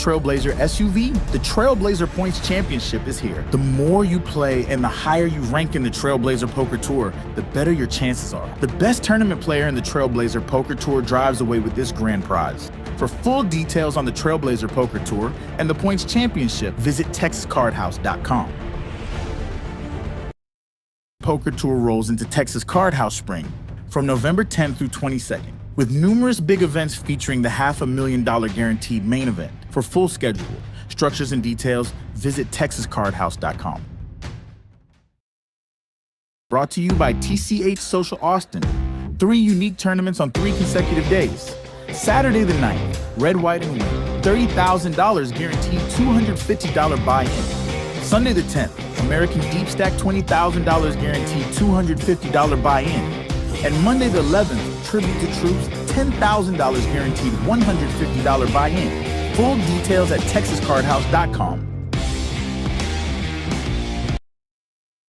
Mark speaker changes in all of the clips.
Speaker 1: Trailblazer SUV, the Trailblazer Points Championship is here. The more you play and the higher you rank in the Trailblazer Poker Tour, the better your chances are. The best tournament player in the Trailblazer Poker Tour drives away with this grand prize. For full details on the Trailblazer Poker Tour and the Points Championship, visit TexasCardHouse.com. Poker Tour rolls into Texas Card House Spring from November 10th through 22nd, with numerous big events featuring the $500,000 guaranteed main event. For full schedule, structures and details, visit TexasCardHouse.com. Brought to you by TCH Social Austin. 3 unique tournaments on 3 consecutive days. Saturday the 9th, Red, White, and Win. $30,000 guaranteed $250 buy-in. Sunday the 10th, American Deep Stack $20,000 guaranteed $250 buy-in. And Monday the 11th, Tribute to Troops, $10,000 guaranteed $150 buy-in. Full details at TexasCardHouse.com.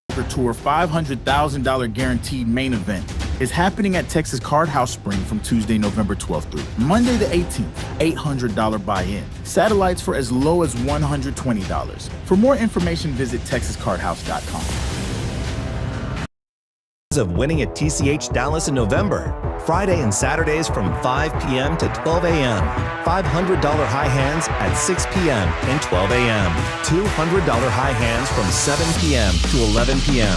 Speaker 1: Poker Tour $500,000 guaranteed main event is happening at Texas Card House Spring from Tuesday, November 12th through Monday the 18th, $800 buy-in. Satellites for as low as $120. For more information, visit TexasCardHouse.com.
Speaker 2: Of winning at TCH Dallas in November. Friday and Saturdays from 5 p.m. to 12 a.m. $500 high hands at 6 p.m. and 12 a.m. $200 high hands from 7 p.m. to 11 p.m.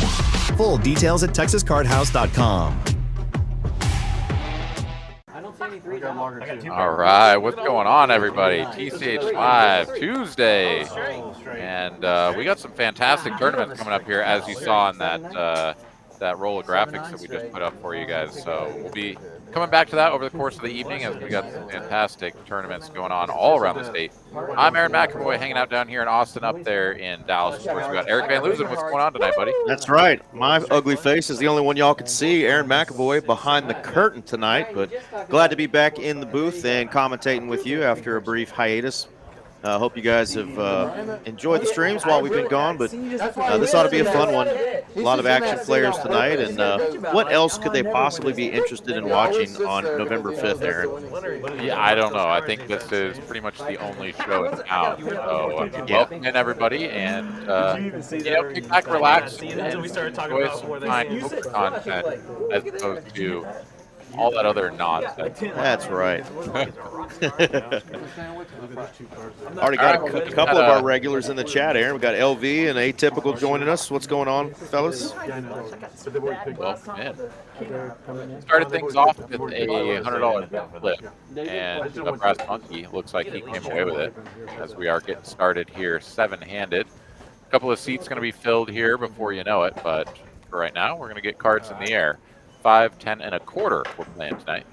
Speaker 2: Full details at TexasCardHouse.com.
Speaker 3: All right, what's going on, everybody? TCH Live Tuesday, and we got some fantastic tournaments coming up here, as you saw in that roll of graphics that we just put up for you guys. So we'll be coming back to that over the course of the evening, as we got some fantastic tournaments going on all around the state. I'm Aaron McAvoy, hanging out down here in Austin, up there in Dallas. Of course, we got Eric Van Loosen. What's going on tonight, buddy?
Speaker 4: That's right. My ugly face is the only one y'all can see. Aaron McAvoy behind the curtain tonight, but glad to be back in the booth and commentating with you after a brief hiatus. Hope you guys have enjoyed the streams while we've been gone, but this ought to be a fun one. A lot of action players tonight, and what else could they possibly be interested in watching on November 5th, Aaron?
Speaker 3: Yeah, I don't know. I think this is pretty much the only show in town. So welcome in, everybody, and kick back, relax, and enjoy some fine poker content as opposed to all that other nonsense.
Speaker 4: That's right. Already got a couple of our regulars in the chat, Aaron. We got LV and Atypical joining us. What's going on, fellas?
Speaker 3: Well, man. Started things off with a $100 flip, and the Brass Monkey looks like he came away with it, as we are getting started here 7-handed. A couple of seats going to be filled here before you know it, but for right now, we're going to get cards in the air. 5, 10, and a quarter we're playing tonight.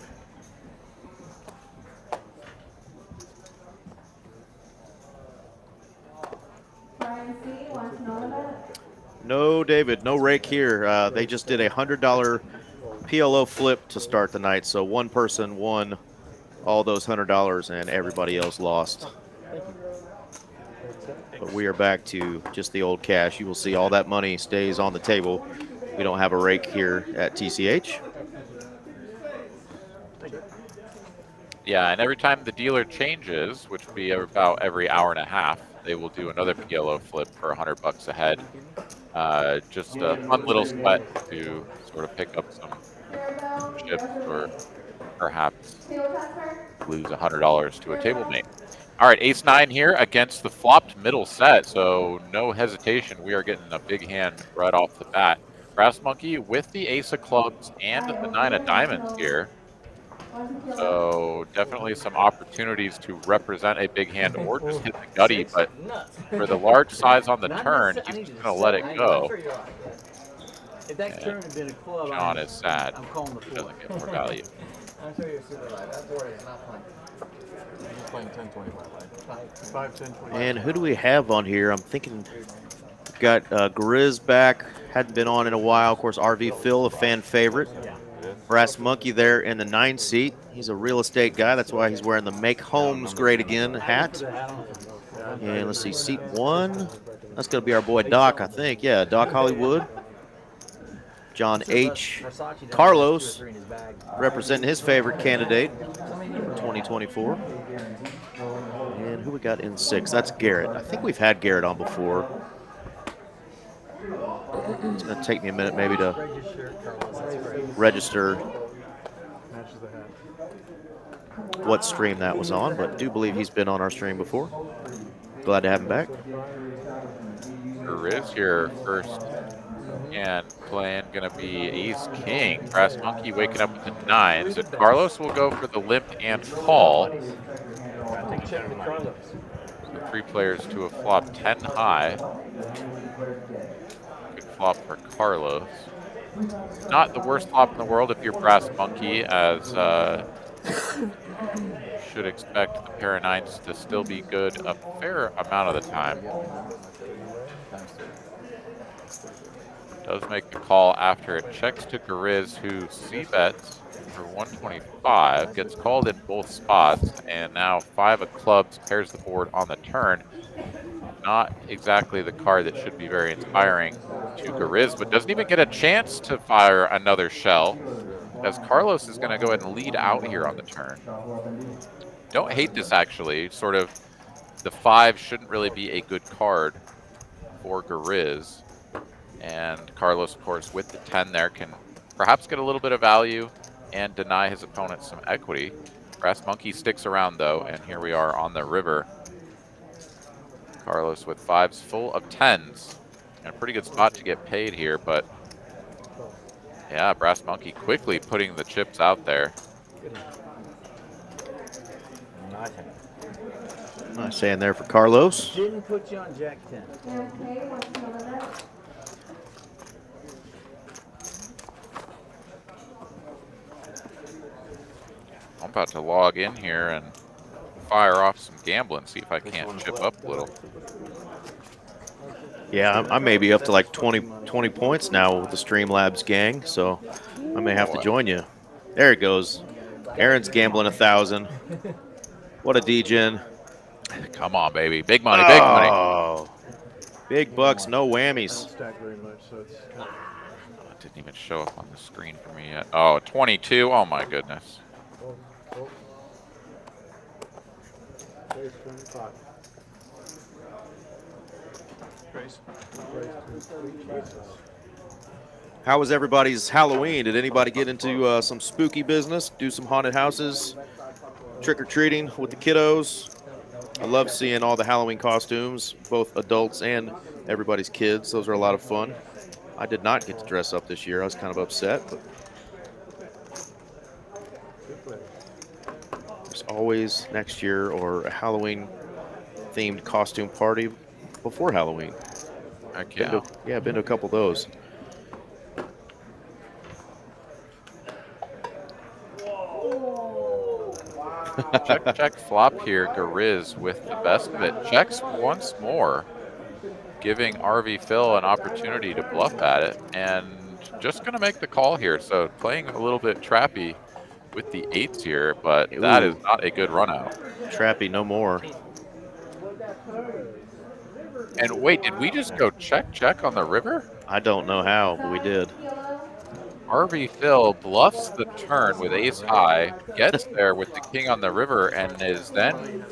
Speaker 4: No, David, no rake here. They just did a $100 PLO flip to start the night, so one person won all those $100 and everybody else lost. But we are back to just the old cash. You will see all that money stays on the table. We don't have a rake here at TCH.
Speaker 3: Yeah, and every time the dealer changes, which will be about every hour and a half, they will do another PLO flip for $100 a head. Just a fun little sweat to sort of pick up some chips or perhaps lose $100 to a table mate. All right, ace-9 here against the flopped middle set, so no hesitation. We are getting a big hand right off the bat. Brass Monkey with the ace of clubs and the 9 of diamonds here. So definitely some opportunities to represent a big hand or just hit the gutty, but for the large size on the turn, he's just going to let it go. And John is sad. He doesn't get more value.
Speaker 4: And who do we have on here? I'm thinking we've got Grizz back. Hadn't been on in a while. Of course, RV Phil, a fan favorite. Brass Monkey there in the 9 seat. He's a real estate guy. That's why he's wearing the Make Homes Great Again hat. And let's see, seat 1. That's going to be our boy Doc, I think. Yeah, Doc Hollywood. John H. Carlos, representing his favorite candidate for 2024. And who we got in 6? That's Garrett. I think we've had Garrett on before. It's going to take me a minute maybe to register what stream that was on, but do believe he's been on our stream before. Glad to have him back.
Speaker 3: Grizz here first. And plan going to be Ace King. Brass Monkey waking up with the 9s. And Carlos will go for the limp and call. So 3 players to a flop 10 high. Good flop for Carlos. Not the worst flop in the world if you're Brass Monkey, as you should expect the pair of 9s to still be good a fair amount of the time. Does make the call after it checks to Grizz, who c-bets for 125, gets called in both spots, and now 5 of clubs pairs the board on the turn. Not exactly the card that should be very inspiring to Grizz, but doesn't even get a chance to fire another shell, as Carlos is going to go ahead and lead out here on the turn. Don't hate this, actually. Sort of the 5 shouldn't really be a good card for Grizz. And Carlos, of course, with the 10 there, can perhaps get a little bit of value and deny his opponent some equity. Brass Monkey sticks around, though, and here we are on the river. Carlos with 5s full of 10s. And a pretty good spot to get paid here, but yeah, Brass Monkey quickly putting the chips out there.
Speaker 4: Nice hand there for Carlos.
Speaker 5: Didn't put you on Jack 10.
Speaker 3: I'm about to log in here and fire off some gambling, see if I can't chip up a little.
Speaker 4: Yeah, I may be up to like 20 points now with the Streamlabs gang, so I may have to join you. There it goes. Aaron's gambling 1,000. What a degen.
Speaker 3: Come on, baby. Big money, big money.
Speaker 4: Oh, big bucks, no whammies.
Speaker 3: Oh, it didn't even show up on the screen for me yet. Oh, 22. Oh, my goodness.
Speaker 4: How was everybody's Halloween? Did anybody get into some spooky business, do some haunted houses, trick-or-treating with the kiddos? I love seeing all the Halloween costumes, both adults and everybody's kids. Those are a lot of fun. I did not get to dress up this year. I was kind of upset, but there's always next year or a Halloween-themed costume party before Halloween.
Speaker 3: Heck yeah.
Speaker 4: I've been to a couple of those.
Speaker 3: Check flop here. Grizz with the best of it. Checks once more, giving RV Phil an opportunity to bluff at it, and just going to make the call here. So playing a little bit trappy with the 8s here, but that is not a good run out.
Speaker 4: Trappy, no more.
Speaker 3: And wait, did we just go check on the river?
Speaker 4: I don't know how, but we did.
Speaker 3: RV Phil bluffs the turn with ace high, gets there with the king on the river, and is then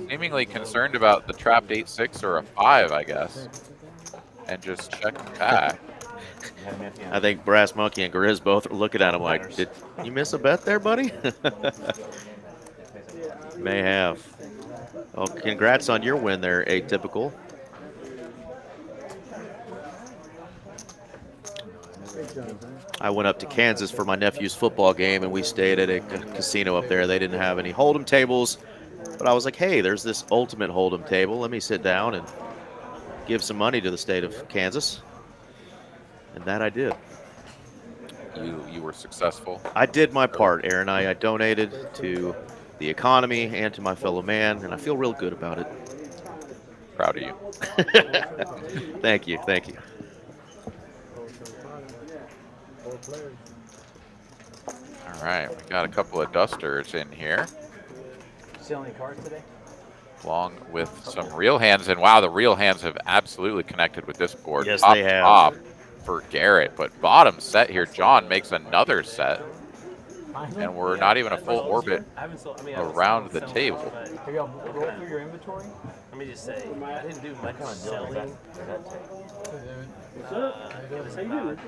Speaker 3: seemingly concerned about the trapped 8-6 or a 5, I guess, and just check back.
Speaker 4: I think Brass Monkey and Grizz both are looking at him like, did you miss a bet there, buddy? May have. Well, congrats on your win there, Atypical. I went up to Kansas for my nephew's football game, and we stayed at a casino up there. They didn't have any Hold'em tables, but I was like, hey, there's this ultimate Hold'em table. Let me sit down and give some money to the state of Kansas. And that I did.
Speaker 3: You were successful.
Speaker 4: I did my part, Aaron. I donated to the economy and to my fellow man, and I feel real good about it.
Speaker 3: Proud of you.
Speaker 4: Thank you. Thank you.
Speaker 3: All right, we got a couple of dusters in here,
Speaker 5: Selling cards today?
Speaker 3: along with some real hands. And wow, the real hands have absolutely connected with this board.
Speaker 4: Yes,
Speaker 3: Top
Speaker 4: they have.
Speaker 3: Top for Garrett, but bottom set here, John makes another set. and we're not even a full orbit around the table.
Speaker 5: Have y'all rolled through your inventory?
Speaker 6: Let me just say, I didn't do much selling. It was about 9.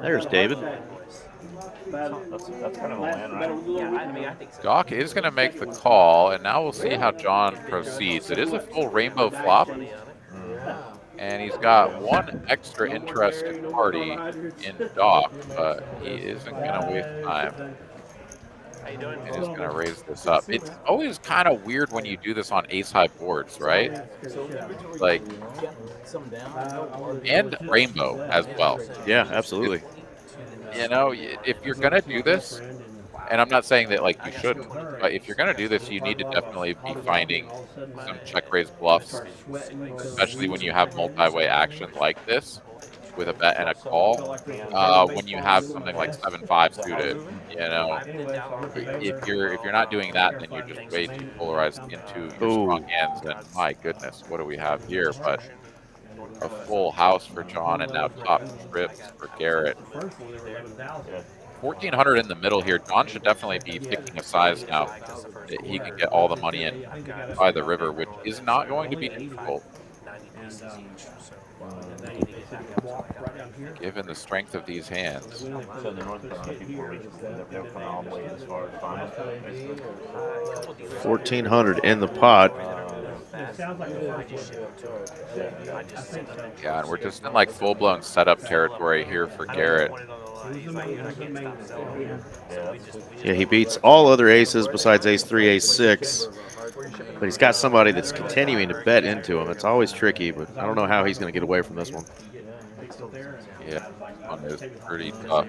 Speaker 4: There's David.
Speaker 7: That's kind of a land, right?
Speaker 6: Yeah, I mean, I think so.
Speaker 3: Doc is going to make the call, and now we'll see how John proceeds. It is a full rainbow flop, and he's got one extra interested party in Doc, but he isn't going to waste time.
Speaker 6: How you doing?
Speaker 3: And is going to raise this up. It's always kind of weird when you do this on ace-high boards, right? Like, and rainbow as well.
Speaker 4: Yeah, absolutely.
Speaker 3: You know, if you're going to do this, and I'm not saying that like you shouldn't, but if you're going to do this, you need to definitely be finding some check raise bluffs, especially when you have multi-way action like this with a bet and a call. When you have something like 7-5 suited, you know, if you're not doing that, then you're just way too polarized into your strong hands. And my goodness, what do we have here? But a full house for John, and now top trips for Garrett. 1,400 in the middle here. John should definitely be picking a size now that he can get all the money in by the river, which is not going to be difficult, given the strength of these hands.
Speaker 7: So the North Carolina people are they're coming all the way as far as finals.
Speaker 4: 1,400 in the pot.
Speaker 3: Yeah, and we're just in like full-blown setup territory here for Garrett.
Speaker 4: Yeah, he beats all other aces besides ace-3, ace-6. But he's got somebody that's continuing to bet into him. It's always tricky, but I don't know how he's going to get away from this one.
Speaker 3: Yeah, one is pretty tough.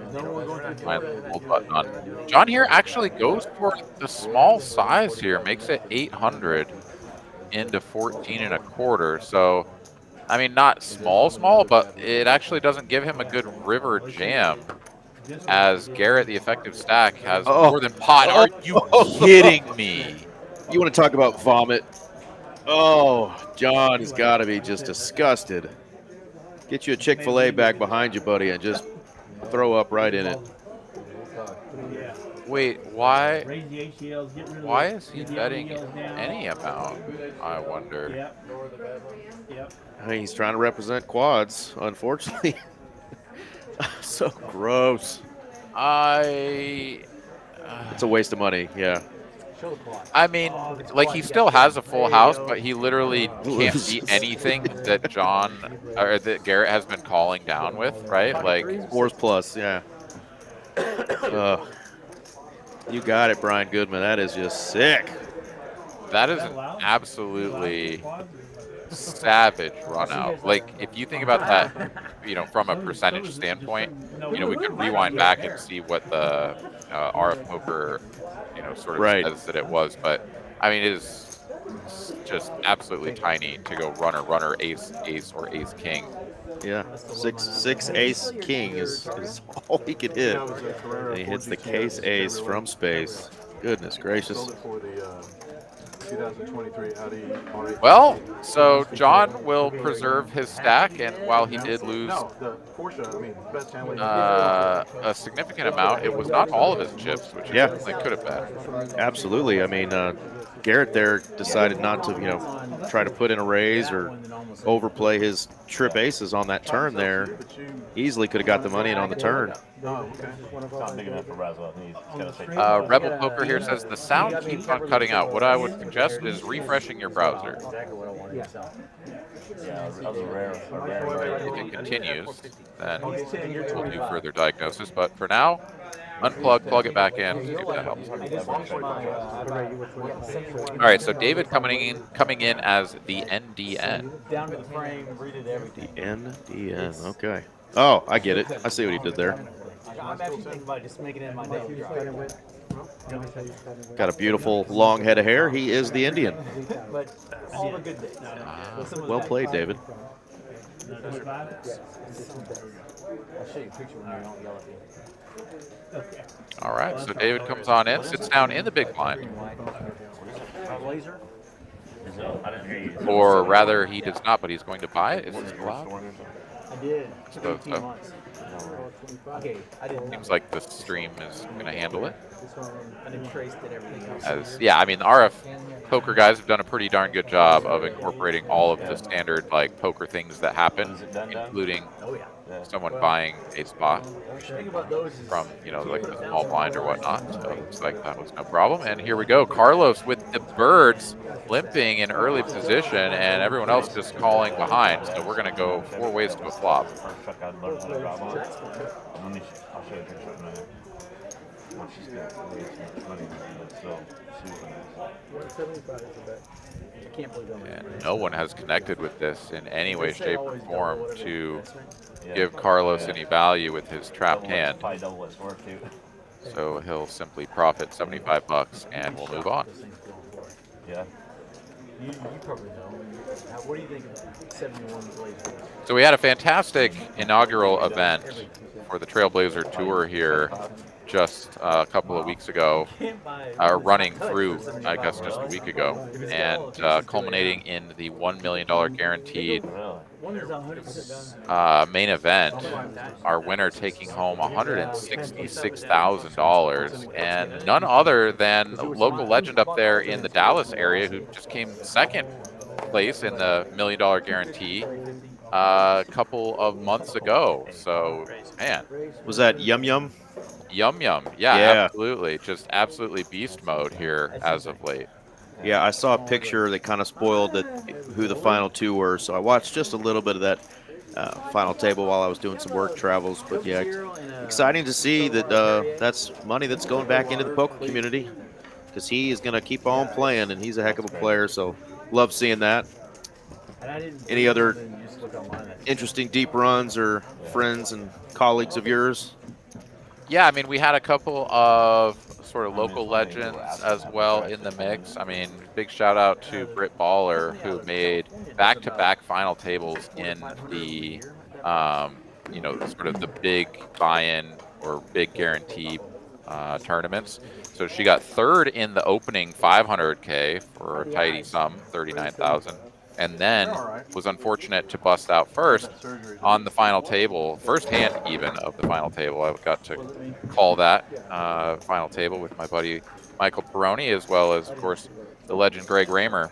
Speaker 3: Finally, full button on. John here actually goes for the small size here, makes it 800 into 14.25. So, I mean, not small, but it actually doesn't give him a good river jam, as Garrett, the effective stack, has more than pot. Are you kidding me?
Speaker 4: You want to talk about vomit? Oh, John has got to be just disgusted. Get you a Chick-fil-A back behind you, buddy, and just throw up right in it.
Speaker 3: Wait, why is he betting any amount, I wonder?
Speaker 4: I mean, he's trying to represent quads, unfortunately. So gross. It's a waste of money, yeah.
Speaker 3: I mean, like, he still has a full house, but he literally can't beat anything that John or that Garrett has been calling down with, right? Like
Speaker 4: 4s plus, yeah. You got it, Brian Goodman. That is just sick.
Speaker 3: That is an absolutely savage run out. Like, if you think about that, you know, from a percentage standpoint, you know, we could rewind back and see what the RF poker, you know, sort of says that it was. But I mean, it is just absolutely tiny to go runner, ace, or ace king.
Speaker 4: Yeah, six ace king is all he could hit. And he hits the case ace from space. Goodness gracious.
Speaker 3: Well, so John will preserve his stack, and while he did lose a significant amount, it was not all of his chips, which they could have been.
Speaker 4: Absolutely. I mean, Garrett there decided not to, you know, try to put in a raise or overplay his trip aces on that turn there. Easily could have got the money in on the turn.
Speaker 3: Rebel Poker here says the sound keeps on cutting out. What I would suggest is refreshing your browser. If it continues, then we'll do further diagnosis. But for now, unplug, plug it back in, see if that helps. All right, so David coming in as the NDN.
Speaker 5: Down to the frame, redid everything.
Speaker 4: The NDN, okay. Oh, I get it. I see what he did there.
Speaker 5: I'm actually thinking about just making it in my day.
Speaker 4: Got a beautiful long head of hair. He is the Indian.
Speaker 5: But all the good days.
Speaker 4: Well played, David.
Speaker 5: I'll show you a picture when you don't yell at me.
Speaker 3: All right, so David comes on in, sits down in the big blind.
Speaker 5: Trailblazer?
Speaker 3: Or rather, he does not, but he's going to buy it. Is this allowed?
Speaker 5: I did.
Speaker 3: So,
Speaker 5: 18
Speaker 3: so
Speaker 5: months. Okay, I didn't.
Speaker 3: seems like the stream is going to handle it.
Speaker 5: I didn't trace did everything else.
Speaker 3: As yeah, I mean, the RF poker guys have done a pretty darn good job of incorporating all of the standard like poker things that happen, including
Speaker 5: Oh yeah.
Speaker 3: someone buying a spot
Speaker 5: The thing about those is
Speaker 3: from, you know, like the small blind or whatnot. So it looks like that was no problem. And here we go, Carlos with the birds limping in early position, and everyone else just calling behind. So we're going to go 4 ways to a flop.
Speaker 7: First shot I learned how to drive on. And then I'll show you a picture of it. Well, she's got way too much money in it, so she was gonna
Speaker 5: 175 is the bet. I can't believe I'm
Speaker 3: And no one has connected with this in any way, shape, or form to
Speaker 7: Yeah.
Speaker 3: give Carlos any value with his trapped
Speaker 7: double it,
Speaker 3: hand.
Speaker 7: probably double its worth too.
Speaker 3: So he'll simply profit 75 bucks and we'll move on.
Speaker 7: Yeah.
Speaker 5: You probably know. Now, what do you think of 71 Blazers?
Speaker 3: So we had a fantastic inaugural event for the Trailblazer Tour here just a couple of weeks ago, running through, I guess, just a week ago, and culminating in the $1 million guaranteed main event. Our winner taking home $166,000, and none other than local legend up there in the Dallas area who just came second place in the $1 million guarantee a couple of months ago. So, man.
Speaker 4: Was that Yum Yum?
Speaker 3: Yum Yum. Yeah,
Speaker 4: Yeah.
Speaker 3: absolutely. Just absolutely beast mode here as of late.
Speaker 4: Yeah, I saw a picture that kind of spoiled who the final two were, so I watched just a little bit of that final table while I was doing some work travels. But yeah, exciting to see that that's money that's going back into the poker community, because he is going to keep on playing, and he's a heck of a player, so love seeing that. Any other interesting deep runs or friends and colleagues of yours?
Speaker 3: Yeah, I mean, we had a couple of sort of local legends as well in the mix. I mean, big shout out to Britt Baller, who made back-to-back final tables in the, you know, sort of the big buy-in or big guarantee tournaments. So she got third in the opening 500K for a tidy sum, 39,000. And then was unfortunate to bust out first on the final table, first hand even of the final table. I got to call that final table with my buddy Michael Peroni, as well as, of course, the legend Greg Raymer.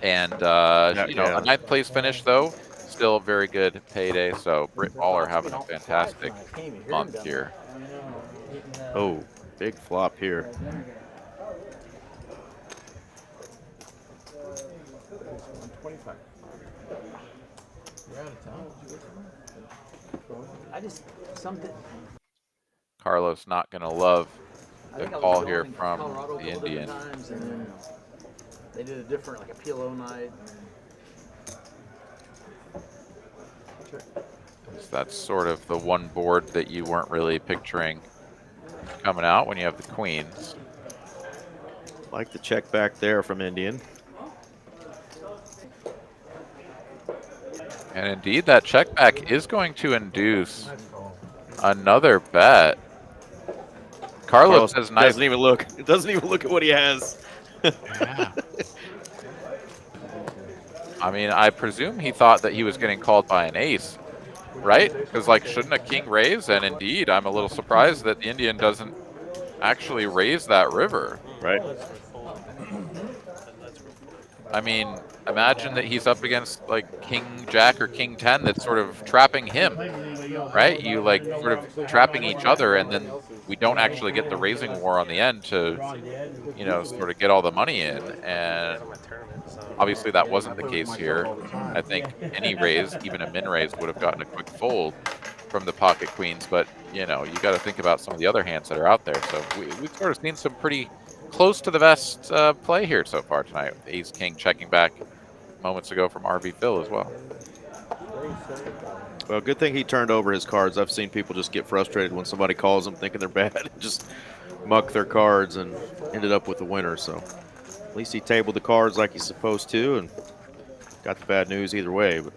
Speaker 3: And, you know, a ninth place finish, though, still a very good payday. So Britt Baller having a fantastic month here.
Speaker 4: Oh, big flop here.
Speaker 3: Carlos not going to love the call here from the Indian.
Speaker 5: They did a different, like a PLO night.
Speaker 3: That's sort of the one board that you weren't really picturing coming out when you have the queens.
Speaker 4: Like the check back there from Indian.
Speaker 3: And indeed, that check back is going to induce another bet. Carlos has nice.
Speaker 4: Doesn't even look. It doesn't even look at what he has.
Speaker 3: Yeah. I mean, I presume he thought that he was getting called by an ace, right? Because, like, shouldn't a king raise? And indeed, I'm a little surprised that the Indian doesn't actually raise that river.
Speaker 4: Right.
Speaker 3: I mean, imagine that he's up against, like, king jack or king 10 that's sort of trapping him, right? You, like, sort of trapping each other, and then we don't actually get the raising war on the end to, you know, sort of get all the money in. And obviously that wasn't the case here. I think any raise, even a min raise, would have gotten a quick fold from the pocket queens. But, you know, you got to think about some of the other hands that are out there. So we've sort of seen some pretty close to the best play here so far tonight. Ace King checking back moments ago from RV Phil as well.
Speaker 4: Well, good thing he turned over his cards. I've seen people just get frustrated when somebody calls them thinking they're bad and just muck their cards and ended up with the winner. So at least he tabled the cards like he's supposed to and got the bad news either way. But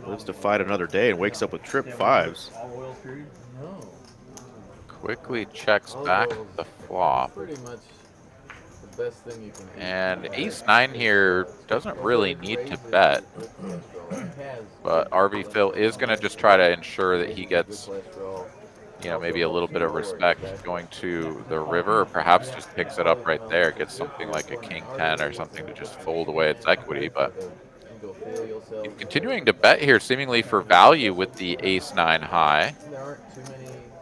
Speaker 4: lives to fight another day and wakes up with trip fives.
Speaker 3: Quickly checks back the flop.
Speaker 5: Pretty much the
Speaker 8: best thing you can do.
Speaker 3: And ace-9 here doesn't really need to bet. But RV Phil is going to just try to ensure that he gets, maybe a little bit of respect going to the river, or perhaps just picks it up right there, gets something like a king-10 or something to just fold away its equity. But he's continuing to bet here, seemingly for value with the ace-9 high,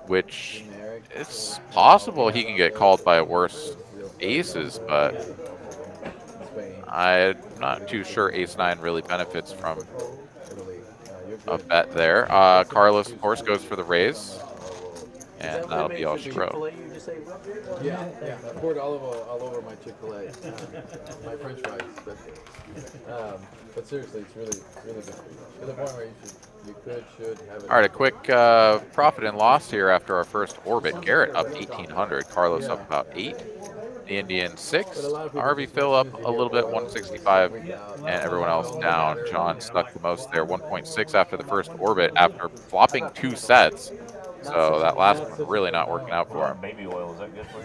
Speaker 3: which it's possible he can get called by worse aces, but I'm not too sure ace-9 really benefits from a bet there. Carlos, of course, goes for the raise, and that'll be all Stro.
Speaker 8: Yeah, I poured olive oil all over my Chick-fil-A, my French fries especially. But seriously, it's really good for you. To the point where you should have it.
Speaker 3: All right, a quick profit and loss here after our first orbit. Garrett up 1,800, Carlos up about 8. The Indian 6, RV Phil up a little bit, 165, and everyone else down. John stuck the most there, 1.6 after the first orbit after flopping 2 sets. So that last one really not working out for him.
Speaker 7: Baby oil, is that good for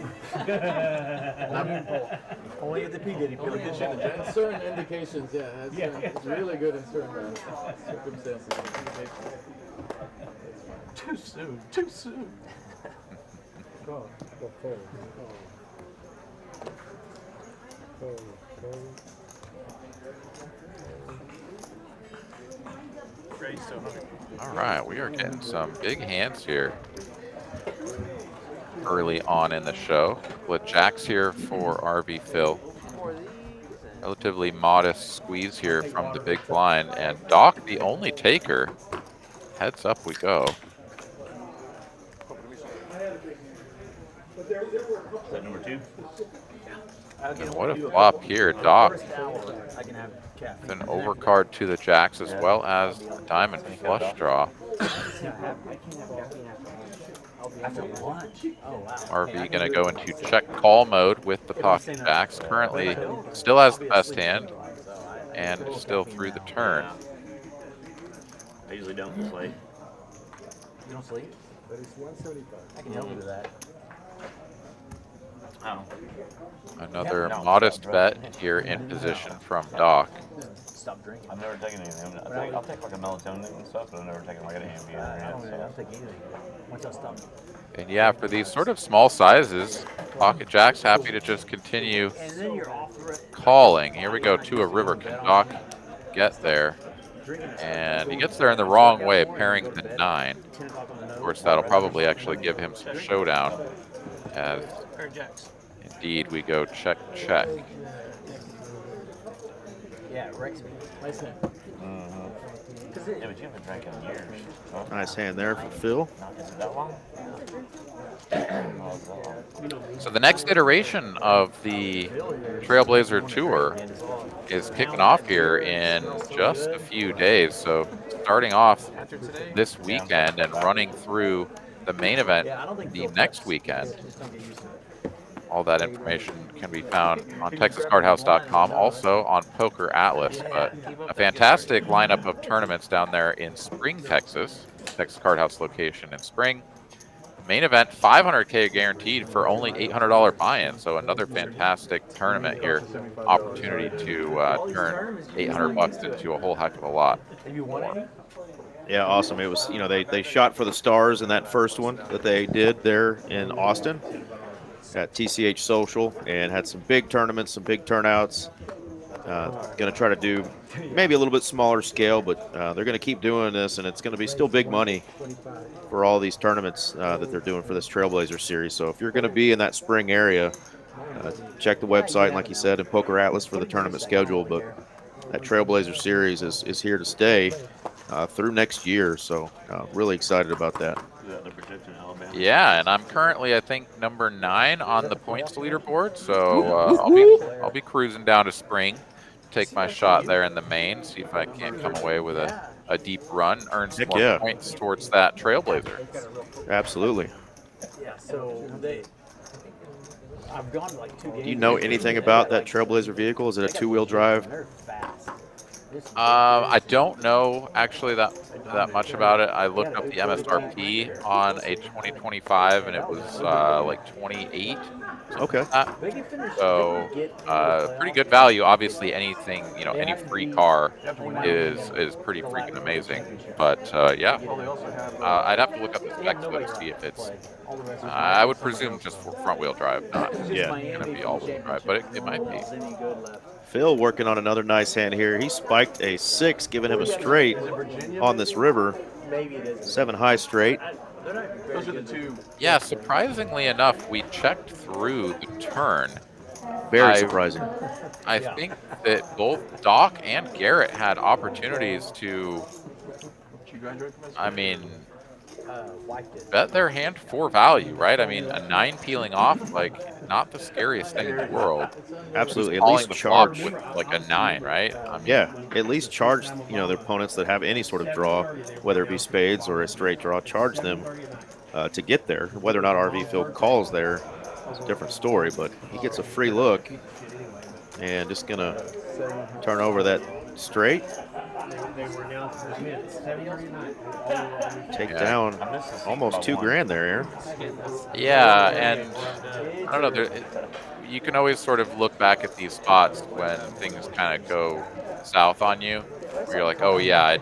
Speaker 7: you?
Speaker 5: Only the P Diddy pill.
Speaker 8: In certain indications, it's really good in certain circumstances.
Speaker 5: Too soon. Too soon.
Speaker 3: All right, we are getting some big hands here early on in the show. With jacks here for RV Phil. Relatively modest squeeze here from the big blind, and Doc, the only taker. Heads up we go.
Speaker 7: Is that number 2?
Speaker 3: And what a flop here, Doc. An overcard to the jacks as well as the diamond flush draw. RV going to go into check call mode with the pocket jacks. Currently still has the best hand and still through the turn.
Speaker 7: I usually don't sleep.
Speaker 5: You don't sleep?
Speaker 8: But it's 175.
Speaker 5: I can help you with that.
Speaker 7: Oh.
Speaker 3: Another modest bet here in position from Doc.
Speaker 5: Stop drinking.
Speaker 7: I've never taken anything. I'll take like a melatonin and stuff, but I've never taken like an Ambien or anything.
Speaker 5: I'll take anything. Once I stop.
Speaker 3: And yeah, for these sort of small sizes, pocket jack's happy to just continue calling. Here we go to a river. Can Doc get there? And he gets there in the wrong way, pairing the 9. Of course, that'll probably actually give him some showdown, as indeed we go check, check.
Speaker 5: Yeah, it wrecks me. Nice hand.
Speaker 7: Yeah, but you haven't drank in years. Huh?
Speaker 4: Nice hand there for Phil.
Speaker 7: Is it that long?
Speaker 3: So the next iteration of the Trailblazer Tour is kicking off here in just a few days. So starting off this weekend and running through the main event the next weekend. All that information can be found on TexasCardHouse.com, also on Poker Atlas. But a fantastic lineup of tournaments down there in Spring, Texas, Texas Card House location in Spring. Main event, $500K guaranteed for only $800 buy-in. So another fantastic tournament here. Opportunity to turn $800 into a whole heck of a lot.
Speaker 4: Yeah, awesome. It was, they shot for the stars in that first one that they did there in Austin at TCH Social, and had some big tournaments, some big turnouts. Going to try to do maybe a little bit smaller scale, but they're going to keep doing this, and it's going to be still big money for all these tournaments that they're doing for this Trailblazer series. So if you're going to be in that spring area, check the website, and like you said, in Poker Atlas for the tournament schedule. But that Trailblazer series is here to stay through next year, so really excited about that.
Speaker 3: Yeah, and I'm currently, I think, number 9 on the points leaderboard. So I'll be cruising down to Spring, take my shot there in the main, see if I can't come away with a deep run, earn some more points towards that Trailblazer.
Speaker 4: Absolutely.
Speaker 5: Yeah, so I've gone like 2 games.
Speaker 4: Do you know anything about that Trailblazer vehicle? Is it a 2-wheel drive?
Speaker 3: I don't know actually that much about it. I looked up the MSRP on a 2025, and it was like 28.
Speaker 4: Okay.
Speaker 3: Like that. So pretty good value. Obviously, anything any free car is pretty freaking amazing. But yeah, I'd have to look up the specs though to see if it's. I would presume just for front wheel drive, not going to be all wheel drive, but it might be.
Speaker 4: Phil working on another nice hand here. He spiked a 6, giving him a straight on this river. 7 high straight.
Speaker 5: Those are the two.
Speaker 3: Yeah, surprisingly enough, we checked through the turn.
Speaker 4: Very surprising.
Speaker 3: I think that both Doc and Garrett had opportunities to, I mean, bet their hand for value, right? I mean, a 9 peeling off, like, not the scariest thing in the world.
Speaker 4: Absolutely. At
Speaker 3: Calling
Speaker 4: least
Speaker 3: the flop
Speaker 4: charge.
Speaker 3: with like a 9, right? I mean,
Speaker 4: Yeah, at least charge, their opponents that have any sort of draw, whether it be spades or a straight draw, charge them to get there. Whether or not RV Phil calls there is a different story, but he gets a free look and just going to turn over that straight. Take down almost $2,000 there, Aaron.
Speaker 3: yeah, and I don't know. You can always sort of look back at these spots when things kind of go south on you, where you're like, oh yeah, I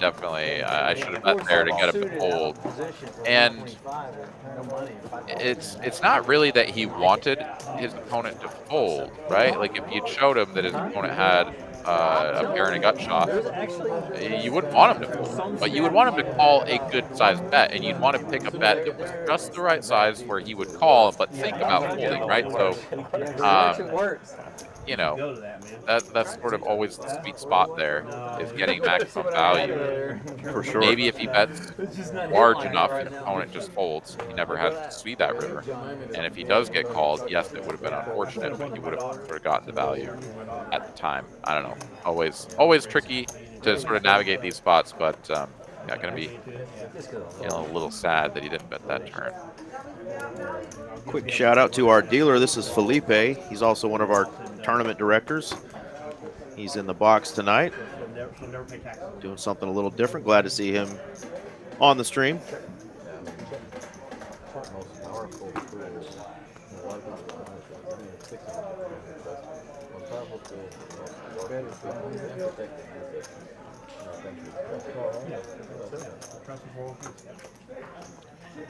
Speaker 3: should have bet there to get him to fold. And it's not really that he wanted his opponent to fold, right? Like if you'd showed him that his opponent had a pair and a gut shot, you wouldn't want him to fold, but you would want him to call a good sized bet, and you'd want to pick a bet that was just the right size where he would call but think about folding, right? So that's sort of always the sweet spot there, is getting maximum value.
Speaker 4: For sure.
Speaker 3: Maybe if he bets large enough, his opponent just folds. He never has to see that river. And if he does get called, yes, it would have been unfortunate, but he would have sort of gotten the value at the time. I don't know. Always tricky to sort of navigate these spots, but going to be a little sad that he didn't bet that turn.
Speaker 4: Quick shout out to our dealer. This is Felipe. He's also one of our tournament directors. He's in the box tonight, doing something a little different. Glad to see him on the stream.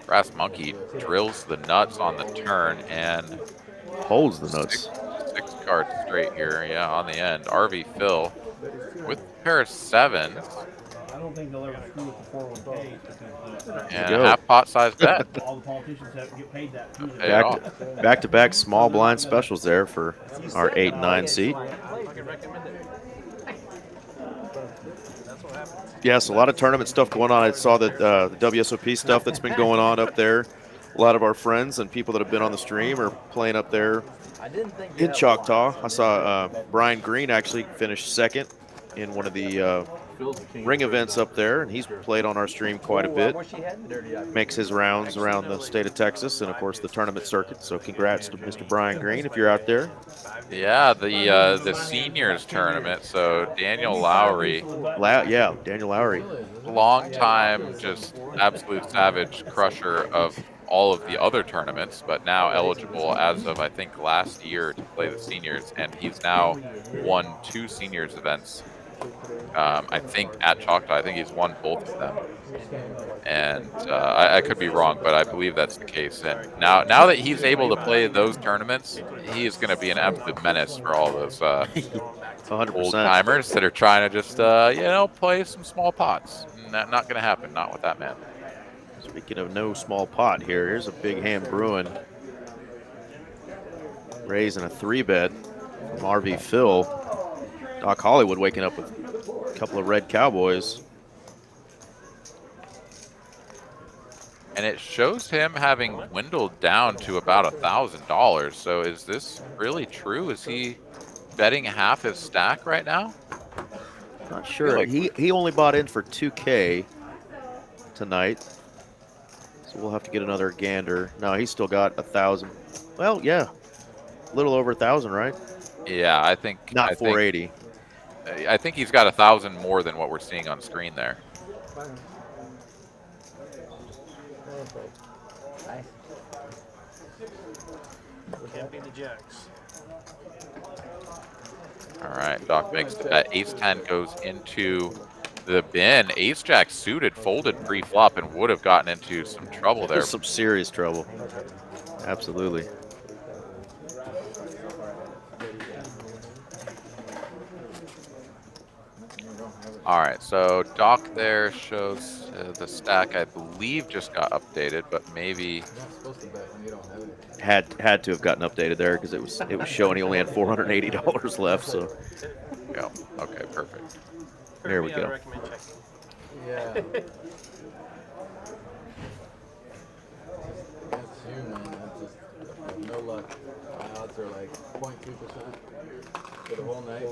Speaker 3: Brass Monkey drills the nuts on the turn and
Speaker 4: holds the nuts.
Speaker 3: Six cards straight here, yeah, on the end. RV Phil with a pair of 7s.
Speaker 9: I don't think they'll ever screw with the 401k.
Speaker 3: And a half pot size bet.
Speaker 9: All the politicians have get paid that.
Speaker 4: Back to back small blind specials there for our 8-9 seat. Yes, a lot of tournament stuff going on. I saw that the WSOP stuff that's been going on up there. A lot of our friends and people that have been on the stream are playing up there in Choctaw. I saw Brian Green actually finished second in one of the ring events up there, and he's played on our stream quite a bit. Makes his rounds around the state of Texas and, of course, the tournament circuit. So congrats to Mr. Brian Green if you're out there.
Speaker 3: Yeah, the seniors tournament. So Daniel Lowry.
Speaker 4: Daniel Lowry.
Speaker 3: Long time, just absolute savage crusher of all of the other tournaments, but now eligible as of, I think, last year to play the seniors. And he's now won 2 seniors events. I think at Choctaw, I think he's won both of them. And I could be wrong, but I believe that's the case. And now that he's able to play those tournaments, he is going to be an absolute menace for all those old timers that are trying to just play some small pots. Not going to happen. Not with that man.
Speaker 4: Speaking of no small pot here, here's a big hand brewing. Raising a 3-bet from RV Phil. Doc Hollywood waking up with a couple of red Cowboys.
Speaker 3: And it shows him having dwindled down to about $1,000. So is this really true? Is he betting half his stack right now?
Speaker 4: Not sure. He only bought in for $2K tonight. So we'll have to get another gander. No, he's still got 1,000. Well, yeah. A little over 1,000, right?
Speaker 3: Yeah, I think.
Speaker 4: Not 480.
Speaker 3: I think he's got 1,000 more than what we're seeing on screen there.
Speaker 6: Can't be the jacks.
Speaker 3: All right, Doc makes the bet. Ace-10 goes into the bin. Ace-Jack suited, folded pre-flop, and would have gotten into some trouble there.
Speaker 4: There's some serious trouble. Absolutely.
Speaker 3: All right, so Doc there shows the stack, I believe, just got updated, but maybe
Speaker 4: Had to have gotten updated there because it was showing he only had $480 left. So
Speaker 3: go. Okay, perfect.
Speaker 4: there we
Speaker 6: I
Speaker 4: go.
Speaker 6: recommend checking.
Speaker 8: Yeah. That's you, man. That's just no luck. My odds are like 0.2% for the whole night.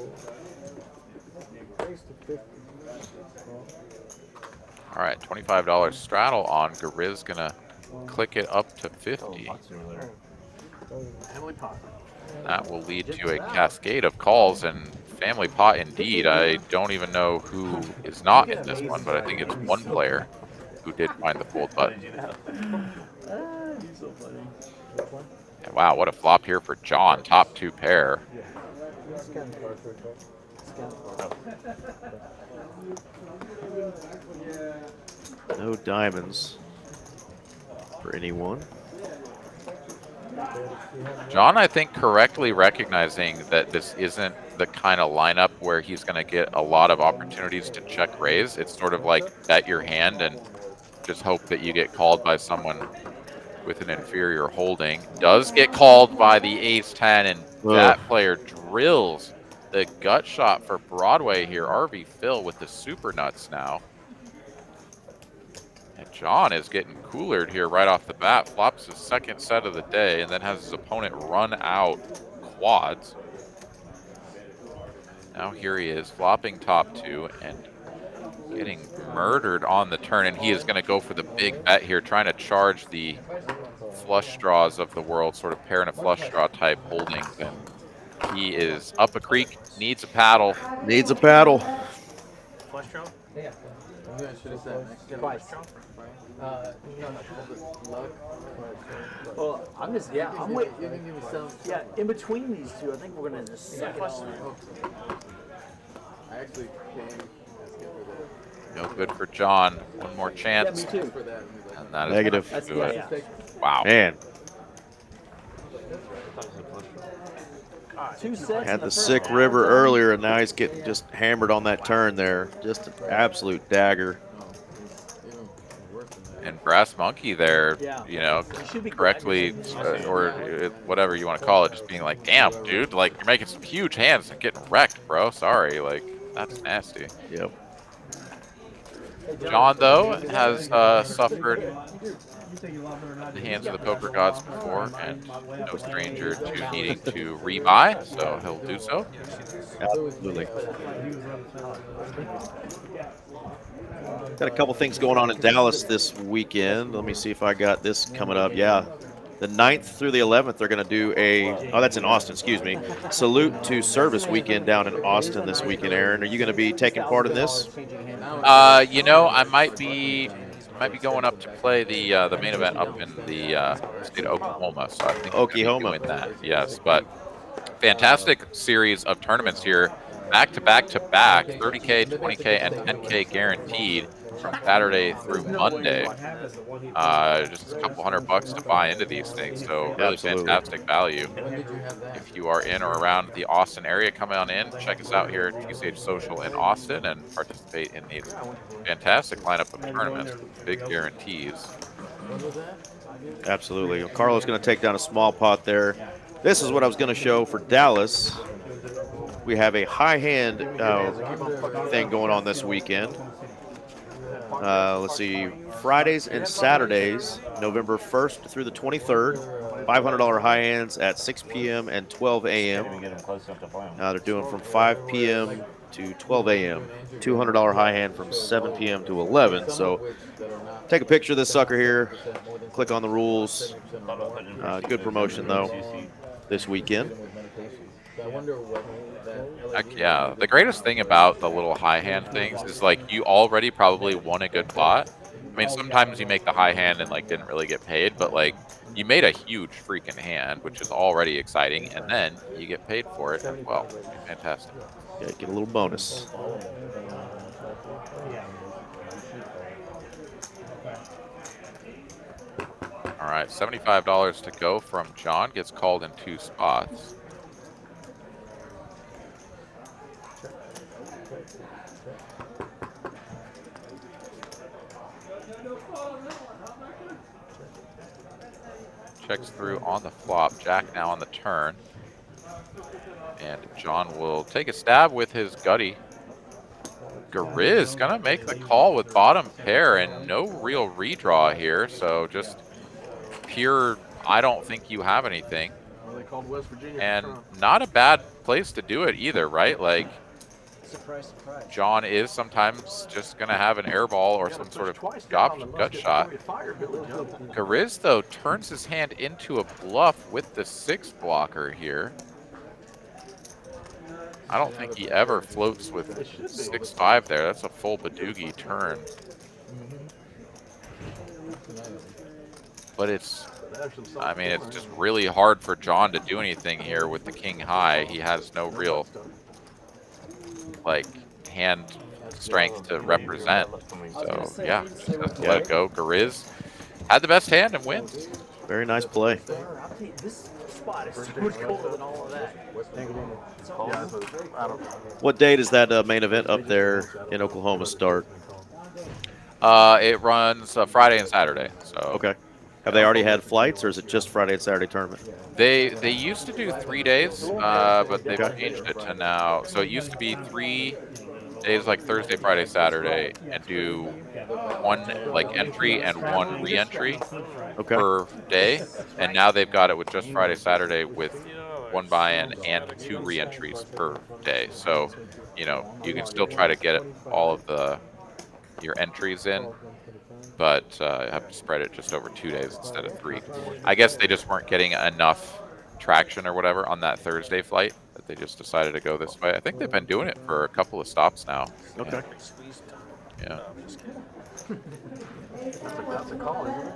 Speaker 3: All right, $25 straddle on. Gariz gonna click it up to 50.
Speaker 6: Family pot.
Speaker 3: That will lead to a cascade of calls and family pot indeed. I don't even know who is not in this one, but I think it's one player who did find the fold button.
Speaker 9: He's so funny.
Speaker 3: And wow, what a flop here for John. Top 2 pair.
Speaker 4: No diamonds for anyone.
Speaker 3: John, I think, correctly recognizing that this isn't the kind of lineup where he's going to get a lot of opportunities to check raise. It's sort of like bet your hand and just hope that you get called by someone with an inferior holding. Does get called by the ace-10, and that player drills the gut shot for Broadway here. RV Phil with the super nuts now. And John is getting coolered here right off the bat. Flops his second set of the day and then has his opponent run out quads. Now here he is flopping top 2 and getting murdered on the turn. And he is going to go for the big bet here, trying to charge the flush draws of the world, sort of pair and a flush draw type holdings. And he is up a creek, needs a paddle.
Speaker 4: Needs a paddle.
Speaker 6: Flush draw?
Speaker 8: Yeah. I should have said next.
Speaker 6: Flush draw?
Speaker 5: Well, I'm just, yeah, I'm waiting.
Speaker 8: You can give me some.
Speaker 5: Yeah, in between these two, I think we're going to just suck it all in.
Speaker 8: I actually came.
Speaker 3: No good for John. One more chance.
Speaker 5: Yeah, me too.
Speaker 8: For that.
Speaker 3: And that is
Speaker 4: Negative.
Speaker 3: enough to do
Speaker 5: That's-
Speaker 3: it. Wow.
Speaker 4: Man,
Speaker 5: 2 sets.
Speaker 4: had
Speaker 5: in
Speaker 4: the
Speaker 5: first
Speaker 4: sick
Speaker 5: round.
Speaker 4: river earlier, and now he's getting just hammered on that turn there. Just an absolute dagger.
Speaker 3: And Brass Monkey there,
Speaker 5: Yeah.
Speaker 3: you know,
Speaker 5: You should be
Speaker 3: correctly, or whatever you want to call it, just being like, damn, dude, like, you're making some huge hands and getting wrecked, bro. Sorry, like, that's nasty.
Speaker 4: Yep.
Speaker 3: John, though, has suffered at the hands of the poker gods before, and no stranger to needing to rebuy, so he'll do so.
Speaker 4: Absolutely. Got a couple things going on in Dallas this weekend. Let me see if I got this coming up. Yeah. The 9th through the 11th, they're going to do that's in Austin, excuse me. Salute to Service weekend down in Austin this weekend, Aaron. Are you going to be taking part in this?
Speaker 3: You know, I might be going up to play the main event up in the state of Oklahoma, so I think I'm gonna be
Speaker 4: Oklahoma.
Speaker 3: doing that. Yes, but fantastic series of tournaments here, back to back to back, 30K, 20K, and 10K guaranteed from Saturday through Monday. Just a couple $100 to buy into these things, so really
Speaker 4: Absolutely.
Speaker 3: fantastic value. If you are in or around the Austin area, come on in, check us out here at TCH Social in Austin, and participate in these fantastic lineup of tournaments with big guarantees.
Speaker 4: Absolutely. Well, Carlo's going to take down a small pot there. This is what I was going to show for Dallas. We have a high hand thing going on this weekend. Let's see, Fridays and Saturdays, November 1st through the 23rd, $500 high hands at 6 p.m. and 12 a.m. They're doing from 5 p.m. to 12 a.m. $200 high hand from 7 p.m. to 11. So take a picture of this sucker here, click on the rules. Good promotion, though, this weekend.
Speaker 8: I wonder what
Speaker 3: Heck yeah. The greatest thing about the little high hand things is like you already probably won a good pot. I mean, sometimes you make the high hand and like didn't really get paid, but like you made a huge freaking hand, which is already exciting, and then you get paid for it as well. Fantastic.
Speaker 4: Yeah, get a little bonus.
Speaker 3: All right, $75 to go from John. Gets called in 2 spots. Checks through on the flop. Jack now on the turn. And John will take a stab with his gutty. Grizz gonna make the call with bottom pair and no real redraw here. So just pure, I don't think you have anything.
Speaker 6: Well, they called West Virginia.
Speaker 3: And not a bad place to do it either, right? Like,
Speaker 5: Surprise, surprise.
Speaker 3: John is sometimes just going to have an air ball or some sort of gut shot. Grizz, though, turns his hand into a bluff with the 6 blocker here. I don't think he ever floats with 6-5 there. That's a full Badoogie turn. But it's, I mean, it's just really hard for John to do anything here with the king high. He has no real, like, hand strength to represent. So, yeah, just has to let it go. Grizz had the best hand and wins.
Speaker 4: Very nice play.
Speaker 6: This spot is so much colder than all of that.
Speaker 4: What day does that main event up there in Oklahoma start?
Speaker 3: It runs Friday and Saturday. So
Speaker 4: Okay. Have they already had flights, or is it just Friday and Saturday tournament?
Speaker 3: They used to do 3 days, but they've changed it to now. So it used to be 3 days, like Thursday, Friday, Saturday, and do 1 like entry and 1 re-entry per day. And now they've got it with just Friday, Saturday with 1 buy-in and 2 re-entries per day. So, you know, you can still try to get all of your entries in, but have to spread it just over 2 days instead of 3. I guess they just weren't getting enough traction or whatever on that Thursday flight that they just decided to go this way. I think they've been doing it for a couple of stops now.
Speaker 4: Okay.
Speaker 3: Yeah.
Speaker 6: That's a call, isn't it?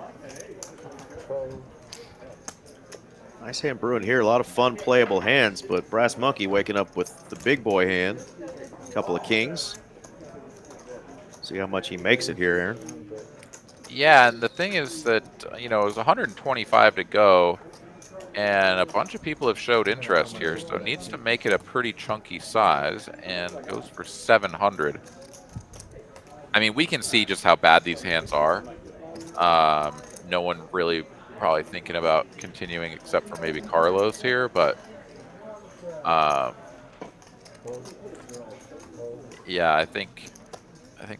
Speaker 4: Nice hand brewing here. A lot of fun playable hands, but Brass Monkey waking up with the big boy hand. A couple of kings. See how much he makes it here, Aaron.
Speaker 3: Yeah, and the thing is that, you know, it was 125 to go, and a bunch of people have showed interest here, so it needs to make it a pretty chunky size, and goes for 700. I mean, we can see just how bad these hands are. No one really probably thinking about continuing except for maybe Carlos here, but yeah, I think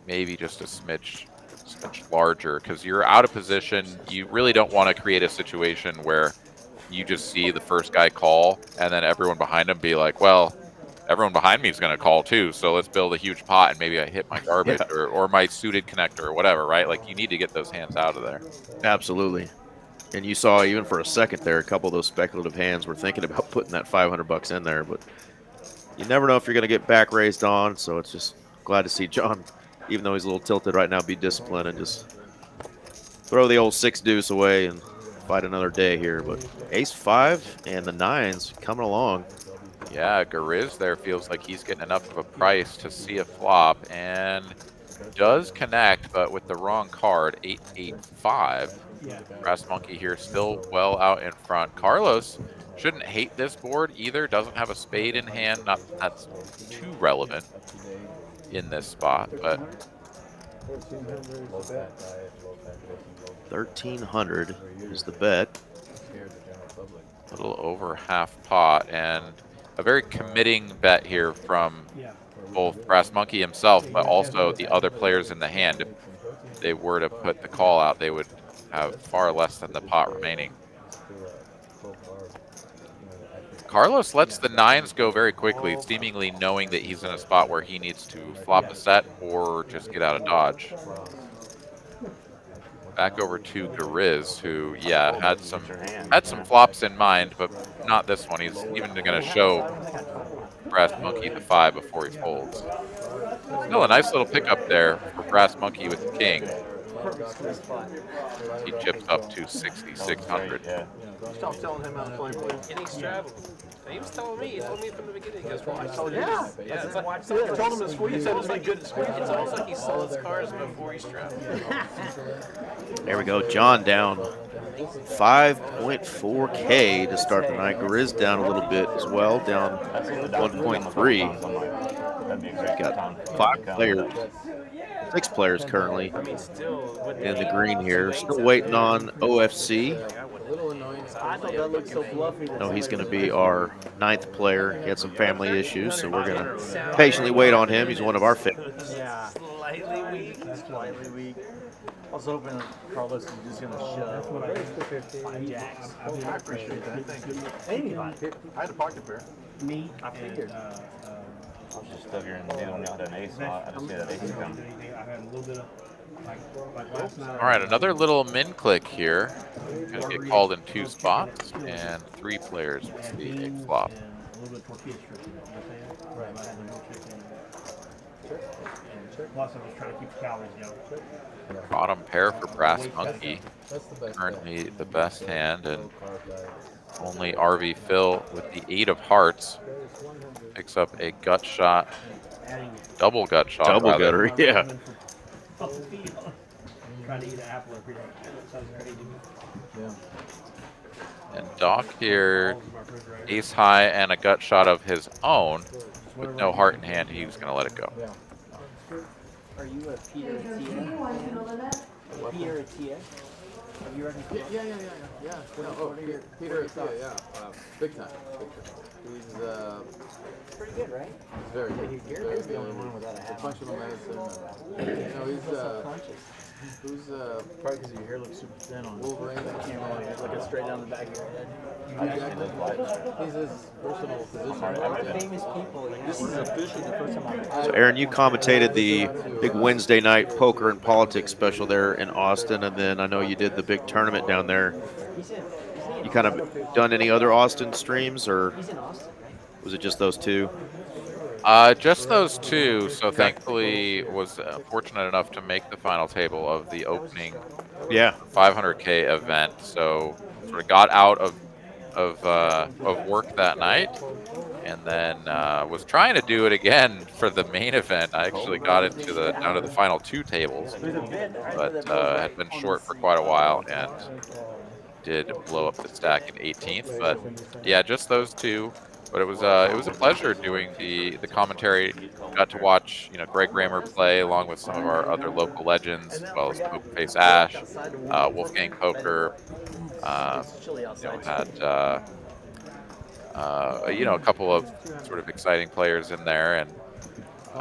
Speaker 3: maybe just a smidge larger, because you're out of position. You really don't want to create a situation where you just see the first guy call and then everyone behind him be like, well, everyone behind me is going to call too, so let's build a huge pot and maybe I hit my garbage or my suited connector or whatever, right? Like, you need to get those hands out of there.
Speaker 4: Absolutely. And you saw even for a second there, a couple of those speculative hands were thinking about putting that $500 in there, but you never know if you're going to get back raised on, so it's just glad to see John, even though he's a little tilted right now, be disciplined and just throw the old 6 deuce away and fight another day here. But ace-5 and the 9s coming along.
Speaker 3: Yeah, Grizz there feels like he's getting enough of a price to see a flop, and does connect, but with the wrong card, 8-8-5. Brass Monkey here still well out in front. Carlos shouldn't hate this board either. Doesn't have a spade in hand. Not that that's too relevant in this spot, but
Speaker 4: 1,300 is the bet.
Speaker 3: a little over half pot, and a very committing bet here from both Brass Monkey himself, but also the other players in the hand. If they were to put the call out, they would have far less than the pot remaining. Carlos lets the 9s go very quickly, seemingly knowing that he's in a spot where he needs to flop a set or just get out of dodge. Back over to Grizz, who, yeah, had some flops in mind, but not this one. He's even going to show Brass Monkey the 5 before he folds. Still a nice little pickup there for Brass Monkey with the king. He chips up to 6,600.
Speaker 7: Yeah.
Speaker 6: Stop telling him how to play, please.
Speaker 10: And he's traveling. He was telling me. He told me from the beginning. He goes, well, I
Speaker 6: told you.
Speaker 10: Yeah.
Speaker 6: It's like, I told him to squeeze. He said he's good at squeeze.
Speaker 10: It's almost like he sold his cars before he's traveling.
Speaker 4: There we go. John down 5.4K to start the night. Grizz down a little bit as well, down 1.3. Got 5 players, 6 players currently
Speaker 10: I mean, still.
Speaker 4: in the green here. Still waiting on OFC.
Speaker 6: I thought that looked so fluffy.
Speaker 4: No, he's going to be our 9th player. He had some family issues, so we're going to patiently wait on him. He's one of our favorites.
Speaker 6: Yeah.
Speaker 10: Slightly weak.
Speaker 6: Slightly weak. I was hoping Carlos was just going to shove. 5 jacks. I appreciate that. Thank you. Anybody. I had a pocket pair.
Speaker 9: Me.
Speaker 6: I figured.
Speaker 9: And,
Speaker 7: I was just stuck here and neither one of y'all had an ace. So I just see that ace is coming.
Speaker 9: I had a little bit of like last night.
Speaker 3: All right, another little min click here. Gonna get called in 2 spots, and 3 players will see a flop.
Speaker 9: And a little bit tortilla strip in it, you know what I'm saying? Right. I had a little chicken. And plus, I was trying to keep the calories down.
Speaker 3: Bottom pair for Brass Monkey.
Speaker 8: That's the best.
Speaker 3: Currently the best hand, and only RV Phil with the 8 of hearts picks up a gut shot, double gut shot.
Speaker 4: Double
Speaker 3: rather.
Speaker 4: gutter, yeah.
Speaker 9: Trying to eat an apple every day. Sounds crazy.
Speaker 3: And Doc here, ace high and a gut shot of his own. With no heart in hand, he's going to let it go.
Speaker 6: Are you a Peter Tia? Peter Tia? Have you read his book?
Speaker 8: Yeah. Oh, Peter, yeah. Big time. He's
Speaker 6: Pretty good, right?
Speaker 8: very good.
Speaker 6: Gary's the only one without a hat.
Speaker 8: Functional medicine. No, he's who's
Speaker 6: Probably because your hair looks super thin on
Speaker 8: Wolverine.
Speaker 6: camera, like it's looking straight down the back of your head.
Speaker 8: Exactly. He's his versatile position.
Speaker 6: Famous people. This is officially the first time
Speaker 4: So, Aaron, you commentated the big Wednesday night poker and politics special there in Austin, and then I know you did the big tournament down there. You kind of done any other Austin streams, or
Speaker 6: He's in Austin, right?
Speaker 4: was it just those 2?
Speaker 3: Just those 2. So thankfully was fortunate enough to make the final table of the opening
Speaker 4: Yeah.
Speaker 3: 500K event. So sort of got out of work that night, and then was trying to do it again for the main event. I actually got into down to the final 2 tables, but had been short for quite a while and did blow up the stack in 18th. But yeah, just those 2. But it was a pleasure doing the commentary. Got to watch Greg Raymer play along with some of our other local legends, as well as Pokerface Ash, Wolfgang Poker. Had a couple of sort of exciting players in there,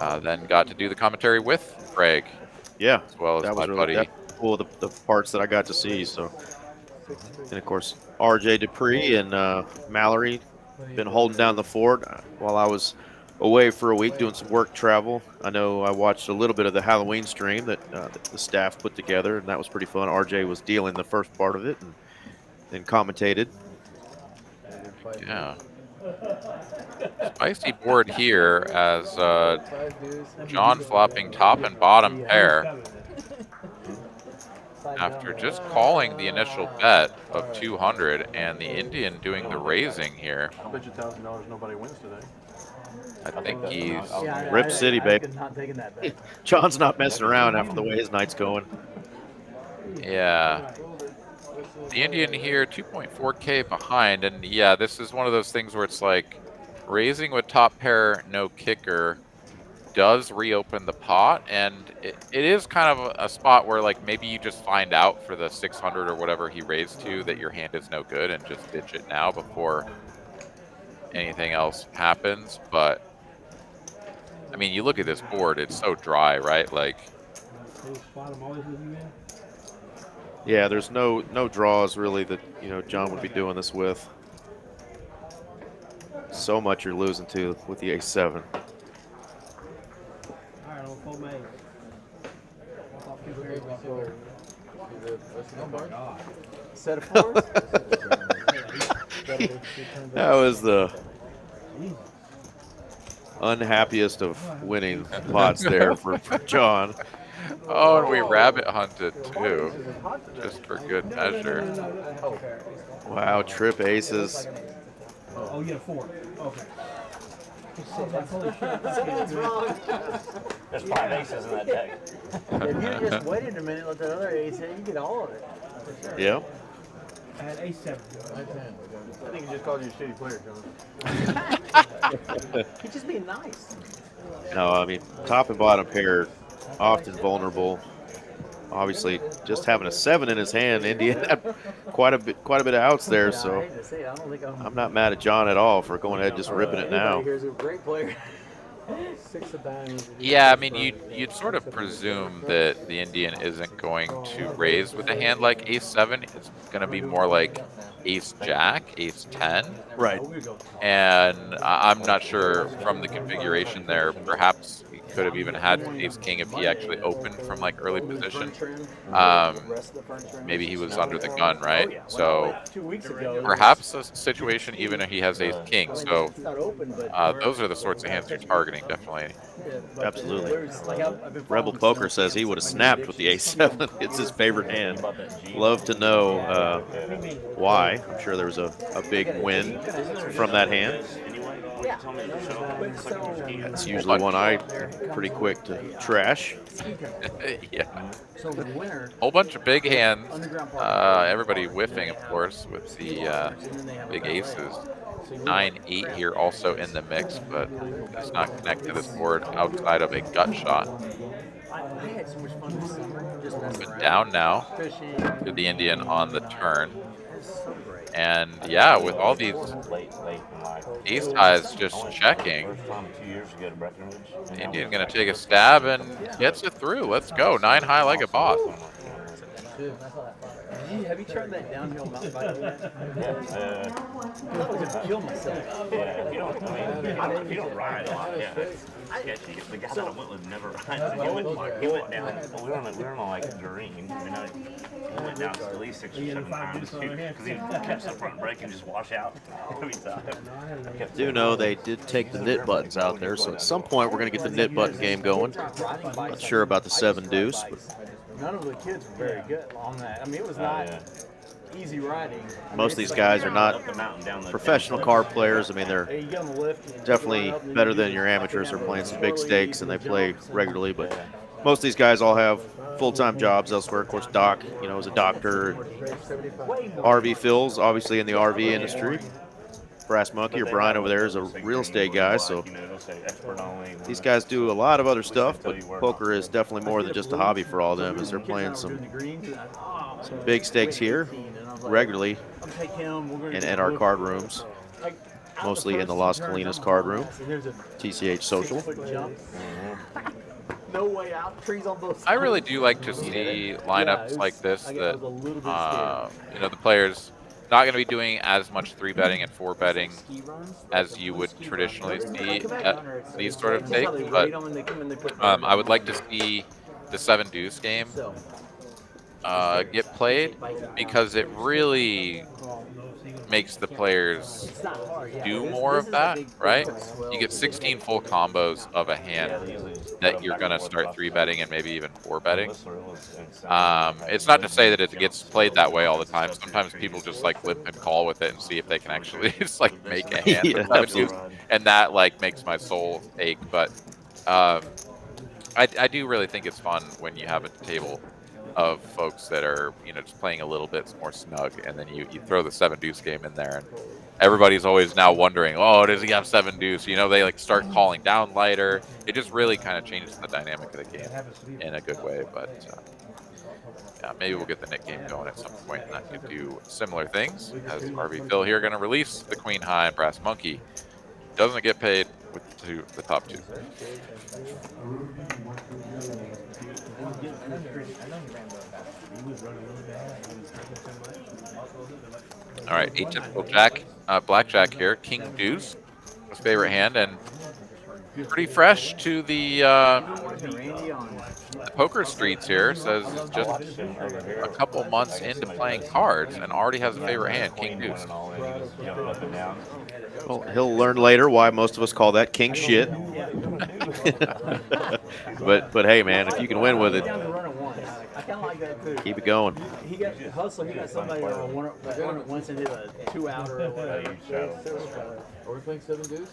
Speaker 3: and then got to do the commentary with Greg.
Speaker 4: Yeah.
Speaker 3: As well as
Speaker 4: that
Speaker 3: my
Speaker 4: was
Speaker 3: buddy.
Speaker 4: really cool. The parts that I got to see. So, and of course, RJ Dupree and Mallory been holding down the fort while I was away for a week doing some work travel. I know I watched a little bit of the Halloween stream that the staff put together, and that was pretty fun. RJ was dealing the first part of it and then commentated.
Speaker 3: Yeah. Spicy board here as John flopping top and bottom pair after just calling the initial bet of 200 and the Indian doing the raising here.
Speaker 6: I bet you $1,000 nobody wins today.
Speaker 3: I think he's
Speaker 4: Rip City, babe.
Speaker 6: Not taking that bet.
Speaker 4: John's not messing around after the way his night's going.
Speaker 3: Yeah. The Indian here 2.4K behind, and yeah, this is one of those things where it's like raising with top pair, no kicker does reopen the pot, and it is kind of a spot where like maybe you just find out for the 600 or whatever he raised to that your hand is no good and just ditch it now before anything else happens. But I mean, you look at this board, it's so dry, right? Like,
Speaker 4: yeah, there's no draws really that John would be doing this with. So much you're losing to with the ace-7.
Speaker 6: Set of 4s?
Speaker 4: That was the unhappiest of winning pots there for John.
Speaker 3: Oh, and we rabbit hunted too, just for good measure.
Speaker 4: Wow, trip aces.
Speaker 9: Oh, you get a 4. Okay.
Speaker 10: There's 5 aces in that deck.
Speaker 6: If you just waited a minute, let the other ace hit, you get all of it.
Speaker 4: Yeah.
Speaker 9: I had A7.
Speaker 8: I think he just called you a shitty player, John.
Speaker 6: He's just being nice.
Speaker 4: No, I mean, top and bottom pair often vulnerable. Obviously, just having a 7 in his hand, Indian had quite a bit of outs there.
Speaker 6: I
Speaker 4: So
Speaker 6: hate to say it, I don't think
Speaker 4: I'm not mad at John at all for going ahead and just ripping it now.
Speaker 6: Here's a great player. 6 of diamonds.
Speaker 3: Yeah, I mean, you'd sort of presume that the Indian isn't going to raise with a hand like Ace-7. It's going to be more like Ace-Jack, Ace-10.
Speaker 4: Right.
Speaker 3: And I'm not sure from the configuration there. Perhaps he could have even had Ace-King if he actually opened from like early position. Maybe he was under the gun, right? So perhaps a situation even if he has Ace-King. So those are the sorts of hands you're targeting, definitely.
Speaker 4: Absolutely. Rebel Poker says he would have snapped with the Ace-7. It's his favorite hand. Love to know why. I'm sure there was a big win from that hand. That's usually one I'm pretty quick to trash.
Speaker 3: Yeah. Whole bunch of big hands. Everybody whiffing, of course, with the big aces. 9-8 here also in the mix, but does not connect to this board outside of a gut shot. But down now to the Indian on the turn. And yeah, with all these ace highs just checking, the Indian gonna take a stab and gets it through. Let's go. 9 high like a boss.
Speaker 6: Have you tried that downhill mountain bike yet? I would kill myself.
Speaker 7: Yeah, if you don't ride a lot, yeah, that's sketchy. The guy that I went with never rides. He went down. We were on like a dream. He went down at least 6 or 7 times because he kept the front brake and just wash out every time.
Speaker 4: I do know they did take the knit buttons out there, so at some point we're going to get the knit button game going. Not sure about the 7 deuce, but
Speaker 6: none of the kids were very good on that. I mean, it was not easy riding.
Speaker 4: Most of these guys are not professional card players. I mean, they're definitely better than your amateurs who are playing some big stakes and they play regularly, but most of these guys all have full-time jobs elsewhere. Of course, Doc, is a doctor. RV Phil's obviously in the RV industry. Brass Monkey or Brian over there is a real estate guy, so these guys do a lot of other stuff, but poker is definitely more than just a hobby for all of them, as they're playing some big stakes here regularly and at our card rooms, mostly in the Las Colinas card room, TCH Social.
Speaker 6: No way out, trees on both sides.
Speaker 3: I really do like to see lineups like this that, the players not going to be doing as much 3-betting and 4-betting as you would traditionally see at these sort of stakes, but I would like to see the 7 deuce game get played because it really makes the players do more of that, right? You get 16 full combos of a hand that you're going to start 3-betting and maybe even 4-betting. It's not to say that it gets played that way all the time. Sometimes people just like limp and call with it and see if they can actually just like make a hand.
Speaker 4: Yeah,
Speaker 3: and that like makes my soul ache. But I do really think it's fun when you have a table of folks that are just playing a little bit more snug, and then you throw the 7 deuce game in there, and everybody's always now wondering, oh, does he have 7 deuce? They like start calling down lighter. It just really kind of changes the dynamic of the game in a good way. But yeah, maybe we'll get the Nick game going at some point, and that could do similar things. As RV Phil here going to release the Queen High and Brass Monkey. Doesn't get paid with the top 2. All right, atypical jack, blackjack here, King Deuce, his favorite hand, and pretty fresh to the Poker Streets here says he's just a couple months into playing cards and already has a favorite hand, King Deuce.
Speaker 4: Well, he'll learn later why most of us call that king shit. but hey, man, if you can win with it, keep it going.
Speaker 6: He got hustle. He got somebody once and did a 2-outer or whatever.
Speaker 8: Are we playing 7 deuce?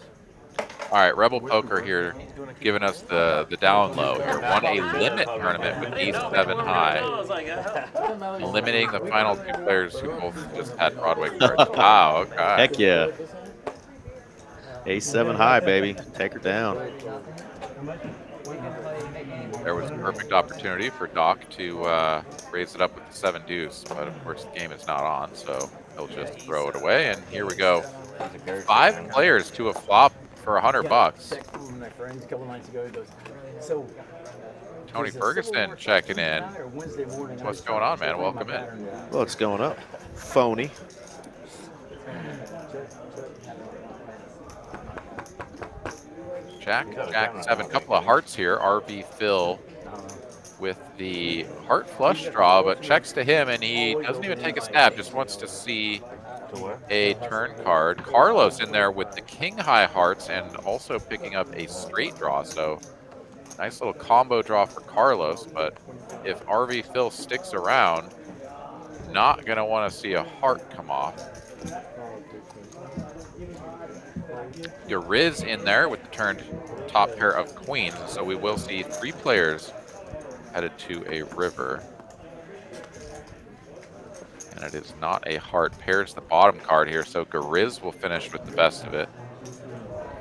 Speaker 3: All right, Rebel Poker here giving us the down low here. Won a limit tournament with ace 7 high, eliminating the final 2 players who both just had Broadway cards. Wow, okay.
Speaker 4: Heck yeah. Ace 7 high, baby. Take her down.
Speaker 3: There was a perfect opportunity for Doc to raise it up with the 7 deuce, but of course the game is not on, so he'll just throw it away. And here we go. 5 players to a flop for $100.
Speaker 6: My friends a couple nights ago, he goes, so
Speaker 3: Tony Ferguson checking in. What's going on, man? Welcome in.
Speaker 4: Well, it's going up. Phony.
Speaker 3: Jack 7, couple of hearts here. RV Phil with the heart flush draw, but checks to him, and he doesn't even take a stab, just wants to see a turn card. Carlos in there with the king high hearts and also picking up a straight draw, so nice little combo draw for Carlos. But if RV Phil sticks around, not gonna want to see a heart come off. Riz in there with the turned top pair of queens, so we will see 3 players headed to a river. And it is not a heart. Pairs the bottom card here, so Gariz will finish with the best of it.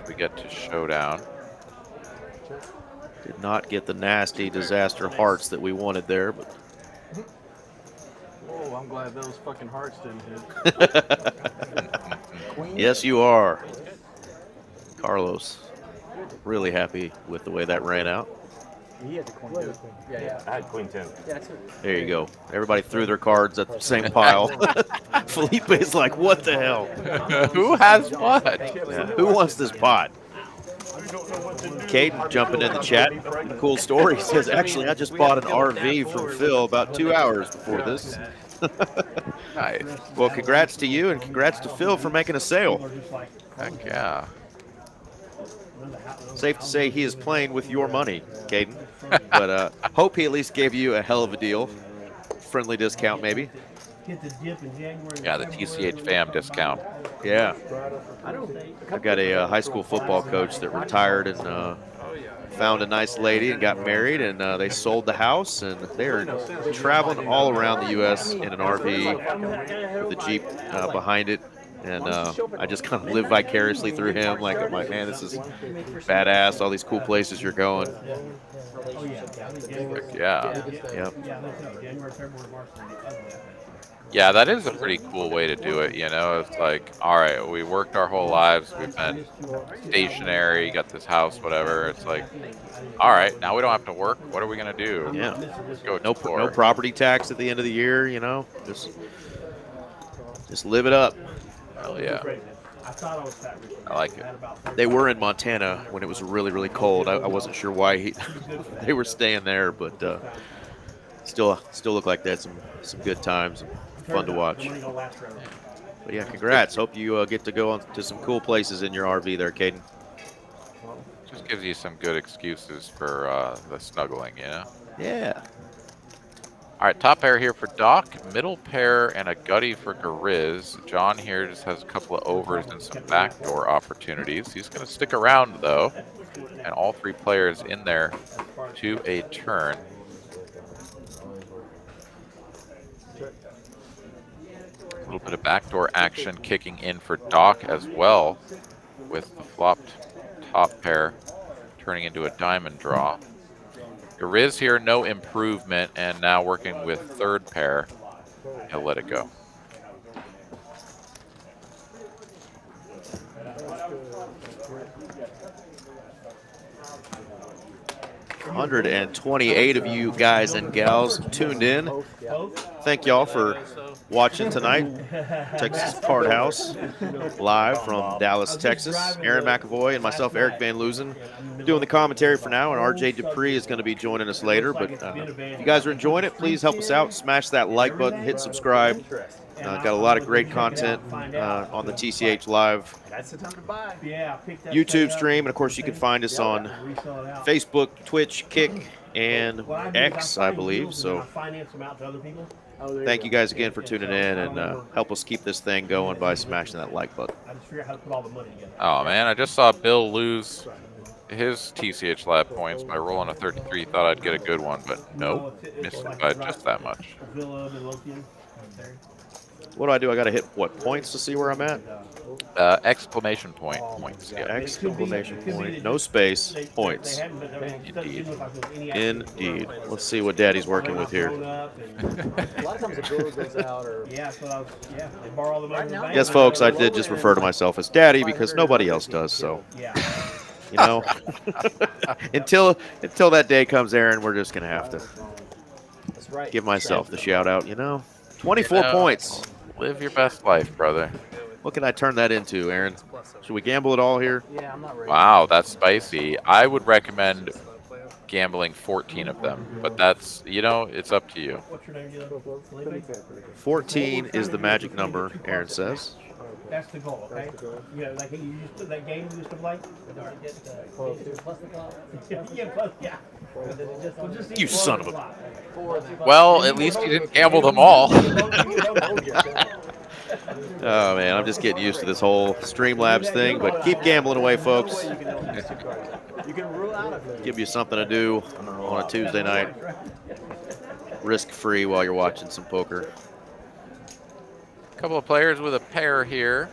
Speaker 3: We get to showdown.
Speaker 4: Did not get the nasty disaster hearts that we wanted there, but
Speaker 9: Oh, I'm glad those fucking hearts didn't hit.
Speaker 4: yes, you are. Carlos, really happy with the way that ran out.
Speaker 6: He had the queen. Yeah.
Speaker 7: I had queen 10.
Speaker 4: There you go. Everybody threw their cards at the same pile. Felipe's like, what the hell?
Speaker 3: Who has what?
Speaker 4: Yeah. Who wants this pot? Caden jumping in the chat. Cool story. He says, actually, I just bought an RV from Phil about 2 hours before this.
Speaker 3: Nice.
Speaker 4: Well, congrats to you and congrats to Phil for making a sale.
Speaker 3: Heck yeah.
Speaker 4: Safe to say he is playing with your money, Caden. But hope he at least gave you a hell of a deal. Friendly discount, maybe.
Speaker 3: Yeah, the TCH fam discount.
Speaker 4: Yeah. I've got a high school football coach that retired and found a nice lady and got married, and they sold the house, and they are traveling all around the U.S. in an RV with a Jeep behind it. And I just kind of live vicariously through him. Like, I'm like, man, this is badass. All these cool places you're going.
Speaker 3: Heck yeah.
Speaker 4: Yep.
Speaker 3: Yeah, that is a pretty cool way to do it, you know? It's like, all right, we worked our whole lives. We've been stationary, got this house, whatever. It's like, all right, now we don't have to work. What are we going to do?
Speaker 4: Yeah.
Speaker 3: Let's go
Speaker 4: No
Speaker 3: explore.
Speaker 4: property tax at the end of the year, you know? Just live it up.
Speaker 3: Hell yeah. I like it.
Speaker 4: They were in Montana when it was really, really cold. I wasn't sure why they were staying there, but still looked like they had some good times. Fun to watch. But yeah, congrats. Hope you get to go on to some cool places in your RV there, Caden.
Speaker 3: Just gives you some good excuses for the snuggling, you know?
Speaker 4: Yeah.
Speaker 3: All right, top pair here for Doc, middle pair and a gutty for Gariz. John here just has a couple of overs and some backdoor opportunities. He's going to stick around, though, and all 3 players in there to a turn. A little bit of backdoor action kicking in for Doc as well, with the flopped top pair turning into a diamond draw. Gariz here, no improvement, and now working with 3rd pair. He'll let it go.
Speaker 4: $128 of you guys and gals tuned in. Thank y'all for watching tonight. Texas Card House, live from Dallas, Texas. Aaron McAvoy and myself, Eric Van Loozen, doing the commentary for now, and RJ Dupree is going to be joining us later. But if you guys are enjoying it, please help us out. Smash that like button, hit subscribe. Got a lot of great content on the TCH Live YouTube stream. And, of course, you can find us on Facebook, Twitch, Kick, and X, I believe. So thank you guys again for tuning in, and help us keep this thing going by smashing that like button.
Speaker 3: Oh, man, I just saw Bill lose his TCH Lab points by rolling a 33. Thought I'd get a good one, but nope, missed it by just that much.
Speaker 4: What do? I got to hit, what, points to see where I'm at?
Speaker 3: Exclamation point points. Yeah.
Speaker 4: Exclamation point, no space, points.
Speaker 3: Indeed.
Speaker 4: Indeed. Let's see what Daddy's working with here.
Speaker 6: A lot of times the builder goes out or.
Speaker 9: Yeah, so they borrow the money.
Speaker 4: Yes, folks, I did just refer to myself as Daddy because nobody else does, so. You know, until that day comes, Aaron, we're just going to have to give myself the shout out, you know. 24 points.
Speaker 3: Live your best life, brother.
Speaker 4: What can I turn that into, Aaron? Should we gamble it all here?
Speaker 6: Yeah, I'm not ready.
Speaker 3: Wow, that's spicy. I would recommend gambling 14 of them, but that's, you know, it's up to you.
Speaker 9: What's your name?
Speaker 4: 14 is the magic number, Aaron says.
Speaker 9: That's the goal, okay? Yeah, like you just put that game you used to play.
Speaker 4: You son of a.
Speaker 3: Well, at least you didn't gamble them all.
Speaker 4: Oh, man, I'm just getting used to this whole Streamlabs thing, but keep gambling away, folks. Give you something to do on a Tuesday night. Risk-free while you're watching some poker.
Speaker 3: A couple of players with a pair here.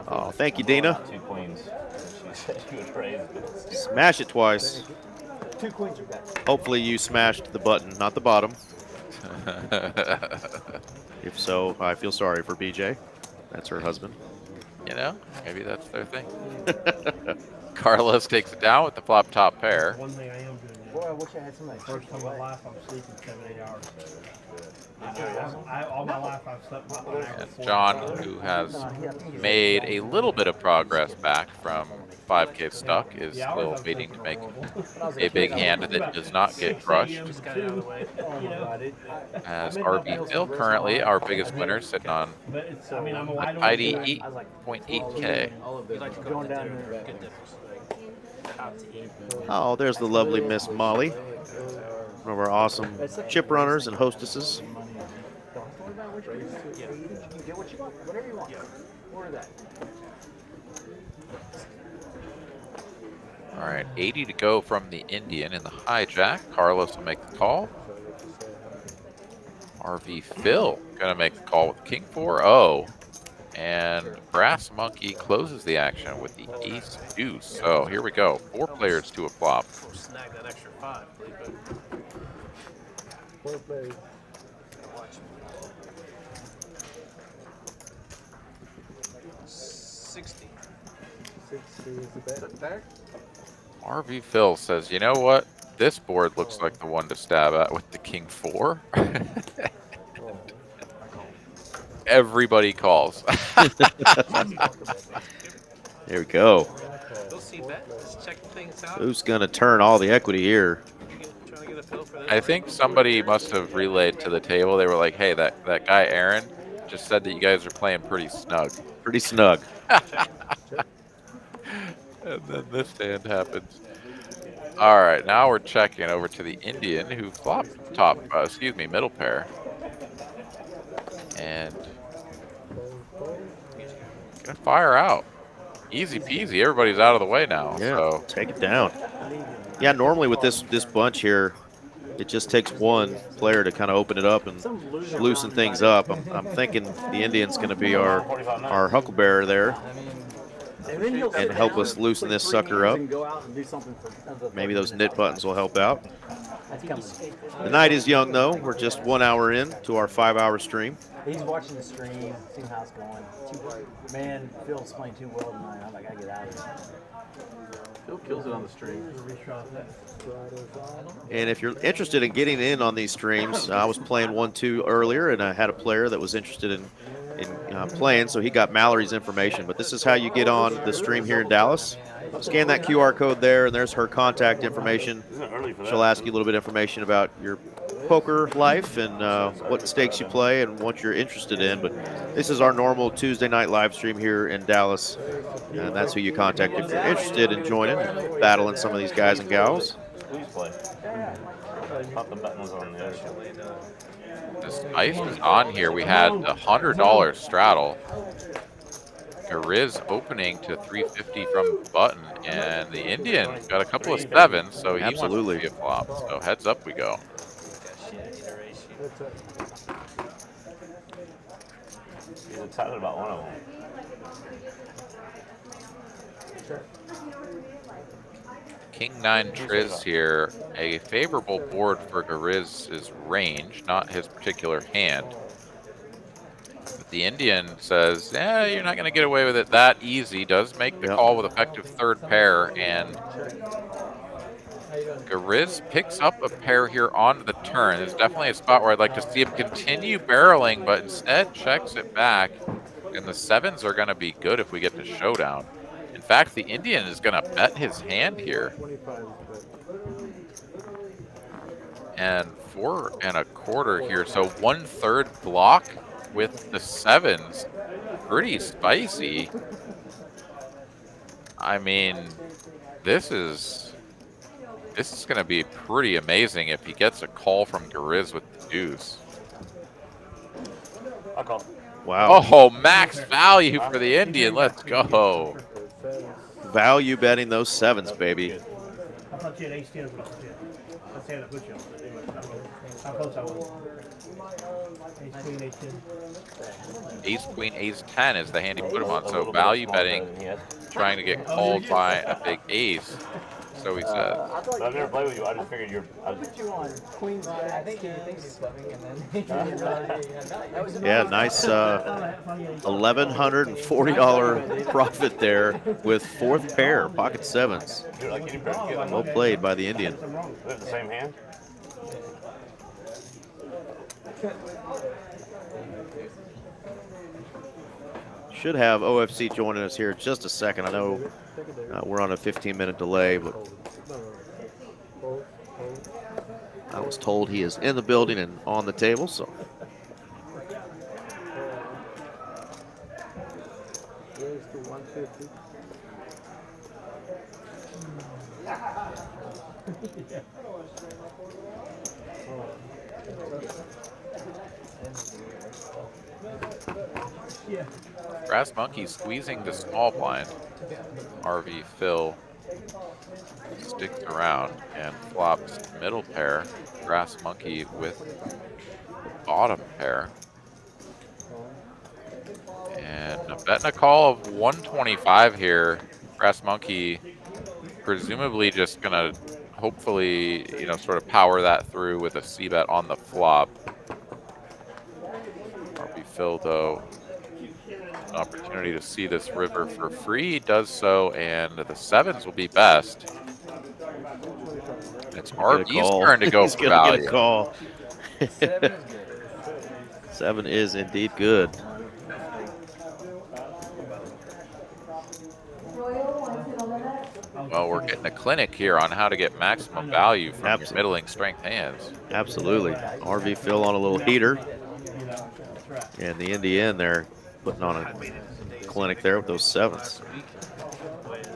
Speaker 4: Oh, thank you, Dina.
Speaker 7: 2 queens. She said she would raise it.
Speaker 4: Smash it twice.
Speaker 6: 2 queens are back.
Speaker 4: Hopefully you smashed the button, not the bottom. If so, I feel sorry for BJ. That's her husband.
Speaker 3: You know, maybe that's their thing. Carlos takes it down with the flop top pair.
Speaker 9: One thing I am doing.
Speaker 6: Boy, I wish I had somebody.
Speaker 9: First time in my life I'm sleeping 7-8 hours. All my life I've slept my
Speaker 3: And John, who has made a little bit of progress back from 5K stuck, is still waiting to make a big hand that does not get crushed. As RB Phil, currently our biggest winner, sitting on a tidy 8.8K.
Speaker 4: Oh, there's the lovely Miss Molly. One of our awesome chip runners and hostesses.
Speaker 3: All right, 80 to go from the Indian in the hijack. Carlos will make the call. RV Phil gonna make the call with King 4-0. And Brass Monkey closes the action with the ace deuce. So here we go. 4 players to a flop.
Speaker 10: Snag that extra 5. 60.
Speaker 3: RV Phil says, you know what? This board looks like the one to stab at with the King 4. Everybody calls.
Speaker 4: There we go.
Speaker 10: We'll see that. Let's check things out.
Speaker 4: Who's going to turn all the equity here?
Speaker 10: Trying to get a feel for this.
Speaker 3: I think somebody must have relayed to the table. They were like, hey, that guy Aaron just said that you guys are playing pretty snug.
Speaker 4: Pretty snug.
Speaker 3: And then this hand happens. All right, now we're checking over to the Indian who flopped middle pair. And gonna fire out. Easy peasy. Everybody's out of the way now.
Speaker 4: Yeah,
Speaker 3: So
Speaker 4: take it down. Yeah, normally with this bunch here, it just takes one player to kind of open it up and loosen things up. I'm thinking the Indian's going to be our hucklebearer there and help us loosen this sucker up. Maybe those knit buttons will help out. The night is young, though. We're just 1 hour in to our 5-hour stream.
Speaker 6: He's watching the stream, seeing how it's going. Man, Phil's playing too well tonight. I'm like, I gotta get out of here.
Speaker 8: Phil kills it on the stream.
Speaker 4: And if you're interested in getting in on these streams, I was playing 1-2 earlier, and I had a player that was interested in playing, so he got Mallory's information. But this is how you get on the stream here in Dallas. Scan that QR code there, and there's her contact information. She'll ask you a little bit of information about your poker life and what stakes you play and what you're interested in. But this is our normal Tuesday night live stream here in Dallas, and that's who you contact if you're interested in joining, battling some of these guys and gals.
Speaker 7: Please play. Pop the buttons on the other.
Speaker 3: This ice is on here. We had a $100 straddle. Grizz opening to 350 from button, and the Indian got a couple of sevens, so he wants to be a flop. So heads up we go.
Speaker 7: He's excited about one of them.
Speaker 3: King 9 Triz here. A favorable board for Grizz's range, not his particular hand. But the Indian says, yeah, you're not going to get away with it that easy. Does make the call with effective third pair, and Grizz picks up a pair here on the turn. There's definitely a spot where I'd like to see him continue barreling, but instead checks it back. And the sevens are going to be good if we get to showdown. In fact, the Indian is going to bet his hand here. And 4 1/4 here. So 1/3 block with the sevens. Pretty spicy. I mean, this is going to be pretty amazing if he gets a call from Grizz with the deuce.
Speaker 7: I'll call.
Speaker 4: Wow.
Speaker 3: Oh, max value for the Indian. Let's go.
Speaker 4: Value betting those sevens, baby.
Speaker 9: I thought you had ace 10 as well. Let's say that put you on. How close I was. Ace queen, ace 10.
Speaker 3: Ace queen, ace 10 is the hand he put him on. So value betting, trying to get called by a big ace. So he said.
Speaker 7: I've never played with you. I just figured you're.
Speaker 6: I put you on queens. I think he thinks he's flipping, and then
Speaker 4: Yeah, nice $1,140 profit there with fourth pair, pocket sevens. Well played by the Indian.
Speaker 7: We have the same hand.
Speaker 4: Should have OFC joining us here in just a second. I know we're on a 15-minute delay, but I was told he is in the building and on the table, so.
Speaker 3: Brass Monkey squeezing the small blind. RV Phil sticks around and flops middle pair. Brass Monkey with the bottom pair. And a bet and a call of 125 here. Brass Monkey presumably just gonna hopefully, sort of power that through with a C-bet on the flop. RV Phil, though, an opportunity to see this river for free, does so, and the sevens will be best. It's RV's turn to go
Speaker 4: He's
Speaker 3: for
Speaker 4: gonna
Speaker 3: value.
Speaker 4: get a call. 7 is indeed good.
Speaker 3: Well, we're getting a clinic here on how to get maximum value from your middling strength hands.
Speaker 4: Absolutely. RV Phil on a little heater. And the Indian there putting on a clinic there with those sevens.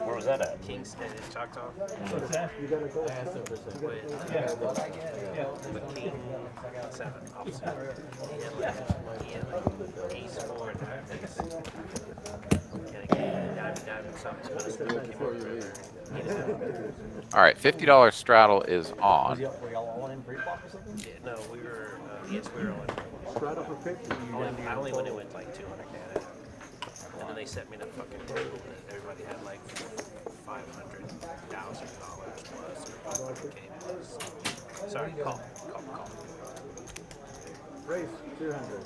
Speaker 7: Where was that at?
Speaker 10: Kingston in Choctaw.
Speaker 9: What's that?
Speaker 10: With king 7 opposite. He had like ace 4 and diamonds. And again, diamond something.
Speaker 3: All right, $50 straddle is on.
Speaker 6: Were y'all all in pre-flop or something?
Speaker 10: Yeah, no, we were. Yes, we were on.
Speaker 8: Straddle for 50.
Speaker 10: I only went in with like 200 K. And then they sent me the fucking group, and everybody had like $500,000 plus or 500K plus. Sorry, call.
Speaker 8: Race 200.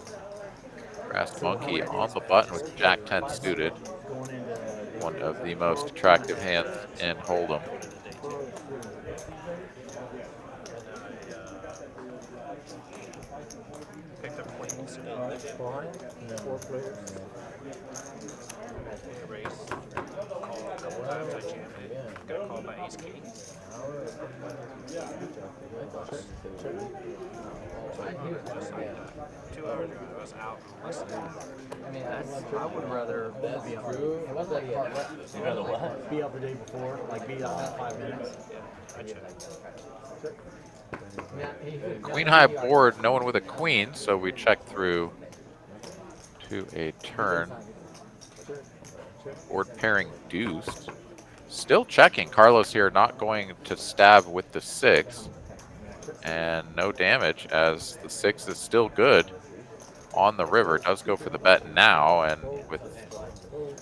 Speaker 3: Brass Monkey on the button with Jack 10 suited. One of the most attractive hands in Hold'em.
Speaker 10: Picked up queens.
Speaker 8: Four players.
Speaker 10: Race. Called a couple times. I jammed it. Got called by ace king. Just like that. 2 hours ago, I was out. Less than that.
Speaker 6: I mean, I would rather be up.
Speaker 8: True.
Speaker 7: You rather what?
Speaker 6: Be up the day before, like be up in 5 minutes.
Speaker 10: I checked.
Speaker 3: Queen high board, no one with a queen, so we check through to a turn. Board pairing deuced. Still checking. Carlos here not going to stab with the 6. And no damage as the 6 is still good on the river. Does go for the bet now, and with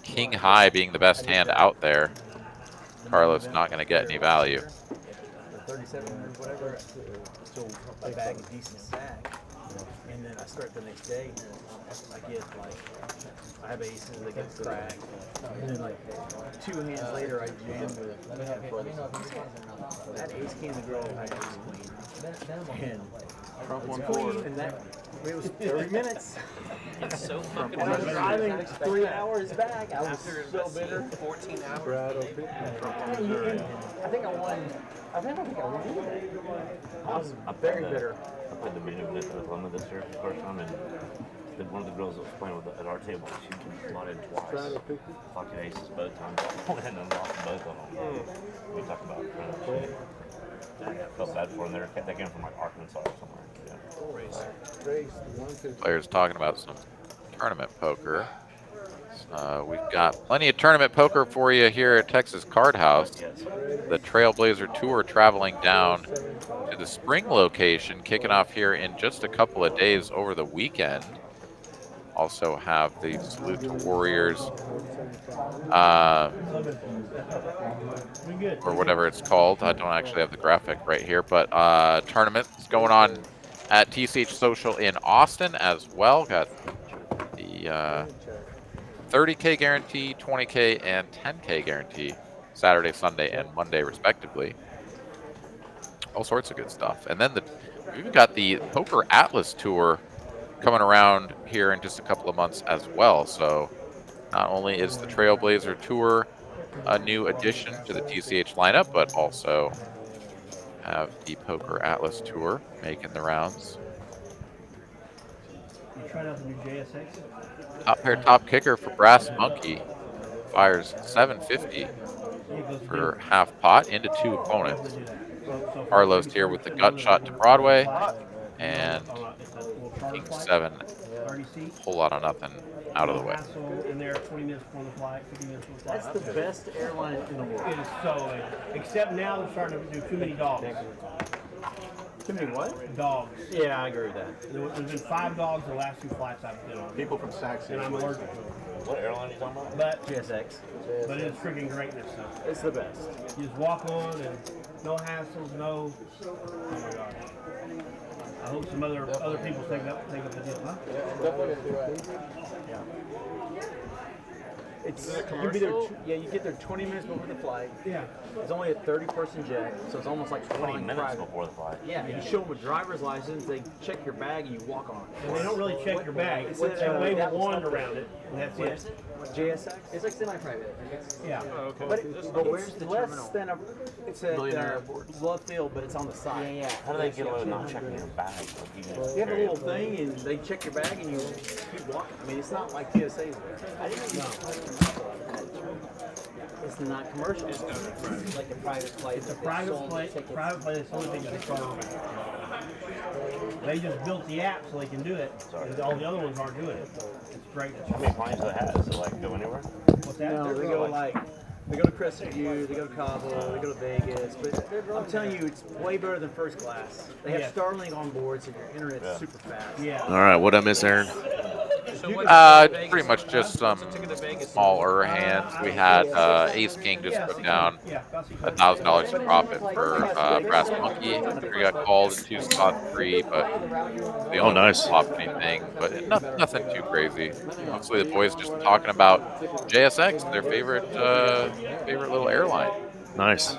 Speaker 3: king high being the best hand out there, Carlos not going to get any value.
Speaker 6: 37 or whatever. So I bag a decent sack, and then I start the next day. I get like I have aces that get cracked, and then like 2 hands later I jam with that ace king. The girl had ace queen, and Trump won forward, and that it was 30 minutes.
Speaker 10: It's so fucking
Speaker 6: And I was driving 3 hours back. I was
Speaker 10: after
Speaker 6: so bitter.
Speaker 10: 14 hours.
Speaker 6: I think I won. I don't think I won. I was very bitter.
Speaker 7: I played the main event at Oklahoma this year for the first time, and one of the girls that was playing with at our table, she slotted twice. Pocket aces both times, and then lost both of them. We talked about I felt bad for them. They came from like Arkansas or somewhere. Yeah.
Speaker 3: Players talking about some tournament poker. We've got plenty of tournament poker for you here at Texas Card House. The Trailblazer Tour traveling down to the spring location, kicking off here in just a couple of days over the weekend. Also have the Salute to Warriors, or whatever it's called. I don't actually have the graphic right here, but tournament is going on at TCH Social in Austin as well. Got the 30K guarantee, 20K, and 10K guarantee Saturday, Sunday, and Monday, respectively. All sorts of good stuff. And then we've even got the Poker Atlas Tour coming around here in just a couple of months as well. So not only is the Trailblazer Tour a new addition to the TCH lineup, but also have the Poker Atlas Tour making the rounds.
Speaker 9: You trying out the new JSX?
Speaker 3: Top pair, top kicker for Brass Monkey. Fires 750 for half pot into 2 opponents. Carlos here with the gut shot to Broadway, and King 7, whole lot of nothing out of the way.
Speaker 6: That's the best airline in the world.
Speaker 9: It is so, except now they're starting to do too many dogs.
Speaker 6: Too many what?
Speaker 9: Dogs.
Speaker 6: Yeah, I agree with that.
Speaker 9: There's been 5 dogs the last 2 flights I've been on.
Speaker 8: People from Saxon.
Speaker 9: And I'm allergic to them.
Speaker 7: What airline are you talking about?
Speaker 9: But
Speaker 6: GSX.
Speaker 9: But it's freaking greatness though.
Speaker 6: It's the best.
Speaker 9: You just walk on and no hassles, no. Oh my god. I hope some other people take up the deal, huh?
Speaker 6: Yeah. It's you be there. Yeah, you get there 20 minutes before the flight.
Speaker 9: Yeah.
Speaker 6: It's only a 30-person jet, so it's almost like
Speaker 7: 20
Speaker 6: flying
Speaker 7: minutes
Speaker 6: private.
Speaker 7: before the flight.
Speaker 6: Yeah, you show them a driver's license, they check your bag, and you walk on it.
Speaker 9: And they don't really check your bag. They wave a wand around it, and that's it.
Speaker 6: JSX?
Speaker 5: It's like semi-private.
Speaker 9: Yeah.
Speaker 6: But where's the less than a? It's at Love Field, but it's on the side.
Speaker 5: Yeah.
Speaker 7: How do they get away with not checking your bag? Like
Speaker 6: You have a little thing, and they check your bag, and you keep walking. I mean, it's not like TSA's there. I didn't know. It's not commercial.
Speaker 5: It's like a private flight.
Speaker 9: It's a private plane. Private plane. It's the only thing that's charter. They just built the app so they can do it, and all the other ones aren't doing it. It's great.
Speaker 7: How many planes do they have? Does it like go anywhere?
Speaker 9: What's that?
Speaker 6: No, they go like, they go to Crescent View, they go to Cabo, they go to Vegas. But I'm telling you, it's way better than first class. They have
Speaker 9: Yeah.
Speaker 6: Starlink on board, so your internet's super fast.
Speaker 9: Yeah.
Speaker 4: All right, what'd I miss, Aaron?
Speaker 3: Pretty much just some smaller hands. We had Ace King just put down $1,000 in profit for Brass Monkey after he got called in 2 spot 3, but the only one
Speaker 4: nice.
Speaker 3: flopped anything, but nothing too crazy. Mostly the boys just talking about JSX, their favorite little airline.
Speaker 4: Nice.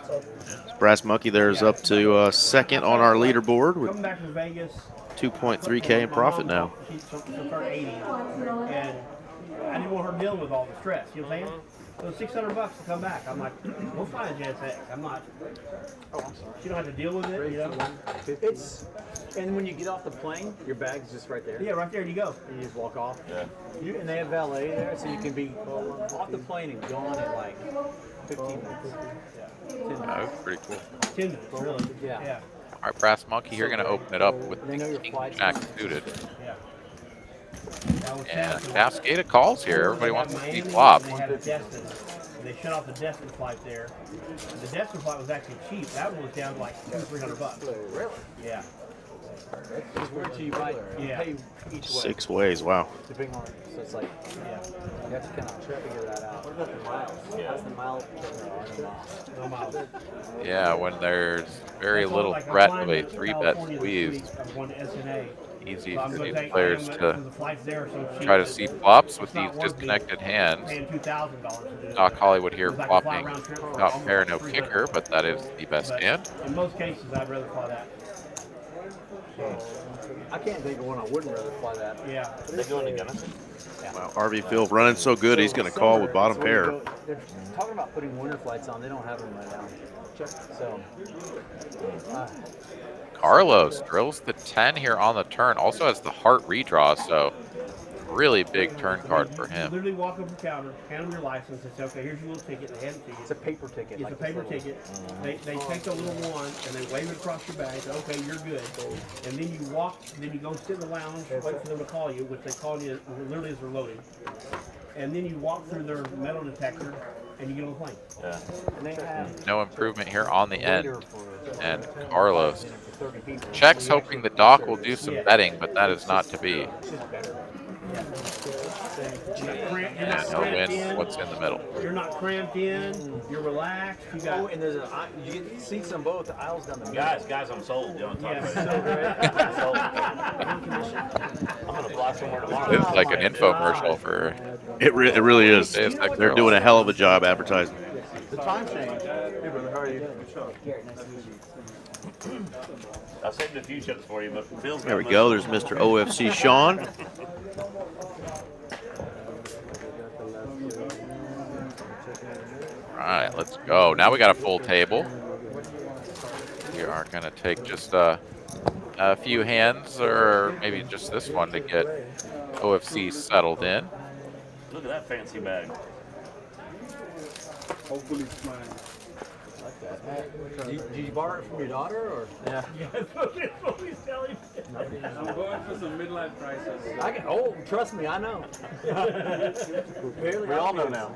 Speaker 4: Brass Monkey there is up to second on our leaderboard with
Speaker 9: Coming back from Vegas.
Speaker 4: 2.3K in profit now.
Speaker 9: She'll start 80, and I didn't want her dealing with all the stress. You know what I'm saying? So $600 to come back. I'm like, we'll find a JSX. I'm not. Oh, I'm sorry. You don't have to deal with it. You know.
Speaker 6: It's and when you get off the plane, your bag's just right there.
Speaker 9: Yeah, right there you go.
Speaker 6: And you just walk off.
Speaker 7: Yeah.
Speaker 6: And they have valet there, so you can be off the plane and gone in like 15 minutes. Yeah. 10 minutes.
Speaker 3: That was pretty cool.
Speaker 9: 10 minutes, really.
Speaker 6: Yeah.
Speaker 3: All right, Brass Monkey here going to open it up with
Speaker 6: They know
Speaker 3: the
Speaker 6: your
Speaker 3: King
Speaker 6: flight's
Speaker 3: Jack
Speaker 6: coming.
Speaker 3: suited.
Speaker 9: Yeah.
Speaker 3: And cascade of calls here. Everybody wants to see flop.
Speaker 9: They had a Destin. They shut off the Destin flight there. The Destin flight was actually cheap. That one was down to like $200-300.
Speaker 6: Really?
Speaker 9: Yeah.
Speaker 6: Just where you might pay each way.
Speaker 4: 6 ways, wow.
Speaker 6: Depending on, so it's like,
Speaker 9: Yeah.
Speaker 6: you have to kind of figure that out. What about the miles? How's the mile?
Speaker 9: No miles.
Speaker 3: Yeah, when there's very
Speaker 9: That's all,
Speaker 3: little
Speaker 9: like, I'm
Speaker 3: threat
Speaker 9: flying
Speaker 3: of a
Speaker 9: to
Speaker 3: 3-bet
Speaker 9: California this
Speaker 3: squeeze,
Speaker 9: week. I'm going to SNA.
Speaker 3: easy
Speaker 9: So I'm
Speaker 3: for
Speaker 9: gonna
Speaker 3: these
Speaker 9: take
Speaker 3: players
Speaker 9: because
Speaker 3: to
Speaker 9: the flight's there so cheap
Speaker 3: try to
Speaker 9: that
Speaker 3: see flops with
Speaker 9: it's not
Speaker 3: these
Speaker 9: worth
Speaker 3: disconnected hands.
Speaker 9: paying $2,000 to do it.
Speaker 3: Doc Hollywood here
Speaker 9: It's like a
Speaker 3: flopping
Speaker 9: round trip for
Speaker 3: top
Speaker 9: almost
Speaker 3: pair, no
Speaker 9: $300.
Speaker 3: kicker, but that is the best
Speaker 9: But
Speaker 3: hand.
Speaker 9: in most cases, I'd rather fly that.
Speaker 6: I can't think of one I wouldn't rather fly that.
Speaker 9: Yeah.
Speaker 7: They going to Gunnison?
Speaker 4: Wow, RV Phil running so good, he's going to call with bottom
Speaker 6: That's where
Speaker 4: pair.
Speaker 6: you go- They're talking about putting winter flights on. They don't have them right now. So,
Speaker 3: Carlos drills the 10 here on the turn. Also has the heart redraw, so really big turn card for
Speaker 9: You
Speaker 3: him.
Speaker 9: literally walk up to the counter, hand them your license, and say, okay, here's your little ticket. They hand it to you.
Speaker 6: it's a paper ticket.
Speaker 9: It's
Speaker 6: like
Speaker 9: a
Speaker 6: this
Speaker 9: paper
Speaker 6: little-
Speaker 9: ticket. They take the little one and they wave it across your bag. Say, okay, you're good. And then you walk. Then you go sit in the lounge, wait for them to call you, which they call you literally as they're loading. And then you walk through their metal detector and you get on the plane.
Speaker 7: Yeah.
Speaker 6: And they have
Speaker 3: No improvement here on the end.
Speaker 6: waiter for
Speaker 3: And Carlos
Speaker 6: 30 people.
Speaker 3: checks, hoping the Doc will do some betting, but that is not to be.
Speaker 6: It's just better.
Speaker 9: You're not
Speaker 3: And he'll
Speaker 9: cramped
Speaker 3: win
Speaker 9: in.
Speaker 3: what's in the middle.
Speaker 9: You're not cramped in. You're relaxed. You got.
Speaker 6: Oh, and there's you get seats on both aisles down the middle.
Speaker 7: Guys, I'm sold. You don't talk
Speaker 9: Yeah,
Speaker 7: about
Speaker 9: so
Speaker 7: it.
Speaker 9: great.
Speaker 7: I'm sold. I'm going to fly somewhere tomorrow.
Speaker 3: It's like an infomercial for
Speaker 4: It really is.
Speaker 3: JSX.
Speaker 4: They're doing a hell of a job advertising.
Speaker 6: The time change.
Speaker 7: I saved a few chips for you, but Phil's got
Speaker 4: There we
Speaker 7: most
Speaker 4: go.
Speaker 7: of
Speaker 4: There's
Speaker 7: them.
Speaker 4: Mr. OFC Sean.
Speaker 3: All right, let's go. Now we got a full table. We are going to take just a few hands, or maybe just this one, to get OFC settled in.
Speaker 7: Look at that fancy bag.
Speaker 9: Hopefully it's mine.
Speaker 6: Did you borrow it from your daughter, or? Yeah.
Speaker 9: Yeah, that's what he's telling me.
Speaker 8: I'm going for some midlife crisis.
Speaker 6: I can. Oh, trust me, I know.
Speaker 10: We all know now.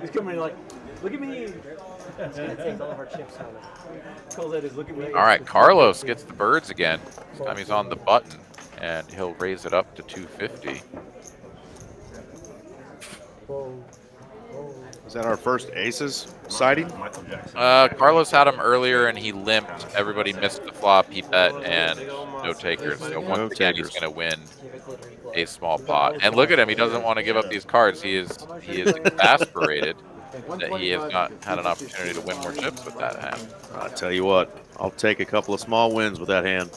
Speaker 6: He's coming in like, look at me.
Speaker 10: He's gonna take all of our chips home.
Speaker 6: Calls that is, look at me.
Speaker 3: All right, Carlos gets the birds again. This time he's on the button, and he'll raise it up to 250.
Speaker 4: Is that our first aces sighting?
Speaker 7: Michael Jackson.
Speaker 3: Carlos had him earlier, and he limped. Everybody missed the flop. He bet, and no takers. So once again, he's going to win a small pot. And look at him. He doesn't want to give up these cards. He is exasperated that he has not had an opportunity to win more chips with that hand.
Speaker 4: I tell you what, I'll take a couple of small wins with that hand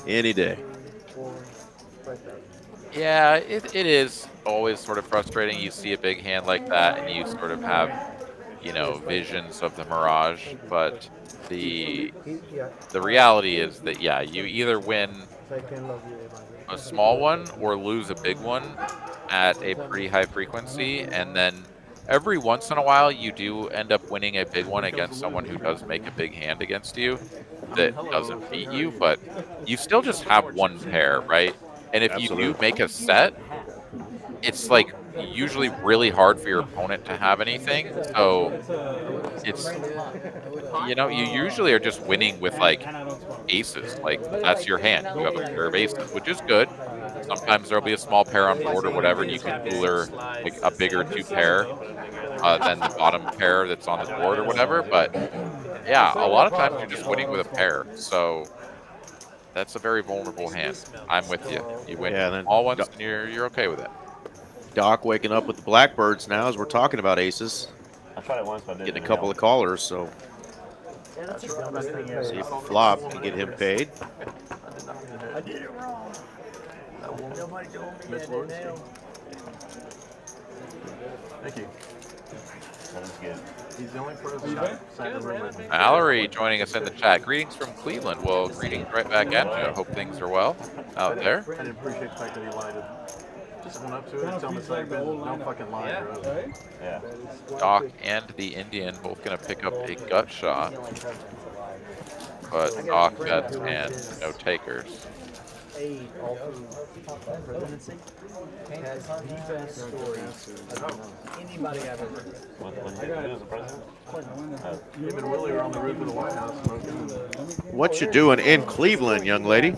Speaker 4: any day.
Speaker 3: Yeah, it is always sort of frustrating. You see a big hand like that, and you sort of have, visions of the mirage. But the reality is that, yeah, you either win a small one or lose a big one at a pretty high frequency, and then every once in a while you do end up winning a big one against someone who does make a big hand against you that doesn't beat you, but you still just have one pair, right? And if you do make a set, it's like usually really hard for your opponent to have anything. So it's, you usually are just winning with like aces. Like that's your hand. You have a pair of aces, which is good. sometimes there'll be a small pair on board or whatever, and you can cooler like a bigger 2-pair than the bottom pair that's on the board or whatever. But yeah, a lot of times you're just winning with a pair. So that's a very vulnerable hand. I'm with you. You win
Speaker 4: Yeah, and then
Speaker 3: all ones, and you're okay with it.
Speaker 4: Doc waking up with the Blackbirds now as we're talking about aces.
Speaker 7: I tried it once, but
Speaker 4: Getting a couple of callers, so see if flop can get him paid.
Speaker 6: I did it wrong. Nobody told me I didn't know.
Speaker 8: Thank you.
Speaker 7: That was good.
Speaker 8: He's the only person outside the room with me.
Speaker 3: Mallory joining us in the chat. Greetings from Cleveland. Well, greetings right back at you. Hope things are well out there.
Speaker 8: I didn't appreciate the fact that he lied. Just went up to it and tell him it's like, don't fucking lie, bro.
Speaker 7: Yeah.
Speaker 3: Doc and the Indian both going to pick up a gut shot. But Doc bets and no takers.
Speaker 6: Aid all through presidency has the best stories of anybody I've ever heard.
Speaker 7: When he was the president?
Speaker 8: Him and Willie are on the roof of the White House smoking.
Speaker 4: What you doing in Cleveland, young lady?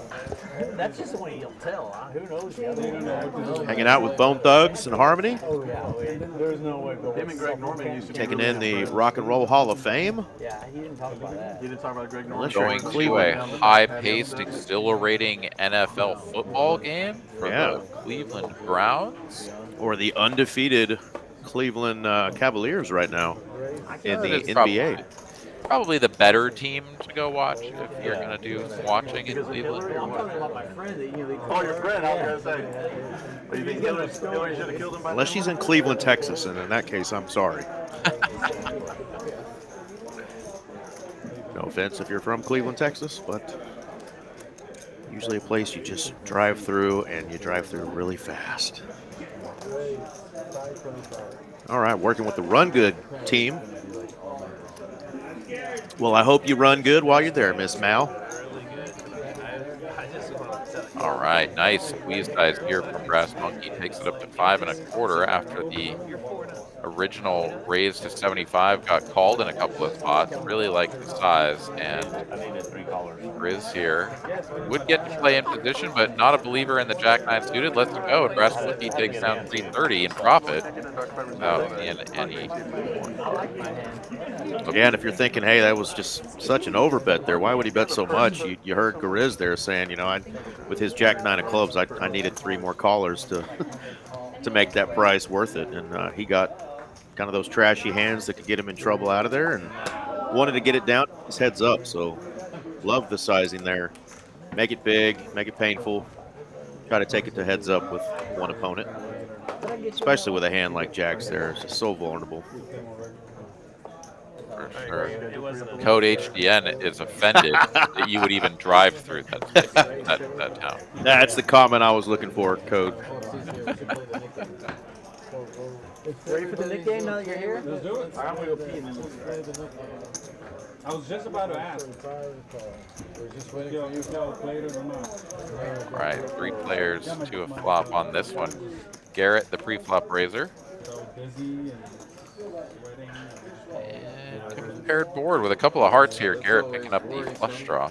Speaker 6: That's just the one you'll tell. Who knows the other one?
Speaker 4: Hanging out with Bone Thugs and Harmony?
Speaker 6: Oh, yeah. There's no way.
Speaker 8: Him and Greg Norman used to be
Speaker 4: Taking in the Rock and Roll Hall of Fame?
Speaker 6: Yeah, he didn't talk about that.
Speaker 8: He didn't talk about Greg Norman.
Speaker 4: Unless you're
Speaker 3: Going
Speaker 4: in
Speaker 3: to a
Speaker 4: Cleveland.
Speaker 3: high-paced, exhilarating NFL football game for the Cleveland Browns.
Speaker 4: Or the undefeated Cleveland Cavaliers right now in the
Speaker 3: It's
Speaker 4: NBA.
Speaker 3: Probably the better team to go watch if you're going to do some watching in Cleveland.
Speaker 6: I'm talking about my friend that, you know,
Speaker 8: Oh, your friend, I was going to say. But you think Hillary should have killed him by
Speaker 4: Unless she's in Cleveland, Texas, and in that case, I'm sorry. No offense if you're from Cleveland, Texas, but usually a place you just drive through, and you drive through really fast. All right, working with the Run Good team. Well, I hope you run good while you're there, Miss Mal.
Speaker 3: All right, nice squeeze size here from Brass Monkey. Takes it up to 5 1/4 after the original raise to 75 got called in a couple of spots. Really like the size, and
Speaker 7: I needed 3 callers.
Speaker 3: Grizz here would get to play in position, but not a believer in the Jack 9 suited. Lets it go, and Brass Monkey takes down 330 in profit without any.
Speaker 4: Yeah, and if you're thinking, hey, that was just such an overbet there, why would he bet so much? You heard Gariz there saying, you know, with his Jack 9 of clubs, I needed 3 more callers to to make that price worth it, and he got kind of those trashy hands that could get him in trouble out of there, and wanted to get it down his heads up. So love the sizing there. Make it big, make it painful. Try to take it to heads up with one opponent, especially with a hand like Jack's there. It's just so vulnerable.
Speaker 3: For sure. Code HDN is offended that you would even drive through that town.
Speaker 4: That's the comment I was looking for, Code.
Speaker 6: Ready for the nickname now that you're here?
Speaker 9: Let's do it.
Speaker 6: I'm going to go pee in the
Speaker 9: I was just about to ask.
Speaker 8: We're just waiting
Speaker 9: Yo,
Speaker 8: for
Speaker 9: you
Speaker 8: you.
Speaker 9: tell played it or not?
Speaker 3: All right, 3 players to a flop on this one. Garrett, the pre-flop raiser.
Speaker 9: So busy and sweating.
Speaker 3: And paired board with a couple of hearts here. Garrett picking up the flush draw.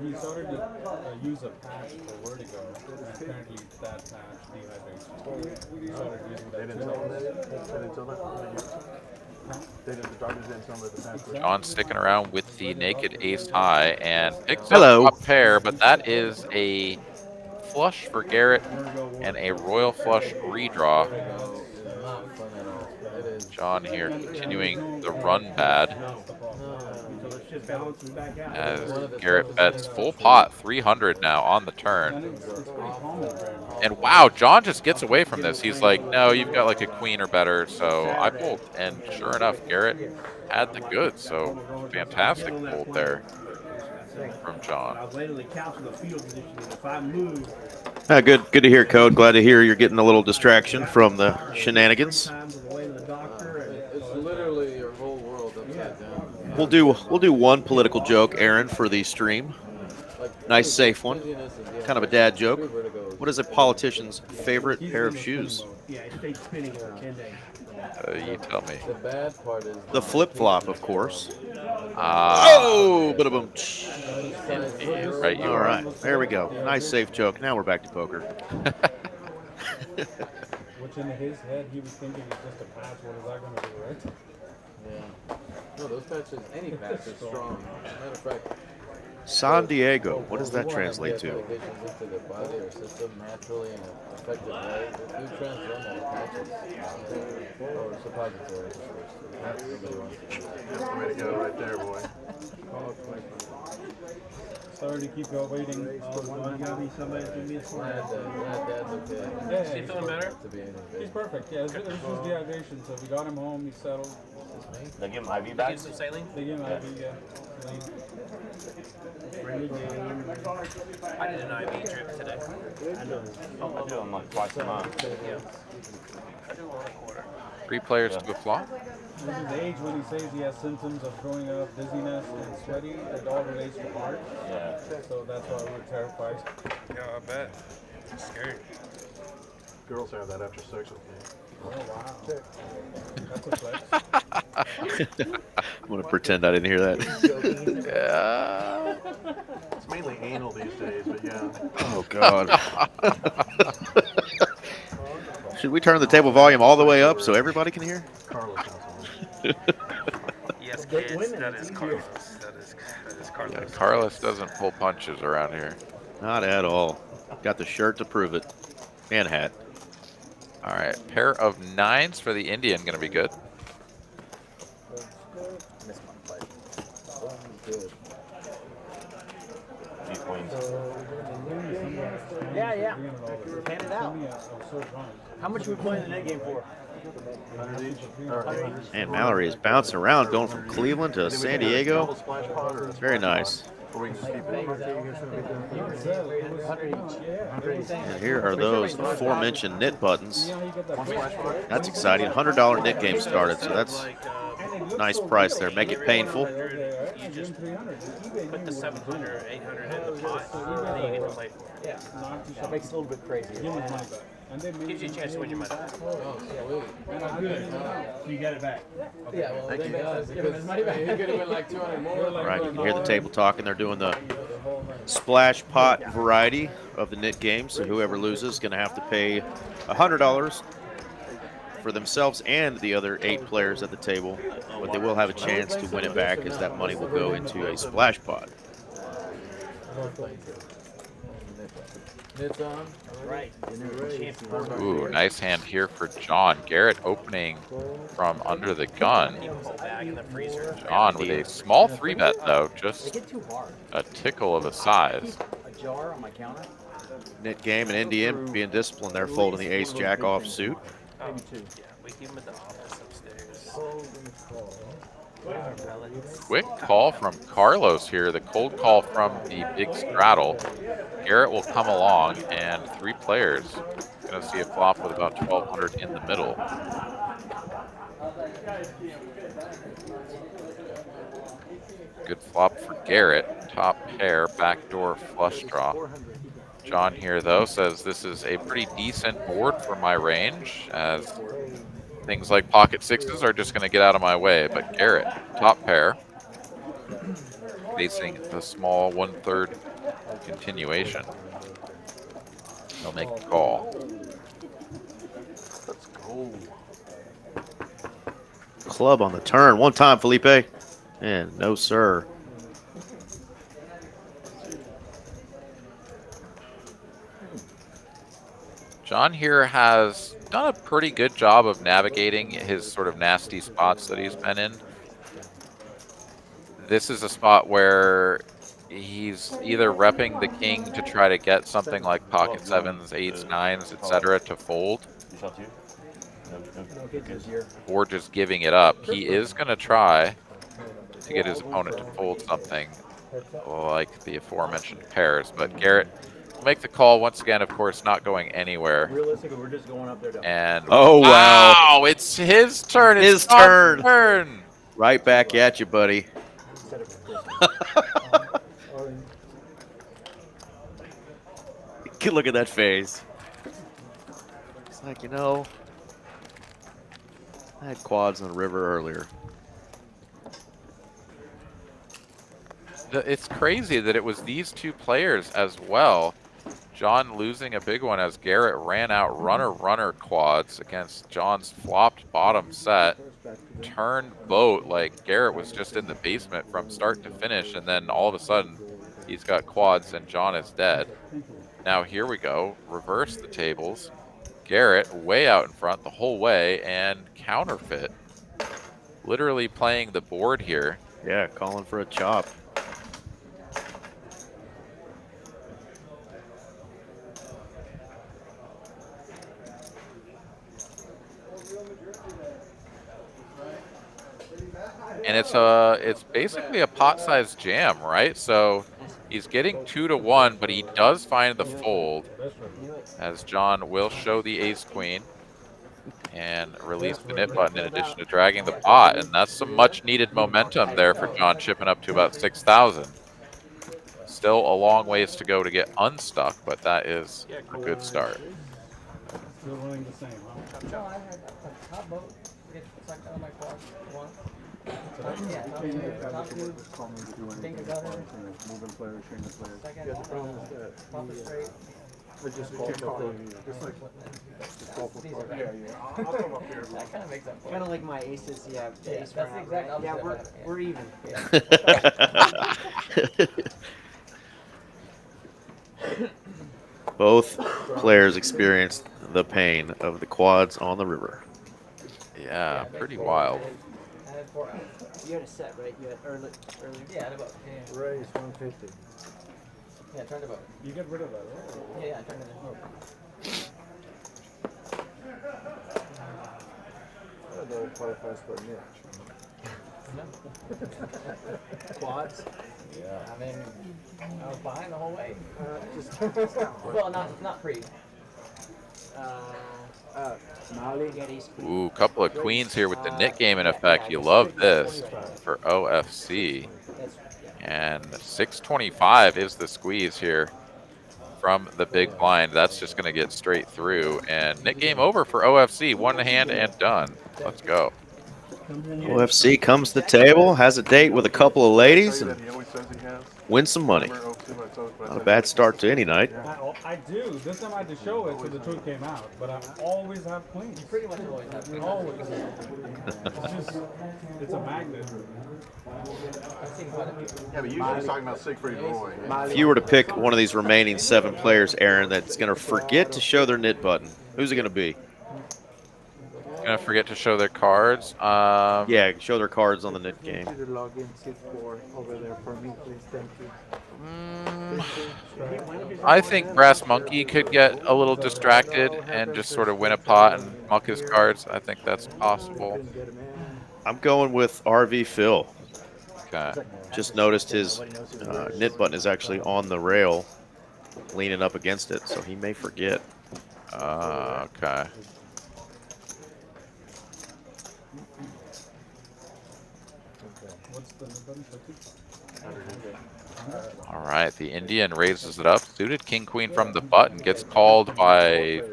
Speaker 9: He started to use a patch for vertigo. And apparently that patch dehydrates. He started using
Speaker 8: They
Speaker 9: that
Speaker 8: didn't tell him that? They didn't tell that? The doctors didn't tell him that the password.
Speaker 3: John sticking around with the naked ace high and picks
Speaker 4: Hello.
Speaker 3: up a pair, but that is a flush for Garrett and a royal flush redraw.
Speaker 8: Not fun at all. It is.
Speaker 3: John here continuing the run bad
Speaker 9: So it's just balancing back out.
Speaker 3: as Garrett bets full pot 300 now on the turn.
Speaker 9: It's pretty common for him.
Speaker 3: And wow, John just gets away from this. He's like, no, you've got like a queen or better. So I pulled. And sure enough, Garrett had the goods. So fantastic fold there from
Speaker 9: I
Speaker 3: John.
Speaker 9: was laying on the couch in the field position, and if I move
Speaker 4: Good to hear, Code. Glad to hear you're getting a little distraction from the shenanigans.
Speaker 9: times on the way to the doctor, and
Speaker 8: It's literally your whole world upside down.
Speaker 4: We'll do one political joke, Aaron, for the stream. Nice, safe one. Kind of a dad joke. What is a politician's favorite pair of shoes?
Speaker 9: yeah, it stayed spinning for 10 days.
Speaker 3: You tell me.
Speaker 8: The bad part is
Speaker 4: The flip-flop, of course.
Speaker 3: Ah,
Speaker 4: Oh, but boom.
Speaker 3: right you
Speaker 4: All
Speaker 3: are.
Speaker 4: right, there we go. Nice safe joke. Now we're back to poker.
Speaker 11: Which in his head he was thinking it's just a patch. What is that going to do, right?
Speaker 8: Yeah. No, those patches, any patch is strong. Matter of fact,
Speaker 4: San Diego. What does that
Speaker 8: we wanna
Speaker 4: translate
Speaker 8: get
Speaker 4: to?
Speaker 8: applications into the body or system naturally in an effective way. If you transform all patches or suppositories, that's nobody wants to do that.
Speaker 5: That's the way to go right there, boy.
Speaker 11: Sorry to keep you waiting.
Speaker 9: Somebody's gonna be a
Speaker 8: Glad Dad's okay.
Speaker 11: Yeah,
Speaker 10: Is he feeling better?
Speaker 8: To be anything.
Speaker 11: he's perfect. Yeah, it was just dehydration. So we got him home. He's settled.
Speaker 7: They give him IV
Speaker 10: Get
Speaker 7: bags.
Speaker 10: some saline?
Speaker 11: They gave him IV. Yeah. Clean.
Speaker 10: I did an IV drip today.
Speaker 7: I do them like twice a month.
Speaker 10: Yeah. I do one a quarter.
Speaker 3: 3 players to a flop.
Speaker 11: This is age when he says he has symptoms of throwing up, dizziness, and sweaty. It all relates to heart.
Speaker 7: Yeah.
Speaker 11: So that's why we're terrified.
Speaker 10: Yeah, I bet. It's scary.
Speaker 5: Girls have that after sex with me.
Speaker 11: Oh wow. That's a flex.
Speaker 4: I'm going to pretend I didn't hear that.
Speaker 3: Yeah.
Speaker 5: It's mainly anal these days, but yeah.
Speaker 4: Oh, God. Should we turn the table volume all the way up so everybody can hear?
Speaker 5: Carlos sounds
Speaker 10: Yes, kids. That is Carlos. That is Carlos.
Speaker 3: Yeah, Carlos doesn't pull punches around here.
Speaker 4: Not at all. Got the shirt to prove it. And hat.
Speaker 3: All right, pair of 9s for the Indian, going to be good.
Speaker 10: Miss my play.
Speaker 7: These queens.
Speaker 9: Yeah. Hand it out. How much are we playing the net game for?
Speaker 5: 100 each. Or 800.
Speaker 4: And Mallory is bouncing around, going from Cleveland to
Speaker 5: Then we
Speaker 4: San
Speaker 5: can do a
Speaker 4: Diego.
Speaker 5: double splash pot or a
Speaker 4: Very
Speaker 5: splash
Speaker 4: nice.
Speaker 5: pot, or we can just keep it.
Speaker 4: And here are those aforementioned knit buttons.
Speaker 5: One splash pot.
Speaker 4: That's exciting. $100 knit game started, so that's nice price there. Make it painful.
Speaker 10: You just put the 700 or 800 in the pot, and then you get to play for it.
Speaker 9: Yeah. That makes it a little bit crazier.
Speaker 10: Gives you a chance to win your money.
Speaker 8: Oh, sweet.
Speaker 9: Good. You got it back.
Speaker 8: Yeah, well, they does because he could have been like 200 more.
Speaker 4: All right, you can hear the table talking. They're doing the splash pot variety of the knit game, so whoever loses is going to have to pay $100 for themselves and the other 8 players at the table, but they will have a chance to win it back as that money will go into a splash pot.
Speaker 8: Knits on.
Speaker 9: Right.
Speaker 3: Ooh, nice hand here for John. Garrett opening from under the gun.
Speaker 10: Whole bag in the freezer.
Speaker 3: John with a small 3-bet, though,
Speaker 9: They
Speaker 3: just
Speaker 9: get too hard.
Speaker 3: a tickle of a size.
Speaker 9: A jar on my counter.
Speaker 4: Knit game and Indian being disciplined there, folding the ace-jack off suit.
Speaker 9: Maybe two.
Speaker 10: Yeah, we keep him at the office upstairs.
Speaker 3: Quick call from Carlos here, the cold call from the big straddle. Garrett will come along, and 3 players. Going to see a flop with about 1,200 in the middle. Good flop for Garrett. Top pair, backdoor flush draw. John here, though, says this is a pretty decent board for my range, as things like pocket 6s are just going to get out of my way. But Garrett, top pair, facing the small 1/3 continuation. He'll make the call.
Speaker 5: Let's go.
Speaker 4: Club on the turn. One time, Felipe. And no, sir.
Speaker 3: John here has done a pretty good job of navigating his sort of nasty spots that he's been in. This is a spot where he's either repping the king to try to get something like pocket 7s, 8s, 9s, etc. to fold, or just giving it up. He is going to try to get his opponent to fold something like the aforementioned pairs, but Garrett will make the call once again, of course, not going anywhere.
Speaker 9: Realistically, we're just going up there.
Speaker 3: And
Speaker 4: oh, wow.
Speaker 3: It's his turn. It's
Speaker 4: His
Speaker 3: John's
Speaker 4: turn. Right back at you, buddy. Look at that face. It's like, you know, I had quads on the river earlier.
Speaker 3: It's crazy that it was these two players as well. John losing a big one as Garrett ran out runner quads against John's flopped bottom set. Turned boat like Garrett was just in the basement from start to finish, and then all of a sudden he's got quads and John is dead. Now here we go. Reverse the tables. Garrett way out in front the whole way and counterfeit. Literally playing the board here.
Speaker 4: Yeah, calling for a chop.
Speaker 3: And it's basically a pot-sized jam, right? So he's getting 2-1, but he does find the fold as John will show the ace-queen and release the nit button in addition to dragging the pot. And that's some much-needed momentum there for John, chipping up to about 6,000. Still a long ways to go to get unstuck, but that is a good start.
Speaker 11: Still running the same, huh?
Speaker 5: Kind of like my aces, yeah. Ace that's the exact opposite. Yeah, we're even.
Speaker 4: Both players experienced the pain of the quads on the river.
Speaker 3: Yeah, pretty wild.
Speaker 5: You had a set, right? You had early.
Speaker 6: Yeah, I had about. Yeah.
Speaker 8: Raise 150.
Speaker 6: Yeah, I turned about.
Speaker 11: You get rid of that, right?
Speaker 6: Yeah, I turned it in.
Speaker 8: That qualifies for a niche.
Speaker 6: Quads.
Speaker 8: Yeah.
Speaker 6: I mean, I was behind the whole way.
Speaker 8: Just
Speaker 6: Well, not pre.
Speaker 5: Molly.
Speaker 3: Ooh, couple of queens here with the nit game in effect. You love this for OFC. And 625 is the squeeze here from the big blind. That's just going to get straight through. And nit game over for OFC. One hand and done. Let's go.
Speaker 4: OFC comes to the table, has a date with a couple of ladies, and wins some money. Not a bad start to any night.
Speaker 11: I do. This time I had to show it so the truth came out. But I always have queens.
Speaker 6: You pretty much always have queens.
Speaker 11: Always. It's a magnet.
Speaker 8: Yeah, but usually he's talking about Siegfried Roy.
Speaker 4: If you were to pick one of these remaining 7 players, Aaron, that's going to forget to show their nit button, who's it going to be?
Speaker 3: Gonna forget to show their cards.
Speaker 4: Yeah, show their cards on the nit game.
Speaker 3: I think Brass Monkey could get a little distracted and just sort of win a pot and muck his cards. I think that's possible.
Speaker 4: I'm going with RV Phil.
Speaker 3: Okay.
Speaker 4: Just noticed his nit button is actually on the rail, leaning up against it, so he may forget.
Speaker 3: Okay. All right, the Indian raises it up. Suited king queen from the button gets called by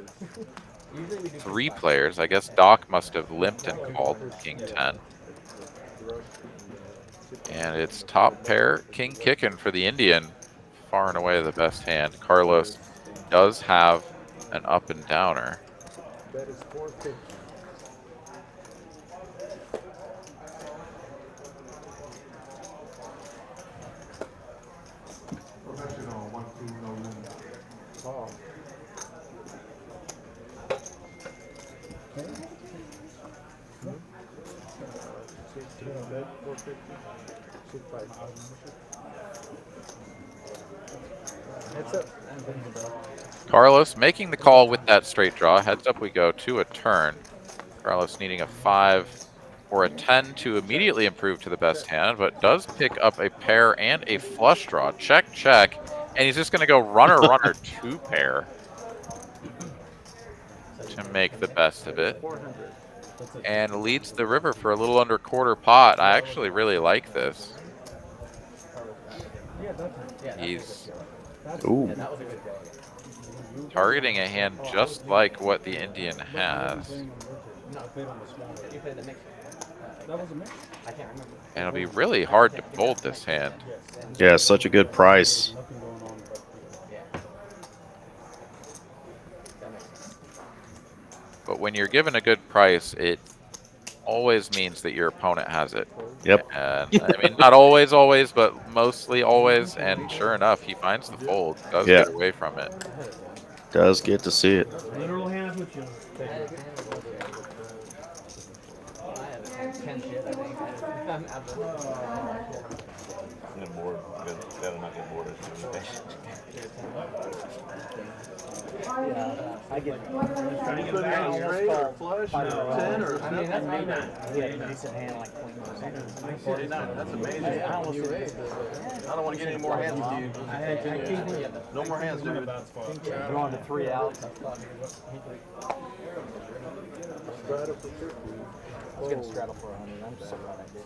Speaker 3: 3 players. I guess Doc must have limped and called king 10. And it's top pair king kicking for the Indian. Far and away the best hand. Carlos does have an up and downer.
Speaker 8: That is 450.
Speaker 3: Carlos making the call with that straight draw. Heads up we go to a turn. Carlos needing a 5 or a 10 to immediately improve to the best hand, but does pick up a pair and a flush draw. Check, check. And he's just going to go runner, 2 pair to make the best of it. And leads the river for a little under quarter pot. I actually really like this. He's targeting a hand just like what the Indian has.
Speaker 11: No, I played on the small one.
Speaker 10: You played the mix.
Speaker 11: That was a mix.
Speaker 10: I can't remember.
Speaker 3: And it'll be really hard to fold this hand.
Speaker 4: Yeah, such a good price.
Speaker 11: Nothing going on but
Speaker 3: But when you're given a good price, it always means that your opponent has it.
Speaker 4: Yep.
Speaker 3: And I mean, not always, but mostly always. And sure enough, he finds the fold, does
Speaker 4: Yeah.
Speaker 3: get away from it.
Speaker 4: Does get to see it.
Speaker 9: Literal hand I put you on.
Speaker 10: I have 10 shit, I think. I'm out
Speaker 7: Get bored. Better not get bored.
Speaker 10: I get
Speaker 9: Trying to get
Speaker 11: Put it
Speaker 9: back
Speaker 11: on
Speaker 9: here.
Speaker 11: straight or flush or 10 or
Speaker 10: I mean, that's
Speaker 11: something.
Speaker 10: maybe a decent hand like queen or something.
Speaker 11: 49, that's amazing.
Speaker 10: I almost
Speaker 11: You raised. I don't want to get any more hands with you. No more hands, dude.
Speaker 10: We're on to 3 outs. I was gonna straddle for 100. I'm just so glad I did.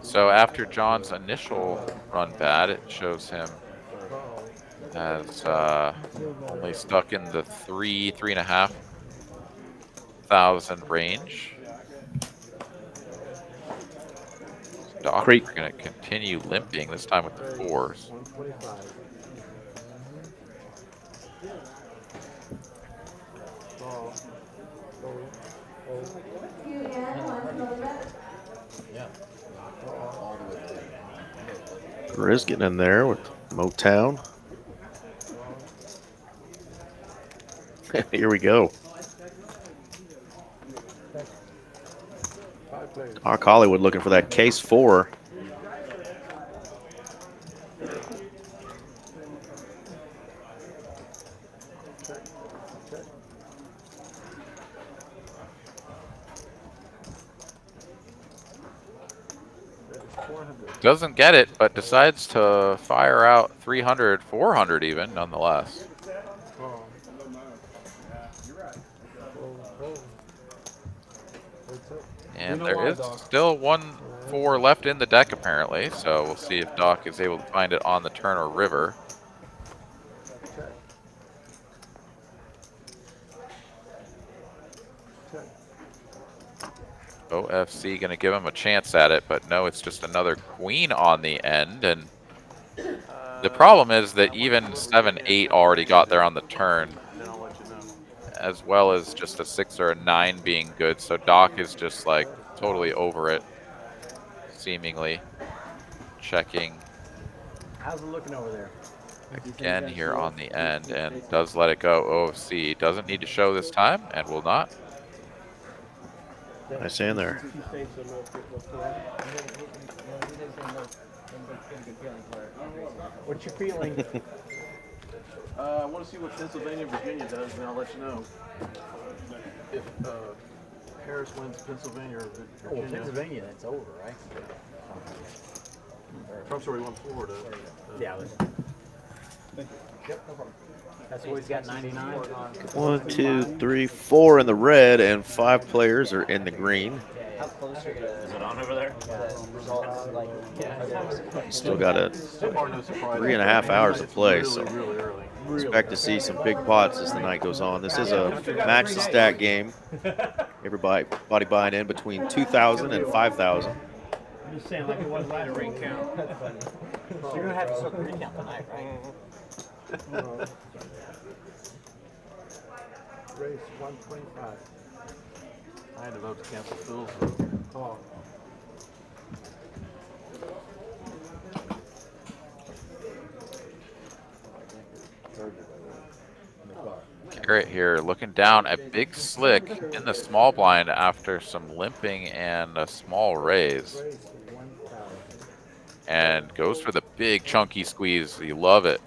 Speaker 3: So after John's initial run bad, it shows him as only stuck in the 3.5 thousand range. Doc are going to continue limping, this time with the 4s.
Speaker 4: Grizz getting in there with Motown. Here we go. Doc Hollywood looking for that case 4.
Speaker 3: Doesn't get it, but decides to fire out 300, 400 even, nonetheless. And there is still 1-4 left in the deck, apparently. So we'll see if Doc is able to find it on the turn or river. OFC going to give him a chance at it, but no, it's just another queen on the end. And the problem is that even 7-8 already got there on the turn, as well as just a 6 or a 9 being good. So Doc is just like totally over it, seemingly checking
Speaker 6: How's it looking over there?
Speaker 3: again here on the end, and does let it go. OFC doesn't need to show this time and will not.
Speaker 4: Nice hand there.
Speaker 6: What's your feeling?
Speaker 8: I want to see what Pennsylvania and Virginia does, and I'll let you know. If Harris wins Pennsylvania or Virginia.
Speaker 6: Pennsylvania, that's over, right?
Speaker 8: Trump's already won Florida.
Speaker 6: Yeah. Yep, no problem. That's what he's got 99.
Speaker 4: 1, 2, 3, 4 in the red, and 5 players are in the green.
Speaker 10: How close are you
Speaker 7: Is it on over there?
Speaker 10: results? Like,
Speaker 4: Still got a
Speaker 8: So far, no surprise.
Speaker 4: 3.5 hours to play, so
Speaker 8: Really early.
Speaker 4: expect to see some big pots as the night goes on. This is a match to stat game. Everybody buying in between 2,000 and 5,000.
Speaker 9: I'm just saying, like it was last ring count.
Speaker 10: So you're gonna have to start the recount tonight, right?
Speaker 8: Race 125. I had to vote to cancel Phil's call.
Speaker 3: Garrett here looking down a big slick in the small blind after some limping and a small raise. And goes for the big chunky squeeze. You love it.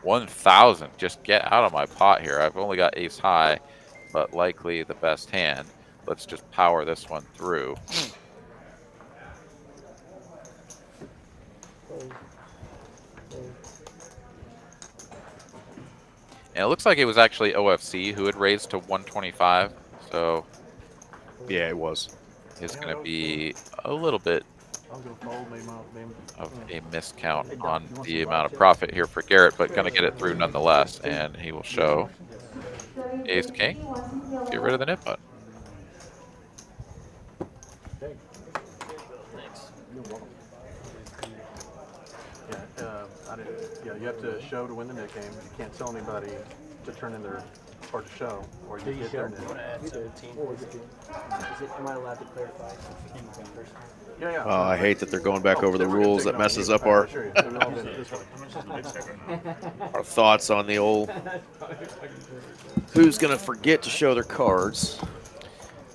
Speaker 3: 1,000. Just get out of my pot here. I've only got ace high, but likely the best hand. Let's just power this one through. And it looks like it was actually OFC who had raised to 125. So
Speaker 4: yeah, it was.
Speaker 3: It's going to be a little bit
Speaker 8: I'm going to fold
Speaker 3: of a miscount on the amount of profit here for Garrett, but going to get it through nonetheless. And he will show ace king. Get rid of the nip button.
Speaker 6: Yeah, you have to show to win the net game. You can't tell anybody to turn in their or to show, or you get their net.
Speaker 10: Am I allowed to clarify?
Speaker 6: Yeah, yeah.
Speaker 4: I hate that they're going back over the rules. That messes up our thoughts on the old who's going to forget to show their cards.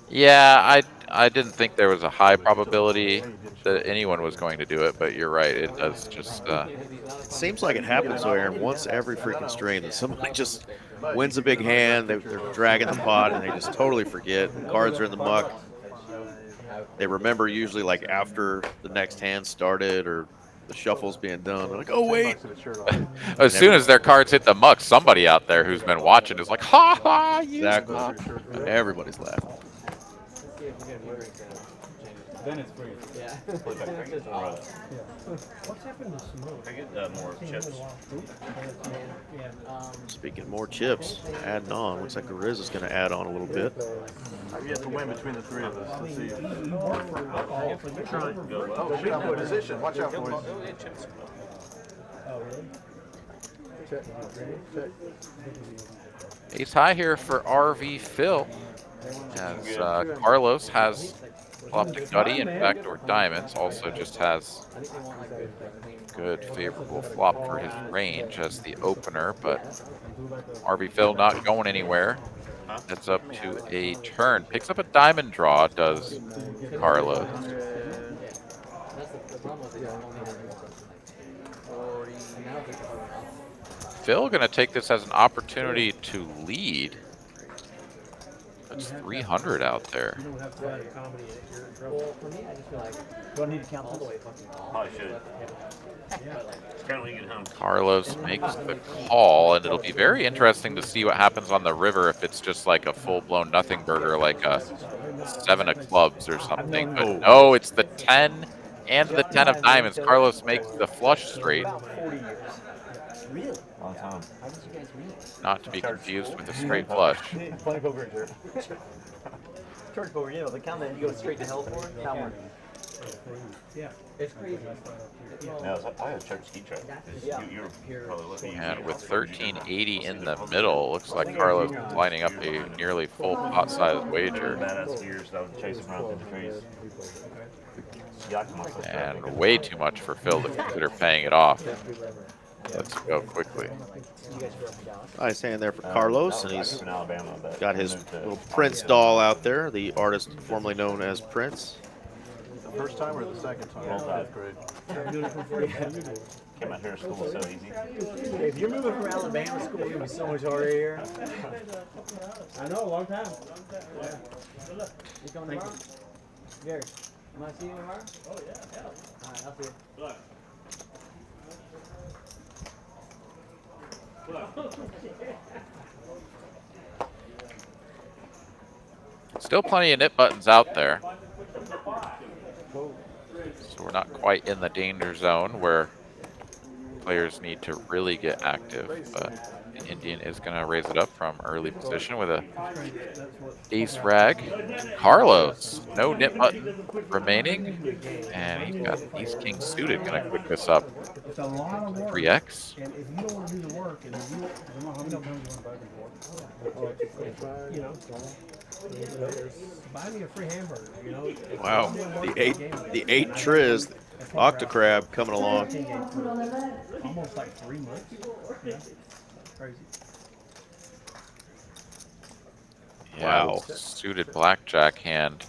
Speaker 3: Yeah, I didn't think there was a high probability that anyone was going to do it, but you're right. It does just.
Speaker 4: It seems like it happens, though, Aaron, once every freaking stream that somebody just wins a big hand, they're dragging the pot, and they just totally forget. The cards are in the muck. They remember usually like after the next hand started or the shuffle's being done. They're like, oh, wait.
Speaker 3: As soon as their cards hit the muck, somebody out there who's been watching is like, ha ha,
Speaker 4: exactly. Everybody's laughing.
Speaker 11: Then it's free.
Speaker 10: Yeah.
Speaker 9: What's happened to smoke?
Speaker 7: I get more chips.
Speaker 4: Speaking of more chips, adding on. Looks like Grizz is going to add on a little bit.
Speaker 6: We have to win between the three of us. Let's see. Oh, shit, I'm in position. Watch out, boys.
Speaker 9: Oh, really?
Speaker 8: Check.
Speaker 3: Ace high here for RV Phil. As Carlos has flopped a gutty and backdoor diamonds. Also just has good favorable flop for his range as the opener, but RV Phil not going anywhere. Heads up to a turn. Picks up a diamond draw, does Carlos. Phil gonna take this as an opportunity to lead. That's 300 out there.
Speaker 10: Well, for me, I just feel like. Do I need to count all the way?
Speaker 7: Probably should. It's kind of when you get home.
Speaker 3: Carlos makes the call, and it'll be very interesting to see what happens on the river if it's just like a full-blown nothing burger, like a 7 of clubs or something. But no, it's the 10 and the 10 of diamonds. Carlos makes the flush straight.
Speaker 10: Really?
Speaker 7: Long time.
Speaker 10: How did you guys meet?
Speaker 3: Not to be confused with a straight flush.
Speaker 10: Funny poker, sure. Church poker, you know, the count that you go straight to hell for? That one.
Speaker 9: Yeah.
Speaker 10: It's crazy.
Speaker 7: No, I had a church ski trip. You were probably looking.
Speaker 3: And with 1380 in the middle, looks like Carlos is lining up a nearly full pot-sized wager.
Speaker 7: Badass skiers that would chase around through the trees.
Speaker 3: And way too much for Phil to consider paying it off. Let's go quickly.
Speaker 4: Nice hand there for Carlos, and he's got his little Prince doll out there, the artist formerly known as Prince.
Speaker 6: The first time or the second time? All fifth grade.
Speaker 7: Came out here to school so easy.
Speaker 10: If you're moving from Alabama, school is going to be so much harder here.
Speaker 9: I know, a long time.
Speaker 10: Yeah. You coming tomorrow? Gary, am I seeing you tomorrow? Oh, yeah. All right, I'll see you.
Speaker 3: Still plenty of nip buttons out there. So we're not quite in the danger zone where players need to really get active, but the Indian is going to raise it up from early position with a ace rag. Carlos, no nip button remaining, and he's got ace king suited, going to quick this up.
Speaker 9: It's a lot of work.
Speaker 3: 3x.
Speaker 9: And if you don't want to do the work, and if you you know, buy me a free hamburger, you know.
Speaker 4: Wow, the eight Triz, Octocrab coming along.
Speaker 9: Almost like 3 months. Yeah. Crazy.
Speaker 3: Yeah,
Speaker 4: Wow.
Speaker 3: suited blackjack hand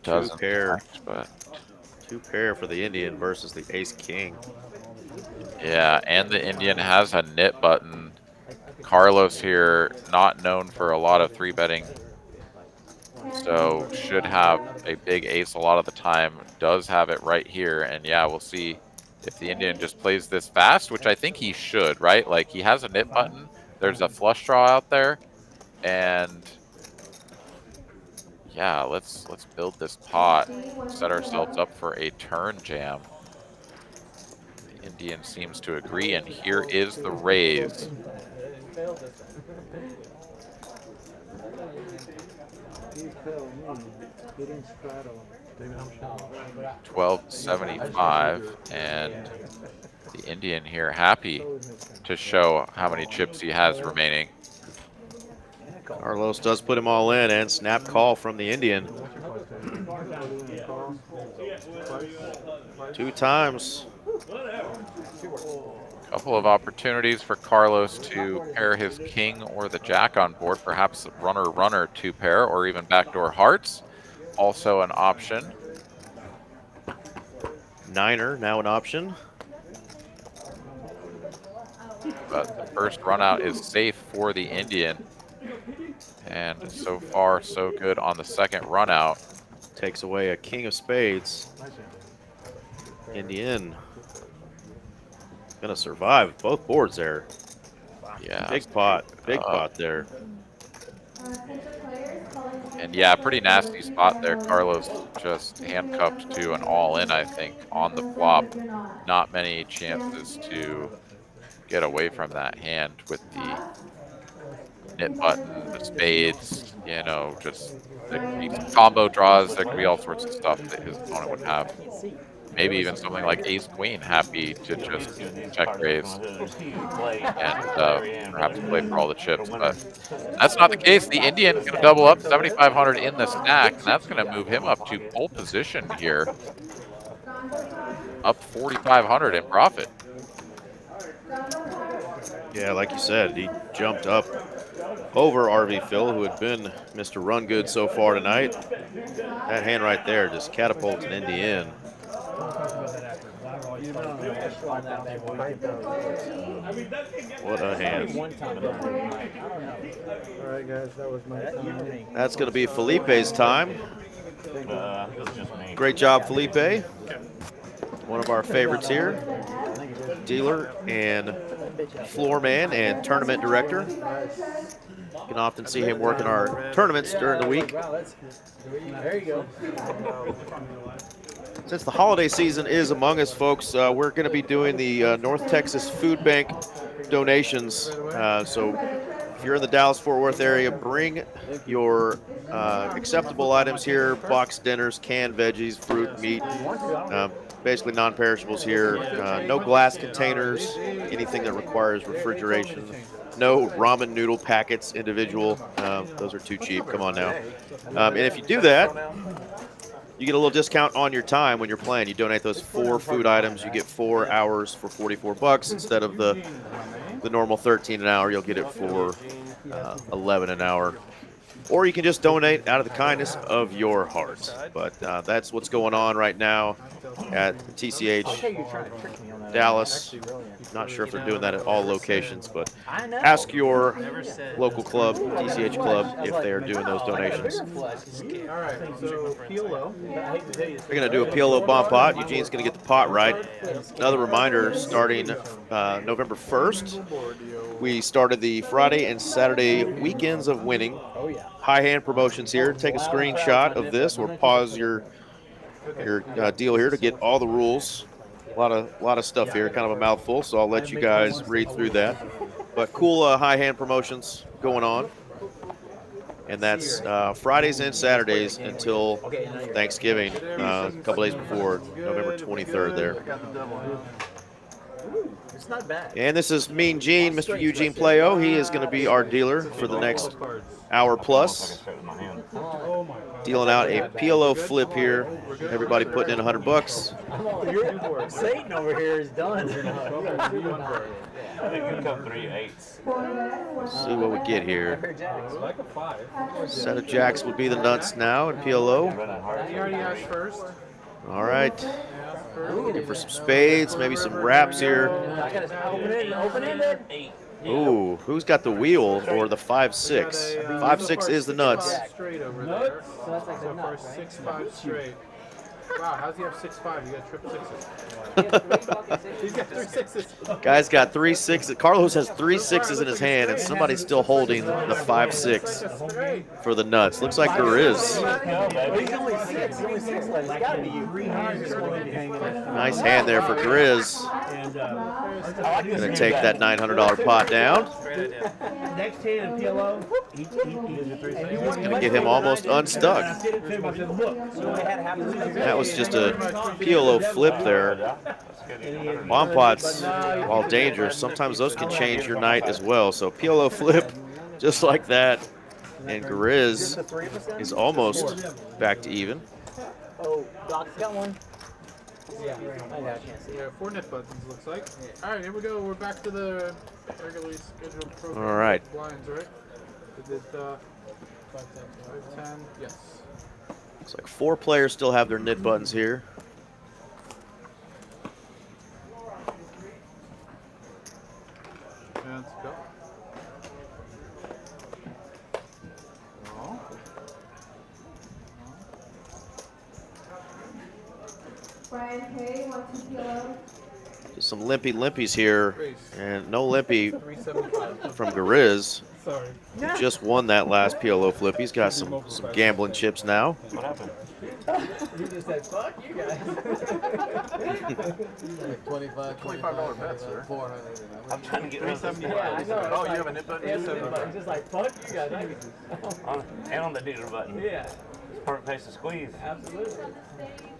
Speaker 3: doesn't
Speaker 4: Two pair.
Speaker 3: match, but
Speaker 4: 2 pair for the Indian versus the ace king.
Speaker 3: yeah, and the Indian has a nit button. Carlos here, not known for a lot of 3-betting, so should have a big ace a lot of the time. Does have it right here, and yeah, we'll see if the Indian just plays this fast, which I think he should, right? Like, he has a nit button, there's a flush draw out there, and yeah, let's build this pot, set ourselves up for a turn jam. The Indian seems to agree, and here is the raise. 1275, and the Indian here happy to show how many chips he has remaining.
Speaker 4: Carlos does put him all in, and snap call from the Indian. 2 times.
Speaker 3: Couple of opportunities for Carlos to pair his king or the jack on board, perhaps runner to pair, or even backdoor hearts. Also an option.
Speaker 4: Niner, now an option.
Speaker 3: But the first run out is safe for the Indian. And so far, so good on the second run out.
Speaker 4: Takes away a king of spades. Indian gonna survive both boards there.
Speaker 3: Yeah.
Speaker 4: Big pot there.
Speaker 3: And yeah, pretty nasty spot there. Carlos just handcuffed to an all-in, I think, on the flop. Not many chances to get away from that hand with the nit button, the spades, you know, just there could be combo draws. There could be all sorts of stuff that his opponent would have. Maybe even something like ace queen, happy to just check raise and perhaps play for all the chips. But that's not the case. The Indian going to double up 7,500 in the stack, and that's going to move him up to pole position here, up 4,500 in profit.
Speaker 4: Yeah, like you said, he jumped up over RV Phil, who had been Mr. Run Good so far tonight. That hand right there just catapults an Indian. What a hand.
Speaker 11: Alright guys, that was my time.
Speaker 4: That's going to be Felipe's time. Great job, Felipe. One of our favorites here. Dealer and floor man and tournament director. You can often see him working our tournaments during the week.
Speaker 10: There you go.
Speaker 4: Since the holiday season is among us, folks, we're going to be doing the North Texas Food Bank donations. So if you're in the Dallas-Fort Worth area, bring your acceptable items here, boxed dinners, canned veggies, fruit, meat, basically non-perishables here. No glass containers, anything that requires refrigeration. No ramen noodle packets individual. Those are too cheap. Come on now. And if you do that, you get a little discount on your time when you're playing. You donate those 4 food items, you get 4 hours for $44 instead of the normal 13 an hour. You'll get it for 11 an hour. Or you can just donate out of the kindness of your heart. But that's what's going on right now at TCH Dallas. Not sure if they're doing that at all locations, but ask your local club, TCH club, if they are doing those donations.
Speaker 11: Alright, so PLO.
Speaker 4: We're going to do a PLO bomb pot. Eugene's going to get the pot right. Another reminder, starting November 1st, we started the Friday and Saturday weekends of winning. High hand promotions here. Take a screenshot of this or pause your deal here to get all the rules. A lot of stuff here, kind of a mouthful, so I'll let you guys read through that. But cool high hand promotions going on. And that's Fridays and Saturdays until Thanksgiving, a couple days before, November 23rd there.
Speaker 10: It's not bad.
Speaker 4: And this is Mean Gene, Mr. Eugene Playo. He is going to be our dealer for the next hour plus. Dealing out a PLO flip here. Everybody putting in $100.
Speaker 10: Satan over here is done.
Speaker 7: I think you come 3 8s.
Speaker 4: Let's see what we get here. Set of jacks would be the nuts now in PLO.
Speaker 11: He already asked first.
Speaker 4: All right. Looking for some spades, maybe some wraps here.
Speaker 10: Open-ended.
Speaker 4: Ooh, who's got the wheel or the 5-6? 5-6 is the nuts.
Speaker 11: Straight over there. So far 6-5 straight. Wow, how's he have 6-5? You got triple sixes. He's got 3 sixes.
Speaker 4: Guy's got 3 6s. Carlos has 3 6s in his hand, and somebody's still holding the 5-6 for the nuts. Looks like there is.
Speaker 10: He's only 6. He's only 6 left. He's got to be 3 hands.
Speaker 4: Nice hand there for Grizz. Gonna take that $900 pot down.
Speaker 9: Next hand in PLO,
Speaker 4: Gonna get him almost unstuck.
Speaker 9: I said it to him. I said, look, you only had half the
Speaker 4: That was just a PLO flip there. Bomb pots, while dangerous, sometimes those can change your night as well. So PLO flip, just like that. And Grizz is almost back to even.
Speaker 10: Oh, Doc's got one. Yeah, I know, I can't see.
Speaker 11: Yeah, 4 net buttons looks like. All right, here we go. We're back to the regularly scheduled program.
Speaker 4: All right.
Speaker 11: Blinds, right? We did 5, 10. Yes.
Speaker 4: Looks like 4 players still have their nit buttons here.
Speaker 11: Let's go.
Speaker 12: Brian K, 1 2 kilo.
Speaker 4: Just some limpy limpies here, and no limpy from Grizz.
Speaker 11: Sorry.
Speaker 4: Who just won that last PLO flip. He's got some gambling chips now.
Speaker 7: What happened?
Speaker 10: You just said, fuck you guys.
Speaker 8: Like 25
Speaker 11: $25 bets, sir.
Speaker 8: 400.
Speaker 7: I'm trying to get rid of this.
Speaker 10: Yeah, I know.
Speaker 11: Oh, you have a nit button?
Speaker 10: Yeah, nit button. Just like, fuck you guys.
Speaker 7: And on the dealer button.
Speaker 10: Yeah,
Speaker 7: It's perfect place to squeeze.
Speaker 10: absolutely.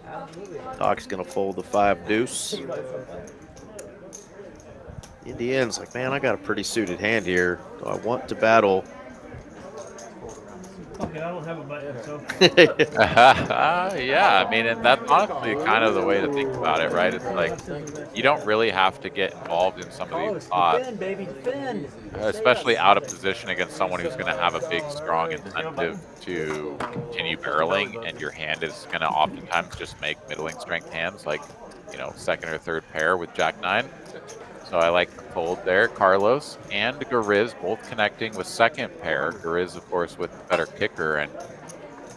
Speaker 10: Absolutely.
Speaker 4: Doc's gonna fold the 5 deuce. Indian's like, man, I got a pretty suited hand here. So I want to battle.
Speaker 9: Okay, I don't have a button, so.
Speaker 3: Yeah, I mean, and that's honestly kind of the way to think about it, right? It's like you don't really have to get involved in some of these spots,
Speaker 10: Defend, baby, defend.
Speaker 3: especially out of position against someone who's going to have a big, strong incentive to continue barreling, and your hand is going to oftentimes just make middling strength hands, like, you know, second or third pair with Jack-9. So I like the fold there. Carlos and Grizz both connecting with second pair. Grizz, of course, with the better kicker, and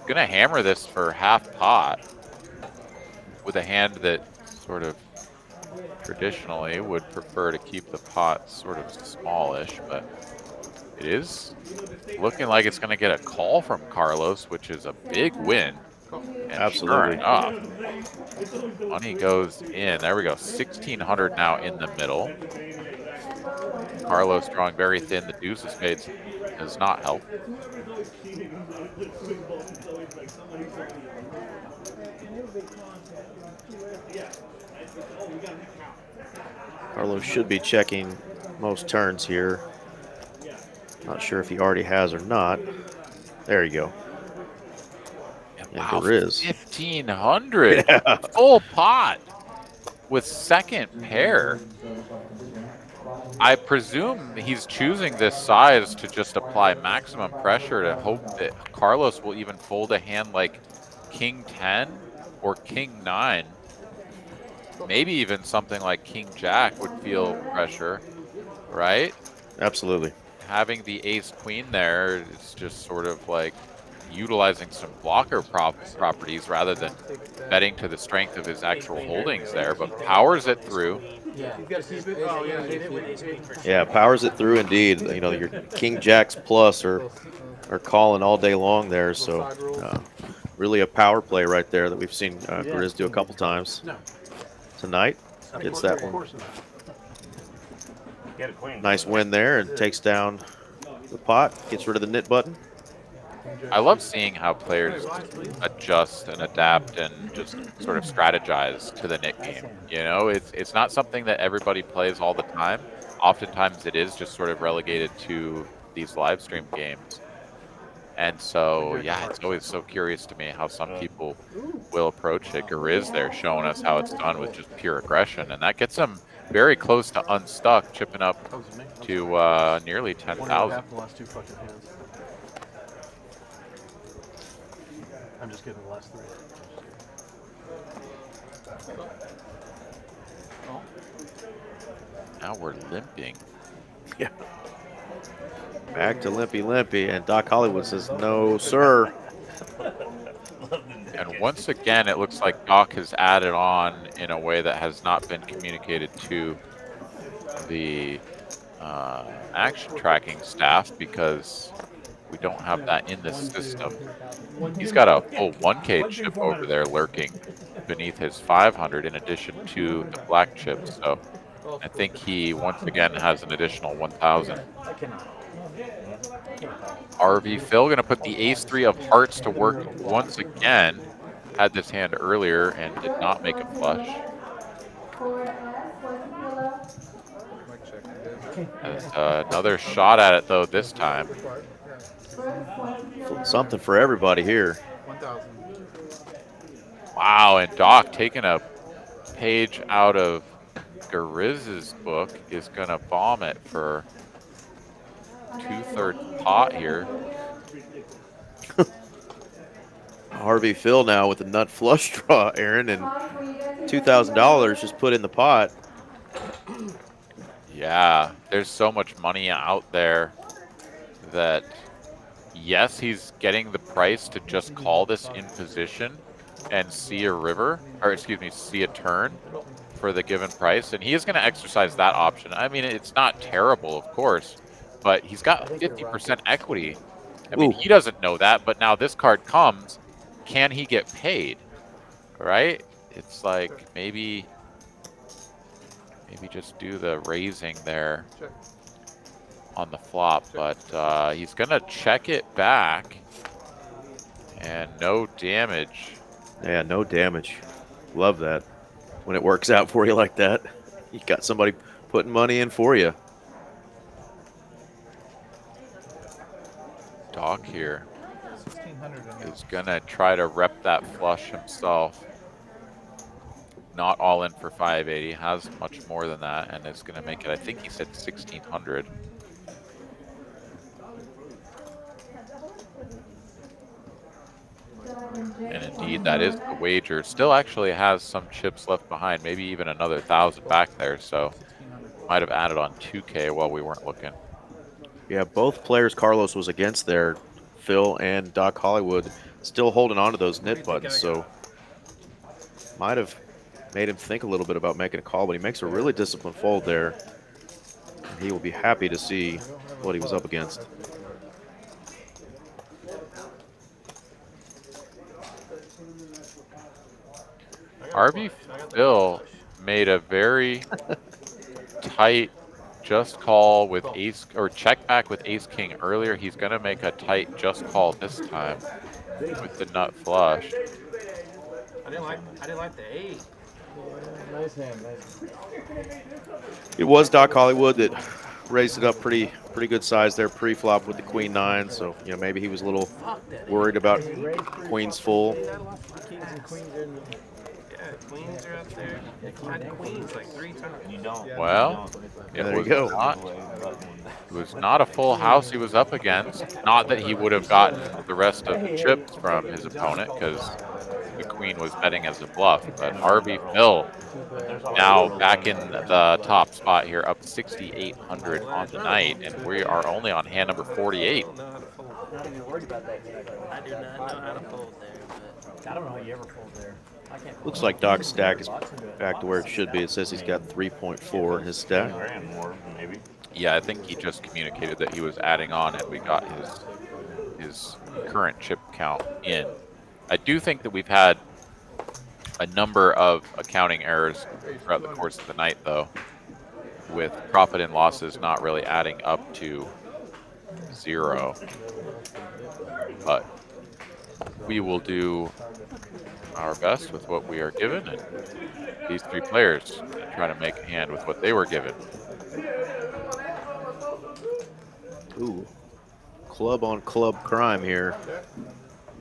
Speaker 3: gonna hammer this for half pot with a hand that sort of traditionally would prefer to keep the pot sort of smallish, but it is looking like it's gonna get a call from Carlos, which is a big win. And
Speaker 4: Absolutely.
Speaker 3: Sure enough, money goes in. There we go. 1,600 now in the middle. Carlos drawing very thin. The deuce of spades does not help.
Speaker 4: Carlos should be checking most turns here. Not sure if he already has or not. There you go. And
Speaker 3: Wow,
Speaker 4: Grizz.
Speaker 3: 1,500.
Speaker 4: Yeah.
Speaker 3: Full pot with second pair. I presume he's choosing this size to just apply maximum pressure to hope that Carlos will even fold a hand like King 10 or King 9. Maybe even something like King Jack would feel pressure, right?
Speaker 4: Absolutely.
Speaker 3: Having the ace queen there is just sort of like utilizing some blocker properties rather than betting to the strength of his actual holdings there, but powers it through.
Speaker 11: Yeah. You gotta keep it. Oh, yeah.
Speaker 4: Yeah, powers it through indeed. You know, your King Jacks plus are calling all day long there. So really a power play right there that we've seen Grizz do a couple times tonight. Gets that one. Nice win there and takes down the pot. Gets rid of the nit button.
Speaker 3: I love seeing how players adjust and adapt and just sort of strategize to the nit game. You know, it's not something that everybody plays all the time. Oftentimes it is just sort of relegated to these live stream games. And so, yeah, it's always so curious to me how some people will approach it. Grizz there showing us how it's done with just pure aggression. And that gets them very close to unstuck, chipping up to nearly 10,000.
Speaker 9: I'm just getting the last 3.
Speaker 3: Now we're limping.
Speaker 4: Yeah. Back to limpy, and Doc Hollywood says, no, sir.
Speaker 3: And once again, it looks like Doc has added on in a way that has not been communicated to the action tracking staff because we don't have that in the system. He's got a full 1K chip over there lurking beneath his 500 in addition to the black chip. So I think he once again has an additional 1,000. RV Phil going to put the ace-3 of hearts to work once again. Had this hand earlier and did not make a flush. Another shot at it though this time.
Speaker 4: Something for everybody here.
Speaker 11: 1,000.
Speaker 3: Wow, and Doc taking a page out of Gariz's book is going to bomb it for 2/3 pot here.
Speaker 4: RV Phil now with a nut flush draw, Aaron, and $2,000 just put in the pot.
Speaker 3: Yeah, there's so much money out there that, yes, he's getting the price to just call this in position and see a river, or excuse me, see a turn for the given price, and he is going to exercise that option. I mean, it's not terrible, of course, but he's got 50% equity. I mean, he doesn't know that, but now this card comes. Can he get paid? Right? It's like maybe just do the raising there on the flop, but he's going to check it back, and no damage.
Speaker 4: Yeah, no damage. Love that. When it works out for you like that, you got somebody putting money in for you.
Speaker 3: Doc here is going to try to rep that flush himself. Not all in for 580, has much more than that, and is going to make it, I think he said 1,600. And indeed, that is the wager. Still actually has some chips left behind, maybe even another 1,000 back there, so might have added on 2K while we weren't looking.
Speaker 4: Yeah, both players Carlos was against there, Phil and Doc Hollywood, still holding on to those knit buttons, so might have made him think a little bit about making a call, but he makes a really disciplined fold there. And he will be happy to see what he was up against.
Speaker 3: RV Phil made a very tight just call with ace, or check back with ace king earlier. He's going to make a tight just call this time with the nut flush.
Speaker 11: I didn't like the 8.
Speaker 8: Nice hand, nice.
Speaker 4: It was Doc Hollywood that raised it up pretty good size there pre-flop with the queen 9, so you know maybe he was a little worried about queens full.
Speaker 11: Kings and queens are in the... Yeah, queens are out there. I had queens like 3 times. You don't.
Speaker 3: Well,
Speaker 4: there you go.
Speaker 3: It was not a full house he was up against. Not that he would have gotten the rest of the chips from his opponent, because the queen was betting as a bluff. But RV Phil now back in the top spot here, up 6,800 on the night, and we are only on hand number 48.
Speaker 10: I'm not even worried about that. I do not know how to fold there, but I don't know how you ever fold there. I can't.
Speaker 4: Looks like Doc's stack is back to where it should be. It says he's got 3.4 in his stack.
Speaker 3: Yeah, I think he just communicated that he was adding on, and we got his current chip count in. I do think that we've had a number of accounting errors throughout the course of the night, though, with profit and losses not really adding up to 0. But we will do our best with what we are given, and these 3 players try to make a hand with what they were given.
Speaker 4: Ooh, club on club crime here.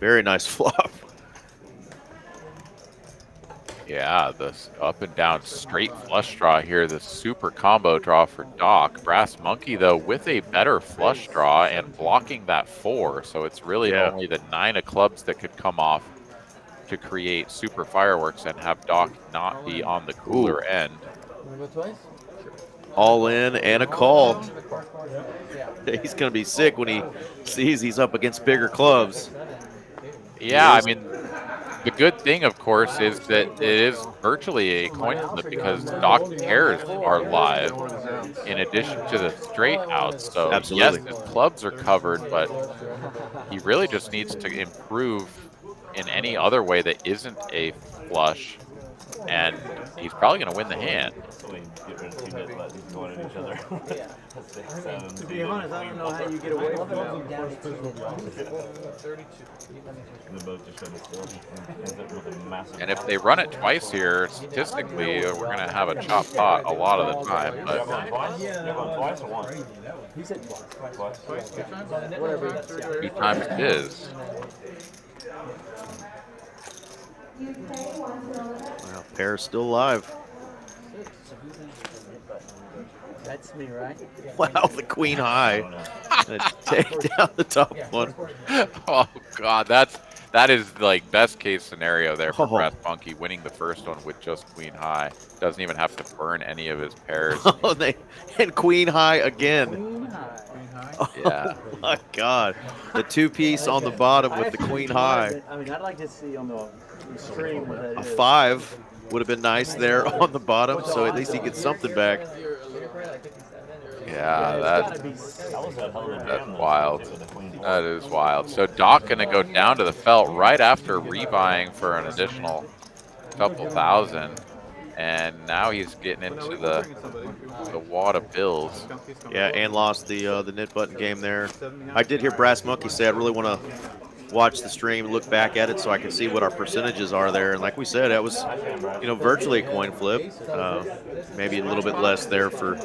Speaker 4: Very nice flop.
Speaker 3: Yeah, this up and down straight flush draw here, the super combo draw for Doc. Brass Monkey, though, with a better flush draw and blocking that 4, so it's really only the 9 of clubs that could come off to create super fireworks and have Doc not be on the cooler end.
Speaker 4: All in and a call. He's going to be sick when he sees he's up against bigger clubs.
Speaker 3: Yeah, I mean, the good thing, of course, is that it is virtually a coin flip because Doc pairs are live in addition to the straight outs. So, yes, his clubs are covered, but he really just needs to improve in any other way that isn't a flush and he's probably going to win the hand.
Speaker 7: So we get rid of 2 net buttons going at each other.
Speaker 10: Yeah.
Speaker 7: 6, 7,
Speaker 10: To be honest, I don't know how you get away from that.
Speaker 7: And the boat just showed its ends up with a massive.
Speaker 3: And if they run it twice here, statistically, we're going to have a chop pot a lot of the time. But
Speaker 7: Twice? You're going twice or once?
Speaker 10: He said twice.
Speaker 7: Twice?
Speaker 10: Whatever.
Speaker 3: 3 times it is.
Speaker 12: UK 111.
Speaker 4: Well, pair's still alive.
Speaker 10: That's me, right?
Speaker 4: Wow, the queen high. Gonna take down the top one.
Speaker 3: Oh God, that is like best case scenario there for
Speaker 4: Oh.
Speaker 3: Brass Monkey, winning the first one with just queen high. Doesn't even have to burn any of his pairs.
Speaker 4: Oh, and queen high again.
Speaker 10: Queen high.
Speaker 3: Yeah.
Speaker 4: Oh my God, the 2-piece on the bottom with the queen high.
Speaker 10: I mean, I'd like to see on the stream what that
Speaker 4: A
Speaker 10: is.
Speaker 4: 5 would have been nice there on the bottom, so at least he gets something back.
Speaker 3: Yeah,
Speaker 10: That
Speaker 3: that's
Speaker 7: was a hell of a
Speaker 3: that's
Speaker 7: jam, though,
Speaker 3: wild.
Speaker 7: with the queen.
Speaker 3: That is wild. So Doc gonna go down to the felt right after rebuying for an additional couple thousand, and now he's getting into the wad of bills.
Speaker 4: Yeah, and lost the knit button game there. I did hear Brass Monkey say I really want to watch the stream and look back at it so I can see what our percentages are there. And like we said, that was, virtually a coin flip. Maybe a little bit less there for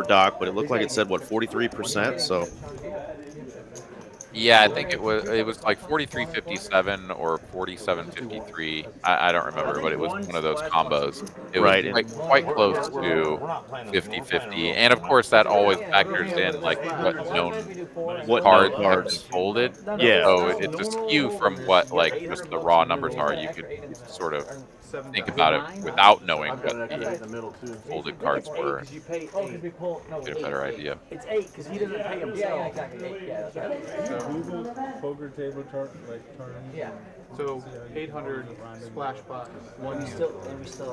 Speaker 4: Doc, but it looked like it said, what, 43%? So
Speaker 3: Yeah, I think it was like 43.57 or 47.53. I don't remember, but it was one of those combos. It
Speaker 4: Right.
Speaker 3: was quite close to 50-50, and of course that always factors in like what cards have been folded.
Speaker 4: Yeah.
Speaker 3: So it's a skew from what like just the raw numbers are. You could sort of think about it without knowing what the folded cards were. Get a better idea.
Speaker 10: It's 8 because he doesn't pay himself. Yeah, exactly. Yeah, that's right.
Speaker 11: Poker table chart, like turns.
Speaker 10: Yeah.
Speaker 11: So 800 splash pot.
Speaker 10: We still have blinds.
Speaker 11: And then we still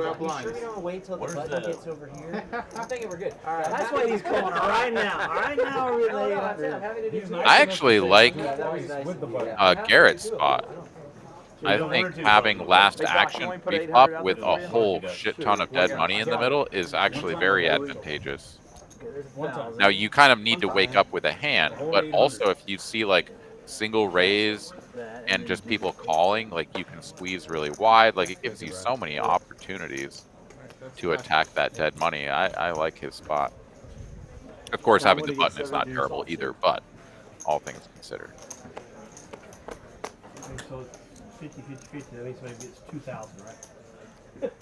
Speaker 11: have blinds.
Speaker 10: You sure you don't wait till the
Speaker 7: Where's
Speaker 10: button
Speaker 7: the-
Speaker 10: gets over here? I'm thinking we're good.
Speaker 11: All right.
Speaker 10: That's why he's calling right now. Right now we're really 800.
Speaker 3: I actually like
Speaker 10: Yeah.
Speaker 3: Garrett's spot. I think having last action beef up with a whole shit ton of dead money in the middle is actually very advantageous. Now you kind of need to wake up with a hand, but also if you see like single raise and just people calling, like you can squeeze really wide. Like it gives you so many opportunities to attack that dead money. I like his spot. Of course, having the button is not terrible either, but all things considered.
Speaker 9: So 50-50-50, that means somebody gets 2,000, right?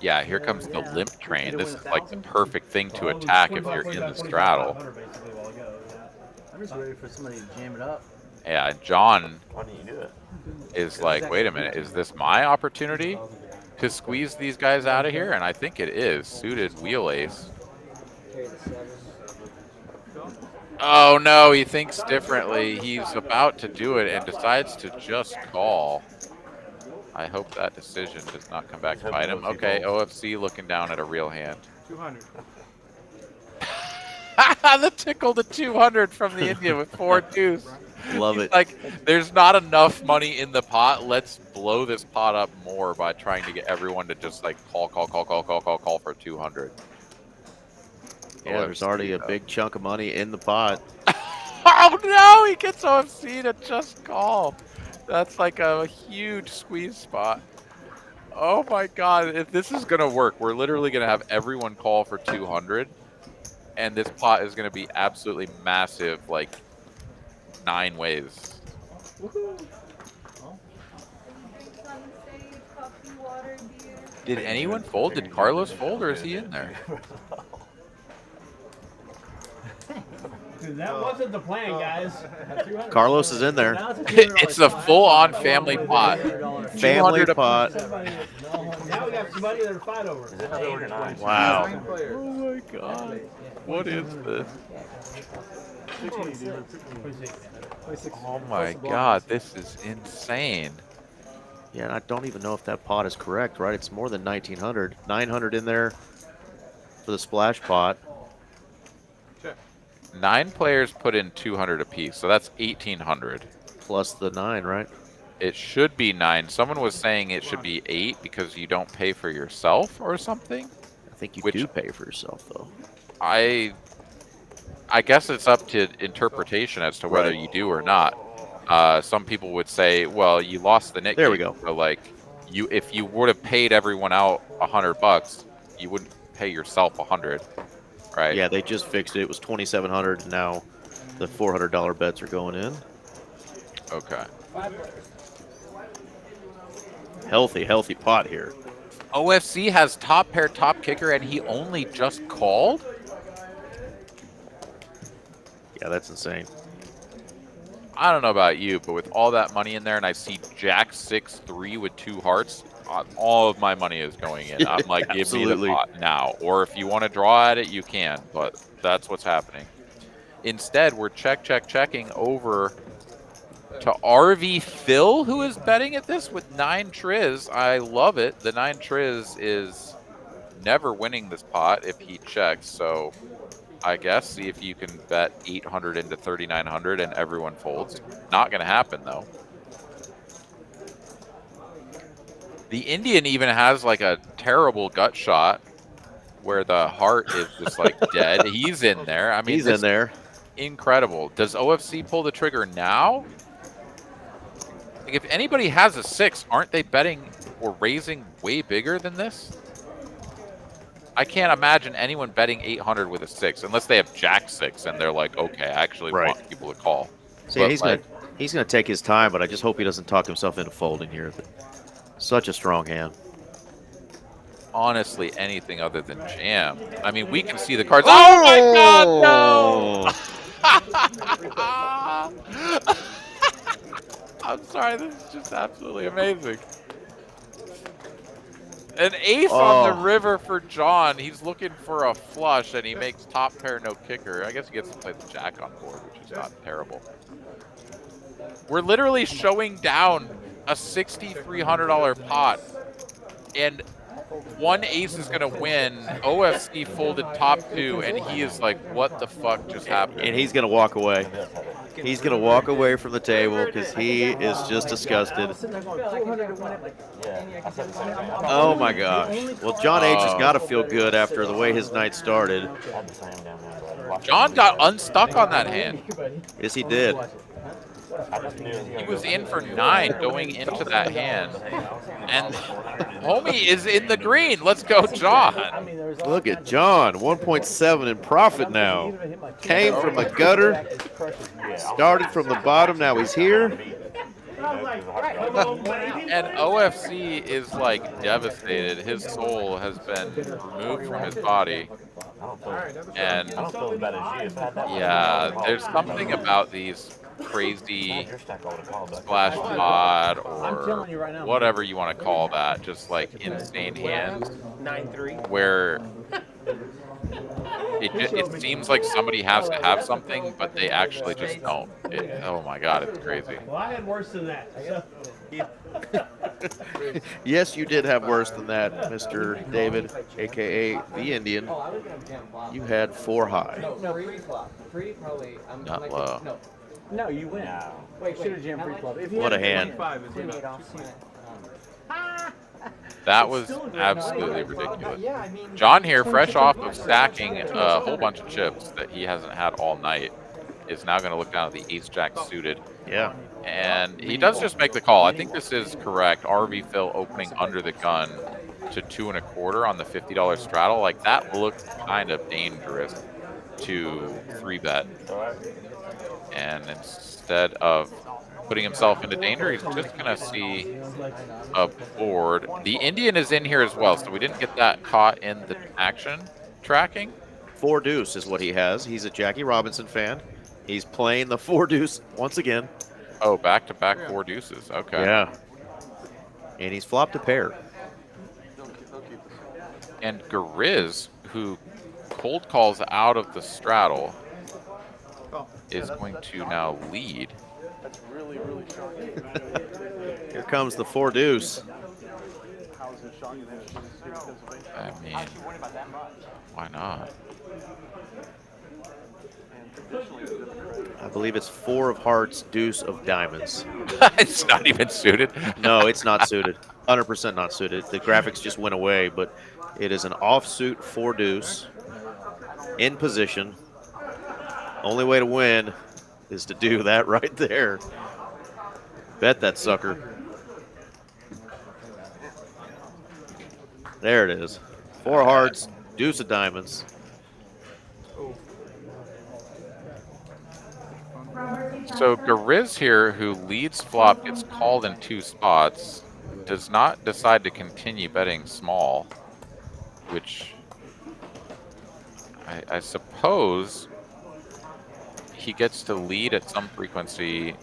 Speaker 3: Yeah, here comes the limp train. This is like the perfect thing to attack if you're in the straddle.
Speaker 10: I'm just ready for somebody to jam it up.
Speaker 3: Yeah, John
Speaker 7: Why don't you do it?
Speaker 3: is like, wait a minute, is this my opportunity to squeeze these guys out of here? And I think it is. Suited wheel ace.
Speaker 10: Carry the 7.
Speaker 3: Oh no, he thinks differently. He's about to do it and decides to just call. I hope that decision does not come back to bite him. Okay, OFC looking down at a real hand.
Speaker 11: 200.
Speaker 3: The tickle to 200 from the Indian with 4 deuce.
Speaker 4: love it.
Speaker 3: Like, there's not enough money in the pot. Let's blow this pot up more by trying to get everyone to just like call for 200.
Speaker 4: Yeah, there's already a big chunk of money in the pot.
Speaker 3: Oh no, he gets OFC to just call. That's like a huge squeeze spot. Oh my god, if this is gonna work, we're literally gonna have everyone call for 200, and this pot is gonna be absolutely massive, like 9 ways. Did anyone fold? Did Carlos fold, or is he in there?
Speaker 9: That wasn't the plan, guys.
Speaker 4: Carlos is in there.
Speaker 3: It's a full-on family pot.
Speaker 4: Family
Speaker 3: 200
Speaker 4: pot.
Speaker 9: Now we got somebody there to fight over.
Speaker 4: Wow.
Speaker 3: Oh my god. What is this? Oh my god, this is insane.
Speaker 4: Yeah, and I don't even know if that pot is correct, right? It's more than 1,900. 900 in there for the splash pot.
Speaker 3: 9 players put in 200 apiece, so that's 1,800.
Speaker 4: Plus the 9, right?
Speaker 3: It should be 9. Someone was saying it should be 8 because you don't pay for yourself or something.
Speaker 4: I think you
Speaker 3: Which
Speaker 4: do pay for yourself, though.
Speaker 3: I guess it's up to interpretation as to whether
Speaker 4: Right.
Speaker 3: you do or not. Some people would say, well, you lost the net
Speaker 4: There we
Speaker 3: game,
Speaker 4: go.
Speaker 3: so like if you would have paid everyone out $100, you wouldn't pay yourself 100, right?
Speaker 4: Yeah, they just fixed it. It was 2,700, and now the $400 bets are going in.
Speaker 3: Okay.
Speaker 4: Healthy pot here.
Speaker 3: OFC has top pair, top kicker, and he only just called?
Speaker 4: Yeah, that's insane.
Speaker 3: I don't know about you, but with all that money in there, and I see Jack 6-3 with 2 hearts, all of my money is going in. I'm like, give me the pot now. Or if you want to draw at it, you can, but that's what's happening. Instead, we're checking over to RV Phil, who is betting at this with 9 triz. I love it. The 9 triz is never winning this pot if he checks, so I guess see if you can bet 800 into 3,900 and everyone folds. Not going to happen, though. The Indian even has like a terrible gut shot where the heart is just like dead. He's in there. I mean,
Speaker 4: he's in there.
Speaker 3: Incredible. Does OFC pull the trigger now? Like, if anybody has a 6, aren't they betting or raising way bigger than this? I can't imagine anyone betting 800 with a 6 unless they have Jack 6 and they're like, okay, I actually want people to call.
Speaker 4: See,
Speaker 3: But
Speaker 4: he's gonna take his time, but I just hope he doesn't talk himself into folding here. Such a strong hand.
Speaker 3: Honestly, anything other than jam. I mean, we can see the cards. Oh my God, no! I'm sorry, this is just absolutely amazing. An ace on the river for John. He's looking for a flush, and he makes top pair, no kicker. I guess he gets to play the jack on board, which is not terrible. We're literally showing down a $6,300 pot, and one ace is going to win. OFC folded top 2, and he is like, what the fuck just happened?
Speaker 4: And he's going to walk away. He's going to walk away from the table because he is just disgusted. Oh, my gosh. Well, John H. has got to feel good after the way his night started.
Speaker 3: John got unstuck on that hand.
Speaker 4: Yes, he did.
Speaker 3: He was in for 9 going into that hand. And homie is in the green. Let's go, John.
Speaker 4: Look at John, 1.7 in profit now. Came from the gutter, started from the bottom, now he's here.
Speaker 3: And OFC is like devastated. His soul has been removed from his body. And yeah, there's something about these crazy splash pod or whatever you want to call that, just like insane hands, where it seems like somebody has to have something, but they actually just don't. Oh my God, it's crazy.
Speaker 9: Well, I had worse than that. So.
Speaker 4: Yes, you did have worse than that, Mr. David, a.k.a. the Indian. You had 4 high.
Speaker 10: No, pre-flop. Probably.
Speaker 3: Not low.
Speaker 10: No, you win.
Speaker 9: Wait, should have jammed pre-flop.
Speaker 4: What a hand.
Speaker 3: That was absolutely ridiculous. John here, fresh off of stacking a whole bunch of chips that he hasn't had all night, is now going to look down at the ace-jack suited.
Speaker 4: Yeah.
Speaker 3: And he does just make the call. I think this is correct. RV Phil opening under the gun to 2 1/4 on the $50 straddle. Like, that looked kind of dangerous to 3-bet. And instead of putting himself into danger, he's just going to see a board. The Indian is in here as well, so we didn't get that caught in the action tracking.
Speaker 4: 4 deuce is what he has. He's a Jackie Robinson fan. He's playing the 4 deuce once again.
Speaker 3: Oh, back-to-back 4 deuces. Okay.
Speaker 4: Yeah. And he's flopped a pair.
Speaker 3: And Grizz, who cold calls out of the straddle, is going to now lead.
Speaker 11: That's really, really strong.
Speaker 4: Here comes the 4 deuce.
Speaker 3: I mean, why not?
Speaker 4: believe it's 4 of hearts, deuce of diamonds.
Speaker 3: It's not even suited.
Speaker 4: No, it's not suited. 100% not suited. The graphics just went away, but it is an offsuit 4 deuce in position. Only way to win is to do that right there. Bet that sucker. There it is. 4 hearts, deuce of diamonds.
Speaker 3: So Gariz here, who leads flop, gets called in 2 spots, does not decide to continue betting small, which I suppose he gets to lead at some frequency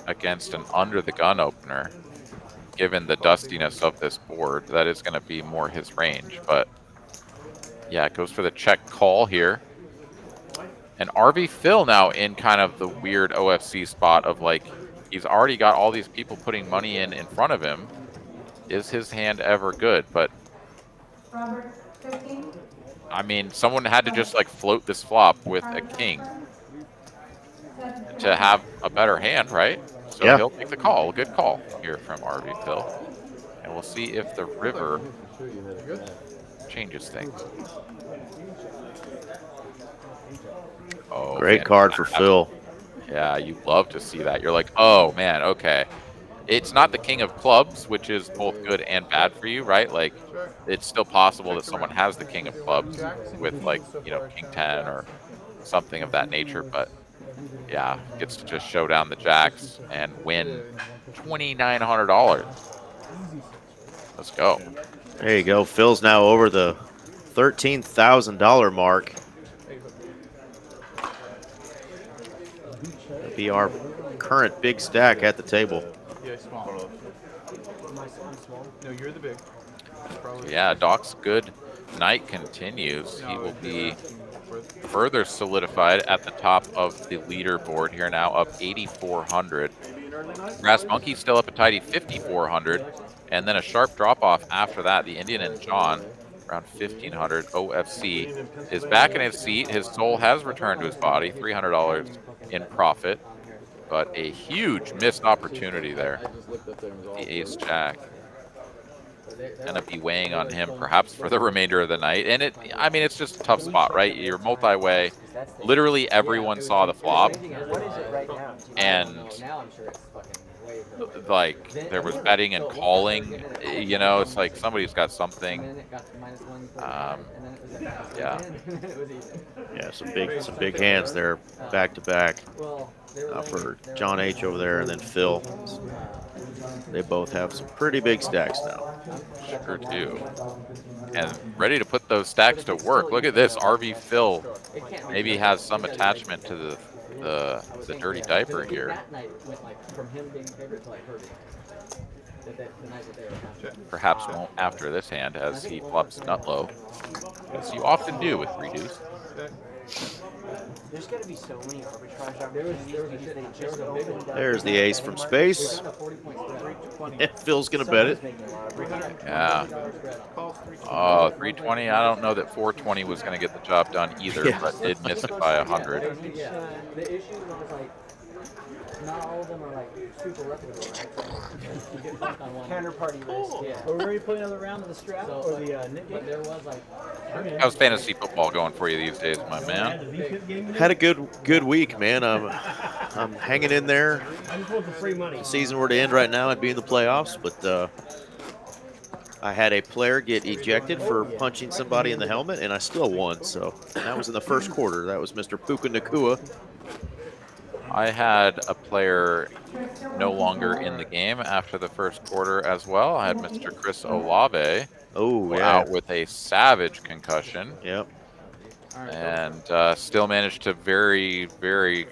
Speaker 3: against an under the gun opener. Given the dustiness of this board, that is going to be more his range. But yeah, it goes for the check call here. And RV Phil now in kind of the weird OFC spot of like, he's already got all these people putting money in front of him. Is his hand ever good? But I mean, someone had to just like float this flop with a king to have a better hand, right? So
Speaker 4: yeah,
Speaker 3: he'll take the call. Good call here from RV Phil. And we'll see if the river changes things. Oh,
Speaker 4: great card for Phil.
Speaker 3: Yeah, you love to see that. You're like, oh man, okay. It's not the king of clubs, which is both good and bad for you, right? Like, it's still possible that someone has the king of clubs with like, you know, king 10 or something of that nature, but yeah, gets to just show down the jacks and win $2,900. Let's go.
Speaker 4: There you go. Phil's now over the $13,000 mark. That'll be our current big stack at the table.
Speaker 11: Yeah, small. No, you're the big.
Speaker 3: Yeah, Doc's good night continues. He will be further solidified at the top of the leaderboard here now, up 8,400. Brass Monkey still up a tidy 5,400, and then a sharp drop off after that. The Indian and John around 1,500. OFC is back in his seat. His soul has returned to his body, $300 in profit, but a huge missed opportunity there. The ace jack gonna be weighing on him perhaps for the remainder of the night. And I mean, it's just a tough spot, right? You're multi-way. Literally everyone saw the flop, and like there was betting and calling. You know, it's like somebody's got something. Yeah.
Speaker 4: Yeah, some big hands there, back to back. For John H over there, and then Phil. They both have some pretty big stacks now.
Speaker 3: Sure do. And ready to put those stacks to work. Look at this. RV Phil maybe has some attachment to the dirty diaper here. Perhaps won't after this hand as he flops nut low, as you often do with redos.
Speaker 10: There's got to be so many arbitrage opportunities because they just opened up.
Speaker 4: There's the ace from space. And Phil's going to bet it.
Speaker 3: Yeah. Oh, 320. I don't know that 420 was going to get the job done either,
Speaker 4: Yeah.
Speaker 3: but did miss it by 100.
Speaker 10: The issue was like, not all of them are like super reputable, right? You get fucked on one. Counterparty risk. Yeah.
Speaker 6: Are we ready to play another round of the strap or the knit game?
Speaker 10: But there was like.
Speaker 3: How's fantasy football going for you these days, my man?
Speaker 4: Had a good week, man. I'm hanging in there.
Speaker 9: I'm supposed to free money.
Speaker 4: The season were to end right now and be in the playoffs, but I had a player get ejected for punching somebody in the helmet, and I still won. So that was in the first quarter. That was Mr. Puka Nakua.
Speaker 3: I had a player no longer in the game after the first quarter as well. I had Mr. Chris Olave out with a savage concussion.
Speaker 4: Yep.
Speaker 3: And still managed to very, very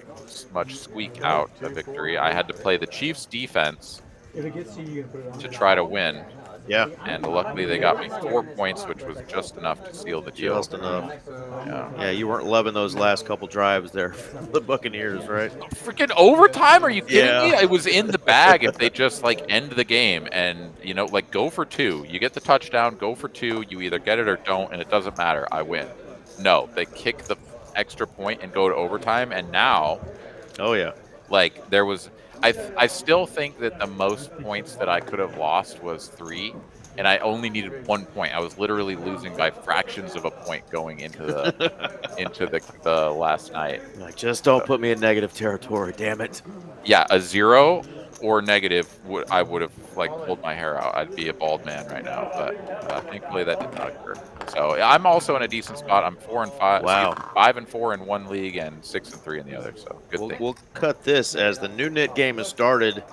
Speaker 3: much squeak out a victory. I had to play the Chiefs defense to try to win.
Speaker 4: Yeah.
Speaker 3: And luckily they got me 4 points, which was just enough to seal the deal.
Speaker 4: Just enough.
Speaker 3: Yeah.
Speaker 4: Yeah, you weren't loving those last couple drives there from the Buccaneers, right?
Speaker 3: Freaking overtime? Are you kidding
Speaker 4: Yeah.
Speaker 3: me? It was in the bag if they just like end the game and, you know, like go for 2. You get the touchdown, go for 2. You either get it or don't, and it doesn't matter. I win. No, they kick the extra point and go to overtime, and now
Speaker 4: Oh yeah.
Speaker 3: Like there was, I still think that the most points that I could have lost was 3, and I only needed 1 point. I was literally losing by fractions of a point going into the last night.
Speaker 4: Like, just don't put me in negative territory, damn it.
Speaker 3: Yeah, a 0 or negative I would have like pulled my hair out. I'd be a bald man right now, but thankfully that did not occur. So I'm also in a decent spot. I'm 4 and 5.
Speaker 4: Wow.
Speaker 3: 5 and 4 in one league and 6 and 3 in the other. So good thing.
Speaker 4: We'll cut this as the new knit game has started.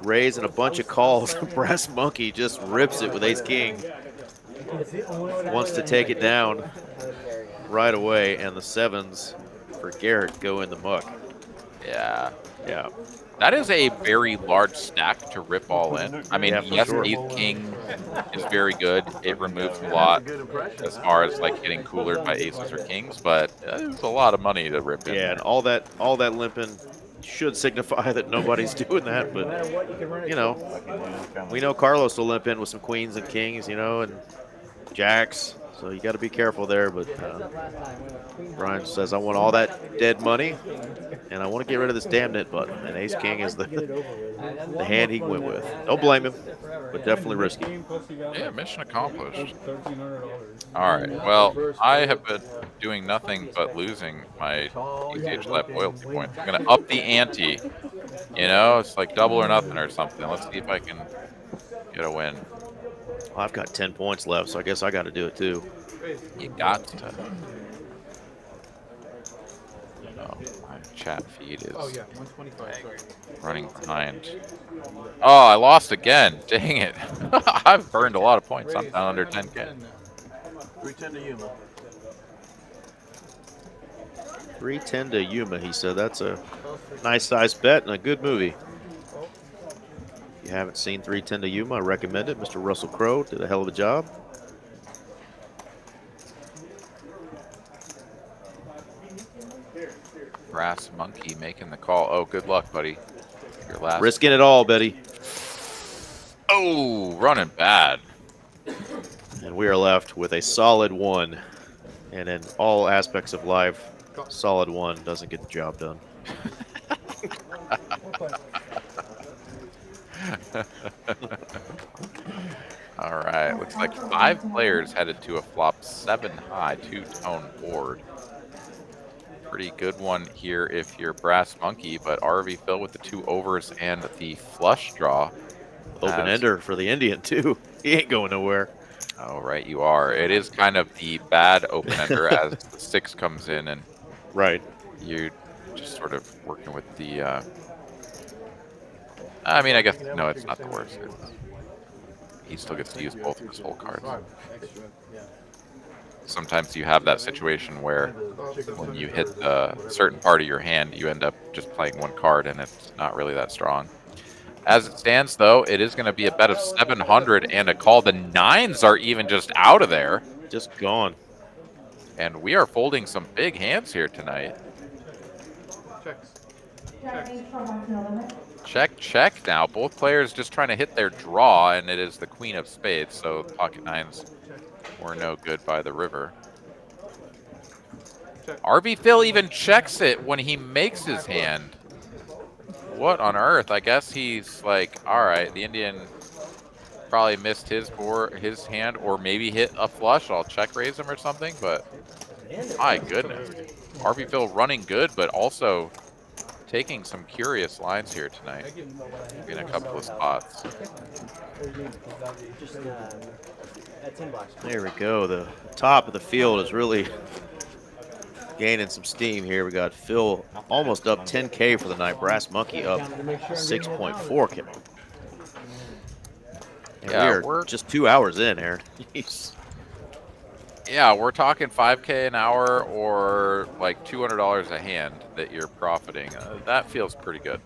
Speaker 4: Rays and a bunch of calls. Brass Monkey just rips it with Ace King. Wants to take it down right away, and the 7s for Garrett go in the muck.
Speaker 3: Yeah.
Speaker 4: Yeah.
Speaker 3: That is a very large stack to rip all in. I mean,
Speaker 4: Yeah, for
Speaker 3: yes,
Speaker 4: sure.
Speaker 3: Ace King is very good. It removes a lot as far as like getting coolered by aces or kings, but it's a lot of money to rip in.
Speaker 4: Yeah, and all that limping should signify that nobody's doing that, but you know, we know Carlos will limp in with some queens and kings, you know, and jacks. So you got to be careful there. But Brian says, I want all that dead money, and I want to get rid of this damn knit button. And Ace King is the hand he went with. Don't blame him, but definitely risky.
Speaker 3: Yeah, mission accomplished. All right. Well, I have been doing nothing but losing my TCH Lab loyalty points. I'm going to up the ante. You know, it's like double or nothing or something. Let's see if I can get a win.
Speaker 4: Well, I've got 10 points left, so I guess I got to do it too.
Speaker 3: You got to. Oh, my chat feed is
Speaker 11: Oh yeah, 125. Sorry.
Speaker 3: running behind. Oh, I lost again. Dang it. I've burned a lot of points. I'm down under 10K.
Speaker 8: 310 to Yuma.
Speaker 4: 310 to Yuma, he said. That's a nice size bet and a good movie. If you haven't seen 310 to Yuma, I recommend it. Mr. Russell Crowe did a hell of a job.
Speaker 3: Brass Monkey making the call. Oh, good luck, buddy. Your last.
Speaker 4: Risking it all, Betty.
Speaker 3: Oh, running bad.
Speaker 4: And we are left with a solid 1. And in all aspects of life, solid 1 doesn't get the job done.
Speaker 3: All right, looks like 5 players headed to a flop 7 high 2-tone board. Pretty good one here if you're Brass Monkey, but RV Phil with the 2 overs and the flush draw.
Speaker 4: Open ender for the Indian too. He ain't going nowhere.
Speaker 3: Oh, right, you are. It is kind of the bad open ender as the 6 comes in, and
Speaker 4: right,
Speaker 3: you just sort of working with the. I mean, I guess no, it's not the worst. He still gets to use both of his whole cards. Sometimes you have that situation where when you hit a certain part of your hand, you end up just playing 1 card, and it's not really that strong. As it stands, though, it is going to be a bet of 700 and a call. The 9s are even just out of there.
Speaker 4: Just gone.
Speaker 3: And we are folding some big hands here tonight. Check, check now. Both players just trying to hit their draw, and it is the queen of spades, so the pocket 9s were no good by the river. RV Phil even checks it when he makes his hand. What on earth? I guess he's like, all right, the Indian probably missed his hand, or maybe hit a flush. I'll check raise him or something, but my goodness. RV Phil running good, but also taking some curious lines here tonight in a couple of spots.
Speaker 4: There we go. The top of the field is really gaining some steam here. We got Phil almost up 10K for the night. Brass Monkey up 6.4K. And
Speaker 3: Yeah,
Speaker 4: we're just 2 hours in, Aaron. Jeez.
Speaker 3: Yeah, we're talking 5K an hour or like $200 a hand that you're profiting. That feels pretty good.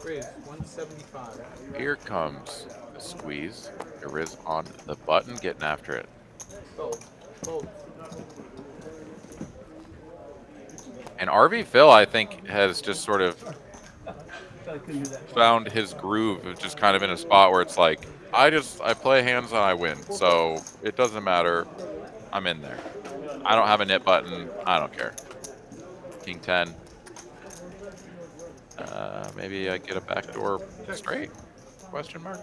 Speaker 11: Raise 175.
Speaker 3: Here comes the squeeze. There is on the button, getting after it.
Speaker 11: Fold. Fold.
Speaker 3: And RV Phil, I think, has just sort of found his groove of just kind of in a spot where it's like, I play hands and I win. So it doesn't matter. I'm in there. I don't have a nit button. I don't care. King 10. Maybe I get a backdoor straight? Question mark.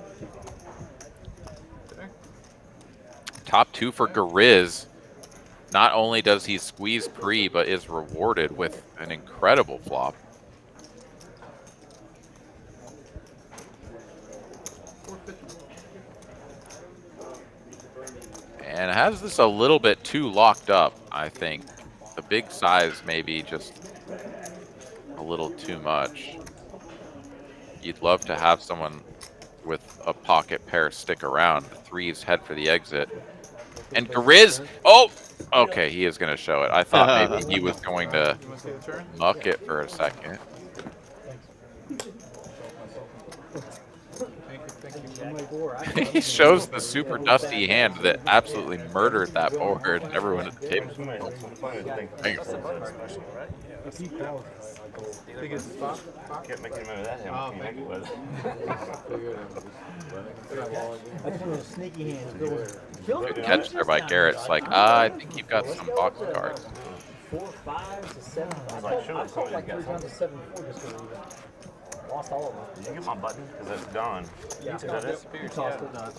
Speaker 3: Top 2 for Gariz. Not only does he squeeze pre, but is rewarded with an incredible flop. And has this a little bit too locked up, I think. The big size maybe just a little too much. You'd love to have someone with a pocket pair stick around. The 3s head for the exit. And Gariz, oh, okay, he is going to show it. I thought maybe he was going to muck it for a second. He shows the super dusty hand that absolutely murdered that board and everyone at the table.
Speaker 7: Can't make you remember that hand. What the heck it was.
Speaker 6: That's one of those sneaky hands.
Speaker 3: Good catch there by Garrett. It's like, I think you've got some box cards.
Speaker 10: 4 5s to 7.
Speaker 7: I was like, sure,
Speaker 10: I called like 3 times to 7 before just to leave it. Lost all of them.
Speaker 7: Did you get my button? Because it's gone.
Speaker 10: Yeah.
Speaker 7: Is that it?
Speaker 10: You tossed it. No,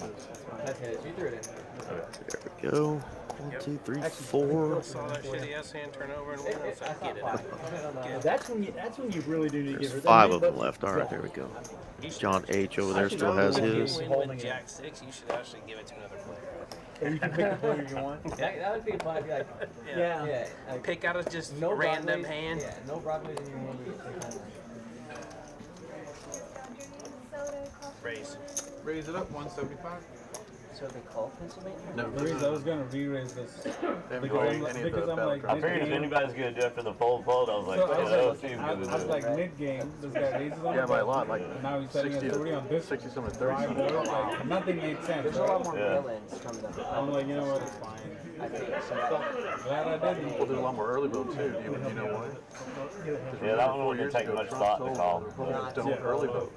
Speaker 10: that's his. You threw it in.
Speaker 4: There we go. 1, 2, 3, 4.
Speaker 11: Saw that shitty ass hand turn over and win. I was like, get it out.
Speaker 6: That's when you really do need to
Speaker 4: There's
Speaker 6: give her
Speaker 4: 5 of them left. All right, there we go. John H. over there still has his.
Speaker 11: Win with Jack 6, you should actually give it to another player.
Speaker 6: And you can pick the player you want.
Speaker 10: That would be fun. Like, yeah. Like,
Speaker 11: Pick out a just
Speaker 10: no
Speaker 11: random
Speaker 10: Broadways,
Speaker 11: hand.
Speaker 10: Yeah, no Broadways in your hand. You get some kind of
Speaker 11: Raise it up 175.
Speaker 10: So they call Pennsylvania?
Speaker 11: No,
Speaker 6: The reason I was gonna re-raise this because I'm like
Speaker 7: I figured if
Speaker 6: mid-game.
Speaker 7: anybody's gonna do it for the fold, I was like,
Speaker 6: So I
Speaker 7: oh,
Speaker 6: was
Speaker 7: Steve's
Speaker 6: like,
Speaker 7: gonna do
Speaker 6: I was
Speaker 7: it.
Speaker 6: like mid-game. This guy raises on
Speaker 8: Yeah,
Speaker 6: the
Speaker 8: by a
Speaker 6: board.
Speaker 8: lot, like
Speaker 6: Now he's setting
Speaker 8: 60
Speaker 6: a 30 on this
Speaker 8: 60 something,
Speaker 6: dry
Speaker 8: 30
Speaker 6: board.
Speaker 8: something.
Speaker 6: Like nothing made sense.
Speaker 10: There's a lot more
Speaker 7: Yeah.
Speaker 10: villains coming up.
Speaker 6: I'm like, you know what? It's fine.
Speaker 10: I think so.
Speaker 6: Glad I didn't.
Speaker 8: Well, there's a lot more early vote too. Do you know why?
Speaker 7: Yeah, that one wouldn't take much thought to call.
Speaker 8: Don't early vote.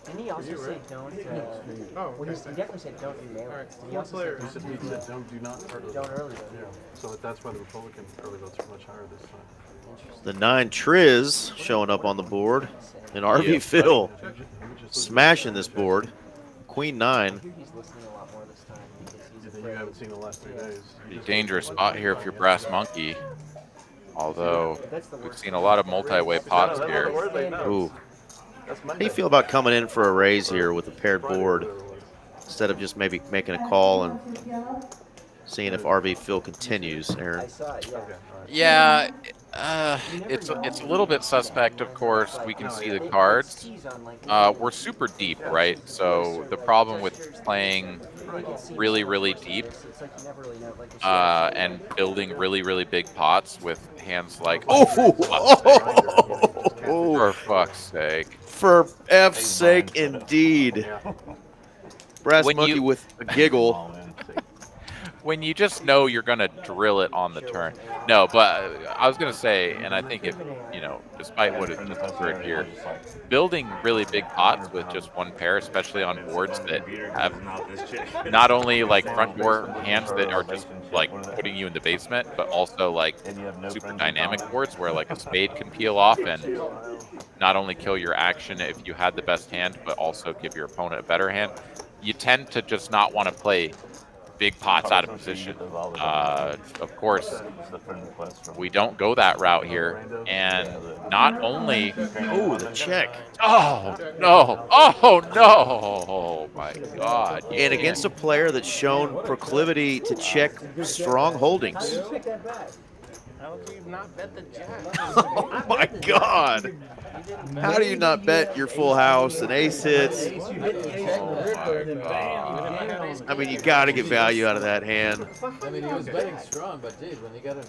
Speaker 10: Didn't he also say don't,
Speaker 11: Oh,
Speaker 10: well, he definitely said don't do mail.
Speaker 11: Alright,
Speaker 10: Did he also
Speaker 11: player.
Speaker 10: say
Speaker 8: He said do not early
Speaker 10: don't
Speaker 8: vote.
Speaker 10: early vote?
Speaker 8: Yeah, so that's why the Republican early votes are much higher this time.
Speaker 4: The 9 Triz showing up on the board. And RV Phil smashing this board. Queen 9.
Speaker 10: I hear he's listening a lot more this time because he's
Speaker 8: That you haven't seen the last 3 days.
Speaker 3: Be a dangerous spot here if you're Brass Monkey. Although we've seen a lot of multi-way pots here.
Speaker 4: Ooh. How do you feel about coming in for a raise here with a paired board instead of just maybe making a call and seeing if RV Phil continues, Aaron?
Speaker 10: I saw it, yeah.
Speaker 3: Yeah, it's a little bit suspect, of course. We can see the cards. We're super deep, right? So the problem with playing really, really deep and building really, really big pots with hands like for fuck's sake.
Speaker 4: For F's sake, indeed. Brass Monkey with a giggle.
Speaker 3: When you just know you're going to drill it on the turn. No, but I was going to say, and I think if, despite what it just occurred here, building really big pots with just one pair, especially on boards that have not only like front door hands that are just like putting you in the basement, but also like super dynamic boards where like a spade can peel off and not only kill your action if you had the best hand, but also give your opponent a better hand. You tend to just not want to play big pots out of position. Of course, we don't go that route here. And not only...
Speaker 4: Oh, the check.
Speaker 3: Oh, no. Oh, no. Oh, my God.
Speaker 4: And against a player that's shown proclivity to check strong holdings.
Speaker 11: How do you not bet the jack?
Speaker 4: Oh, my God. How do you not bet your full house and ace hits? I mean, you got to get value out of that hand.
Speaker 8: I mean, he was betting strong, but dude, when he got a 9,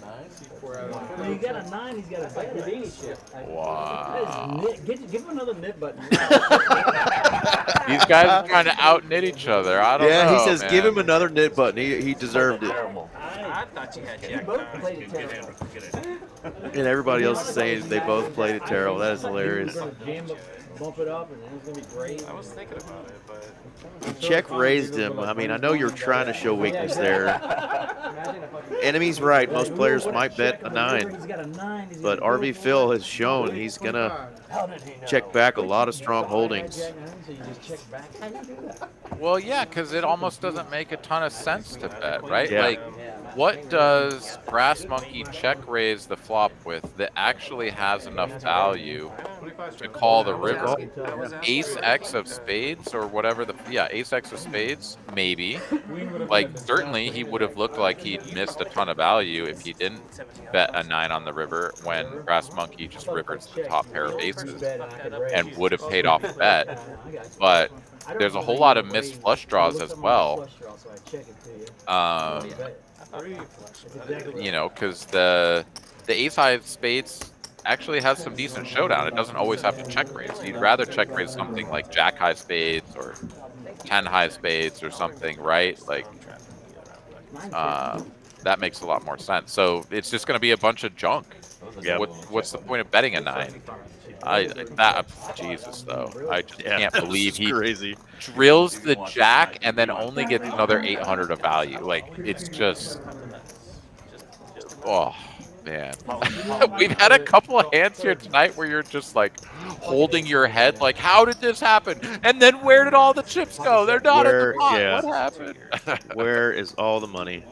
Speaker 6: When you got a 9, he's got a bet with any shit.
Speaker 3: Wow.
Speaker 6: Give him another nit button.
Speaker 3: These guys are trying to out-knit each other. I don't know,
Speaker 4: Yeah, he says
Speaker 3: man.
Speaker 4: give him another nit button. He deserved it.
Speaker 7: I thought you had Jack
Speaker 10: both
Speaker 7: nine.
Speaker 10: played it
Speaker 7: Good
Speaker 10: terrible.
Speaker 4: And everybody else is saying they both played it terrible. That is hilarious.
Speaker 6: Bump it up, and then it's gonna be great.
Speaker 7: I was thinking about it, but
Speaker 4: He check raised him. I mean, I know you're trying to show weakness there. Enemy's right. Most players might bet a 9.
Speaker 6: He's got a 9.
Speaker 4: But RV Phil has shown he's going to check back a lot of strong holdings.
Speaker 3: Well, yeah, because it almost doesn't make a ton of sense to bet, right?
Speaker 4: Yeah.
Speaker 3: Like, what does Brass Monkey check raise the flop with that actually has enough value to call the river? Ace X of spades or whatever Ace X of spades, maybe. Like, certainly he would have looked like he'd missed a ton of value if he didn't bet a 9 on the river when Brass Monkey just rivers the top pair of aces and would have paid off the bet. But there's a whole lot of missed flush draws as well. You know, because the ace high of spades actually has some decent showdown. It doesn't always have to check raise. You'd rather check raise something like jack high spades or 10 high spades or something, right? Like, that makes a lot more sense. So it's just going to be a bunch of junk.
Speaker 4: Yeah.
Speaker 3: What's the point of betting a 9? Jesus, though. I just can't believe he
Speaker 4: crazy.
Speaker 3: drills the jack and then only gets another 800 of value. Like, it's just, oh man. We've had a couple of hands here tonight where you're just like holding your head, like, how did this happen? And then where did all the chips go? They're not in the pot.
Speaker 4: Yeah.
Speaker 3: What happened?
Speaker 4: Where is all the money?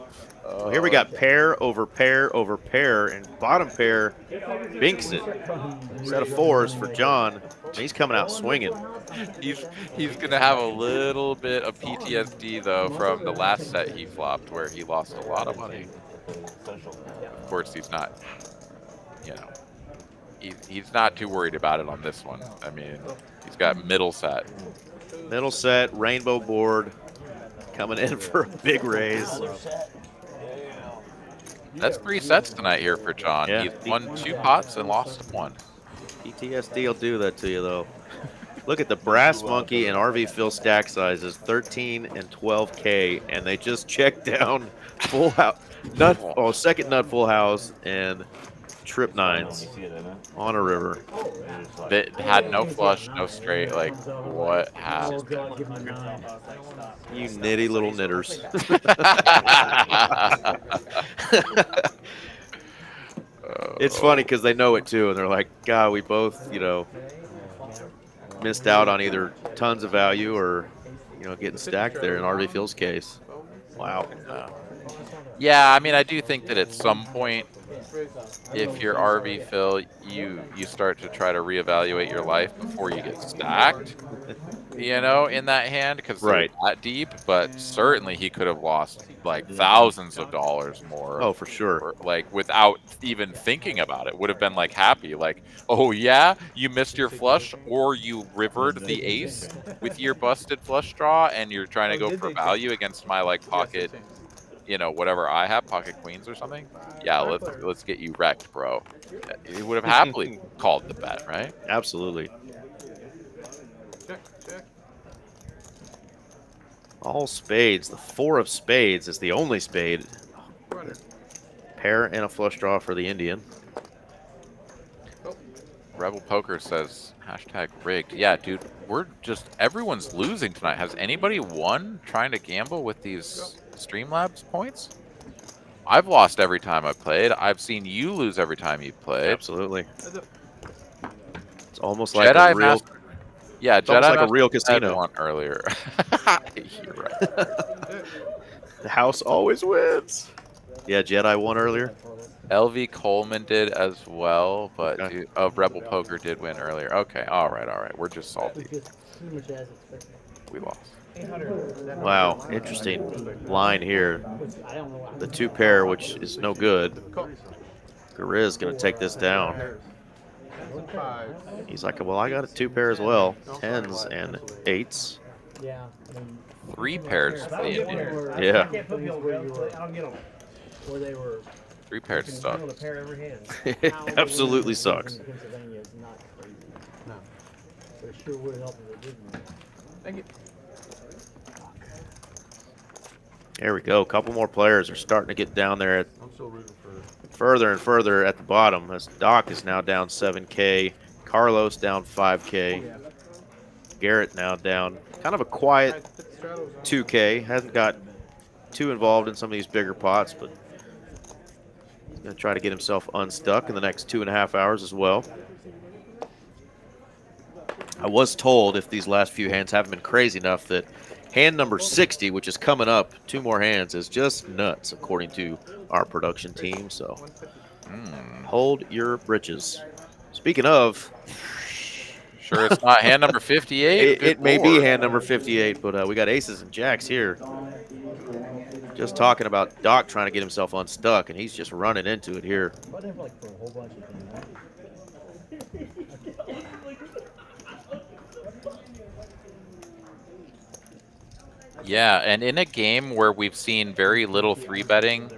Speaker 4: Well, here we got pair over pair over pair, and bottom pair binks it. Set of 4s for John. He's coming out swinging.
Speaker 3: He's gonna have a little bit of PTSD though from the last set he flopped where he lost a lot of money. Of course, he's not. You know, he's not too worried about it on this one. I mean, he's got middle set.
Speaker 4: Middle set, rainbow board, coming in for a big raise.
Speaker 3: That's 3 sets tonight here for John.
Speaker 4: Yeah.
Speaker 3: He's won 2 pots and lost 1.
Speaker 4: PTSD will do that to you, though. Look at the Brass Monkey and RV Phil stack sizes, 13 and 12K, and they just checked down full house, second nut full house, and trip 9s on a river.
Speaker 3: That had no flush, no straight. Like, what happened?
Speaker 4: You nitty little knitters. It's funny because they know it too, and they're like, God, we both, you know, missed out on either tons of value or, you know, getting stacked there in RV Phil's case. Wow.
Speaker 3: Yeah, I mean, I do think that at some point, if you're RV Phil, you start to try to reevaluate your life before you get stacked, you know, in that hand, because they're that deep. But certainly he could have lost like thousands of dollars more.
Speaker 4: Oh, for sure.
Speaker 3: Or, like, without even thinking about it. Would have been like happy, like, oh yeah, you missed your flush, or you rivered the ace with your busted flush draw, and you're trying to go for value against my like pocket, you know, whatever I have, pocket queens or something. Yeah, let's get you wrecked, bro. He would have happily called the bet, right?
Speaker 4: Absolutely.
Speaker 11: Check, check.
Speaker 4: All spades. The 4 of spades is the only spade. Pair and a flush draw for the Indian.
Speaker 3: Rebel Poker says, #rigged. Yeah, dude, everyone's losing tonight. Has anybody won trying to gamble with these Streamlabs points? I've lost every time I've played. I've seen you lose every time you've played.
Speaker 4: Absolutely. It's almost like
Speaker 3: Jedi
Speaker 4: a real...
Speaker 3: Yeah,
Speaker 4: it's almost like a real casino.
Speaker 3: One earlier. You're right.
Speaker 4: The house always wins. Yeah, Jedi won earlier.
Speaker 3: LV Coleman did as well, but Rebel Poker did win earlier. Okay, all right. We're just salty. We lost.
Speaker 4: Wow, interesting line here. The 2 pair, which is no good. Grizz going to take this down. He's like, well, I got a 2 pair as well. 10s and 8s.
Speaker 10: Yeah.
Speaker 3: 3 pairs for the Indian.
Speaker 4: Yeah.
Speaker 3: 3 pairs sucks.
Speaker 4: It absolutely sucks.
Speaker 11: Thank you.
Speaker 4: There we go. A couple more players are starting to get down there at
Speaker 8: I'm still rooting for.
Speaker 4: further and further at the bottom. As Doc is now down 7K. Carlos down 5K. Garrett now down. Kind of a quiet 2K. Hasn't got too involved in some of these bigger pots, but he's going to try to get himself unstuck in the next 2.5 hours as well. I was told, if these last few hands haven't been crazy enough, that hand number 60, which is coming up, 2 more hands, is just nuts, according to our production team. So hold your britches. Speaking of,
Speaker 3: Sure, it's not hand number 58.
Speaker 4: it may be hand number 58, but we got aces and jacks here. Just talking about Doc trying to get himself unstuck, and he's just running into it here.
Speaker 3: Yeah, and in a game where we've seen very little 3-betting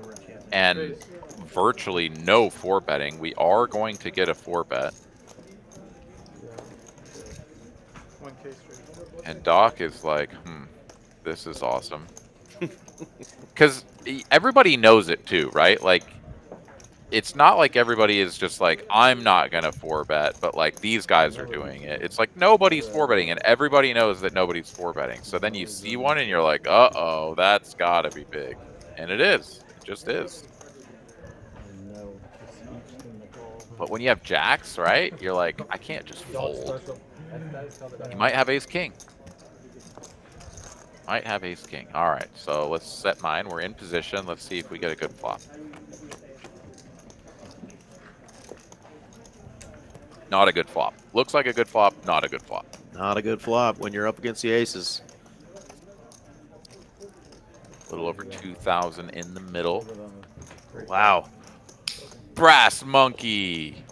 Speaker 3: and virtually no 4-betting, we are going to get a 4-bet. And Doc is like, this is awesome. Because everybody knows it too, right? Like, it's not like everybody is just like, I'm not going to 4-bet, but like these guys are doing it. It's like nobody's 4-betting, and everybody knows that nobody's 4-betting. So then you see one and you're like, uh-oh, that's got to be big. And it is. It just is. But when you have jacks, right, you're like, I can't just fold. You might have ace-king. Might have ace-king. All right, so let's set mine. We're in position. Let's see if we get a good flop. Not a good flop. Looks like a good flop, not a good flop.
Speaker 4: Not a good flop when you're up against the aces.
Speaker 3: A little over 2,000 in the middle.
Speaker 4: Wow.
Speaker 3: Brass Monkey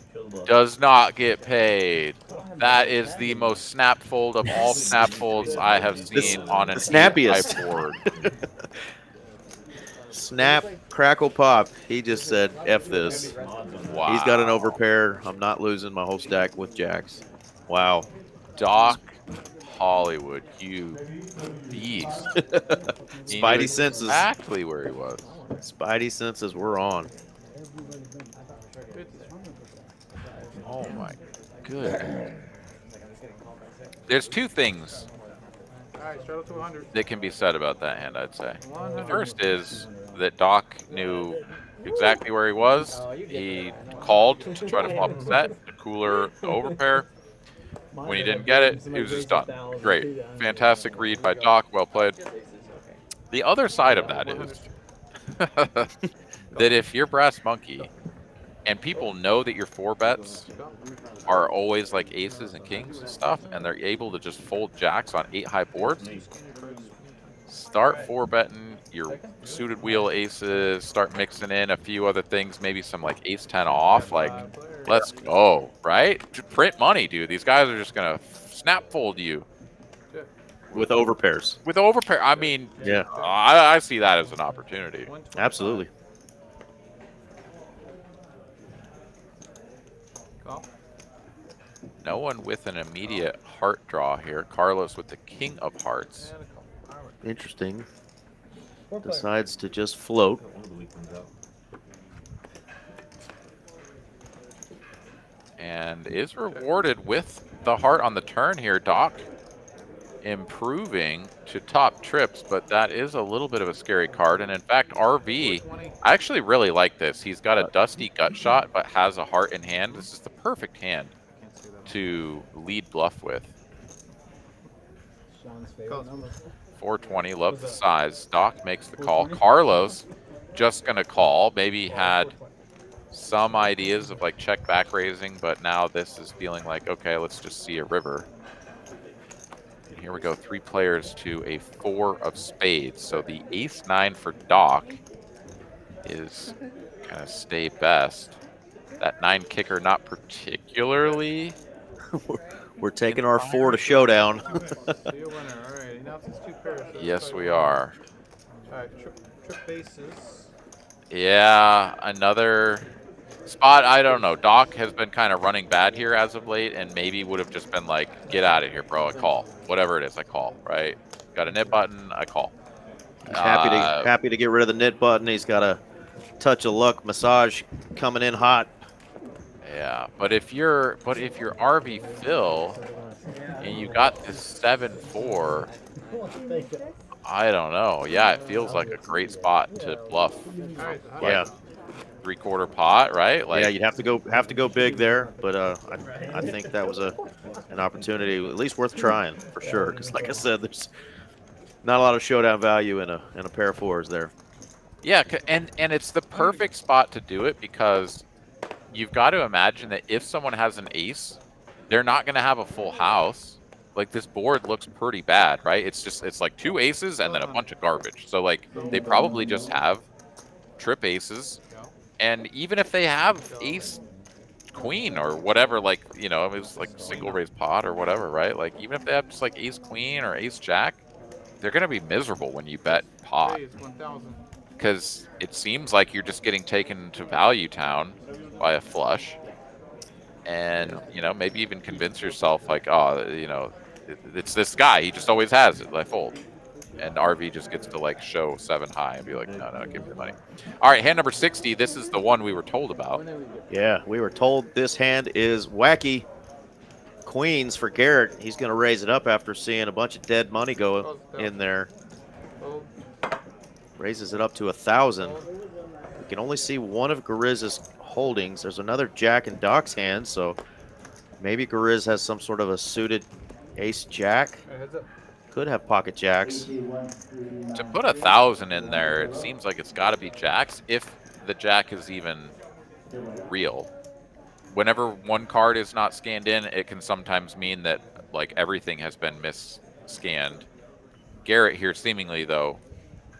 Speaker 3: does not get paid. That is the most snap fold of all snap folds I have seen on an
Speaker 4: snappiest
Speaker 3: board.
Speaker 4: Snap, crackle, pop. He just said, F this.
Speaker 3: Wow.
Speaker 4: He's got an overpair. I'm not losing my whole stack with jacks. Wow.
Speaker 3: Doc Hollywood, you beast.
Speaker 4: Spidey senses.
Speaker 3: Exactly where he was.
Speaker 4: Spidey senses were on.
Speaker 3: Oh my goodness. There's two things that can be said about that hand, I'd say. The first is that Doc knew exactly where he was. He called to try to flop a set, a cooler overpair. When he didn't get it, he was just done. Great. Fantastic read by Doc. Well played. The other side of that is that if you're Brass Monkey and people know that your 4-bets are always like aces and kings and stuff, and they're able to just fold jacks on 8-high boards, start 4-betting your suited wheel aces, start mixing in a few other things, maybe some like ace-10 off, like, let's go, right? Print money, dude. These guys are just going to snap fold you.
Speaker 4: With overpairs.
Speaker 3: With overpair, I mean,
Speaker 4: yeah,
Speaker 3: I see that as an opportunity.
Speaker 4: Absolutely.
Speaker 3: No one with an immediate heart draw here. Carlos with the king of hearts.
Speaker 4: Interesting. Decides to just float.
Speaker 3: And is rewarded with the heart on the turn here. Doc improving to top trips, but that is a little bit of a scary card. And in fact, RV, I actually really like this. He's got a dusty gut shot, but has a heart in hand. This is the perfect hand to lead bluff with. 420, love the size. Doc makes the call. Carlos just gonna call. Maybe had some ideas of like check back raising, but now this is feeling like, okay, let's just see a river. And here we go, 3 players to a 4 of spades. So the ace-9 for Doc is kind of stay best. That 9 kicker not particularly.
Speaker 4: We're taking our 4 to showdown.
Speaker 3: Yes, we are.
Speaker 11: Alright, trip bases.
Speaker 3: Yeah, another spot. I don't know. Doc has been kind of running bad here as of late, and maybe would have just been like, get out of here, bro. I call. Whatever it is, I call, right? Got a nip button, I call.
Speaker 4: He's happy to get rid of the knit button. He's got a touch of luck massage coming in hot.
Speaker 3: Yeah, but if you're RV Phil and you got this 7-4, I don't know. Yeah, it feels like a great spot to bluff.
Speaker 4: Yeah,
Speaker 3: 3/4 pot, right? Like,
Speaker 4: yeah, you'd have to go big there, but I think that was an opportunity at least worth trying for sure. Because like I said, there's not a lot of showdown value in a pair of fours there.
Speaker 3: yeah, and it's the perfect spot to do it because you've got to imagine that if someone has an ace, they're not going to have a full house. Like, this board looks pretty bad, right? It's like 2 aces and then a bunch of garbage. So like they probably just have trip aces, and even if they have ace queen or whatever, like, you know, it was like single raise pot or whatever, right? Like, even if they have just like ace queen or ace jack, they're going to be miserable when you bet pot. Because it seems like you're just getting taken to value town by a flush. And, you know, maybe even convince yourself, like, oh, you know, it's this guy. He just always has it. I fold. And RV just gets to, like, show 7 high and be like, no, give me the money. All right, hand number 60. This is the one we were told about.
Speaker 4: Yeah, we were told this hand is wacky. Queens for Garrett. He's going to raise it up after seeing a bunch of dead money go in there. Raises it up to 1,000. We can only see one of Gariz's holdings. There's another Jack and Doc's hand, so maybe Gariz has some sort of a suited ace Jack. Could have pocket jacks.
Speaker 3: To put 1,000 in there, it seems like it's got to be jacks if the jack is even real. Whenever one card is not scanned in, it can sometimes mean that, like, everything has been mis-scanned. Garrett here seemingly, though,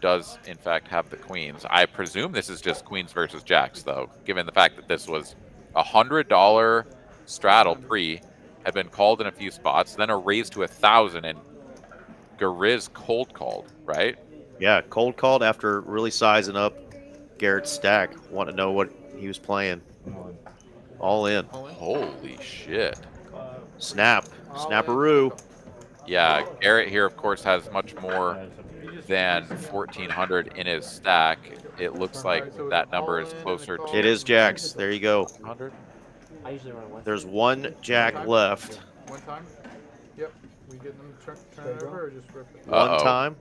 Speaker 3: does in fact have the queens. I presume this is just queens versus jacks, though, given the fact that this was a $100 straddle pre, had been called in a few spots, then a raise to 1,000, and Gariz cold called, right?
Speaker 4: Yeah, cold called after really sizing up Garrett's stack. Want to know what he was playing. All in.
Speaker 3: Holy shit.
Speaker 4: Snap. Snapperoo.
Speaker 3: Yeah, Garrett here, of course, has much more than 1,400 in his stack. It looks like that number is closer to...
Speaker 4: It is jacks. There you go.
Speaker 3: 100.
Speaker 4: There's one jack left.
Speaker 11: One time? Yep. We get them to turn it over or just rip it?
Speaker 4: One time?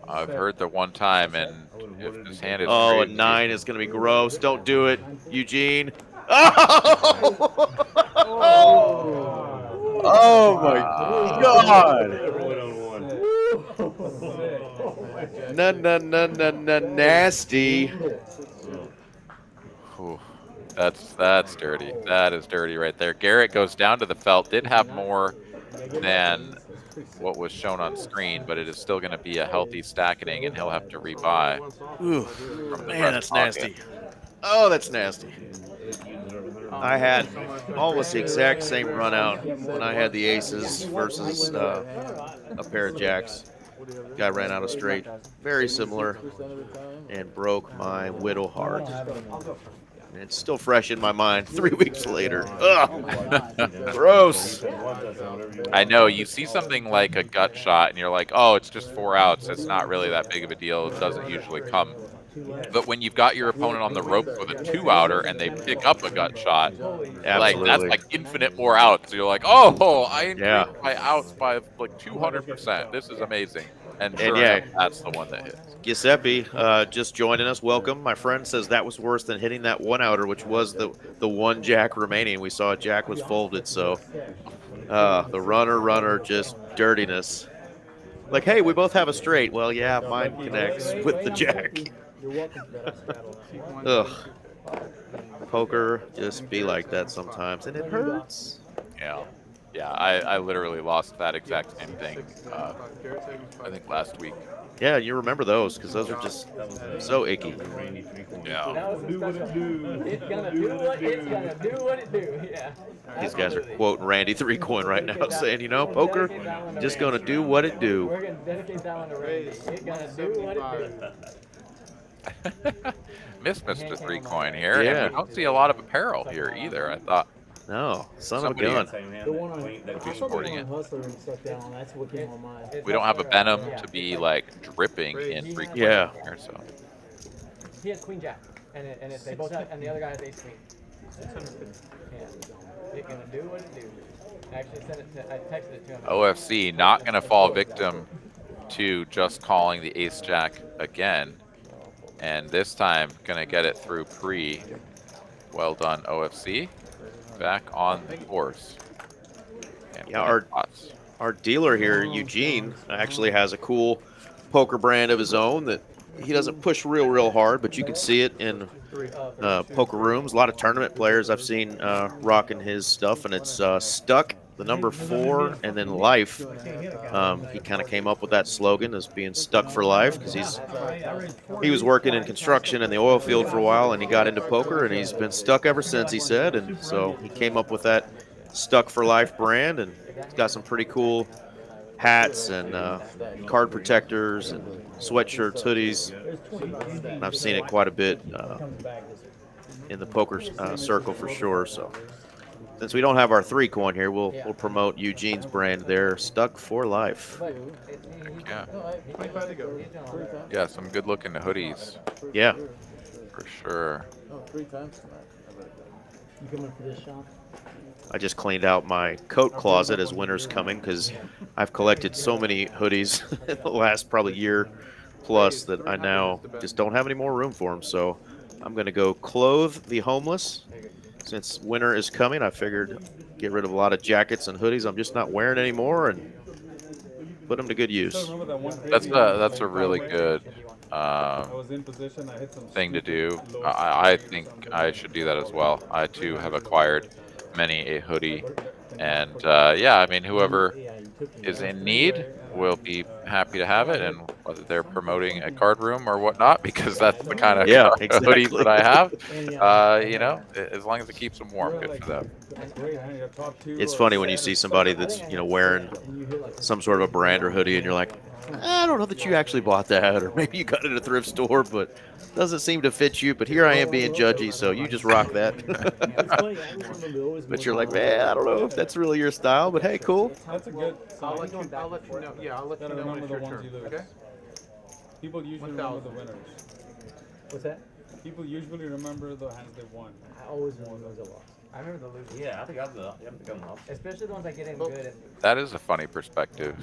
Speaker 3: I've heard the one time, and if this hand is...
Speaker 4: Oh,
Speaker 3: crazy,
Speaker 4: a 9 is going to be gross. Don't do it, Eugene. Oh! Oh my God! Nasty.
Speaker 3: Whew. That's dirty. That is dirty right there. Garrett goes down to the felt. Did have more than what was shown on screen, but it is still going to be a healthy stacking, and he'll have to rebuy.
Speaker 4: Ooh,
Speaker 3: from the
Speaker 4: man, that's
Speaker 3: pocket.
Speaker 4: nasty. Oh, that's nasty. I had almost the exact same run out when I had the aces versus a pair of jacks. Guy ran out of straight. Very similar, and broke my widow heart. And it's still fresh in my mind 3 weeks later. Ugh. Gross.
Speaker 3: I know, you see something like a gut shot and you're like, oh, it's just 4 outs. It's not really that big of a deal. It doesn't usually come. But when you've got your opponent on the ropes with a 2-outer and they pick up a gut shot, like, that's like infinite more outs. You're like, oh, I increased my outs by like 200%. This is amazing. And sure enough, that's the one that hits.
Speaker 4: Giuseppe just joining us. Welcome. My friend says that was worse than hitting that 1-outer, which was the one jack remaining. We saw a jack was folded, so the runner, just dirtiness. Like, hey, we both have a straight. Well, yeah, mine connects with the jack. Ugh. Poker just be like that sometimes, and it hurts.
Speaker 3: Yeah, I literally lost that exact same thing, I think last week.
Speaker 4: Yeah, you remember those, because those are just so icky.
Speaker 3: Yeah.
Speaker 10: It's gonna do what it do, yeah.
Speaker 4: These guys are quoting Randy 3-Coin right now, saying, you know, poker, just going to do what it do.
Speaker 10: We're going to dedicate that one to Randy. It's going to do what it do.
Speaker 3: Miss Mr. 3-Coin here,
Speaker 4: Yeah.
Speaker 3: and we don't see a lot of apparel here either. I thought
Speaker 4: No, son of a
Speaker 3: Somebody-
Speaker 4: gun.
Speaker 10: The one on,
Speaker 3: Be
Speaker 10: I saw the
Speaker 3: supporting
Speaker 10: one on
Speaker 3: it.
Speaker 10: Hustler and stuck down. That's what came on mine.
Speaker 3: We don't have a Venom to be like dripping in free
Speaker 4: Yeah.
Speaker 3: here, so
Speaker 10: He has Queen Jack, and they both have, and the other guy has Ace Queen. Yeah, it gonna do what it do. Actually, I texted it to him.
Speaker 3: OFC not going to fall victim to just calling the ace jack again, and this time going to get it through pre. Well done, OFC. Back on the course. And
Speaker 4: Yeah,
Speaker 3: winning pots.
Speaker 4: our dealer here, Eugene, actually has a cool poker brand of his own that he doesn't push real hard, but you can see it in poker rooms. A lot of tournament players I've seen rocking his stuff, and it's Stuck, the number 4, and then Life. He kind of came up with that slogan as being stuck for life because he was working in construction in the oil field for a while, and he got into poker, and he's been stuck ever since, he said. And so he came up with that Stuck for Life brand, and he's got some pretty cool hats and card protectors and sweatshirts, hoodies. And I've seen it quite a bit in the poker circle for sure. So since we don't have our 3 coin here, we'll promote Eugene's brand there, Stuck for Life.
Speaker 3: Yeah.
Speaker 11: 25 to go.
Speaker 3: Yeah, some good looking hoodies
Speaker 4: Yeah.
Speaker 3: for sure.
Speaker 8: Oh, 3 times tonight.
Speaker 10: You coming for this, Sean?
Speaker 4: I just cleaned out my coat closet as winter's coming because I've collected so many hoodies in the last probably year plus that I now just don't have any more room for them. So I'm going to go clothe the homeless. Since winter is coming, I figured get rid of a lot of jackets and hoodies I'm just not wearing anymore and put them to good use.
Speaker 3: That's a really good thing to do. I think I should do that as well. I too have acquired many a hoodie, and yeah, I mean whoever is in need will be happy to have it, and whether they're promoting a card room or whatnot, because that's the kind of
Speaker 4: exactly.
Speaker 3: hoodies that I have. You know, as long as it keeps them warm, good for them.
Speaker 4: It's funny when you see somebody that's wearing some sort of a brand or hoodie, and you're like, I don't know that you actually bought that, or maybe you got it at a thrift store, but doesn't seem to fit you. But here I am being judgy, so you just rock that. But you're like, man, I don't know if that's really your style, but hey, cool.
Speaker 11: That's a good. I'll let you know. Yeah, I'll let you know when it's your turn. Okay. People usually remember the winners.
Speaker 10: What's that?
Speaker 11: People usually remember the hands they won.
Speaker 10: I always remember those I lost. I remember the losers.
Speaker 7: Yeah, I think I'm lost.
Speaker 10: Especially the ones I get in good. And
Speaker 3: That is a funny perspective.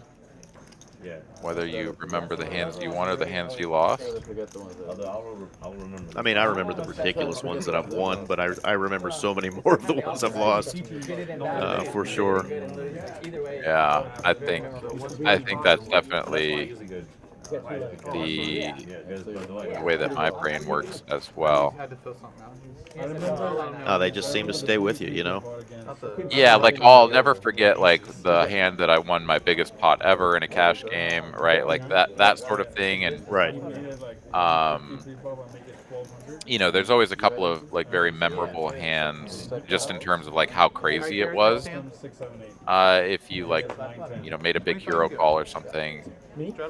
Speaker 7: Yeah.
Speaker 3: Whether you remember the hands you won or the hands you lost.
Speaker 7: I'll remember.
Speaker 4: I mean, I remember the ridiculous ones that I've won, but I remember so many more of the ones I've lost, for sure.
Speaker 3: Yeah, I think that's definitely the way that my brain works as well.
Speaker 4: They just seem to stay with you,
Speaker 3: Yeah, like I'll never forget like the hand that I won my biggest pot ever in a cash game, right? Like that sort of thing. And
Speaker 4: right.
Speaker 3: There's always a couple of like very memorable hands just in terms of like how crazy it was. If you like, made a big hero call or something.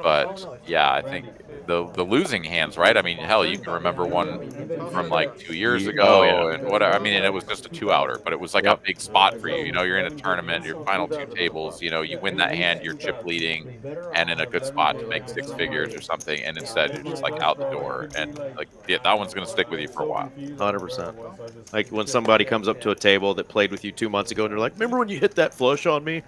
Speaker 3: But yeah, I think the losing hands, right? I mean, hell, you can remember one from like 2 years ago and whatever. I mean, and it was just a 2-outer, but it was like a big spot for you. You're in a tournament, your final 2 tables, you win that hand, you're chip leading and in a good spot to make 6 figures or something. And instead you're just like out the door. And like, yeah, that one's going to stick with you for a while.
Speaker 4: 100%. Like when somebody comes up to a table that played with you 2 months ago and they're like, remember when you hit that flush on me?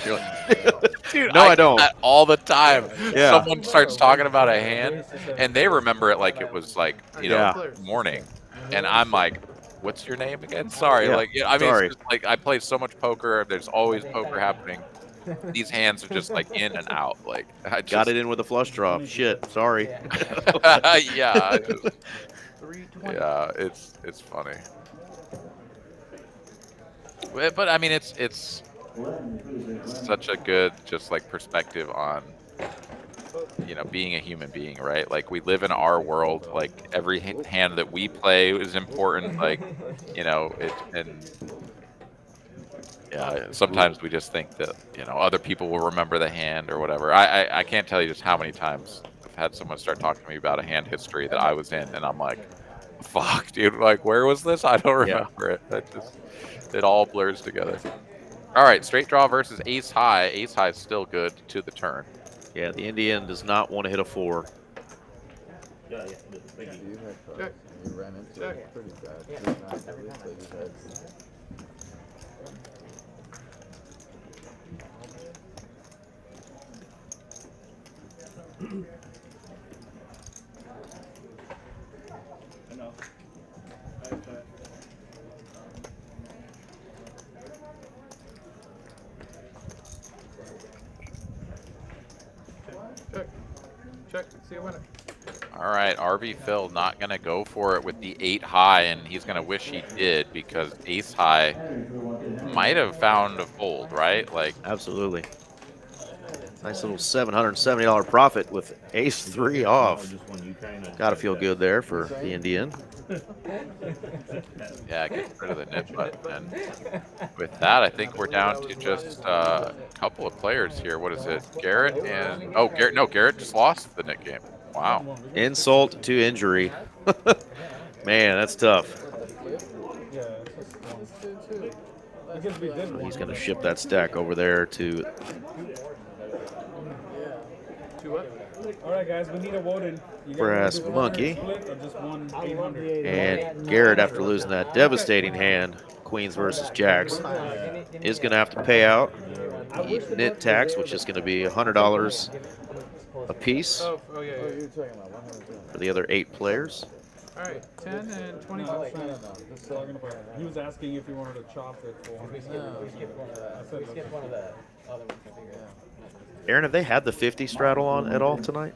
Speaker 4: You're like,
Speaker 3: dude,
Speaker 4: no, I don't.
Speaker 3: That all the time.
Speaker 4: Yeah.
Speaker 3: Someone starts talking about a hand, and they remember it like it was like morning, and I'm like, "What's your name again?" Sorry,
Speaker 4: Yeah.
Speaker 3: like I mean,
Speaker 4: Sorry.
Speaker 3: it's just, like I play so much poker. There's always poker happening. These hands are just like in and out. Like I just,
Speaker 4: Got it in with a flush draw. Shit, sorry.
Speaker 3: yeah, it's funny. But I mean, it's such a good just like perspective on being a human being, right? Like we live in our world, like every hand that we play is important, like sometimes we just think that other people will remember the hand or whatever. I can't tell you just how many times I've had someone start talking to me about a hand history that I was in, and I'm like, Fuck, dude. Like, where was this? I don't
Speaker 4: Yeah.
Speaker 3: remember it. It all blurs together. All right, straight draw versus ace high. Ace high is still good to the turn.
Speaker 4: Yeah, the Indian does not want to hit a 4.
Speaker 8: You ran into it pretty bad. 3 times at least that you had.
Speaker 9: I know.
Speaker 11: Check. Check. See a winner.
Speaker 3: All right, RV Phil not going to go for it with the 8 high, and he's going to wish he did because ace high might have found a fold, right? Like,
Speaker 4: Absolutely. Nice little $770 profit with ace 3 off. Got to feel good there for the Indian.
Speaker 3: yeah, get rid of the nip button. And with that, I think we're down to just a couple of players here. What is it? Garrett and Garrett just lost the nip game. Wow.
Speaker 4: Insult to injury. Man, that's tough. He's going to ship that stack over there to.
Speaker 9: All right, guys, we need a Woden.
Speaker 4: Brass Monkey.
Speaker 9: Just one 800.
Speaker 4: And Garrett, after losing that devastating hand, Queens versus Jacks, is going to have to pay out nit tax, which is going to be $100 a piece
Speaker 11: Oh yeah.
Speaker 4: for the other 8 players.
Speaker 11: All right, 10 and 20.
Speaker 9: He was asking if he wanted to chop it for
Speaker 10: We skipped one of the other ones. I figured.
Speaker 4: Aaron, have they had the 50 straddle on at all tonight?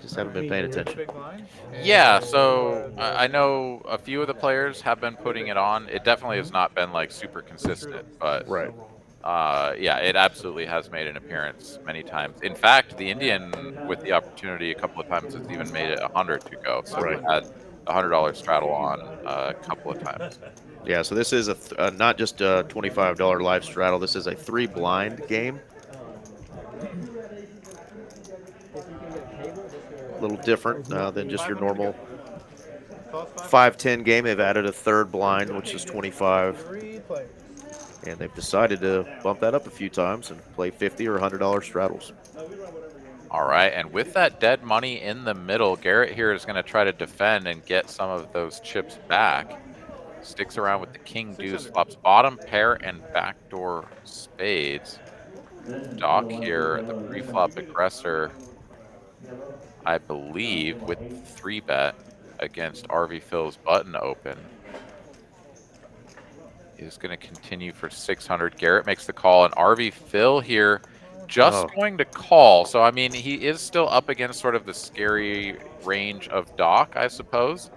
Speaker 4: Just haven't been paying attention.
Speaker 11: Big line.
Speaker 3: Yeah, so I know a few of the players have been putting it on. It definitely has not been like super consistent, but
Speaker 4: Right.
Speaker 3: yeah, it absolutely has made an appearance many times. In fact, the Indian, with the opportunity a couple of times, has even made it 100 to go. So
Speaker 4: Right.
Speaker 3: we had a $100 straddle on a couple of times.
Speaker 4: Yeah, so this is not just a $25 live straddle. This is a 3 blind game. A little different than just your normal 5-10 game. They've added a 3rd blind, which is 25.
Speaker 11: 3 players.
Speaker 4: And they've decided to bump that up a few times and play $50 or $100 straddles.
Speaker 3: All right, and with that dead money in the middle, Garrett here is going to try to defend and get some of those chips back. Sticks around with the king deuce, flops bottom pair and backdoor spades. Doc here, the pre-flop aggressor, I believe, with 3-bet against RV Phil's button open, is going to continue for 600. Garrett makes the call, and RV Phil here just going to call. So, I mean, he is still up against sort of the scary range of Doc, I suppose.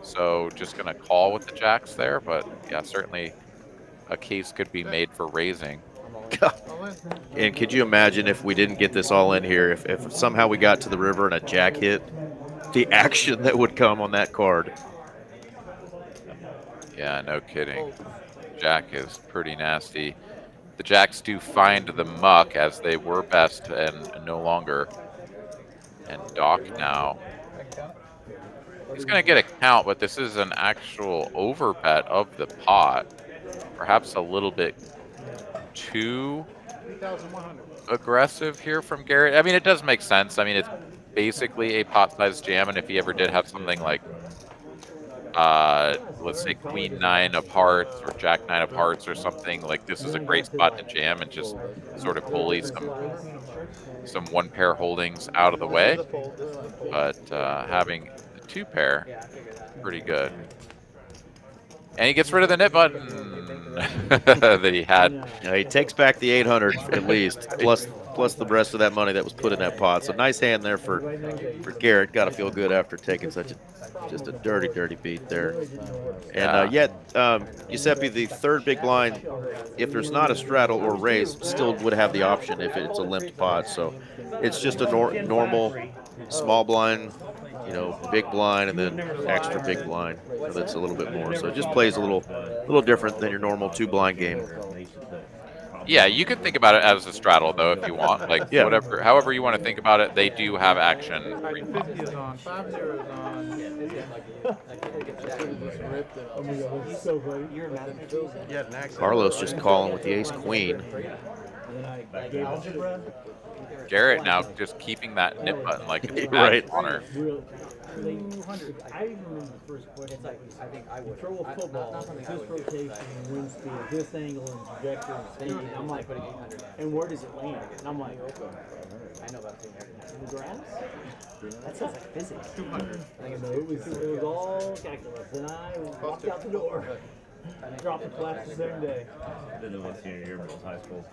Speaker 3: So just going to call with the jacks there, but yeah, certainly a case could be made for raising.
Speaker 4: And could you imagine if we didn't get this all in here, if somehow we got to the river and a jack hit, the action that would come on that card?
Speaker 3: Yeah, no kidding. Jack is pretty nasty. The jacks do find the muck, as they were best and no longer. And Doc now, he's going to get a count, but this is an actual overbet of the pot. Perhaps a little bit too aggressive here from Garrett. I mean, it does make sense. I mean, it's basically a pot-sized jam, and if he ever did have something like, let's say queen 9 of hearts or jack 9 of hearts or something, like this is a great spot to jam and just sort of bully some 1-pair holdings out of the way. But having the 2-pair, pretty good. And he gets rid of the nip button that he had.
Speaker 4: Yeah, he takes back the 800 at least, plus the rest of that money that was put in that pot. So nice hand there for Garrett. Got to feel good after taking just a dirty beat there. And yet, Giuseppe, the 3rd big blind, if there's not a straddle or raise, still would have the option if it's a limped pot. So it's just a normal small blind, big blind, and then extra big blind. So that's a little bit more. So it just plays a little different than your normal 2 blind game.
Speaker 3: Yeah, you could think about it as a straddle though if you want. Like
Speaker 4: Yeah.
Speaker 3: whatever, however you want to think about it, they do have action.
Speaker 11: All right, 50 is on, 50 is on.
Speaker 8: Oh my god, that's so funny.
Speaker 11: Yeah, next.
Speaker 4: Carlos just calling with the ace queen.
Speaker 3: Garrett now just keeping that nip button like it's
Speaker 4: Right.
Speaker 3: on her.
Speaker 6: 200. I even remember the first question. It's like, I think I would throw a football, this rotation and wind speed, this angle and trajectory and speed. And I'm like, and where does it land? And I'm like,
Speaker 10: I know about 200.
Speaker 6: in the grass?
Speaker 10: That sounds like physics.
Speaker 11: 200.
Speaker 6: It was all calculus. And I walked out the door. Dropped the class the same day.
Speaker 7: I did it my senior year of high school.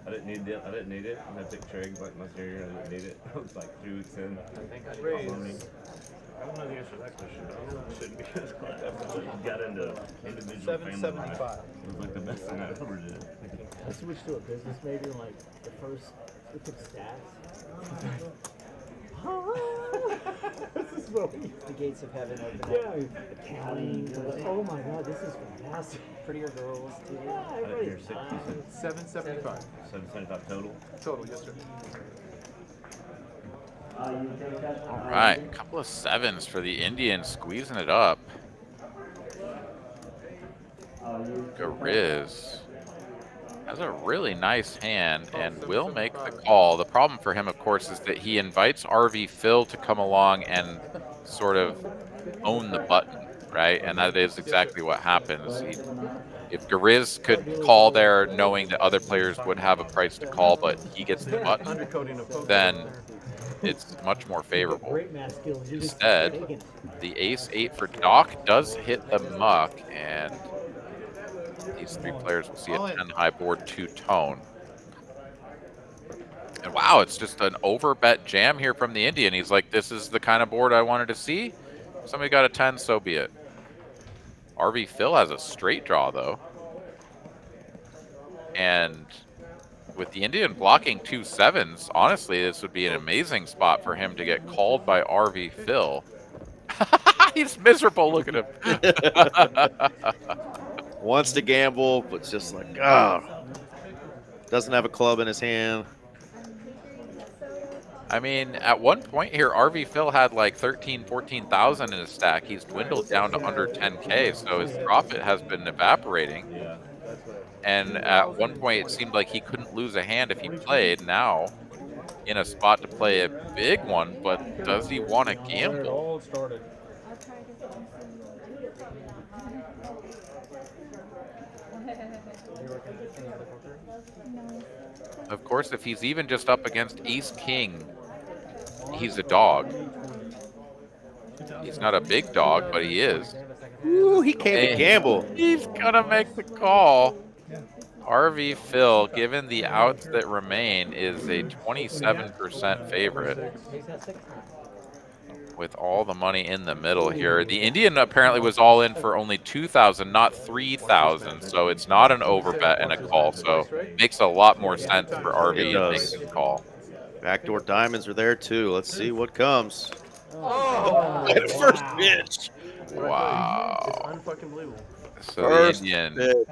Speaker 7: I didn't need it. I didn't need it. I took trig like my senior year. I didn't need it. I was like 2 weeks in.
Speaker 11: Raise.
Speaker 7: I don't know the answer to that question. I shouldn't be as glad after I got into individual family life.
Speaker 11: 775.
Speaker 7: It was like the best thing I ever did.
Speaker 6: I switched to a business major and like the first, we took stats. This is what we,
Speaker 10: The gates of heaven open up.
Speaker 6: yeah, accounting. Oh my god, this is fantastic.
Speaker 10: Prettier girls, too.
Speaker 6: Yeah,
Speaker 7: I didn't hear
Speaker 6: everybody's
Speaker 7: 6.
Speaker 6: fine.
Speaker 11: 775.
Speaker 7: 775 total.
Speaker 11: Total, yes, sir.
Speaker 3: All right, a couple of sevens for the Indian squeezing it up. Gariz has a really nice hand and will make the call. The problem for him, of course, is that he invites RV Phil to come along and sort of own the button, right? And that is exactly what happens. If Gariz could call there knowing that other players would have a price to call, but he gets the button,
Speaker 11: Undercoating of poker.
Speaker 3: then it's much more favorable.
Speaker 6: Great math skills. You're just
Speaker 3: Instead,
Speaker 6: taking it.
Speaker 3: the ace-8 for Doc does hit the muck, and these three players will see a 10 high board 2-tone. And wow, it's just an overbet jam here from the Indian. He's like, this is the kind of board I wanted to see. Somebody got a 10, so be it. RV Phil has a straight draw, though. And with the Indian blocking 2 sevens, honestly, this would be an amazing spot for him to get called by RV Phil. He's miserable. Look at him.
Speaker 4: Wants to gamble, but it's just like, ah. Doesn't have a club in his hand.
Speaker 3: I mean, at one point here, RV Phil had like 13, 14,000 in his stack. He's dwindled down to under 10K, so his profit has been evaporating.
Speaker 7: Yeah.
Speaker 3: And at one point, it seemed like he couldn't lose a hand if he played. Now, in a spot to play a big one, but does he want to
Speaker 6: It
Speaker 3: gamble?
Speaker 6: all started.
Speaker 3: Of course, if he's even just up against Ace King, he's a dog. He's not a big dog, but he is.
Speaker 4: Ooh, he came to
Speaker 3: And
Speaker 4: gamble.
Speaker 3: He's gonna make the call. RV Phil, given the outs that remain, is a 27% favorite with all the money in the middle here. The Indian apparently was all in for only 2,000, not 3,000, so it's not an overbet and a call, so makes a lot more sense for RV
Speaker 4: It
Speaker 3: to
Speaker 4: does.
Speaker 3: make the call.
Speaker 4: Backdoor diamonds are there too. Let's see what comes.
Speaker 11: Oh,
Speaker 4: First pitch.
Speaker 3: Wow.
Speaker 11: It's unfucking believable.
Speaker 3: So
Speaker 4: First
Speaker 3: the Indian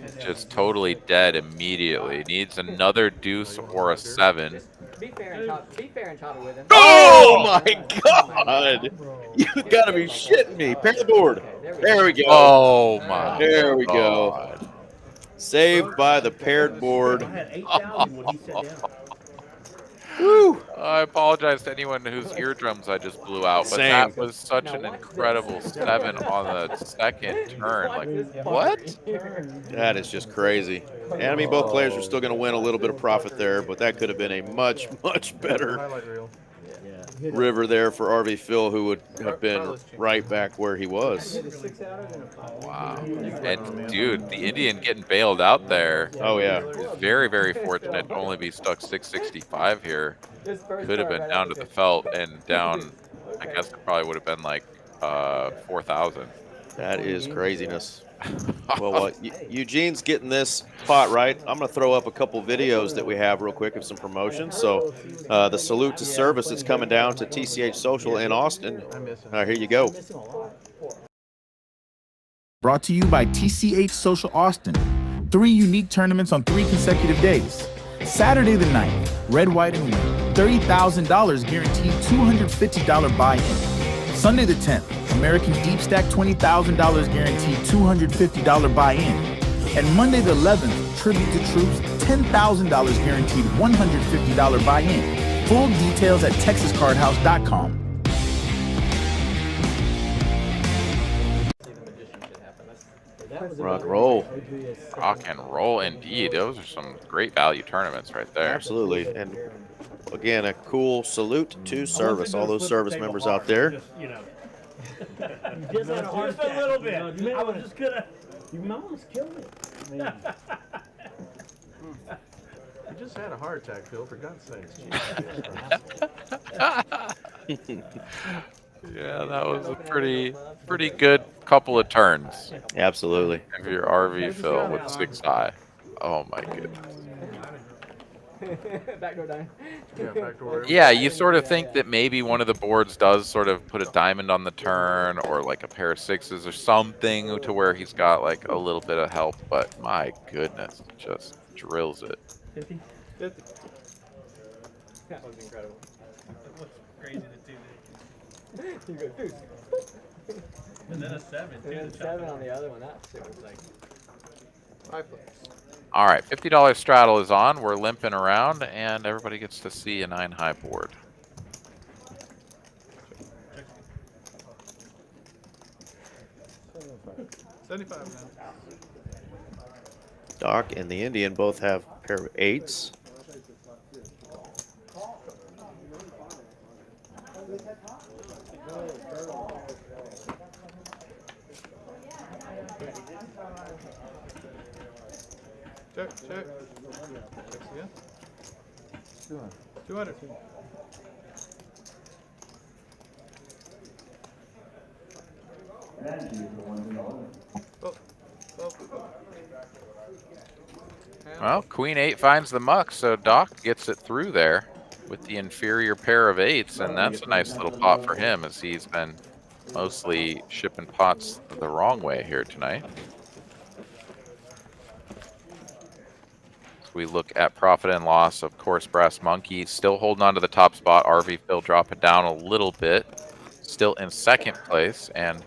Speaker 4: pitch.
Speaker 3: just totally dead immediately. Needs another deuce or a 7.
Speaker 10: Be fair and chop it with him.
Speaker 4: Oh my god! You gotta be shitting me. Pair the board. There we go.
Speaker 3: Oh my.
Speaker 4: There we go.
Speaker 3: God.
Speaker 4: Saved by the paired board.
Speaker 9: I had 8,000 when he sat down.
Speaker 4: Woo!
Speaker 3: I apologize to anyone whose eardrums I just blew out, but
Speaker 4: Same.
Speaker 3: that was such an incredible 7 on the second turn. Like, what?
Speaker 4: That is just crazy. And I mean, both players are still going to win a little bit of profit there, but that could have been a much, much better
Speaker 11: Highlight reel.
Speaker 4: river there for RV Phil, who would have been right back where he was.
Speaker 3: Wow. And dude, the Indian getting bailed out there.
Speaker 4: Oh, yeah.
Speaker 3: Is very, very fortunate to only be stuck 665 here. Could have been down to the felt and down, I guess it probably would have been like 4,000.
Speaker 4: That is craziness. Well, Eugene's getting this pot right. I'm going to throw up a couple videos that we have real quick of some promotions. So the salute to service that's coming down to TCH Social in Austin. Here you go.
Speaker 1: Brought to you by TCH Social Austin. 3 unique tournaments on 3 consecutive days. Saturday the 9th, red, white, and win. $30,000 guaranteed $250 buy-in. Sunday the 10th, American Deep Stack $20,000 guaranteed $250 buy-in. And Monday the 11th, Tribute to Troops $10,000 guaranteed $150 buy-in. Full details at texascardhouse.com.
Speaker 4: Rock and roll.
Speaker 3: Rock and roll indeed. Those are some great value tournaments right there.
Speaker 4: Absolutely. And again, a cool salute to service, all those service members out there.
Speaker 9: Just, you know. Just had a heart attack. A little bit. I was just gonna. You almost killed me.
Speaker 8: You just had a heart attack, Phil, for God's sakes.
Speaker 3: Yeah, that was a pretty good couple of turns.
Speaker 4: Absolutely.
Speaker 3: Of your RV fill with 6 high. Oh my goodness.
Speaker 10: Backdoor dime.
Speaker 8: Yeah, backdoor.
Speaker 3: Yeah, you sort of think that maybe one of the boards does sort of put a diamond on the turn or like a pair of 6s or something to where he's got like a little bit of help, but my goodness, just drills it.
Speaker 9: 50?
Speaker 10: 50. That was incredible.
Speaker 9: It was crazy to do
Speaker 10: You go, deuce.
Speaker 9: And then a 7, too.
Speaker 10: And then 7 on the other one. That shit was like.
Speaker 8: 5 flips.
Speaker 3: All right, $50 straddle is on. We're limping around, and everybody gets to see a 9 high board.
Speaker 8: $75 now.
Speaker 4: Doc and the Indian both have a pair of 8s.
Speaker 8: Check, check. Checks again. 200.
Speaker 3: Well, Queen 8 finds the muck, so Doc gets it through there with the inferior pair of 8s, and that's a nice little pot for him as he's been mostly shipping pots the wrong way here tonight. As we look at profit and loss, of course, Brass Monkey still holding on to the top spot. RV Phil dropping down a little bit, still in second place, and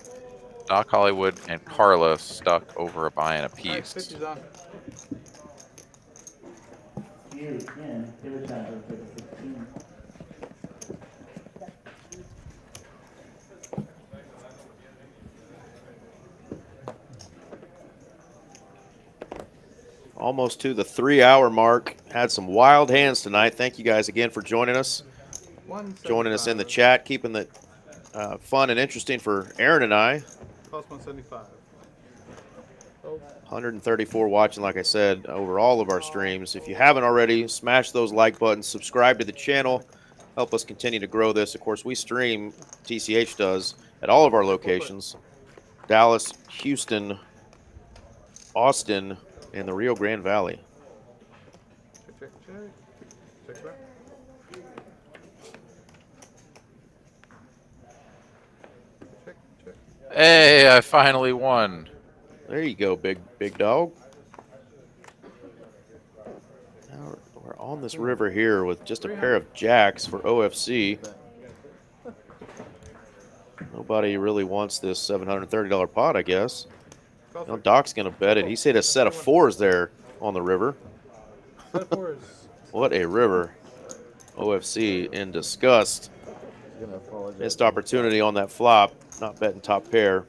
Speaker 3: Doc Hollywood and Carlos stuck over a buy-in apiece.
Speaker 8: 50's on.
Speaker 4: Almost to the 3-hour mark. Had some wild hands tonight. Thank you guys again for joining us. Joining us in the chat, keeping it fun and interesting for Aaron and I.
Speaker 8: Plus 175.
Speaker 4: 134 watching, like I said, over all of our streams. If you haven't already, smash those like buttons, subscribe to the channel, help us continue to grow this. Of course, we stream, TCH does, at all of our locations: Dallas, Houston, Austin, and the Rio Grande Valley.
Speaker 8: Check, check, check. Check it out. Check, check.
Speaker 3: Hey, I finally won.
Speaker 4: There you go, big dog. Now we're on this river here with just a pair of jacks for OFC. Nobody really wants this $730 pot, I guess. You know, Doc's going to bet it. He said a set of 4s there on the river.
Speaker 8: Set of 4s.
Speaker 4: What a river. OFC in disgust. Missed opportunity on that flop. Not betting top pair.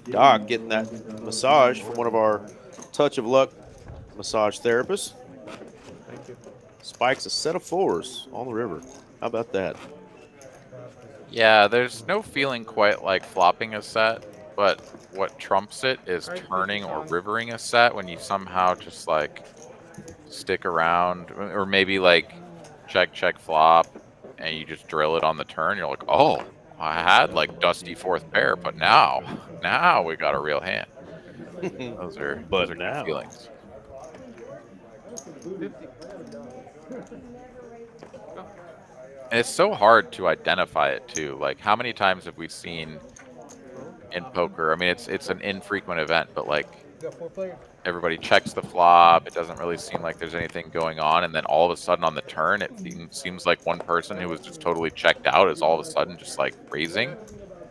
Speaker 4: Doc getting that massage from one of our Touch of Luck massage therapists.
Speaker 8: Thank you.
Speaker 4: Spikes a set of 4s on the river. How about that?
Speaker 3: Yeah, there's no feeling quite like flopping a set, but what trumps it is turning or rivering a set when you somehow just like stick around, or maybe like check flop and you just drill it on the turn. You're like, oh, I had like dusty 4th pair, but now we got a real hand. Those are good feelings.
Speaker 8: 50.
Speaker 3: And it's so hard to identify it too. Like, how many times have we seen in poker? I mean, it's an infrequent event, but like everybody checks the flop. It doesn't really seem like there's anything going on, and then all of a sudden on the turn, it seems like one person who was just totally checked out is all of a sudden just like raising.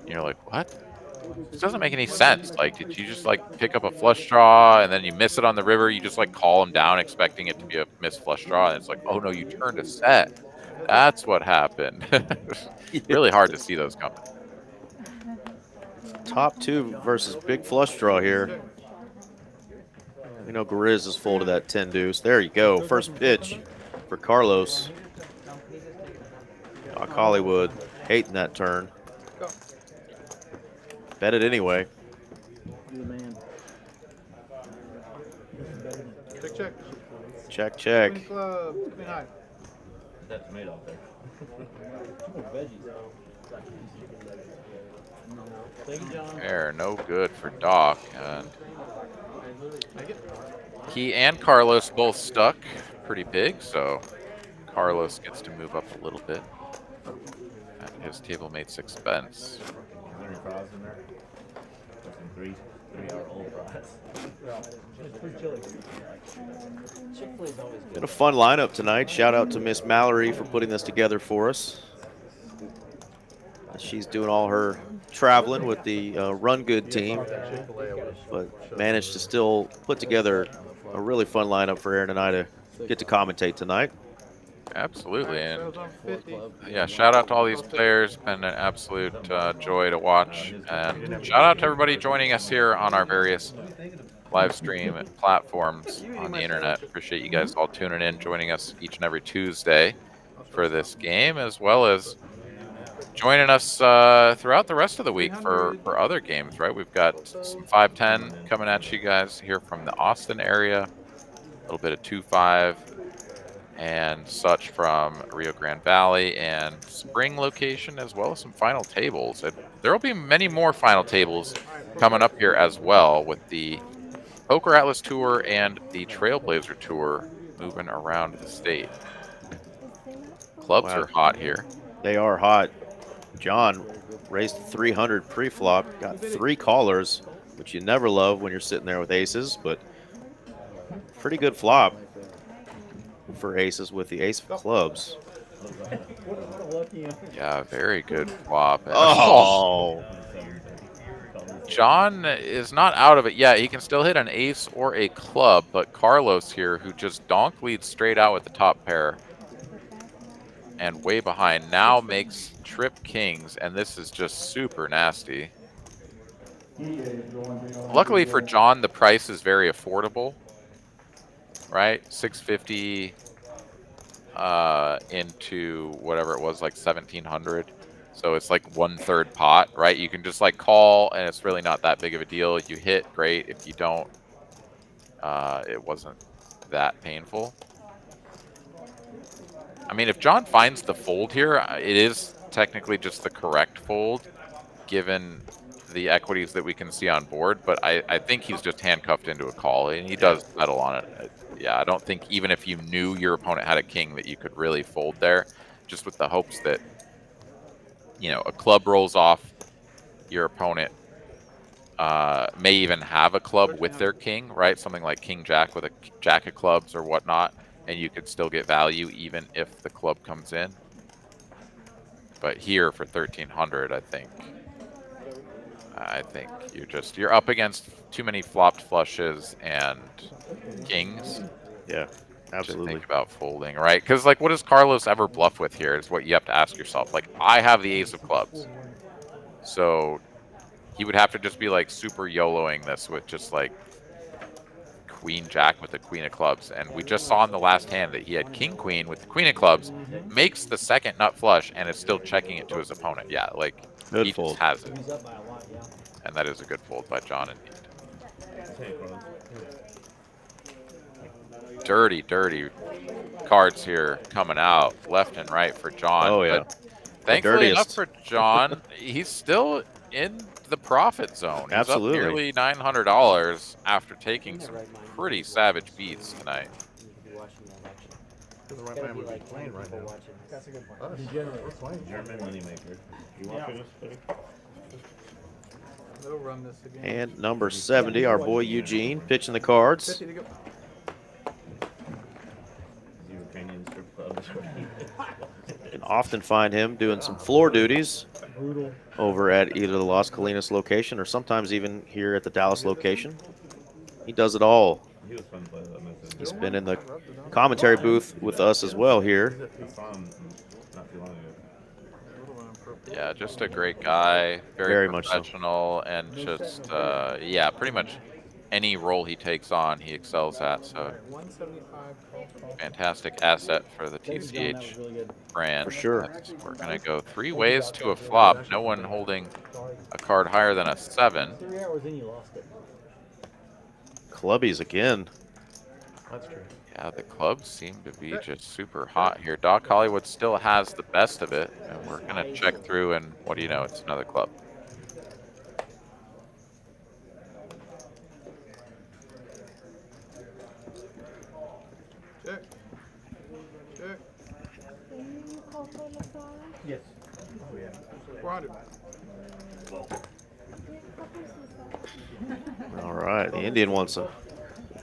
Speaker 3: You're like, what? This doesn't make any sense. Like, did you just like pick up a flush draw and then you miss it on the river? You just like call them down expecting it to be a missed flush draw, and it's like, oh no, you turned a set. That's what happened. Really hard to see those coming.
Speaker 4: Top two versus big flush draw here. We know Grizz is full to that 10 deuce. There you go. First pitch for Carlos. Doc Hollywood hating that turn. Bet it anyway.
Speaker 11: Check, check.
Speaker 4: Check, check.
Speaker 11: Queen club, queen high.
Speaker 7: That's made out there.
Speaker 3: There, no good for Doc. And he and Carlos both stuck pretty big, so Carlos gets to move up a little bit at his tablemate expense.
Speaker 7: How many fries in there? Fucking 3-hour-old fries.
Speaker 4: Been a fun lineup tonight. Shout out to Miss Mallory for putting this together for us. She's doing all her traveling with the Run Good team, but managed to still put together a really fun lineup for Aaron and I to get to commentate tonight.
Speaker 3: Absolutely, and yeah, shout out to all these players. Been an absolute joy to watch, and shout out to everybody joining us here on our various live stream platforms on the internet. Appreciate you guys all tuning in, joining us each and every Tuesday for this game, as well as joining us throughout the rest of the week for other games, right? We've got some 5-10 coming at you guys here from the Austin area, a little bit of 2-5 and such from Rio Grande Valley and Spring location, as well as some final tables. And there will be many more final tables coming up here as well, with the Poker Atlas Tour and the Trailblazer Tour moving around the state. Clubs are hot here.
Speaker 4: They are hot. John raised 300 pre-flop, got 3 callers, which you never love when you're sitting there with aces, but pretty good flop for aces with the ace of clubs.
Speaker 3: Yeah, very good flop.
Speaker 4: Oh!
Speaker 3: John is not out of it yet. He can still hit an ace or a club, but Carlos here, who just donk leads straight out with the top pair and way behind, now makes trip kings, and this is just super nasty. Luckily for John, the price is very affordable, right? $650 into whatever it was, like 1,700. So it's like 1/3 pot, right? You can just like call, and it's really not that big of a deal. If you hit, great. If you don't, it wasn't that painful. I mean, if John finds the fold here, it is technically just the correct fold, given the equities that we can see on board. But I think he's just handcuffed into a call, and he does settle on it. Yeah, I don't think even if you knew your opponent had a king that you could really fold there, just with the hopes that, you know, a club rolls off, your opponent may even have a club with their king, right? Something like king jack with a jack of clubs or whatnot, and you could still get value even if the club comes in. But here for 1,300, I think you're up against too many flopped flushes and kings.
Speaker 4: Yeah, absolutely.
Speaker 3: To think about folding, right? Because like, what does Carlos ever bluff with here is what you have to ask yourself. Like, I have the ace of clubs, so he would have to just be like super YOLOing this with just like queen jack with the queen of clubs. And we just saw in the last hand that he had king queen with the queen of clubs, makes the second nut flush, and is still checking it to his opponent. Yeah, like
Speaker 4: good
Speaker 3: he
Speaker 4: fold.
Speaker 3: Just has it. And that is a good fold by John indeed. Dirty, dirty cards here coming out left and right for John.
Speaker 4: Oh, yeah.
Speaker 3: But thankfully enough for John, he's still in the profit zone. He's
Speaker 4: Absolutely.
Speaker 3: up nearly $900 after taking some pretty savage beats tonight.
Speaker 11: The right
Speaker 10: Gotta
Speaker 11: man
Speaker 10: be
Speaker 11: would be
Speaker 10: like
Speaker 11: playing right
Speaker 10: people
Speaker 11: now.
Speaker 10: watching. That's a good point.
Speaker 11: Us. We're playing.
Speaker 7: German moneymaker. You watching this thing?
Speaker 11: They'll run this again.
Speaker 4: And number 70, our boy Eugene, pitching the cards.
Speaker 11: 50 to go.
Speaker 7: The Ukrainian strip club is where
Speaker 4: Can often find him doing some floor duties over at either the Las Colinas location or sometimes even here at the Dallas location. He does it all.
Speaker 7: he was fun to play with.
Speaker 4: He's been in the commentary booth with us as well here.
Speaker 7: I saw him not too long ago.
Speaker 3: Yeah, just a great guy,
Speaker 4: Very much so.
Speaker 3: professional, and just yeah, pretty much any role he takes on, he excels at. So,
Speaker 11: 175.
Speaker 3: fantastic asset for the TCH brand.
Speaker 4: For sure.
Speaker 3: We're gonna go 3 ways to a flop. No one holding a card higher than a 7.
Speaker 6: 3 hours in, you lost it.
Speaker 4: Clubbies again.
Speaker 11: That's true.
Speaker 3: Yeah, the clubs seem to be just super hot here. Doc Hollywood still has the best of it, and we're gonna check through, and what do you know? It's another club.
Speaker 11: Check. Check.
Speaker 9: Yes.
Speaker 11: 400.
Speaker 4: All right, the Indian wants a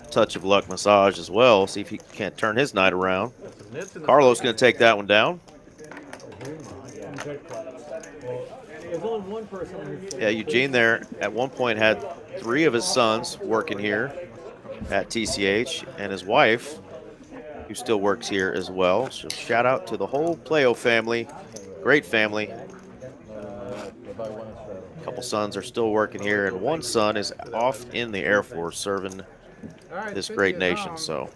Speaker 4: touch of luck massage as well. See if he can't turn his night around. Carlos going to take that one down.
Speaker 6: There's only one person.
Speaker 4: Yeah, Eugene there at one point had 3 of his sons working here at TCH, and his wife, who still works here as well. So shout out to the whole Playo family. Great family. A couple sons are still working here, and one son is off in the Air Force serving this great nation. So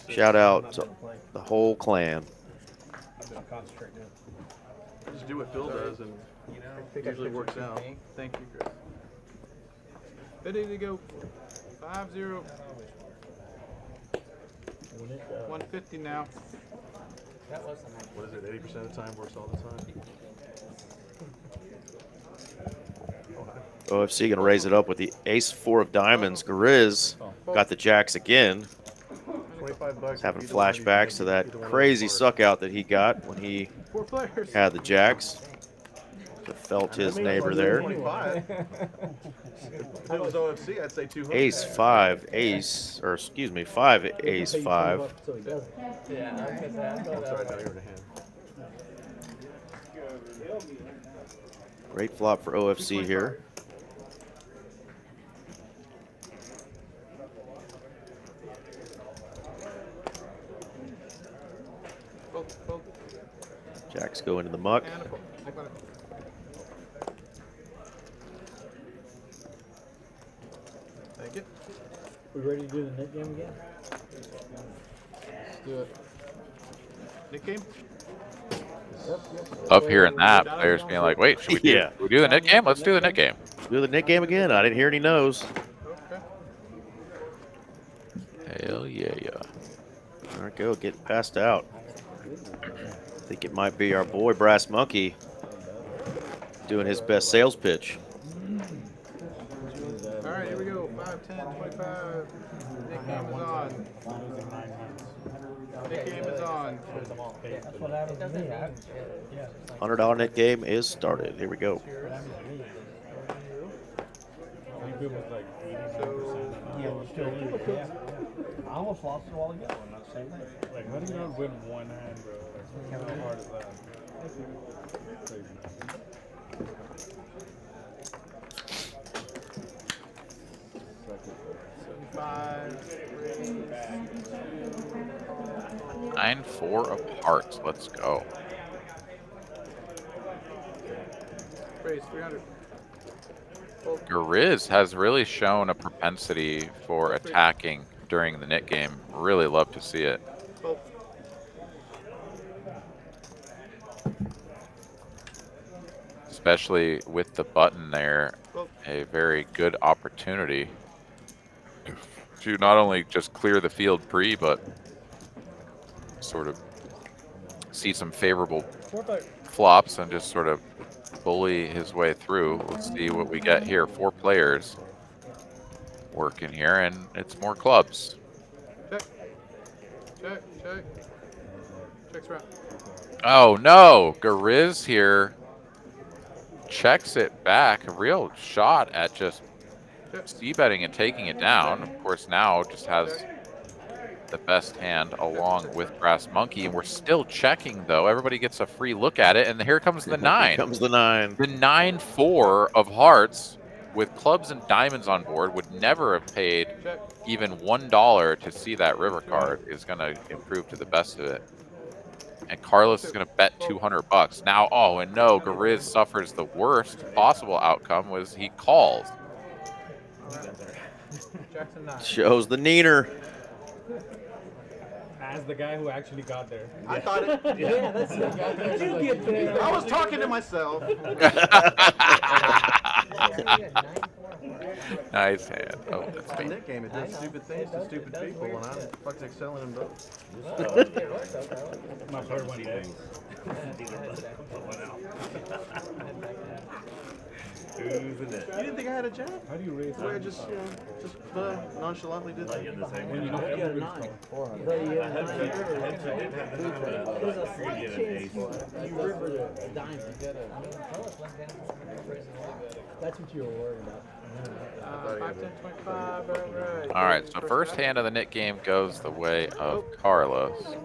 Speaker 4: shout out to the whole clan.
Speaker 11: Just do what Phil does, and it usually works out. Thank you, Chris. 50 to go. 5-0. 150 now.
Speaker 10: That was a nice.
Speaker 11: What is it? 80% of the time works all the time.
Speaker 4: OFC going to raise it up with the ace-4 of diamonds. Grizz got the jacks again.
Speaker 11: $25.
Speaker 4: Having flashbacks to that crazy suck out that he got when he
Speaker 11: 4 players.
Speaker 4: had the jacks. Felt his neighbor there.
Speaker 11: 25. If it was OFC, I'd say 200.
Speaker 4: Ace-5, ace, or excuse me, 5 ace-5.
Speaker 6: So he doesn't.
Speaker 10: Yeah, I was gonna say, I'd go
Speaker 11: I'm
Speaker 10: that
Speaker 11: sorry,
Speaker 10: way.
Speaker 11: no, you're in a hand.
Speaker 4: Great flop for OFC here. Jacks go into the muck.
Speaker 11: Thank you.
Speaker 6: We ready to do the net game again?
Speaker 11: Let's do it. Nick game?
Speaker 3: Up here in that, players being like, wait, should we do the net game? Let's do the net game.
Speaker 4: Do the net game again. I didn't hear any no's.
Speaker 11: Okay.
Speaker 3: Hell yeah, yeah.
Speaker 4: There we go, getting passed out. I think it might be our boy Brass Monkey doing his best sales pitch.
Speaker 11: All right, here we go. 5, 10, 25. Nick game is on. Nick game is on.
Speaker 6: That's what happened to me.
Speaker 4: $100 net game is started. Here we go.
Speaker 6: Yeah, we're still in it. Yeah. I almost lost it all again. Same thing.
Speaker 13: Like, how do you not win one hand, bro? Like, how hard is that? Crazy.
Speaker 3: 9-4 apart. Let's go.
Speaker 11: Raise 300.
Speaker 3: Grizz has really shown a propensity for attacking during the net game. Really love to see it. Especially with the button there, a very good opportunity to not only just clear the field pre, but sort of see some favorable flops and just sort of bully his way through. Let's see what we get here. 4 players working here, and it's more clubs.
Speaker 11: Check, check. Check's right.
Speaker 3: Oh no, Gariz here checks it back. A real shot at just c-betting and taking it down. Of course, now just has the best hand along with Brass Monkey, and we're still checking though. Everybody gets a free look at it, and here comes the 9.
Speaker 4: Here comes the 9.
Speaker 3: The 9-4 of hearts with clubs and diamonds on board would never have paid even $1 to see that river card. Is going to improve to the best of it. And Carlos is going to bet $200 now. Oh, and no, Gariz suffers the worst possible outcome was he calls.
Speaker 11: Jackson 9.
Speaker 4: Shows the neener.
Speaker 13: As the guy who actually got there.
Speaker 5: I thought it.
Speaker 10: Yeah, that's the guy.
Speaker 5: I was talking to myself.
Speaker 3: Nice hand. Oh, that's me.
Speaker 5: That game, it does stupid things to stupid people, and I'm fucking excelling them both.
Speaker 13: My third one dead.
Speaker 5: You didn't think I had a jack?
Speaker 13: How do you raise
Speaker 5: So I just, nonchalantly did that.
Speaker 7: Like in the same
Speaker 13: when you
Speaker 7: way.
Speaker 13: don't
Speaker 10: You got a
Speaker 13: have
Speaker 10: 9.
Speaker 13: 400?
Speaker 10: But you
Speaker 7: I
Speaker 10: have
Speaker 7: had
Speaker 10: a 9
Speaker 7: to-
Speaker 10: river.
Speaker 7: I had to-
Speaker 10: There's a slight chance you river the diamond. That's what you were worried about.
Speaker 11: 5, 10, 25, alright.
Speaker 3: All right, so first hand of the Nick game goes the way of Carlos.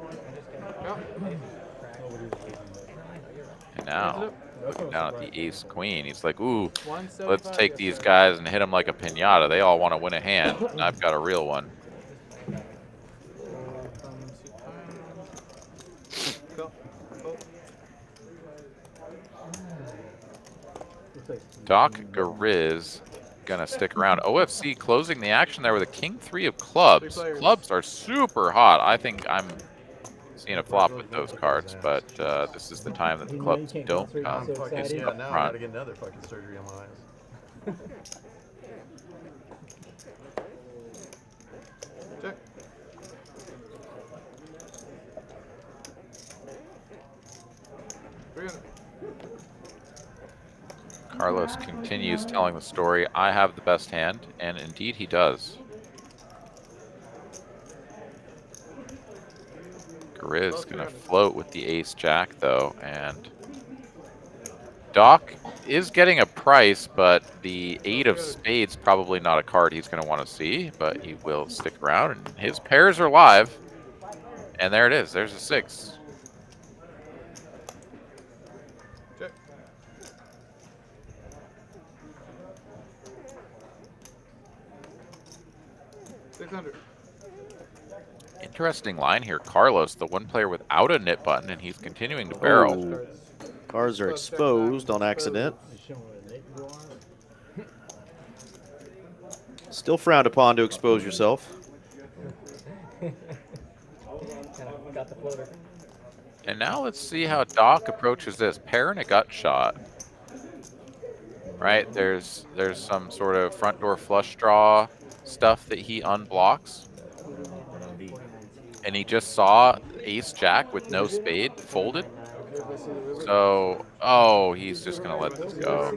Speaker 3: And now, looking down at the ace queen, he's like, ooh, let's take these guys and hit them like a pinata. They all want to win a hand, and I've got a real one. Doc Gariz gonna stick around. OFC closing the action there with a king-3 of clubs. Clubs are super hot. I think I'm seeing a flop with those cards, but this is the time that the clubs don't come. Is
Speaker 5: Yeah,
Speaker 3: up
Speaker 5: now I
Speaker 3: front.
Speaker 5: gotta get another fucking surgery on my eyes.
Speaker 11: Check.
Speaker 3: Carlos continues telling the story. I have the best hand, and indeed he does. Gariz gonna float with the ace-jack though, and Doc is getting a price, but the 8 of spades probably not a card he's gonna want to see, but he will stick around, and his pairs are live. And there it is. There's a 6.
Speaker 11: Check. $600.
Speaker 3: Interesting line here. Carlos, the one player without a knit button, and he's continuing to barrel.
Speaker 4: Oh. Cards are exposed on accident. Still frowned upon to expose yourself.
Speaker 10: Got the floater.
Speaker 3: And now let's see how Doc approaches this. Pair and a gut shot. Right? There's some sort of front door flush draw stuff that he unblocks. And he just saw ace-jack with no spade folded. So, oh, he's just going to let this go.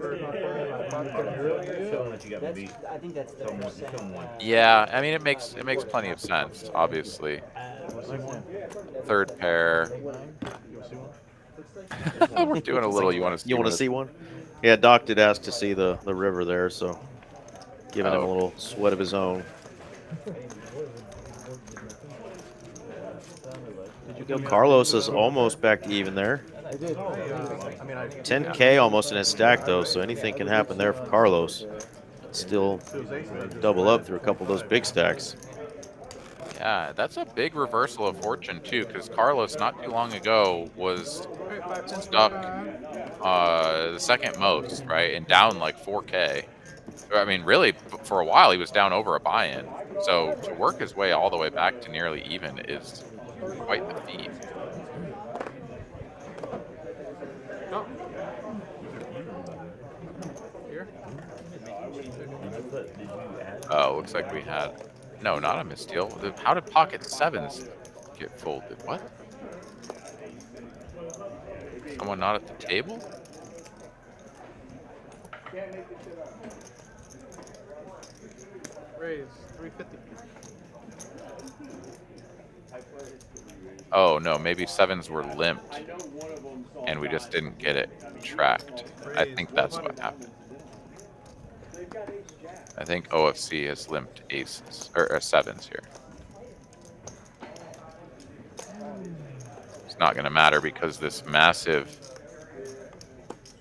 Speaker 10: I think that's the percent.
Speaker 3: Yeah, I mean, it makes plenty of sense, obviously. Third pair. We're doing a little, you want to see
Speaker 4: You want to see one? Yeah, Doc did ask to see the river there, so giving him a little sweat of his own. Carlos is almost back to even there. 10K almost in his stack though, so anything can happen there for Carlos. Still double up through a couple of those big stacks.
Speaker 3: Yeah, that's a big reversal of fortune too, because Carlos not too long ago was stuck the second most, right, and down like 4K. I mean, really, for a while he was down over a buy-in. So to work his way all the way back to nearly even is quite the feat.
Speaker 11: Oh. Here.
Speaker 3: Oh, looks like we had no, not a misdeal. How did pocket 7s get folded? What? Someone not at the table?
Speaker 11: Raise 350.
Speaker 3: Oh no, maybe sevens were limped, and we just didn't get it tracked. I think that's what happened. I think OFC has limped aces or sevens here. It's not going to matter because this massive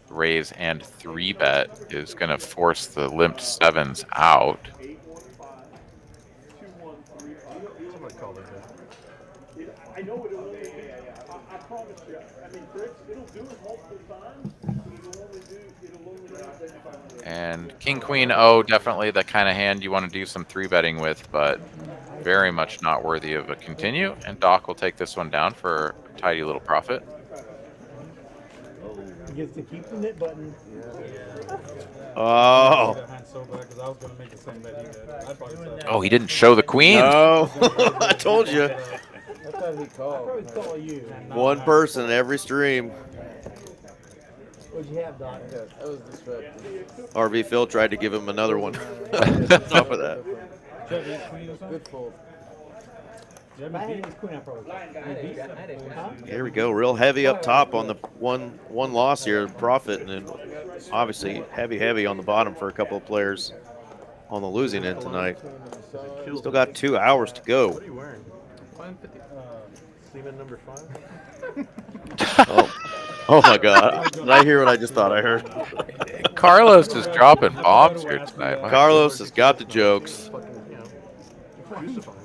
Speaker 3: raise and 3-bet is going to force the limped sevens out.
Speaker 9: I know it will. I promise you. I mean, it'll do it multiple times. It'll only do.
Speaker 3: And king, queen, O, definitely the kind of hand you want to do some 3-betting with, but very much not worthy of a continue. And Doc will take this one down for a tidy little profit.
Speaker 9: He gets to keep the knit button.
Speaker 4: Oh.
Speaker 3: Oh, he didn't show the queen.
Speaker 4: No, I told you.
Speaker 8: That's what he called.
Speaker 9: I'll probably call you.
Speaker 4: One person every stream.
Speaker 9: What'd you have, Doc?
Speaker 8: Yeah, that was disruptive.
Speaker 4: RV Phil tried to give him another one. Top of that.
Speaker 8: Good fold.
Speaker 9: If I had his queen, I probably.
Speaker 4: Here we go. Real heavy up top on the one loss here, profit, and then obviously heavy on the bottom for a couple of players on the losing end tonight. Still got 2 hours to go.
Speaker 5: What are you wearing? 150. Seaman number 5.
Speaker 4: Oh my God! Did I hear what I just thought I heard?
Speaker 3: Carlos is dropping bombs here tonight.
Speaker 4: Carlos has got the jokes.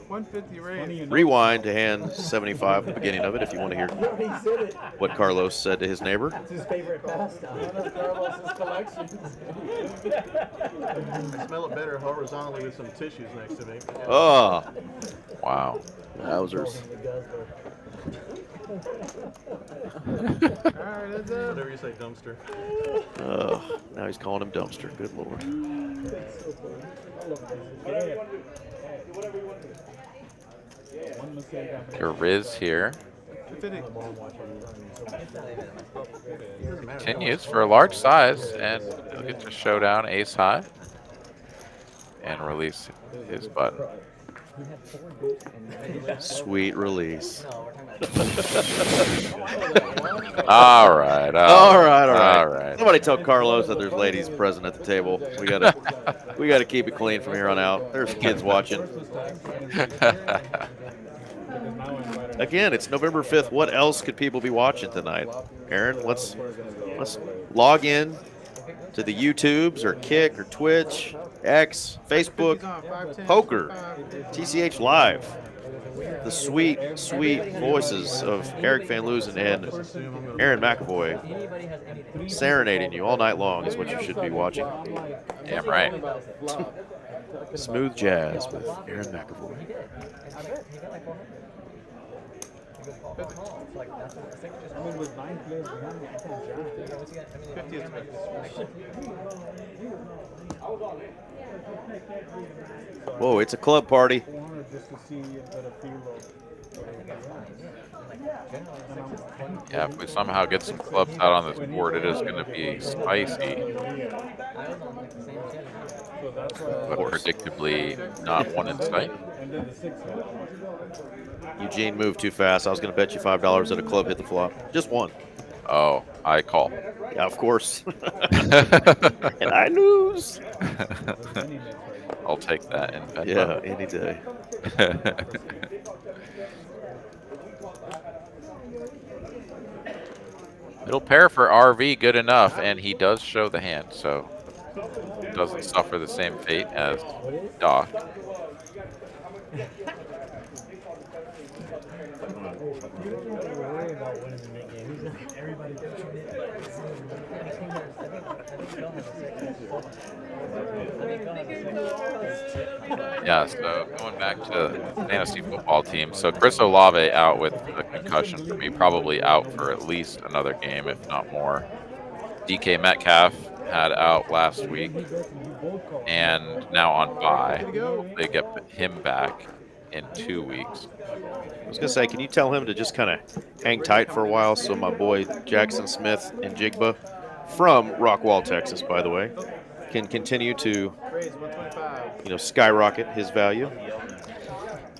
Speaker 11: 150 raise.
Speaker 4: Rewind to hand 75 at the beginning of it if you want to hear what Carlos said to his neighbor.
Speaker 9: It's his favorite pastime.
Speaker 8: One of Carlos's collections.
Speaker 5: I smell it better horizontally with some tissues next to me.
Speaker 4: Oh,
Speaker 3: Wow.
Speaker 4: wowzers.
Speaker 11: Alright, that's it.
Speaker 5: Whatever you say, dumpster.
Speaker 4: Now he's calling him dumpster. Good Lord.
Speaker 3: Riz here. Continues for a large size, and he'll get to showdown ace high and release his button.
Speaker 4: Sweet release.
Speaker 3: All right.
Speaker 4: All right. Somebody tell Carlos that there's ladies present at the table. We gotta keep it clean from here on out. There's kids watching. Again, it's November 5th. What else could people be watching tonight? Aaron, let's log in to the YouTubes or Kick or Twitch, X, Facebook, Poker, TCH Live. The sweet voices of Eric Van Loozen and Aaron McAvoy serenading you all night long is what you should be watching.
Speaker 3: Damn right.
Speaker 4: Smooth jazz with Aaron McAvoy. Whoa, it's a club party.
Speaker 3: Yeah, if we somehow get some clubs out on this board, it is going to be spicy. But predictably not one in sight.
Speaker 4: Eugene moved too fast. I was going to bet you $5 that a club hit the flop. Just one.
Speaker 3: Oh, I call.
Speaker 4: Yeah, of course. And I lose.
Speaker 3: I'll take that in bet.
Speaker 4: Yeah, any day.
Speaker 3: Middle pair for RV, good enough, and he does show the hand, so doesn't suffer the same fate as Doc. Yeah, so going back to the fantasy football team. So Chris Olave out with a concussion for me, probably out for at least another game, if not more. DK Metcalf had out last week and now on bye. They get him back in 2 weeks.
Speaker 4: I was going to say, can you tell him to just kind of hang tight for a while so my boy Jackson Smith in Jigba, from Rockwall, Texas, by the way, can continue to skyrocket his value?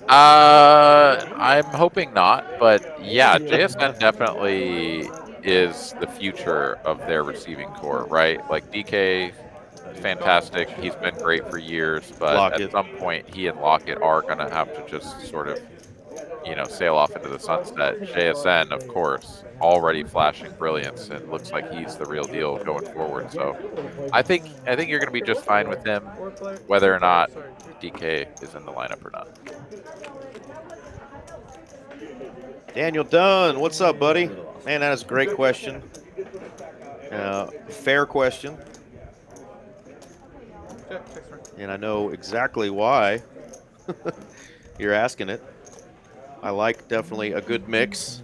Speaker 3: I'm hoping not, but yeah, JSN definitely is the future of their receiving core, right? Like DK, fantastic. He's been great for years, but at
Speaker 4: Lockett.
Speaker 3: some point, he and Lockett are going to have to just sort of, sail off into the sunset. JSN, of course, already flashing brilliance and looks like he's the real deal going forward. So I think you're going to be just fine with him, whether or not DK is in the lineup or not.
Speaker 4: Daniel Dunn, what's up, buddy? Man, that is a great question. Fair question. And I know exactly why you're asking it. I like definitely a good mix.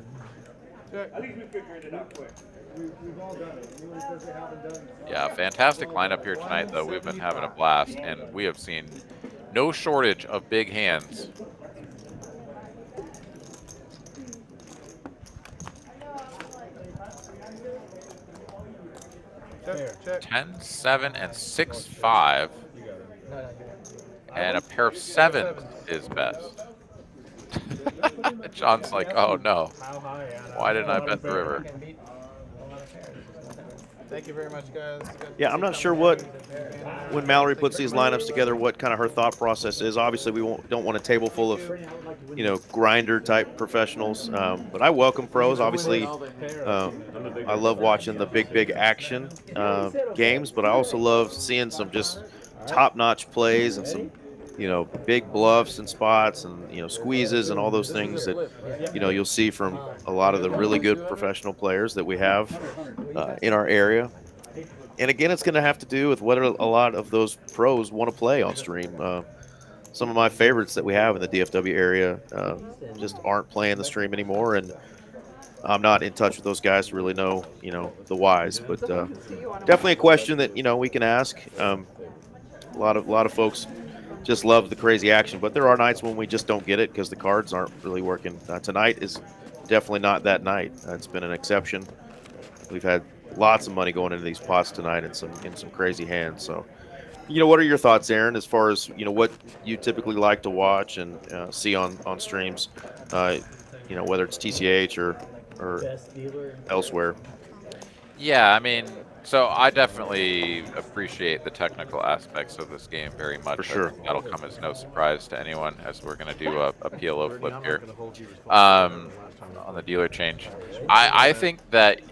Speaker 3: Yeah, fantastic lineup here tonight, though. We've been having a blast, and we have seen no shortage of big hands.
Speaker 11: Check.
Speaker 3: 10, 7, and 6, 5. And a pair of 7s is best. John's like, oh no. Why didn't I bet the river?
Speaker 11: Thank you very much, guys.
Speaker 4: Yeah, I'm not sure when Mallory puts these lineups together, what kind of her thought process is. Obviously, we don't want a table full of, grinder type professionals. But I welcome pros. Obviously, I love watching the big action games, but I also love seeing some just top-notch plays and some, big bluffs and spots and, squeezes and all those things that, you'll see from a lot of the really good professional players that we have in our area. And again, it's going to have to do with whether a lot of those pros want to play on stream. Some of my favorites that we have in the DFW area just aren't playing the stream anymore, and I'm not in touch with those guys to really know, the whys. But definitely a question that we can ask. A lot of folks just love the crazy action, but there are nights when we just don't get it because the cards aren't really working. Tonight is definitely not that night. It's been an exception. We've had lots of money going into these pots tonight in some crazy hands. So, what are your thoughts, Aaron, as far as what you typically like to watch and see on streams? Whether it's TCH or elsewhere.
Speaker 3: Yeah, I mean, so I definitely appreciate the technical aspects of this game very much.
Speaker 4: For sure.
Speaker 3: I think that'll come as no surprise to anyone, as we're going to do a PLO flip here on the dealer change. I think that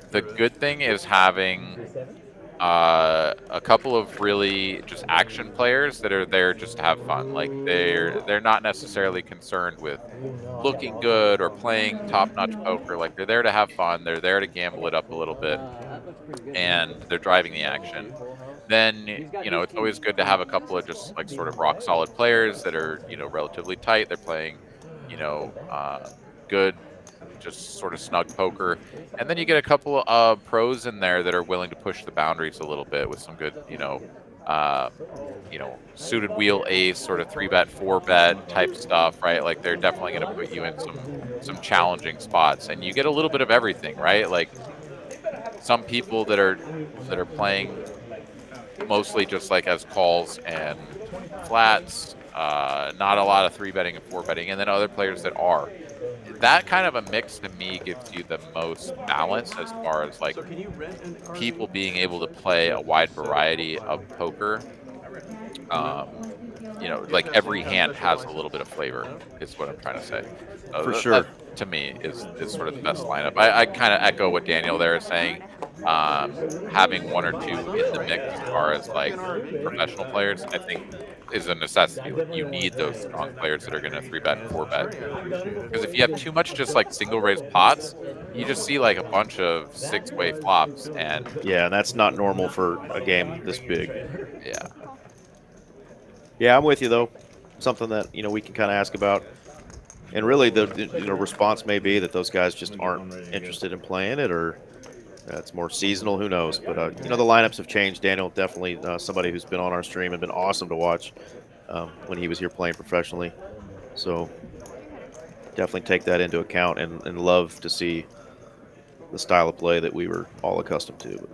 Speaker 3: the good thing is having a couple of really just action players that are there just to have fun. Like they're not necessarily concerned with looking good or playing top-notch poker. Like they're there to have fun. They're there to gamble it up a little bit, and they're driving the action. Then it's always good to have a couple of just like sort of rock solid players that are relatively tight. They're playing good, just sort of snug poker, and then you get a couple of pros in there that are willing to push the boundaries a little bit with some good suited wheel ace, sort of 3-bet 4-bet type stuff, right? Like they're definitely going to put you in some challenging spots, and you get a little bit of everything, right? Like some people that are playing mostly just like as calls and flats, not a lot of 3-betting and 4-betting, and then other players that are. That kind of a mix to me gives you the most balance as far as like people being able to play a wide variety of poker. Like every hand has a little bit of flavor, is what I'm trying to say.
Speaker 4: For sure.
Speaker 3: That, to me, is sort of the best lineup. I kind of echo what Daniel there is saying. Having one or two in the mix as far as like professional players, I think is a necessity. You need those strong players that are going to 3-bet and 4-bet. Because if you have too much just like single raise pots, you just see like a bunch of 6-way flops. And
Speaker 4: yeah, that's not normal for a game this big.
Speaker 3: Yeah.
Speaker 4: Yeah, I'm with you though. Something that we can kind of ask about, and really the response may be that those guys just aren't interested in playing it, or it's more seasonal. Who knows? But the lineups have changed. Daniel definitely somebody who's been on our stream and been awesome to watch when he was here playing professionally. So definitely take that into account and love to see the style of play that we were all accustomed to.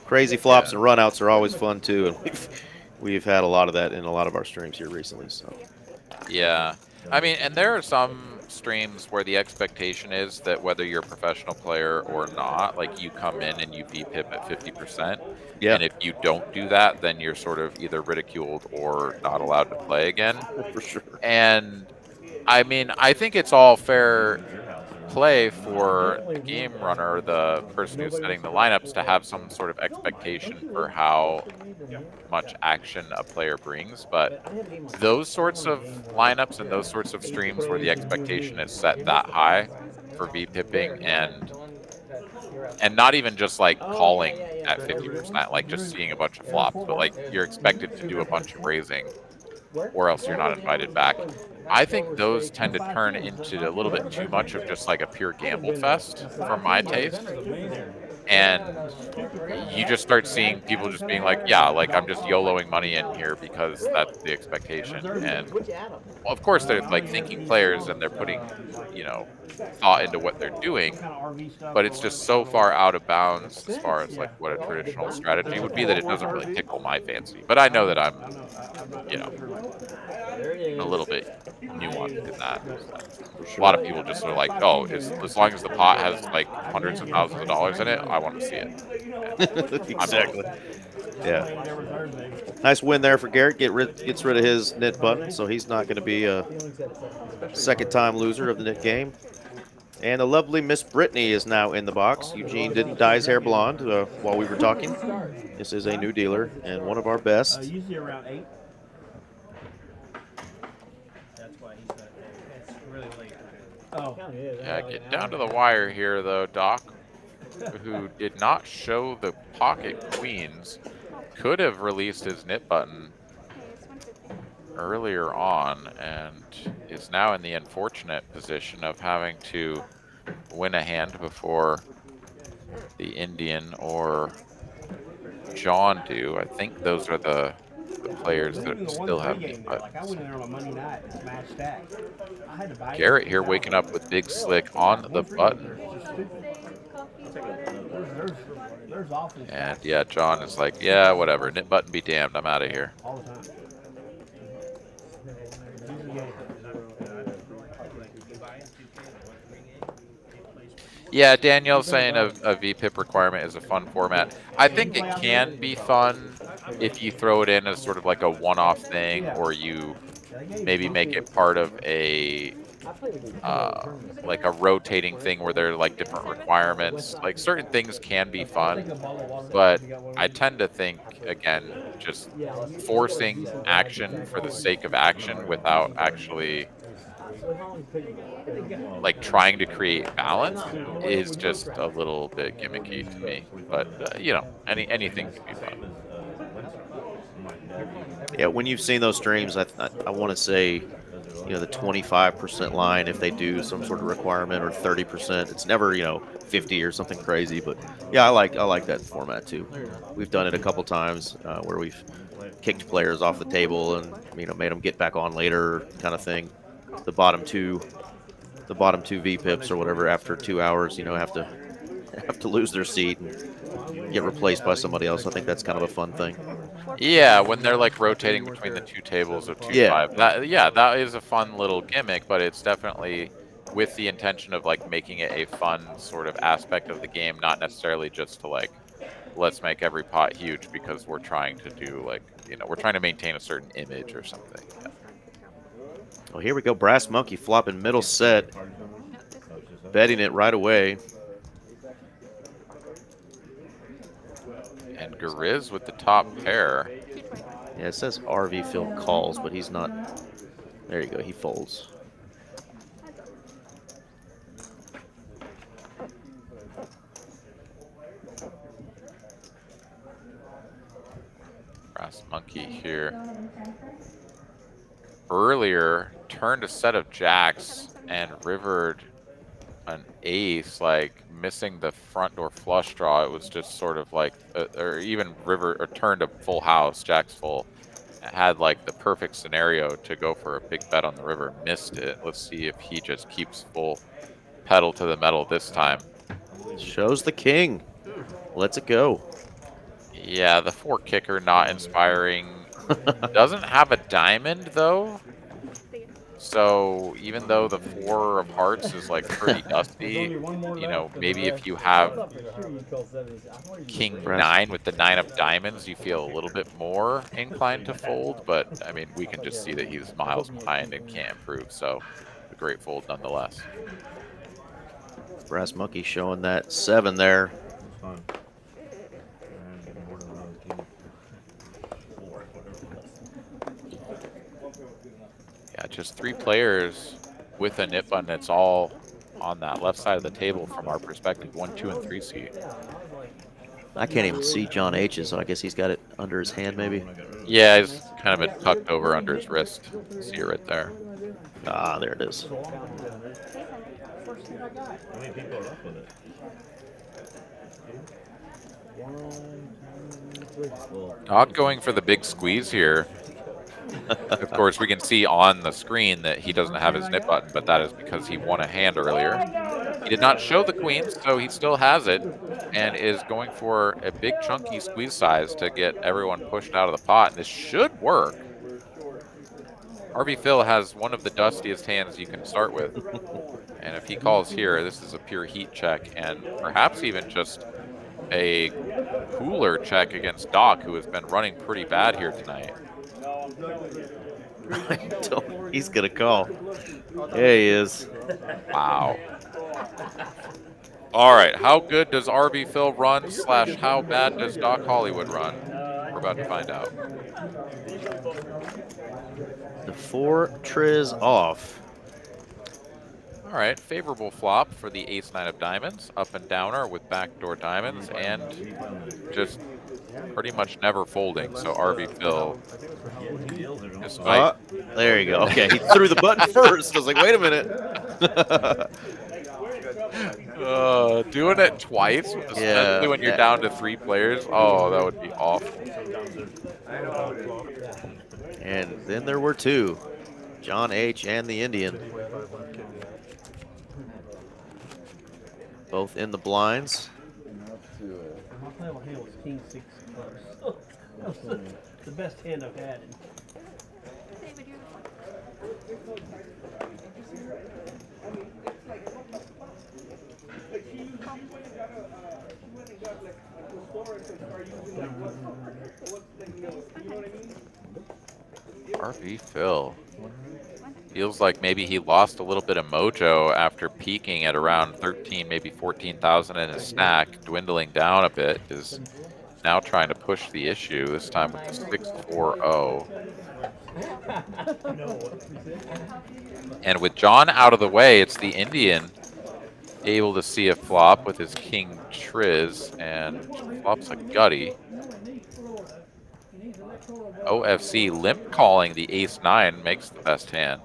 Speaker 4: Crazy flops and runouts are always fun too, and We've had a lot of that in a lot of our streams here recently. So
Speaker 3: Yeah. I mean, and there are some streams where the expectation is that whether you're a professional player or not, like you come in and you VPIP at 50%.
Speaker 4: yeah,
Speaker 3: And if you don't do that, then you're sort of either ridiculed or not allowed to play again.
Speaker 4: for sure.
Speaker 3: And I mean, I think it's all fair play for the game runner, the person who's setting the lineups, to have some sort of expectation for how much action a player brings. But those sorts of lineups and those sorts of streams where the expectation is set that high for VPipping and not even just like calling at 50%, like just seeing a bunch of flops, but like you're expected to do a bunch of raising or else you're not invited back. I think those tend to turn into a little bit too much of just like a pure gamble fest for my taste. And you just start seeing people just being like, yeah, like I'm just YOLOing money in here because that's the expectation. And well, of course they're like thinking players and they're putting, you know, thought into what they're doing, but it's just so far out of bounds as far as like what a traditional strategy would be that it doesn't really tickle my fancy. But I know that I'm, you know, a little bit nuanced in that. A lot of people just are like, oh, as long as the pot has like hundreds of thousands of dollars in it, I want to see it.
Speaker 4: Exactly. Yeah. Nice win there for Garrett. Gets rid of his knit button, so he's not going to be a second-time loser of the knit game. And the lovely Miss Brittany is now in the box. Eugene didn't dye his hair blonde while we were talking. This is a new dealer and one of our best.
Speaker 9: Usually around 8. That's why he's not. It's really late. Oh.
Speaker 3: Yeah, get down to the wire here, though, Doc, who did not show the pocket queens, could have released his knit button earlier on and is now in the unfortunate position of having to win a hand before the Indian or John do. I think those are the players that still have knit buttons.
Speaker 9: I went in there on a Monday night and smashed stack. I had to buy
Speaker 3: Garrett here waking up with Big Slick on the button. And yeah, John is like, yeah, whatever. Knit button be damned. I'm out of here.
Speaker 9: All the time.
Speaker 3: Yeah, Danielle's saying a VPIP requirement is a fun format. I think it can be fun if you throw it in as sort of like a one-off thing, or you maybe make it part of a like a rotating thing where there are like different requirements. Like certain things can be fun, but I tend to think, again, just forcing action for the sake of action without actually like trying to create balance is just a little bit gimmicky to me. But you know, anything can be fun.
Speaker 4: Yeah, when you've seen those streams, I want to say, you know, the 25% line if they do some sort of requirement, or 30%. It's never, you know, 50 or something crazy. But yeah, I like that format too. We've done it a couple times where we've kicked players off the table and, you know, made them get back on later, kind of thing. The bottom two VPips or whatever after 2 hours, you know, have to lose their seat and get replaced by somebody else. I think that's kind of a fun thing.
Speaker 3: Yeah, when they're like rotating between the two tables of 2-5. That is a fun little gimmick, but it's definitely with the intention of like making it a fun sort of aspect of the game, not necessarily just to like, let's make every pot huge because we're trying to do like, you know, we're trying to maintain a certain image or something. Yeah.
Speaker 4: Well, here we go. Brass Monkey flopping middle set, betting it right away.
Speaker 3: And Gariz with the top pair.
Speaker 4: Yeah, it says RV Phil calls, but he's not. There you go. He folds.
Speaker 3: Brass Monkey here. Earlier, turned a set of jacks and rivered an ace, like missing the front door flush draw. It was just sort of like, or even river, or turned a full house, jacks full. It had like the perfect scenario to go for a big bet on the river. Missed it. Let's see if he just keeps full pedal to the metal this time.
Speaker 4: Shows the king. Lets it go.
Speaker 3: Yeah, the 4 kicker not inspiring Doesn't have a diamond though. So even though the 4 of hearts is like pretty dusty, you know, maybe if you have king 9 with the 9 of diamonds, you feel a little bit more inclined to fold. But I mean, we can just see that he's miles behind and can't improve. So a great fold nonetheless.
Speaker 4: Brass Monkey showing that 7 there.
Speaker 3: Yeah, just 3 players with a nip button. It's all on that left side of the table from our perspective, 1, 2, and 3 seat.
Speaker 4: I can't even see John H's, so I guess he's got it under his hand, maybe.
Speaker 3: Yeah, he's kind of been tucked over under his wrist. See it right there.
Speaker 4: Ah, there it is.
Speaker 7: How many people are up with it?
Speaker 3: Doc going for the big squeeze here. Of course, we can see on the screen that he doesn't have his nip button, but that is because he won a hand earlier. He did not show the queens, so he still has it and is going for a big chunky squeeze size to get everyone pushed out of the pot. And this should work. RV Phil has one of the dustiest hands you can start with. And if he calls here, this is a pure heat check and perhaps even just a cooler check against Doc, who has been running pretty bad here tonight.
Speaker 4: He's gonna call. Yeah, he is.
Speaker 3: Wow. All right, how good does RV Phil run / how bad does Doc Hollywood run? We're about to find out.
Speaker 4: The 4 triz off.
Speaker 3: All right, favorable flop for the ace-9 of diamonds, up and downer with backdoor diamonds, and just pretty much never folding. So RV Phil, despite
Speaker 4: there you go. Okay, he threw the button first. I was like, wait a minute.
Speaker 3: doing it twice, especially when you're down to 3 players. Oh, that would be awful.
Speaker 4: And then there were 2, John H. and the Indian. Both in the blinds.
Speaker 9: My final hand was king 6 clubs. The best hand I've had.
Speaker 3: RV Phil. Feels like maybe he lost a little bit of mojo after peaking at around 13, maybe 14,000 in his stack, dwindling down a bit, is now trying to push the issue, this time with the 6-4-0. And with John out of the way, it's the Indian able to see a flop with his king triz, and flops a gutty. OFC limp calling the ace-9 makes the best hand.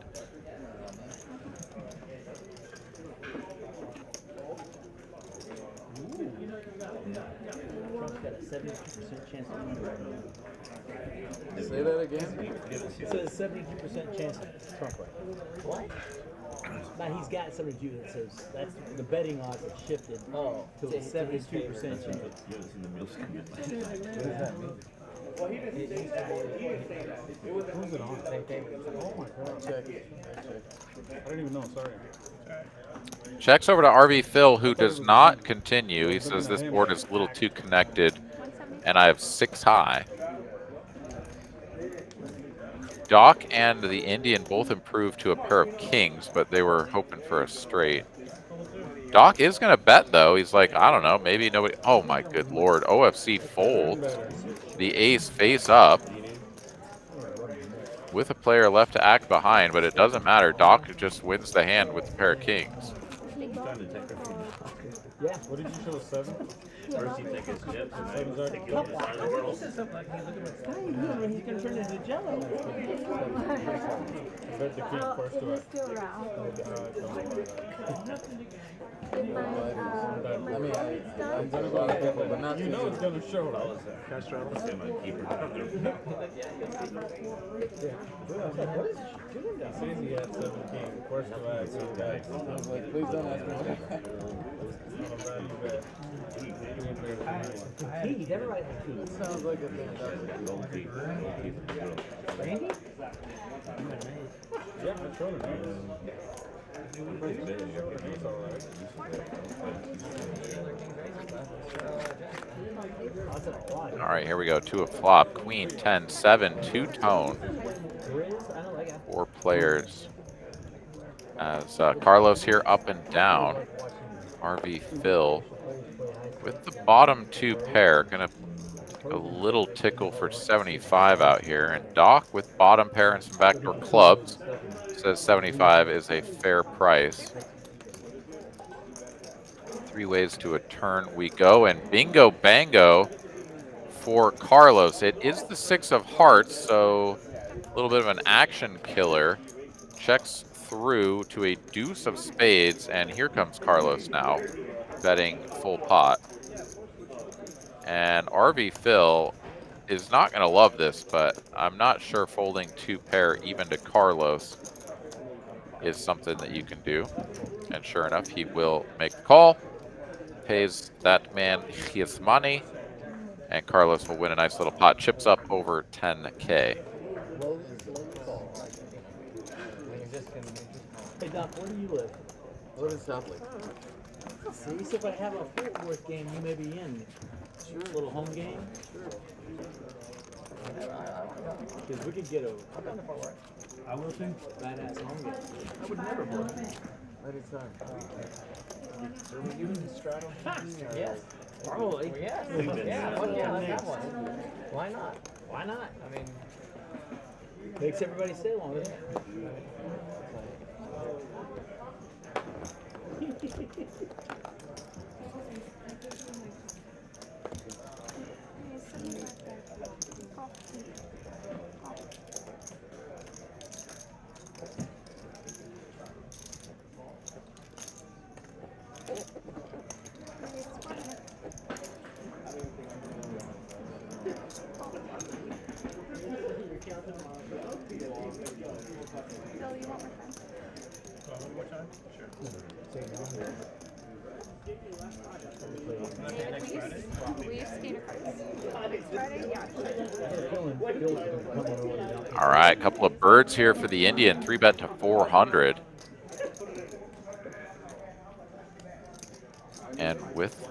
Speaker 8: Say that again?
Speaker 9: It says 72% chance of Trump right. What? Now he's got 72. It says that's the betting odds have shifted to 72% chance.
Speaker 13: Who's it on? Oh my god. Check. I don't even know, sorry.
Speaker 3: Checks over to RV Phil, who does not continue. He says this board is a little too connected, and I have 6 high. Doc and the Indian both improved to a pair of kings, but they were hoping for a straight. Doc is going to bet, though. He's like, I don't know, maybe nobody. Oh, my good lord. OFC folds. The ace face up with a player left to act behind, but it doesn't matter. Doc just wins the hand with a pair of kings.
Speaker 9: Yeah.
Speaker 13: What did you show, 7?
Speaker 7: First you take his chips and then you take
Speaker 9: He says something like he's looking at the sky. He's going to turn into jello.
Speaker 13: Bet the king first to act.
Speaker 8: I'm gonna go to people, but not
Speaker 13: You know it's gonna show.
Speaker 7: Cash travel.
Speaker 9: What is she doing down
Speaker 13: It says he had 7 king. First to act, so
Speaker 8: I was like, please don't ask me.
Speaker 13: bet.
Speaker 6: Keys, everybody has keys.
Speaker 8: Sounds like a fantastic.
Speaker 6: Randy?
Speaker 13: Yeah, I'm showing it.
Speaker 3: All right, here we go. To a flop. Queen, 10, 7, two-tone. 4 players. As Carlos here up and down. RV Phil with the bottom 2 pair. Gonna a little tickle for 75 out here. And Doc with bottom pair and some backdoor clubs says 75 is a fair price. 3 ways to a turn we go, and bingo bango for Carlos. It is the 6 of hearts, so a little bit of an action killer. Checks through to a deuce of spades, and here comes Carlos now, betting full pot. And RV Phil is not going to love this, but I'm not sure folding 2 pair even to Carlos is something that you can do. And sure enough, he will make the call, pays that man his money, and Carlos will win a nice little pot. Chips up over 10K.
Speaker 6: Hey Doc, where do you live?
Speaker 8: What is Southlake?
Speaker 6: See, so if I have a Fort Worth game, you may be in. Sure. A little home game? Sure. Because we could get a I will too. Badass home game. I would never play.
Speaker 8: Anytime.
Speaker 6: Are we doing the straddle? Yes. Probably. Well, yes. Yeah, let's have one. Why not? Why not? I mean, makes everybody stay longer.
Speaker 3: All right, a couple of birds here for the Indian. 3-bet to 400. And with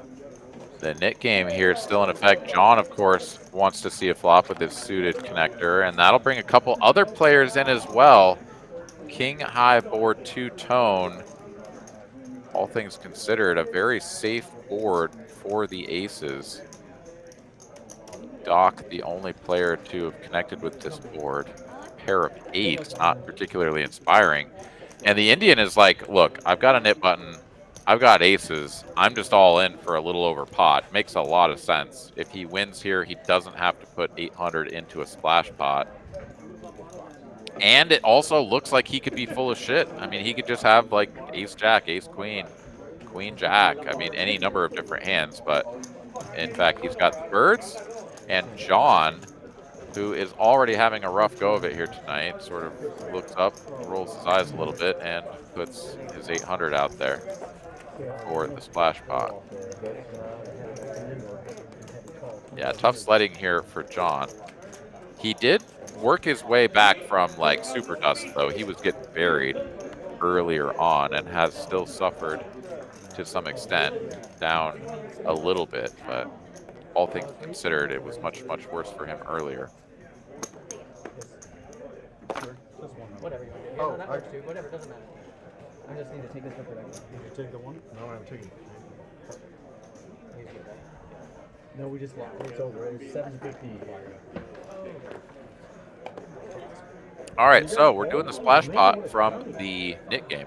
Speaker 3: the nit game here still in effect, John, of course, wants to see a flop with his suited connector, and that'll bring a couple other players in as well. King high board 2-tone. All things considered, a very safe board for the aces. Doc, the only player to have connected with this board. Pair of 8s, not particularly inspiring. And the Indian is like, look, I've got a nit button. I've got aces. I'm just all in for a little over pot. Makes a lot of sense. If he wins here, he doesn't have to put 800 into a splash pot. And it also looks like he could be full of shit. I mean, he could just have like ace-jack, ace-queen, queen-jack. I mean, any number of different hands. But in fact, he's got the birds. And John, who is already having a rough go of it here tonight, sort of looks up, rolls his eyes a little bit, and puts his 800 out there for the splash pot. Yeah, tough sledding here for John. He did work his way back from like super dust, though. He was getting buried earlier on and has still suffered to some extent, down a little bit, but all things considered, it was much, much worse for him earlier.
Speaker 10: Whatever you want to do. Yeah, no, that works too. Whatever, doesn't matter. I just need to take this up.
Speaker 9: Did you take the one? No, I'm taking it.
Speaker 6: No, we just locked. It's over. It was 750.
Speaker 3: All right, so we're doing the splash pot from the nit game.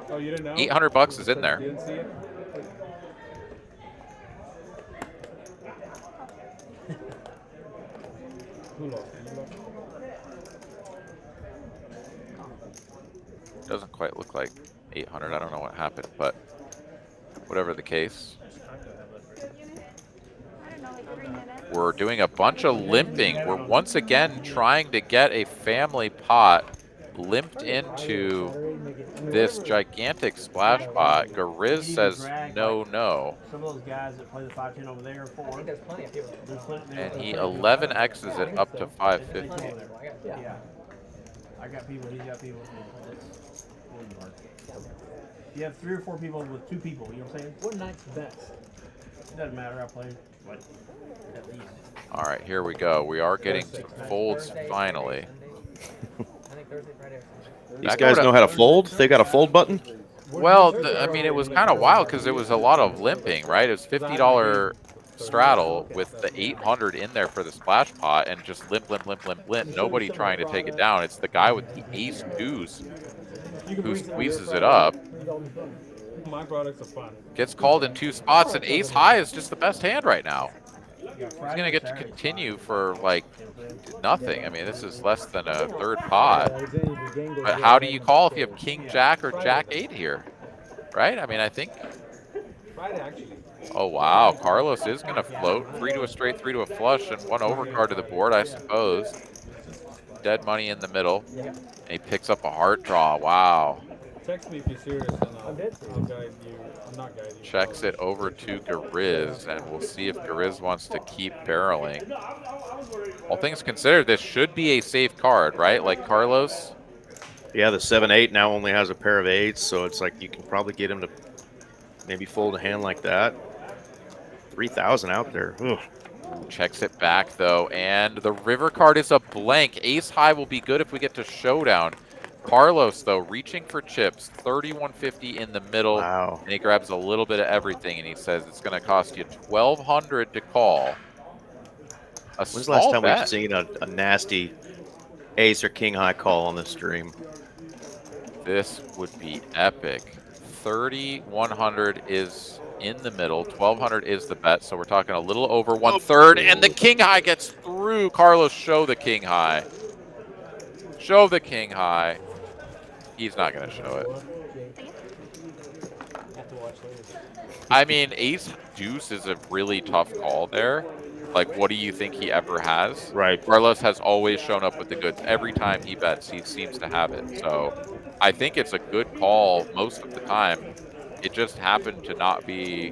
Speaker 13: Oh, you didn't know?
Speaker 3: 800 bucks is in there.
Speaker 13: You didn't see it?
Speaker 9: Who lost? You lost?
Speaker 3: Doesn't quite look like 800. I don't know what happened, but whatever the case. We're doing a bunch of limping. We're once again trying to get a family pot limped into this gigantic splash pot. Gariz says no, no.
Speaker 9: Some of those guys that play the 510 over there for.
Speaker 10: I think there's plenty of people.
Speaker 3: And he 11x's it up to 550.
Speaker 9: Yeah. I got people, he's got people. You have 3 or 4 people with 2 people, you know what I'm saying?
Speaker 5: What night's best?
Speaker 9: It doesn't matter, I play. But at least.
Speaker 3: All right, here we go. We are getting to folds finally.
Speaker 4: These guys know how to fold? They got a fold button?
Speaker 3: Well, I mean, it was kind of wild because it was a lot of limping, right? It was $50 straddle with the 800 in there for the splash pot and just limp. Nobody trying to take it down. It's the guy with the ace deuce who squeezes it up.
Speaker 13: My products are fun.
Speaker 3: Gets called in 2 spots, and ace high is just the best hand right now. He's going to get to continue for, like, nothing. I mean, this is less than a 3rd pot. But how do you call if you have king jack or jack 8 here? Right? I mean, I think... Oh, wow. Carlos is going to float. 3 to a straight, 3 to a flush, and 1 overcard to the board, I suppose. Dead money in the middle. And he picks up a heart draw. Wow.
Speaker 13: Text me if you're serious, and I'll guide you. I'm not guiding you.
Speaker 3: Checks it over to Gariz, and we'll see if Gariz wants to keep barreling. All things considered, this should be a safe card, right? Like Carlos?
Speaker 4: Yeah, the 7-8 now only has a pair of 8s, so it's like you can probably get him to maybe fold a hand like that. 3,000 out there. Ugh.
Speaker 3: Checks it back, though, and the river card is a blank. Ace high will be good if we get to showdown. Carlos, though, reaching for chips, 3150 in the middle,
Speaker 4: wow.
Speaker 3: And he grabs a little bit of everything, and he says it's going to cost you 1,200 to call.
Speaker 4: When's the last time we've seen a nasty ace or king high call on this stream?
Speaker 3: This would be epic. 3,100 is in the middle, 1,200 is the bet, so we're talking a little over 1/3, and the king high gets through. Carlos, show the king high. Show the king high. He's not going to show it. I mean, ace deuce is a really tough call there. Like, what do you think he ever has?
Speaker 4: Right.
Speaker 3: Carlos has always shown up with the goods. Every time he bets, he seems to have it. So I think it's a good call most of the time. It just happened to not be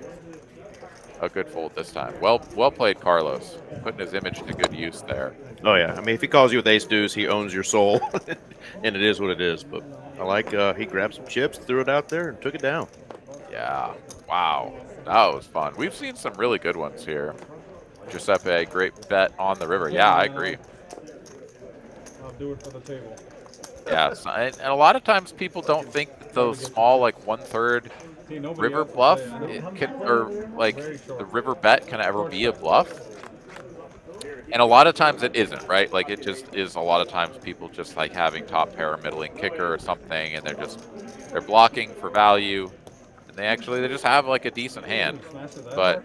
Speaker 3: a good fold this time. Well played, Carlos. Putting his image to good use there.
Speaker 4: Oh, yeah. I mean, if he calls you with ace deuce, he owns your soul. And it is what it is. But I like he grabbed some chips, threw it out there, and took it down.
Speaker 3: Yeah. Wow. That was fun. We've seen some really good ones here. Giuseppe, great bet on the river. Yeah, I agree.
Speaker 13: I'll do it for the table.
Speaker 3: Yeah, and a lot of times people don't think that those small, like 1/3 river bluff, the river bet can ever be a bluff. And a lot of times it isn't, right? Like it just is a lot of times people just like having top pair or middling kicker or something, and they're blocking for value, and they just have like a decent hand. But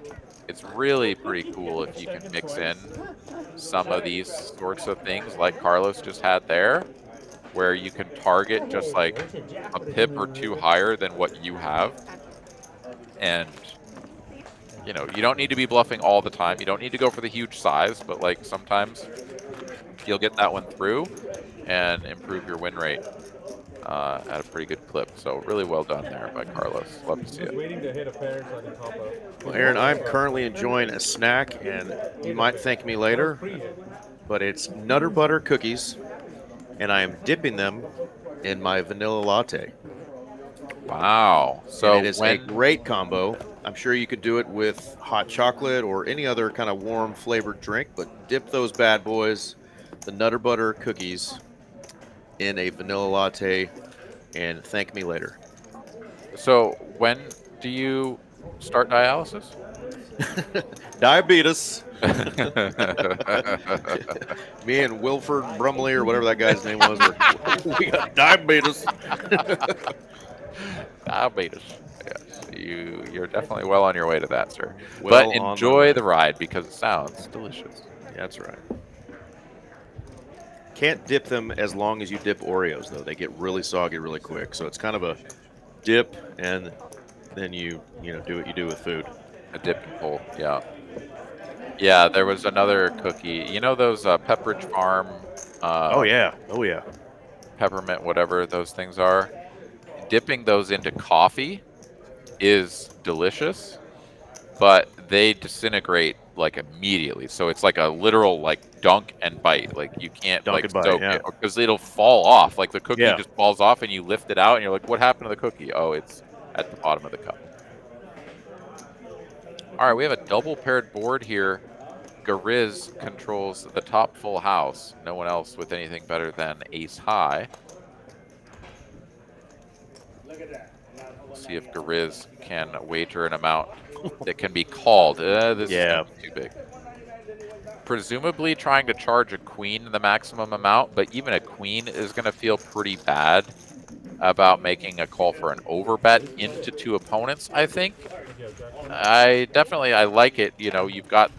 Speaker 3: it's really pretty cool if you can mix in some of these sorts of things like Carlos just had there, where you can target just like a pip or 2 higher than what you have. And, you know, you don't need to be bluffing all the time. You don't need to go for the huge size, but like sometimes you'll get that one through and improve your win rate at a pretty good clip. So really well done there by Carlos. Love to see it.
Speaker 13: Waiting to hit a pair so I can top up.
Speaker 4: Well, Aaron, I'm currently enjoying a snack, and you might thank me later, but it's Nutter Butter cookies, and I am dipping them in my vanilla latte.
Speaker 3: Wow. So
Speaker 4: and it is a great combo. I'm sure you could do it with hot chocolate or any other kind of warm flavored drink, but dip those bad boys, the Nutter Butter cookies, in a vanilla latte, and thank me later.
Speaker 3: So when do you start dialysis?
Speaker 4: Diabetes. Me and Wilford Brumley, or whatever that guy's name was, we got diabetes.
Speaker 3: Diabetes. Yes, you're definitely well on your way to that, sir.
Speaker 4: Well,
Speaker 3: but enjoy the ride because it sounds delicious.
Speaker 4: Yeah, that's right. Can't dip them as long as you dip Oreos, though. They get really soggy really quick. So it's kind of a dip, and then you do what you do with food.
Speaker 3: A dip and pull, yeah. Yeah, there was another cookie. You know those Pepperidge Farm?
Speaker 4: Oh yeah.
Speaker 3: Peppermint, whatever those things are. dipping those into coffee is delicious, but they disintegrate like immediately. So it's like a literal like dunk and bite. Like you can't
Speaker 4: Dunk
Speaker 3: like
Speaker 4: and bite,
Speaker 3: soak
Speaker 4: yeah.
Speaker 3: it because it'll fall off. Like the cookie
Speaker 4: Yeah.
Speaker 3: just falls off and you lift it out and you're like, what happened to the cookie? Oh, it's at the bottom of the cup. All right, we have a double paired board here. Gariz controls the top full house. No one else with anything better than ace high. We'll see if Gariz can wager an amount that can be called. This is gonna be too big. Presumably trying to charge a queen the maximum amount, but even a queen is going to feel pretty bad about making a call for an overbet into two opponents, I think. I like it. You know, you've got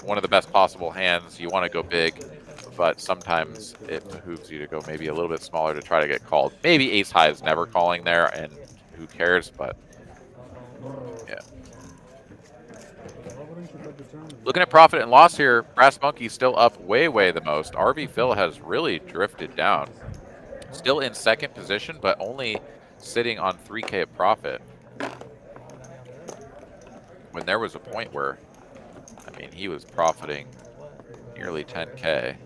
Speaker 3: one of the best possible hands. You want to go big, but sometimes it behooves you to go maybe a little bit smaller to try to get called. Maybe ace high is never calling there, and who cares, but yeah. Looking at profit and loss here, Brass Monkey still up way the most. RV Phil has really drifted down. Still in second position, but only sitting on 3K of profit. When there was a point where, I mean, he was profiting nearly 10K.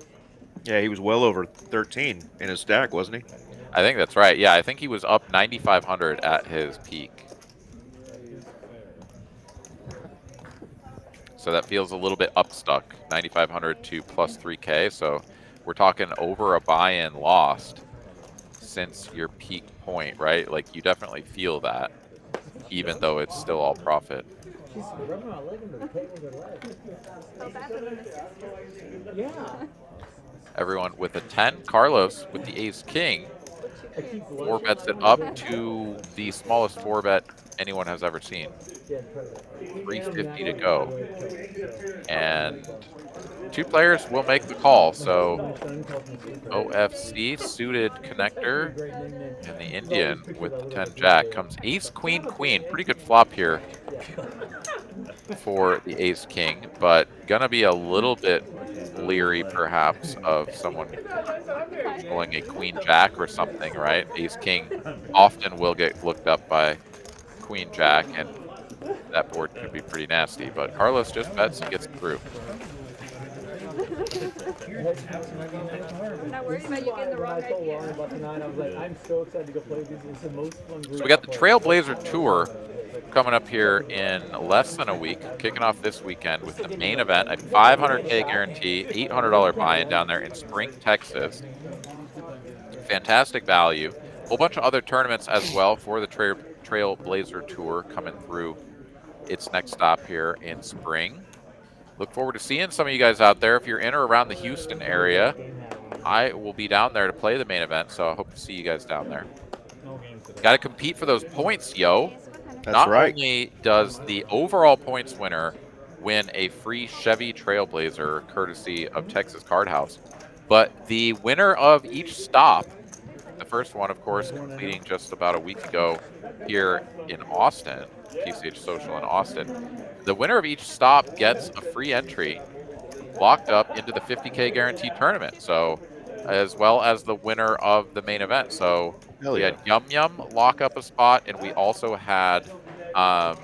Speaker 4: Yeah, he was well over 13 in his stack, wasn't he?
Speaker 3: I think that's right. Yeah, I think he was up 9,500 at his peak. So that feels a little bit upstuck, 9,500 to plus 3K. So we're talking over a buy-in lost since your peak point, right? Like you definitely feel that, even though it's still all profit. Everyone with a 10. Carlos with the ace king. 4 bets it up to the smallest 4 bet anyone has ever seen. 350 to go. And 2 players will make the call. So OFC suited connector and the Indian with the 10 jack comes ace queen queen. Pretty good flop here for the ace king, but gonna be a little bit leery perhaps of someone pulling a queen jack or something, right? Ace king often will get looked up by queen jack, and that board could be pretty nasty, but Carlos just bets and gets through.
Speaker 10: I'm not worried about you getting the wrong idea.
Speaker 3: So we got the Trailblazer Tour coming up here in less than a week, kicking off this weekend with the main event, a 500K guarantee, $800 buy-in down there in Spring, Texas. Fantastic value. A whole bunch of other tournaments as well for the Trailblazer Tour coming through its next stop here in spring. Look forward to seeing some of you guys out there. If you're in or around the Houston area, I will be down there to play the main event, so I hope to see you guys down there. Got to compete for those points, yo.
Speaker 4: That's right.
Speaker 3: Not only does the overall points winner win a free Chevy Trailblazer courtesy of Texas Card House, but the winner of each stop, the first one, of course, completing just about a week ago here in Austin, TCH Social in Austin, the winner of each stop gets a free entry locked up into the 50K guarantee tournament. So, as well as the winner of the main event. So we had Yum Yum lock up a spot, and we also had the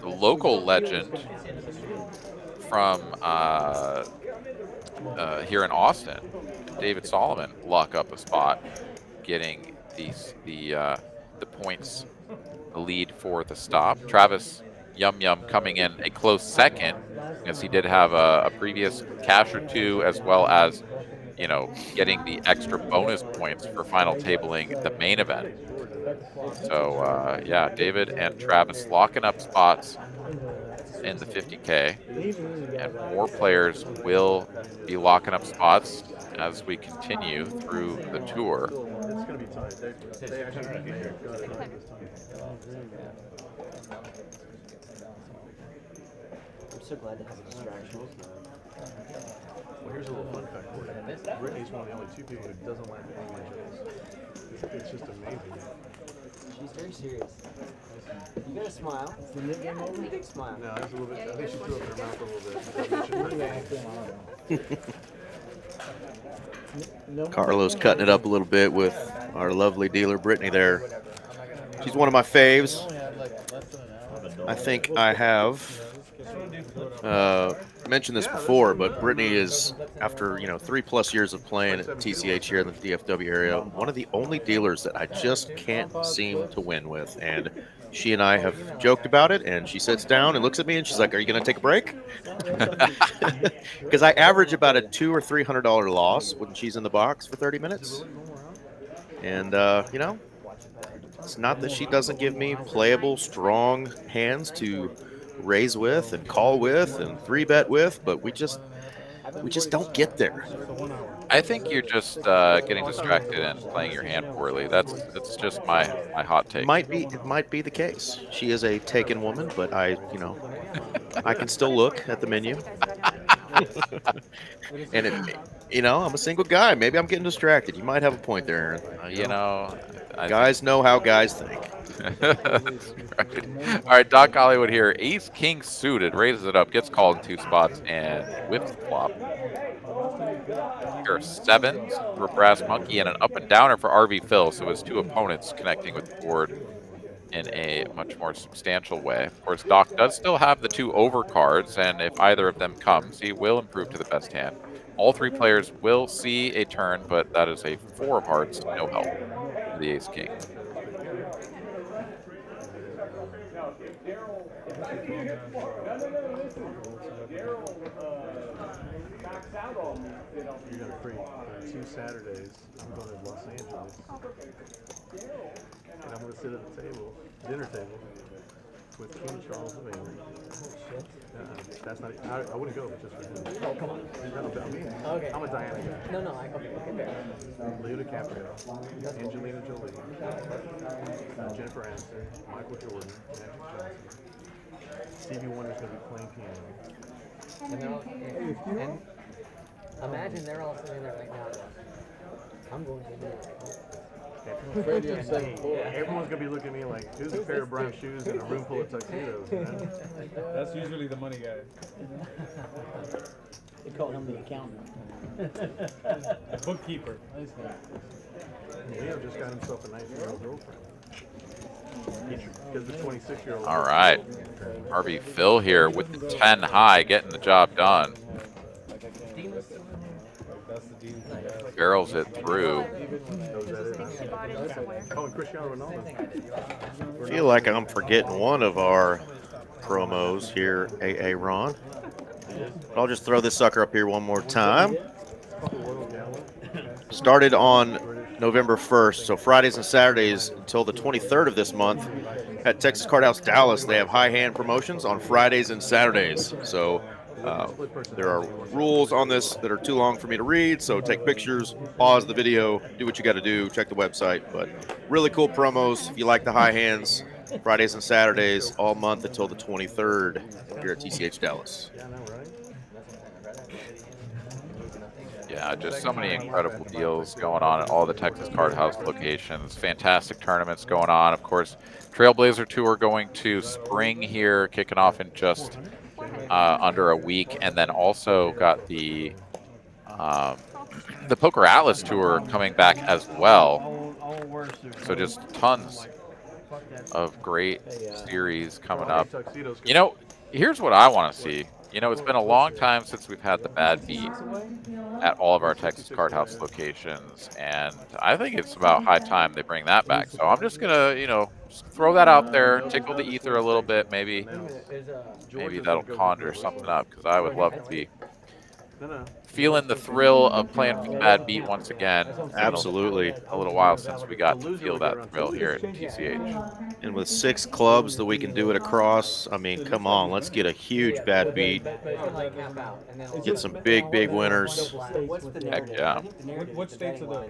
Speaker 3: local legend from here in Austin, David Solomon, lock up a spot, getting the points, the lead for the stop. Travis Yum Yum coming in a close second, because he did have a previous cash or two, as well as, you know, getting the extra bonus points for final tabling the main event. So yeah, David and Travis locking up spots in the 50K, and more players will be locking up spots as we continue through the tour.
Speaker 6: I'm so glad to have a distraction.
Speaker 5: Well, here's a little fun fact for you. Brittany's one of the only 2 people who doesn't laugh at angels. It's just amazing.
Speaker 6: She's very serious. You gotta smile. Is the nickname over? Big smile.
Speaker 5: No, that's a little bit. I think she threw up her mouth a little bit.
Speaker 4: Carlos cutting it up a little bit with Our lovely dealer Brittany there. She's one of my faves. I think I have mentioned this before, but Brittany is, after 3+ years of playing at TCH here in the DFW area, one of the only dealers that I just can't seem to win with. And she and I have joked about it, and she sits down and looks at me and she's like, "Are you going to take a break?" Because I average about a $200 or $300 loss when she's in the box for 30 minutes. And, it's not that she doesn't give me playable, strong hands to raise with and call with and 3-bet with, but we just don't get there.
Speaker 3: I think you're just getting distracted and playing your hand poorly. That's just my hot take.
Speaker 4: It might be the case. She is a taken woman, but I can still look at the menu. And I'm a single guy. Maybe I'm getting distracted. You might have a point there, Aaron. Guys know how guys think.
Speaker 3: That's right. All right, Doc Hollywood here. Ace King suited, raises it up, gets called in 2 spots, and whips the flop. Here are 7s for Brass Monkey and an up and downer for RV Phil. So his 2 opponents connecting with the board in a much more substantial way. Of course, Doc does still have the 2 over cards, and if either of them comes, he will improve to the best hand. All 3 players will see a turn, but that is a 4 of hearts, no help for the Ace King.
Speaker 5: You're gonna free 2 Saturdays. I'm going to Los Angeles, and I'm gonna sit at the dinner table, with King Charles of England. That's not. I wouldn't go, but just for him.
Speaker 10: Oh, come on. Okay.
Speaker 5: I'm a Diana guy.
Speaker 10: No, okay, fair.
Speaker 5: Leo DiCaprio, Angelina Jolie, Jennifer Aniston, Michael Jordan, Magic Johnson. Stevie Wonder's gonna be playing piano.
Speaker 10: And they're all, and imagine they're all sitting there right now. I'm going to do it.
Speaker 5: Everyone's gonna be looking at me like, "Who's a pair of brown shoes and a room full of tuxedos?" Man?
Speaker 13: That's usually the money guy.
Speaker 6: They call him the accountant.
Speaker 13: Bookkeeper.
Speaker 5: Leo just got himself a 19-year-old girlfriend. Because the 26-year-old.
Speaker 3: All right. RV Phil here with the 10 high, getting the job done. Barrels it through.
Speaker 5: Oh, and Cristiano Ronaldo.
Speaker 4: I feel like I'm forgetting one of our promos here, AA Ron. But I'll just throw this sucker up here one more time. Started on November 1st, so Fridays and Saturdays until the 23rd of this month at Texas Card House Dallas. They have high hand promotions on Fridays and Saturdays. So there are rules on this that are too long for me to read, so take pictures, pause the video, do what you got to do, check the website. But really cool promos if you like the high hands. Fridays and Saturdays all month until the 23rd here at TCH Dallas.
Speaker 3: Yeah, just so many incredible deals going on at all the Texas Card House locations. Fantastic tournaments going on. Of course, Trailblazer Tour going to spring here, kicking off in just under a week, and then also got the Poker Atlas Tour coming back as well. So just tons of great series coming up. You know, here's what I want to see. You know, it's been a long time since we've had the bad beat at all of our Texas Card House locations, and I think it's about high time they bring that back. So I'm just gonna, just throw that out there, tickle the ether a little bit. Maybe that'll conjure something up, because I would love to be feeling the thrill of playing for the bad beat once again.
Speaker 4: Absolutely.
Speaker 3: A little while since we got to feel that thrill here at TCH.
Speaker 4: And with 6 clubs that we can do it across, I mean, come on, let's get a huge bad beat. Get some big winners.
Speaker 3: Heck yeah.
Speaker 13: What states are those?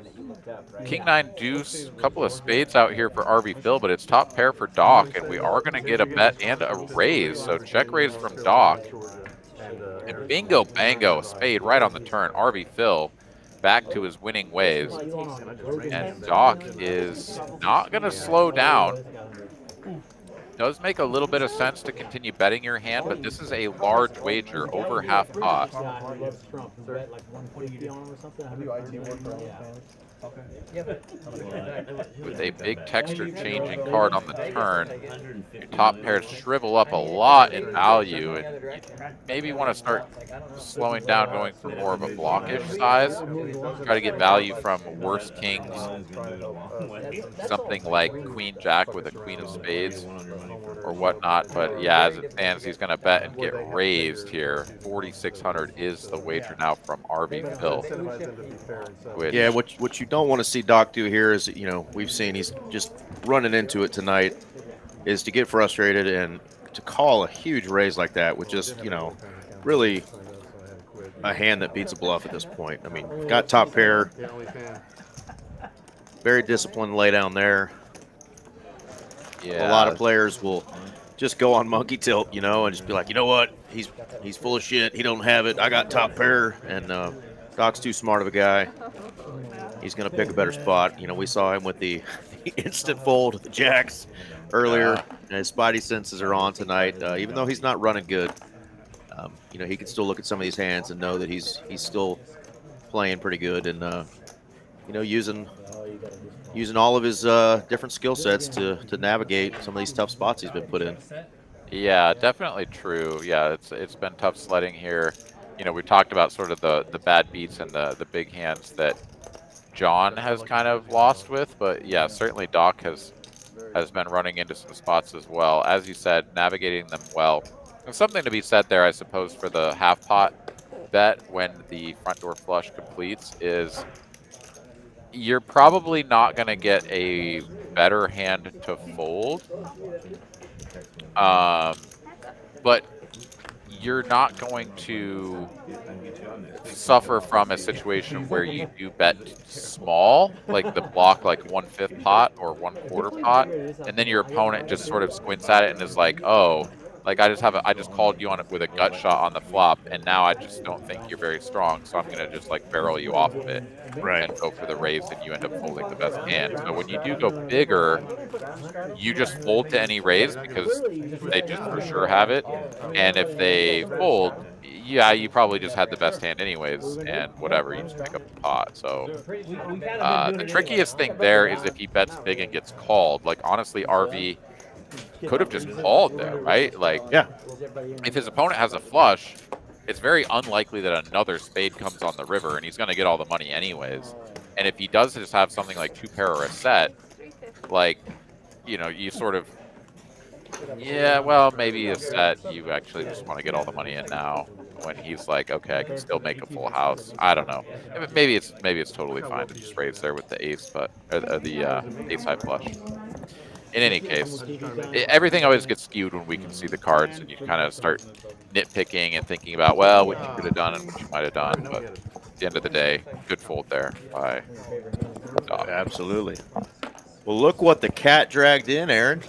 Speaker 3: King 9 deuce, a couple of spades out here for RV Phil, but it's top pair for Doc, and we are going to get a bet and a raise. So check raise from Doc. And bingo bango, a spade right on the turn. RV Phil back to his winning ways. And Doc is not going to slow down. Does make a little bit of sense to continue betting your hand, but this is a large wager, over half pot. With a big texture changing card on the turn, your top pairs shrivel up a lot in value, and you maybe want to start slowing down, going for more of a blockish size. Try to get value from worse kings, something like Queen Jack with a Queen of Spades or whatnot. But yeah, as it stands, he's going to bet and get raised here. 4,600 is the wager now from RV Phil. Which,
Speaker 4: Yeah, what you don't want to see Doc do here is, you know, we've seen he's just running into it tonight, is to get frustrated and to call a huge raise like that with just, you know, really a hand that beats a bluff at this point. I mean, got top pair, very disciplined lay down there.
Speaker 3: yeah,
Speaker 4: A lot of players will just go on monkey tilt, you know, and just be like, you know what, he's full of shit. He don't have it. I got top pair, and Doc's too smart of a guy. He's going to pick a better spot. You know, we saw him with the instant fold of the jacks earlier, and his spidey senses are on tonight. Even though he's not running good, you know, he can still look at some of these hands and know that he's still playing pretty good, and you know, using all of his different skill sets to navigate some of these tough spots he's been put in.
Speaker 3: yeah, definitely true. Yeah, it's been tough sledding here. You know, we talked about sort of the bad beats and the big hands that John has kind of lost with, but yeah, certainly Doc has been running into some spots as well. As you said, navigating them well. There's something to be said there, I suppose, for the half pot bet when the front door flush completes is you're probably not going to get a better hand to fold, but you're not going to suffer from a situation where you do bet small, like the block like 1/5 pot or 1/4 pot, and then your opponent just sort of squints at it and is like, oh, like I just called you on it with a gut shot on the flop, and now I just don't think you're very strong, so I'm gonna just like barrel you off of it and go for the raise, and you end up folding the best hand. So when you do go bigger, you just fold to any raise because they just for sure have it, and if they fold, yeah, you probably just had the best hand anyways, and whatever, you just pick up the pot. So the trickiest thing there is if he bets big and gets called. Like honestly, RV could have just called there, right? Like,
Speaker 4: yeah,
Speaker 3: if his opponent has a flush, it's very unlikely that another spade comes on the river, and he's going to get all the money anyways. And if he does just have something like two pair or a set, like, you know, you sort of, yeah, well, maybe a set, you actually just want to get all the money in now when he's like, okay, I can still make a full house. I don't know. Maybe it's totally fine to just raise there with the ace, but the ace high flush. In any case, everything always gets skewed when we can see the cards, and you kind of start nitpicking and thinking about, well, what you could have done and what you might have done. But at the end of the day, good fold there by Doc.
Speaker 4: Absolutely. Well, look what the cat dragged in, Aaron.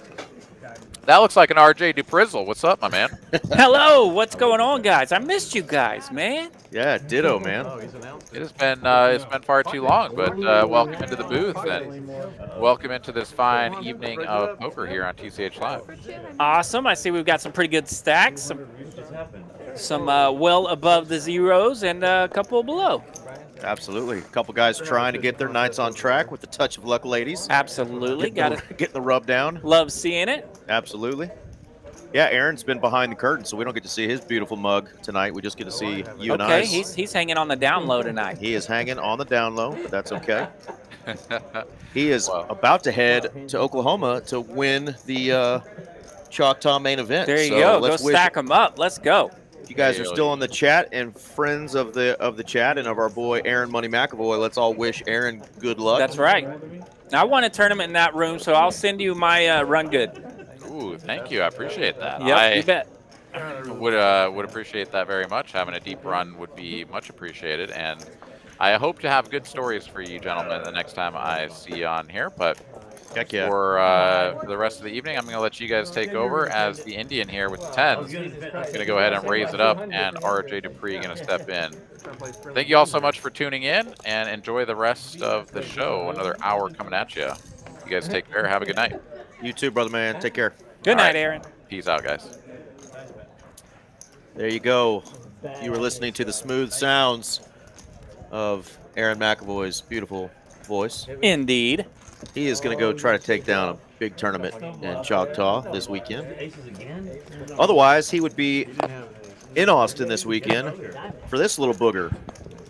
Speaker 3: That looks like an RJ Duprizzle. What's up, my man?
Speaker 14: Hello, what's going on, guys? I missed you guys, man.
Speaker 4: Yeah, ditto, man.
Speaker 3: It has been it's been far too long, but welcome into the booth and welcome into this fine evening of poker here on TCH Live.
Speaker 14: Awesome. I see we've got some pretty good stacks, some well above the zeros and a couple below.
Speaker 4: Absolutely. A couple guys trying to get their nights on track with the touch of luck, ladies.
Speaker 14: Absolutely.
Speaker 4: Getting the rub down.
Speaker 14: Love seeing it.
Speaker 4: Absolutely. Yeah, Aaron's been behind the curtain, so we don't get to see his beautiful mug tonight. We just get to see you and I.
Speaker 14: Okay, he's hanging on the down low tonight.
Speaker 4: He is hanging on the down low. That's okay. He is about to head to Oklahoma to win the Choctaw main event.
Speaker 14: There you go. Go stack them up. Let's go.
Speaker 4: If you guys are still in the chat and friends of the chat and of our boy Aaron Money McAvoy, let's all wish Aaron good luck.
Speaker 14: That's right. I won a tournament in that room, so I'll send you my run good.
Speaker 3: Ooh, thank you. I appreciate that.
Speaker 14: Yep, you bet.
Speaker 3: Would appreciate that very much. Having a deep run would be much appreciated, and I hope to have good stories for you gentlemen the next time I see you on here. But
Speaker 4: heck yeah.
Speaker 3: For the rest of the evening, I'm going to let you guys take over as the Indian here with the 10s. I'm going to go ahead and raise it up, and RJ Dupree going to step in. Thank you all so much for tuning in, and enjoy the rest of the show. Another hour coming at you. You guys take care. Have a good night.
Speaker 4: You too, brother man. Take care.
Speaker 14: Good night, Aaron.
Speaker 3: Peace out, guys.
Speaker 4: There you go. You were listening to the smooth sounds of Aaron McAvoy's beautiful voice.
Speaker 14: Indeed.
Speaker 4: He is going to go try to take down a big tournament in Choctaw this weekend. Otherwise, he would be in Austin this weekend for this little booger.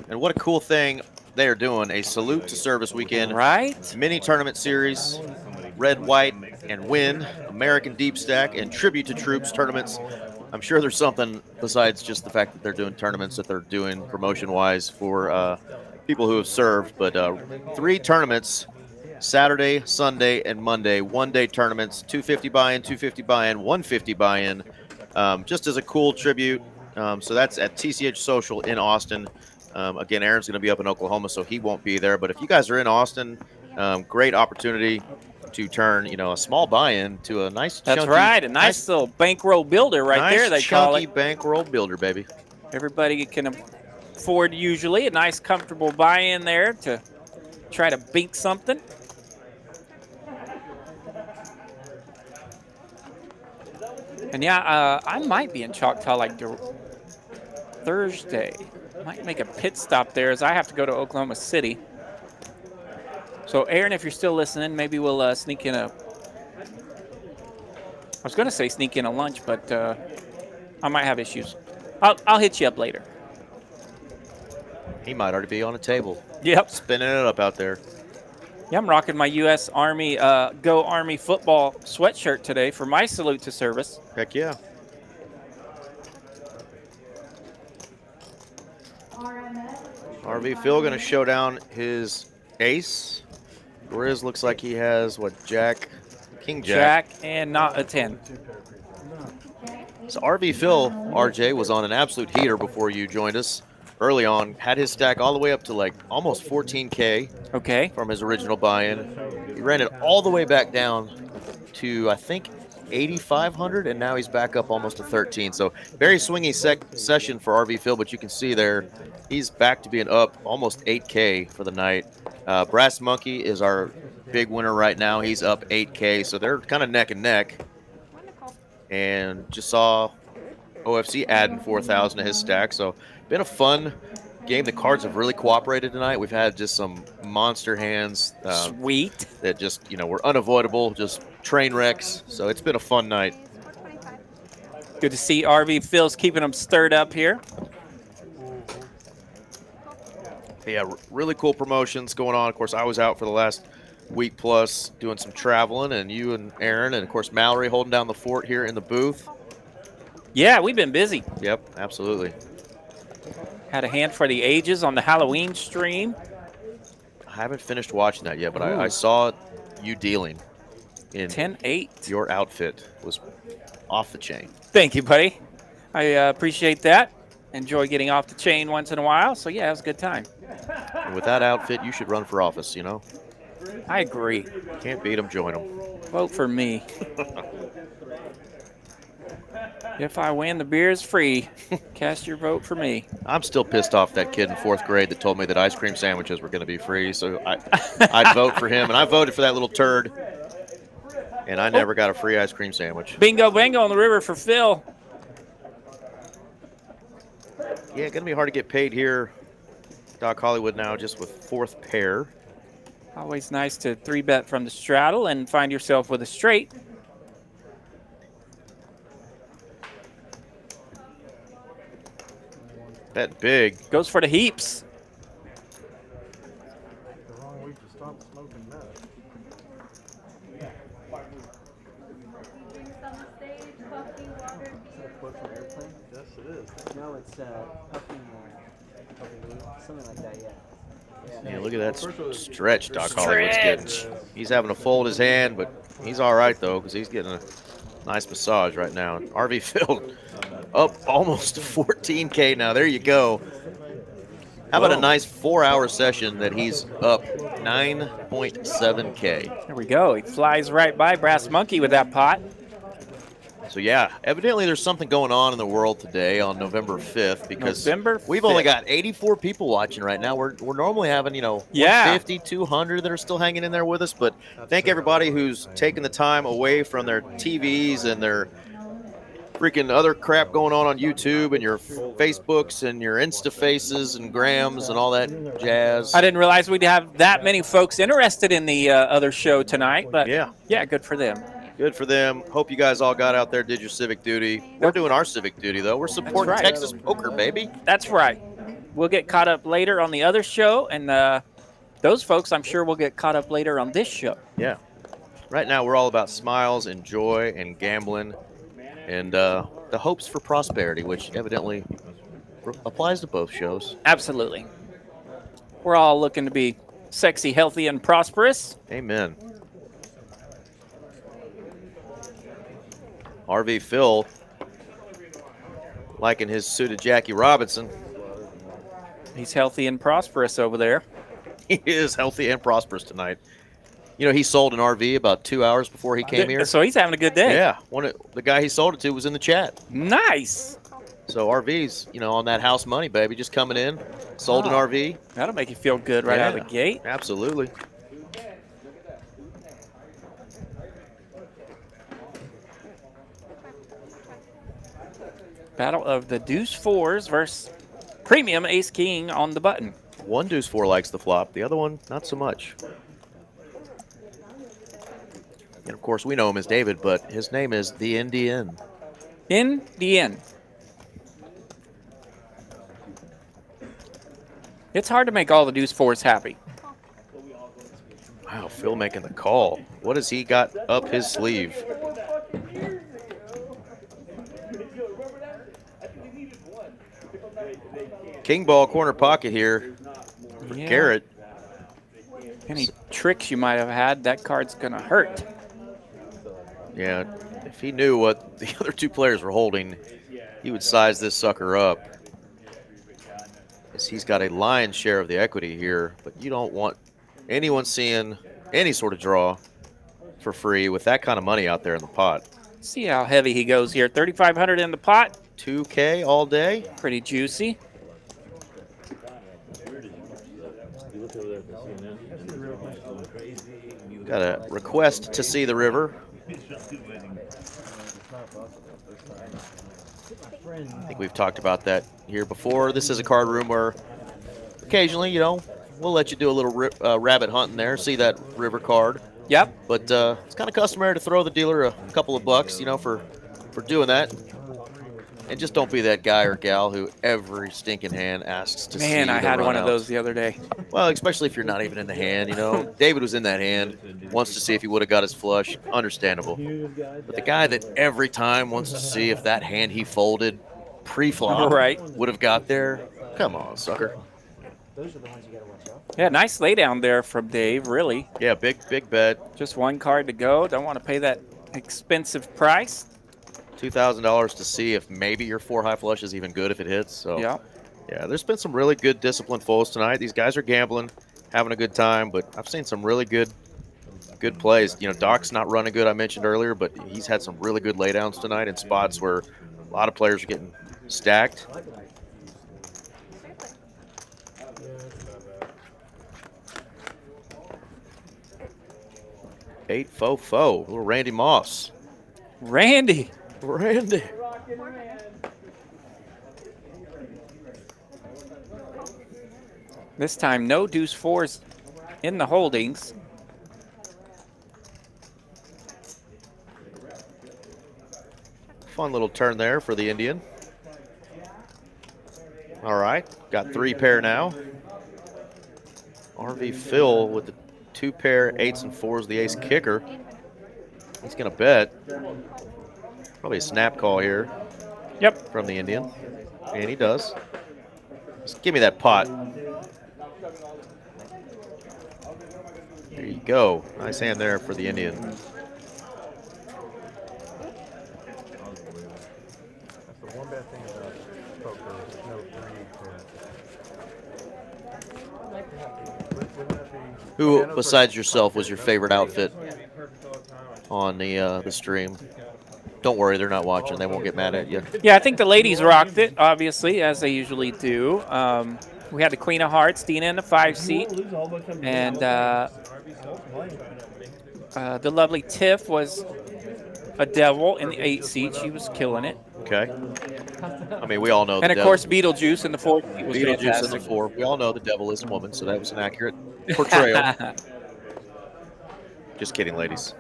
Speaker 4: And what a cool thing they are doing, a salute to service weekend.
Speaker 14: Right.
Speaker 4: Mini tournament series, red, white, and win, American deep stack, and tribute to troops tournaments. I'm sure there's something besides just the fact that they're doing tournaments that they're doing promotion-wise for people who have served. But 3 tournaments, Saturday, Sunday, and Monday. One-day tournaments, 250 buy-in, 250 buy-in, 150 buy-in, just as a cool tribute. So that's at TCH Social in Austin. Again, Aaron's going to be up in Oklahoma, so he won't be there. But if you guys are in Austin, great opportunity to turn, a small buy-in to a nice
Speaker 14: That's
Speaker 4: chunky,
Speaker 14: right. A nice little bankroll builder right there, they call
Speaker 4: chunky
Speaker 14: it.
Speaker 4: bankroll builder, baby.
Speaker 14: Everybody can afford usually a nice comfortable buy-in there to try to bink something. And yeah, I might be in Choctaw like Thursday. Might make a pit stop there as I have to go to Oklahoma City. So Aaron, if you're still listening, maybe we'll sneak in I was going to say sneak in a lunch, but I might have issues. I'll hit you up later.
Speaker 4: He might already be on a table.
Speaker 14: Yep.
Speaker 4: Spinning it up out there.
Speaker 14: Yeah, I'm rocking my U.S. Army Go Army football sweatshirt today for my salute to service.
Speaker 4: Heck yeah. RV Phil going to show down his ace. Grizz looks like he has, Jack? King Jack.
Speaker 14: Jack and not a 10.
Speaker 4: So RV Phil, RJ, was on an absolute heater before you joined us. Early on, had his stack all the way up to like almost 14K.
Speaker 14: Okay.
Speaker 4: From his original buy-in. He ran it all the way back down to, I think, 8,500, and now he's back up almost to 13. So very swingy session for RV Phil, but you can see there he's back to being up almost 8K for the night. Brass Monkey is our big winner right now. He's up 8K, so they're kind of neck and neck. And just saw OFC adding 4,000 to his stack, so been a fun game. The cards have really cooperated tonight. We've had just some monster hands.
Speaker 14: Sweet.
Speaker 4: That just, were unavoidable, just train wrecks. So it's been a fun night.
Speaker 14: Good to see RV Phil's keeping them stirred up here.
Speaker 4: Yeah, really cool promotions going on. Of course, I was out for the last week plus doing some traveling, and you and Aaron, and of course Mallory holding down the fort here in the booth.
Speaker 14: Yeah, we've been busy.
Speaker 4: Yep, absolutely.
Speaker 14: Had a hand for the ages on the Halloween stream.
Speaker 4: I haven't finished watching that yet, but I saw you dealing in
Speaker 14: 10-8.
Speaker 4: Your outfit was off the chain.
Speaker 14: Thank you, buddy. I appreciate that. Enjoy getting off the chain once in a while. So yeah, it was a good time.
Speaker 4: And with that outfit, you should run for office,
Speaker 14: I agree.
Speaker 4: Can't beat them, join them.
Speaker 14: Vote for me. If I win, the beer is free. Cast your vote for me.
Speaker 4: I'm still pissed off that kid in 4th grade that told me that ice cream sandwiches were going to be free, so I'd vote for him. And I voted for that little turd, and I never got a free ice cream sandwich.
Speaker 14: Bingo, bango on the river for Phil.
Speaker 4: Yeah, going to be hard to get paid here. Doc Hollywood now just with 4th pair.
Speaker 14: Always nice to 3-bet from the straddle and find yourself with a straight.
Speaker 4: Bet big.
Speaker 14: Goes for the heaps.
Speaker 5: The wrong week to stop smoking meth. Yes, it is.
Speaker 6: No, it's puffing, something like that,
Speaker 4: Yeah, look at that stretch Doc Hollywood's getting. He's having to fold his hand, but he's all right, though, because he's getting a nice massage right now. RV Phil up almost 14K now. There you go. How about a nice 4-hour session that he's up 9.7K?
Speaker 14: There we go. He flies right by Brass Monkey with that pot.
Speaker 4: So, yeah, evidently there's something going on in the world today on November 5th because we've only got 84 people watching right now. We're normally having, 150, 200 that are still hanging in there with us. But thank everybody who's taken the time away from their TVs and their freaking other crap going on YouTube and your Facebooks and your Insta faces and Grams and all that jazz.
Speaker 14: I didn't realize we'd have that many folks interested in the other show tonight, but yeah, good for them.
Speaker 4: Good for them. Hope you guys all got out there, did your civic duty. We're doing our civic duty, though. We're supporting
Speaker 14: right.
Speaker 4: Texas poker, baby.
Speaker 14: That's right. We'll get caught up later on the other show, and those folks, I'm sure, will get caught up later on this show.
Speaker 4: Yeah. Right now, we're all about smiles and joy and gambling and the hopes for prosperity, which evidently applies to both shows.
Speaker 14: Absolutely. We're all looking to be sexy, healthy, and prosperous.
Speaker 4: Amen. RV Phil liking his suited Jackie Robinson.
Speaker 14: He's healthy and prosperous over there.
Speaker 4: He is healthy and prosperous tonight. You know, he sold an RV about 2 hours before he came here.
Speaker 14: So he's having a good day.
Speaker 4: Yeah. The guy he sold it to was in the chat.
Speaker 14: Nice.
Speaker 4: So RV's, on that house money, baby, just coming in. Sold an RV.
Speaker 14: That'll make you feel good right out of the gate.
Speaker 4: Absolutely.
Speaker 14: Battle of the deuce fours versus premium ace king on the button.
Speaker 4: One deuce four likes the flop. The other one, not so much. And of course, we know him as David, but his name is the Indian.
Speaker 14: Indian. It's hard to make all the deuce fours happy.
Speaker 4: Wow, Phil making the call. What has he got up his sleeve? King ball corner pocket here for Garrett.
Speaker 14: Any tricks you might have had, that card's going to hurt.
Speaker 4: Yeah, if he knew what the other two players were holding, he would size this sucker up. As he's got a lion's share of the equity here, but you don't want anyone seeing any sort of draw for free with that kind of money out there in the pot.
Speaker 14: See how heavy he goes here. 3,500 in the pot.
Speaker 4: 2K all day.
Speaker 14: Pretty juicy.
Speaker 4: Got a request to see the river. I think we've talked about that here before. This is a card room where occasionally, we'll let you do a little rabbit hunting there, see that river card.
Speaker 14: Yep.
Speaker 4: But it's kind of customary to throw the dealer a couple of bucks, for doing that. And just don't be that guy or gal who every stinking hand asks to see.
Speaker 14: Man, I had one of
Speaker 4: runouts.
Speaker 14: those the other day.
Speaker 4: Well, especially if you're not even in the hand, David was in that hand, wants to see if he would have got his flush. Understandable. But the guy that every time wants to see if that hand he folded pre-flop would have got there, come on, sucker.
Speaker 14: Yeah, nice laydown there from Dave, really.
Speaker 4: Yeah, big bet.
Speaker 14: Just one card to go. Don't want to pay that expensive price.
Speaker 4: $2,000 to see if maybe your 4 high flush is even good if it hits. So yeah, there's been some really good disciplined folds tonight. These guys are gambling, having a good time, but I've seen some really good plays. Doc's not running good, I mentioned earlier, but he's had some really good laydowns tonight in spots where a lot of players are getting stacked. Eight faux, little Randy Moss.
Speaker 14: Randy. This time, no deuce fours in the holdings.
Speaker 4: Fun little turn there for the Indian. All right, got 3 pair now. RV Phil with the 2 pair, 8s and 4s, the ace kicker. He's gonna bet. Probably a snap call here.
Speaker 14: Yep.
Speaker 4: From the Indian. And he does. Just give me that pot. There you go. Nice hand there for the Indian.
Speaker 5: That's the one bad thing about poker. There's no greed.
Speaker 4: Who, besides yourself, was your favorite outfit on the stream? Don't worry, they're not watching. They won't get mad at you.
Speaker 14: Yeah, I think the ladies rocked it, obviously, as they usually do. We had the Queen of Hearts, Dina in the 5 seat. And the lovely Tiff was a devil in the 8 seat. She was killing it.
Speaker 4: Okay. I mean, we all know.
Speaker 14: And
Speaker 4: the
Speaker 14: of
Speaker 4: devil.
Speaker 14: course, Beetlejuice in the 4 seat was
Speaker 4: Beetlejuice in
Speaker 14: fantastic.
Speaker 4: the 4. We all know the devil is a woman, so that was an accurate portrayal. Just kidding, ladies.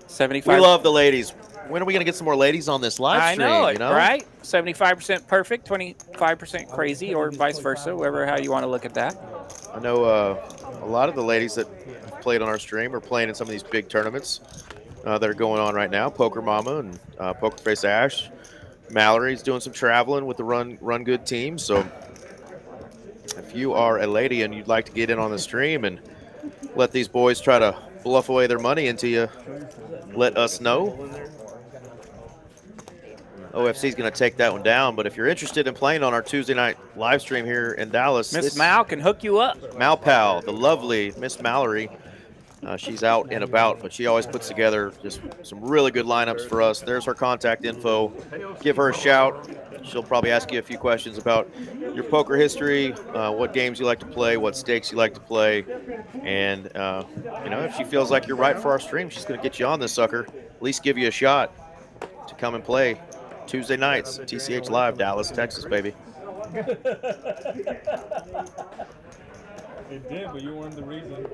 Speaker 14: 75.
Speaker 4: We love the ladies. When are we going to get some more ladies on this live
Speaker 14: I
Speaker 4: stream?
Speaker 14: know it,
Speaker 4: you know?
Speaker 14: right? 75% perfect, 25% crazy, or vice versa, whatever how you want to look at that.
Speaker 4: I know a lot of the ladies that have played on our stream are playing in some of these big tournaments that are going on right now. Poker Mama and Poker Face Ash. Mallory's doing some traveling with the Run Good team. So if you are a lady and you'd like to get in on the stream and let these boys try to bluff away their money into you, let us know. OFC is going to take that one down, but if you're interested in playing on our Tuesday night live stream here in Dallas,
Speaker 14: Miss Mal can hook you up.
Speaker 4: Malpal, the lovely Miss Mallory, she's out and about, but she always puts together just some really good lineups for us. There's her contact info. Give her a shout. She'll probably ask you a few questions about your poker history, what games you like to play, what stakes you like to play, and you know, if she feels like you're right for our stream, she's going to get you on this sucker. At least give you a shot to come and play Tuesday nights, TCH Live, Dallas, Texas, baby.
Speaker 13: It did, but you weren't the reason.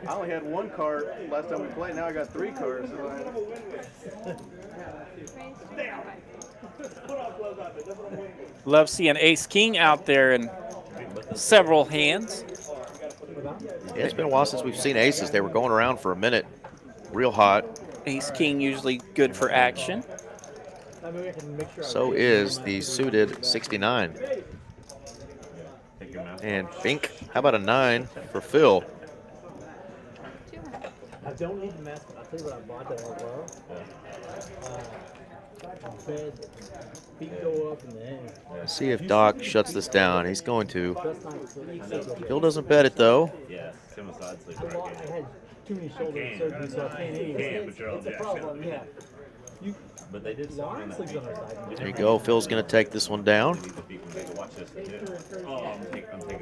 Speaker 5: I only had one card last time we played. Now I got 3 cards.
Speaker 14: Love seeing Ace King out there in several hands.
Speaker 4: Yeah, it's been a while since we've seen aces. They were going around for a minute, real hot.
Speaker 14: Ace King usually good for action.
Speaker 4: So is the suited 69. And Bink, how about a 9 for Phil?
Speaker 6: I don't need the mask. I'll tell you what I bought that as well. Bed, feet go up in the end.
Speaker 4: Let's see if Doc shuts this down. He's going to. Phil doesn't bet it, though.
Speaker 7: Yeah, Tim was side sleeper.
Speaker 6: Well, I had too many shoulder surgery, so I can't eat.
Speaker 7: But you're all
Speaker 6: It's a problem, yeah.
Speaker 7: But they did
Speaker 6: Lauren sleeps on her side.
Speaker 4: There you go. Phil's going to take this one down.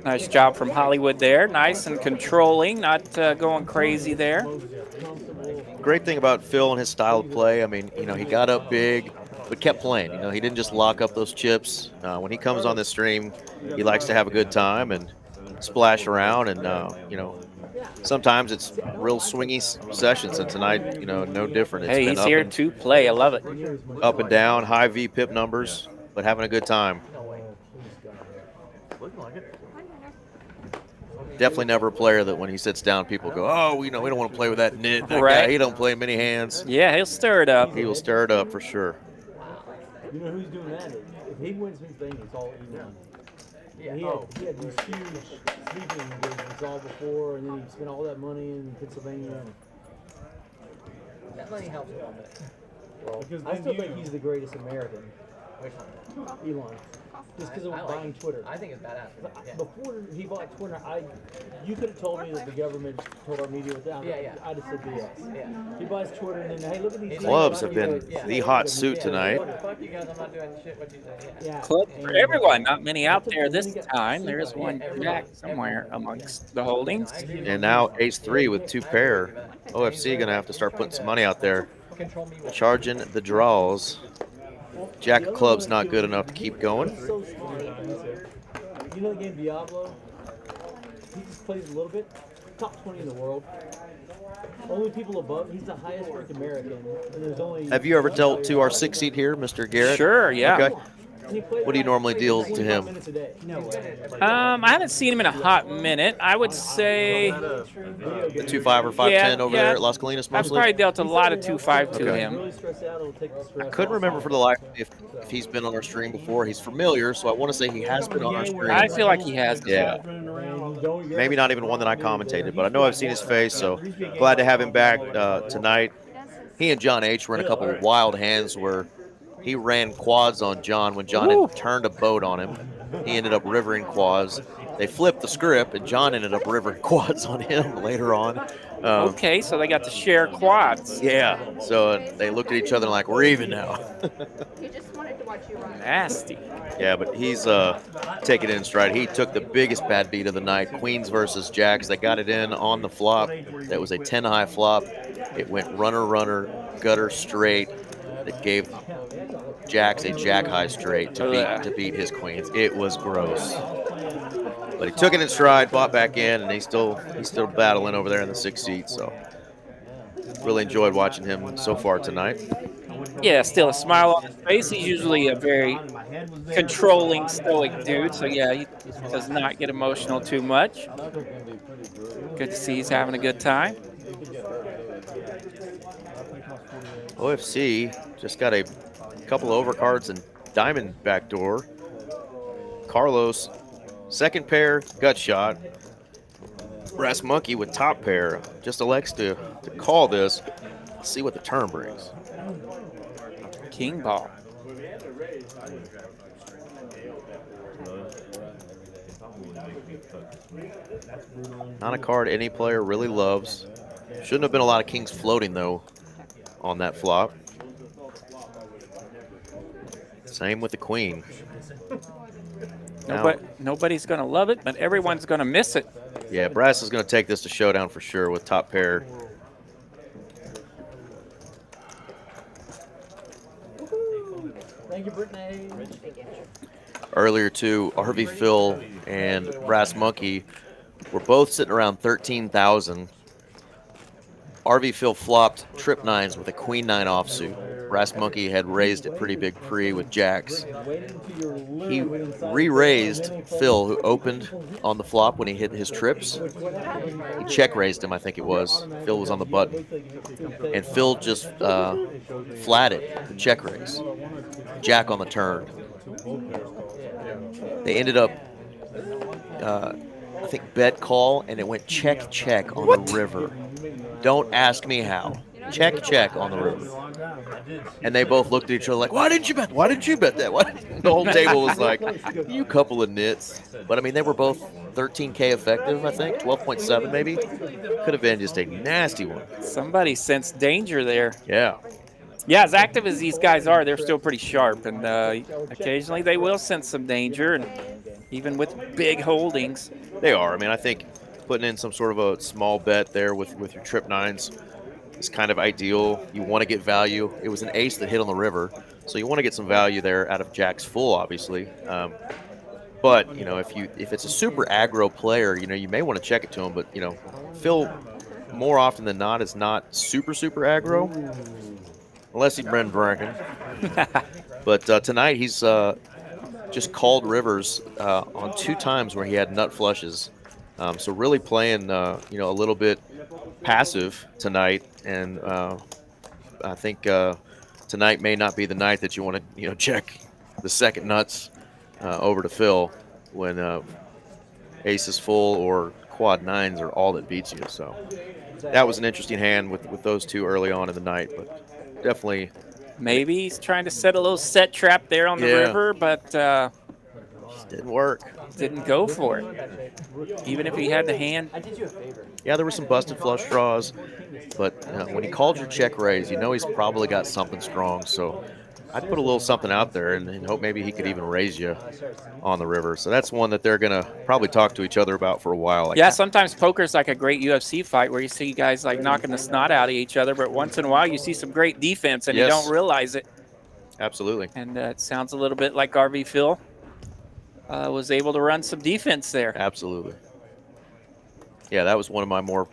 Speaker 14: Nice job from Hollywood there. Nice and controlling, not going crazy there.
Speaker 4: Great thing about Phil and his style of play, I mean, you know, he got up big, but kept playing. You know, he didn't just lock up those chips. When he comes on this stream, he likes to have a good time and splash around. And, you know, sometimes it's real swingy sessions. And tonight, you know, no different. It's
Speaker 14: Hey,
Speaker 4: been
Speaker 14: he's here to play. I love it.
Speaker 4: Up and down, high V pip numbers, but having a good time. Definitely never a player that when he sits down, people go, oh, you know, we don't want to play with that nit. That
Speaker 14: Right.
Speaker 4: guy, he don't play many hands.
Speaker 14: Yeah, he'll stir it up.
Speaker 4: He will stir it up for sure.
Speaker 6: You know who's doing that? If he wins Pennsylvania, it's all even. Yeah. He had these huge sleeping engagements all before, and then he spent all that money in Pennsylvania.
Speaker 10: That money helps a little bit.
Speaker 6: Well,
Speaker 13: Because
Speaker 6: I
Speaker 13: then
Speaker 6: still
Speaker 13: you-
Speaker 6: think he's the greatest American.
Speaker 10: Which one?
Speaker 6: Elon. Just because of
Speaker 10: I like
Speaker 6: buying
Speaker 10: it.
Speaker 6: Twitter.
Speaker 10: I think it's badass. Yeah.
Speaker 6: Before he bought Twitter, you could have told me that the government told our media was down.
Speaker 10: Yeah.
Speaker 6: I'd have said BS.
Speaker 10: Yeah.
Speaker 6: He buys Twitter and then, hey, look at these
Speaker 4: Clubs
Speaker 6: things.
Speaker 4: have been the hot suit tonight.
Speaker 10: Fuck you guys, I'm not doing shit what you say. Yeah.
Speaker 14: Club for everyone. Not many out there this time. There is one jack somewhere amongst the holdings.
Speaker 4: And now ace-3 with 2 pair. OFC going to have to start putting some money out there. Charging the draws. Jack of clubs not good enough to keep going.
Speaker 6: So smart. You know the game Diablo? He just plays a little bit. Top 20 in the world. Only people above. He's the highest ranked American. And there's only.
Speaker 4: Have you ever dealt to our 6 seat here, Mr. Garrett?
Speaker 14: Sure, yeah.
Speaker 4: Okay. What do you normally deal to him?
Speaker 14: I haven't seen him in a hot minute. I would say
Speaker 4: 2.5 or 5.10 over there at Las Colinas
Speaker 14: I've
Speaker 4: mostly?
Speaker 14: probably dealt a lot of 2.5 to
Speaker 4: Okay.
Speaker 14: him.
Speaker 4: I couldn't remember for the life if he's been on our stream before. He's familiar, so I want to say he has been on our stream.
Speaker 14: I feel like he has.
Speaker 4: Yeah. Maybe not even one that I commentated, but I know I've seen his face, so glad to have him back tonight. He and John H. were in a couple of wild hands where he ran quads on John when John had turned a boat on him. He ended up rivering quads. They flipped the script, and John ended up rivering quads on him later on.
Speaker 14: Okay, so they got to share quads.
Speaker 4: Yeah, so they looked at each other like, we're even now.
Speaker 12: He just wanted to watch you run.
Speaker 14: Nasty.
Speaker 4: Yeah, but he's taking it in stride. He took the biggest bad beat of the night, Queens versus Jacks. They got it in on the flop. That was a 10-high flop. It went runner, gutter straight that gave Jacks a jack high straight to beat his queens. It was gross. But he took it in stride, bought back in, and he's still battling over there in the 6th seat. So really enjoyed watching him so far tonight.
Speaker 14: Yeah, still a smile on his face. He's usually a very controlling, stoic dude. So yeah, he does not get emotional too much. Good to see he's having a good time.
Speaker 4: OFC just got a couple of overcards and diamond backdoor. Carlos, second pair, gut shot. Brass Monkey with top pair just elects to call this. Let's see what the turn brings.
Speaker 14: King ball.
Speaker 4: Not a card any player really loves. Shouldn't have been a lot of kings floating, though, on that flop. Same with the queen.
Speaker 14: Nobody's going to love it, but everyone's going to miss it.
Speaker 4: Yeah, Brass is going to take this to showdown for sure with top pair.
Speaker 6: Thank you, Brittany.
Speaker 4: Earlier, too, RV Phil and Brass Monkey were both sitting around 13,000. RV Phil flopped trip nines with a queen nine offsuit. Brass Monkey had raised it pretty big pre with jacks. He re-raised Phil, who opened on the flop when he hit his trips. He check raised him, I think it was. Phil was on the button. And Phil just flatted the check raise. Jack on the turn. They ended up, I think, bet call, and it went check, check on the river. Don't ask me how. Check, check on the river. And they both looked at each other like, why didn't you bet? Why didn't you bet that? The whole table was like, you couple of nits. But, I mean, they were both 13K effective, I think, 12.7 maybe. Could have been just a nasty one.
Speaker 14: Somebody sensed danger there.
Speaker 4: Yeah.
Speaker 14: Yeah, as active as these guys are, they're still pretty sharp. And occasionally they will sense some danger, and even with big holdings.
Speaker 4: They are. I mean, I think putting in some sort of a small bet there with your trip nines is kind of ideal. You want to get value. It was an ace that hit on the river, so you want to get some value there out of Jack's full, obviously. But you know, if it's a super aggro player, you know, you may want to check it to him. But you know, Phil more often than not is not super aggro, unless he's Bren Branken. But tonight he's just called rivers on 2 times where he had nut flushes. So really playing, you know, a little bit passive tonight, and I think tonight may not be the night that you want to, you know, check the second nuts over to Phil when ace is full or quad nines are all that beats you. So that was an interesting hand with those two early on in the night, but definitely.
Speaker 14: Maybe he's trying to set a little set trap there on the river, but
Speaker 4: just didn't work.
Speaker 14: Didn't go for it. Even if he had the hand.
Speaker 4: Yeah, there were some busted flush draws, but when he called your check raise, you know he's probably got something strong. So I'd put a little something out there and hope maybe he could even raise you on the river. So that's one that they're going to probably talk to each other about for a while.
Speaker 14: Yeah, sometimes poker's like a great UFC fight where you see guys like knocking the snot out of each other, but once in a while you see some great defense and you don't realize it.
Speaker 4: Absolutely.
Speaker 14: And it sounds a little bit like RV Phil was able to run some defense there.
Speaker 4: Absolutely. Yeah, that was one of my more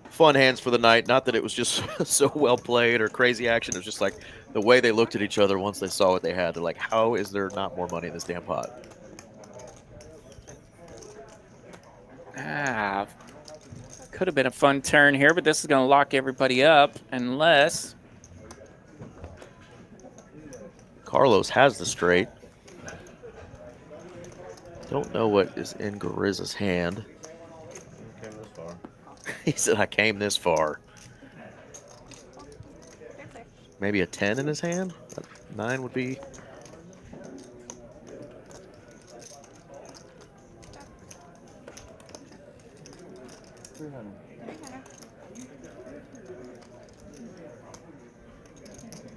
Speaker 4: fun hands for the night. Not that it was just so well played or crazy action. It was just like the way they looked at each other once they saw what they had. They're like, how is there not more money in this damn pot?
Speaker 14: Could have been a fun turn here, but this is going to lock everybody up unless
Speaker 4: Carlos has the straight. Don't know what is in Garizza's hand.
Speaker 5: Came this far.
Speaker 4: He said, I came this far. Maybe a 10 in his hand? A 9 would be.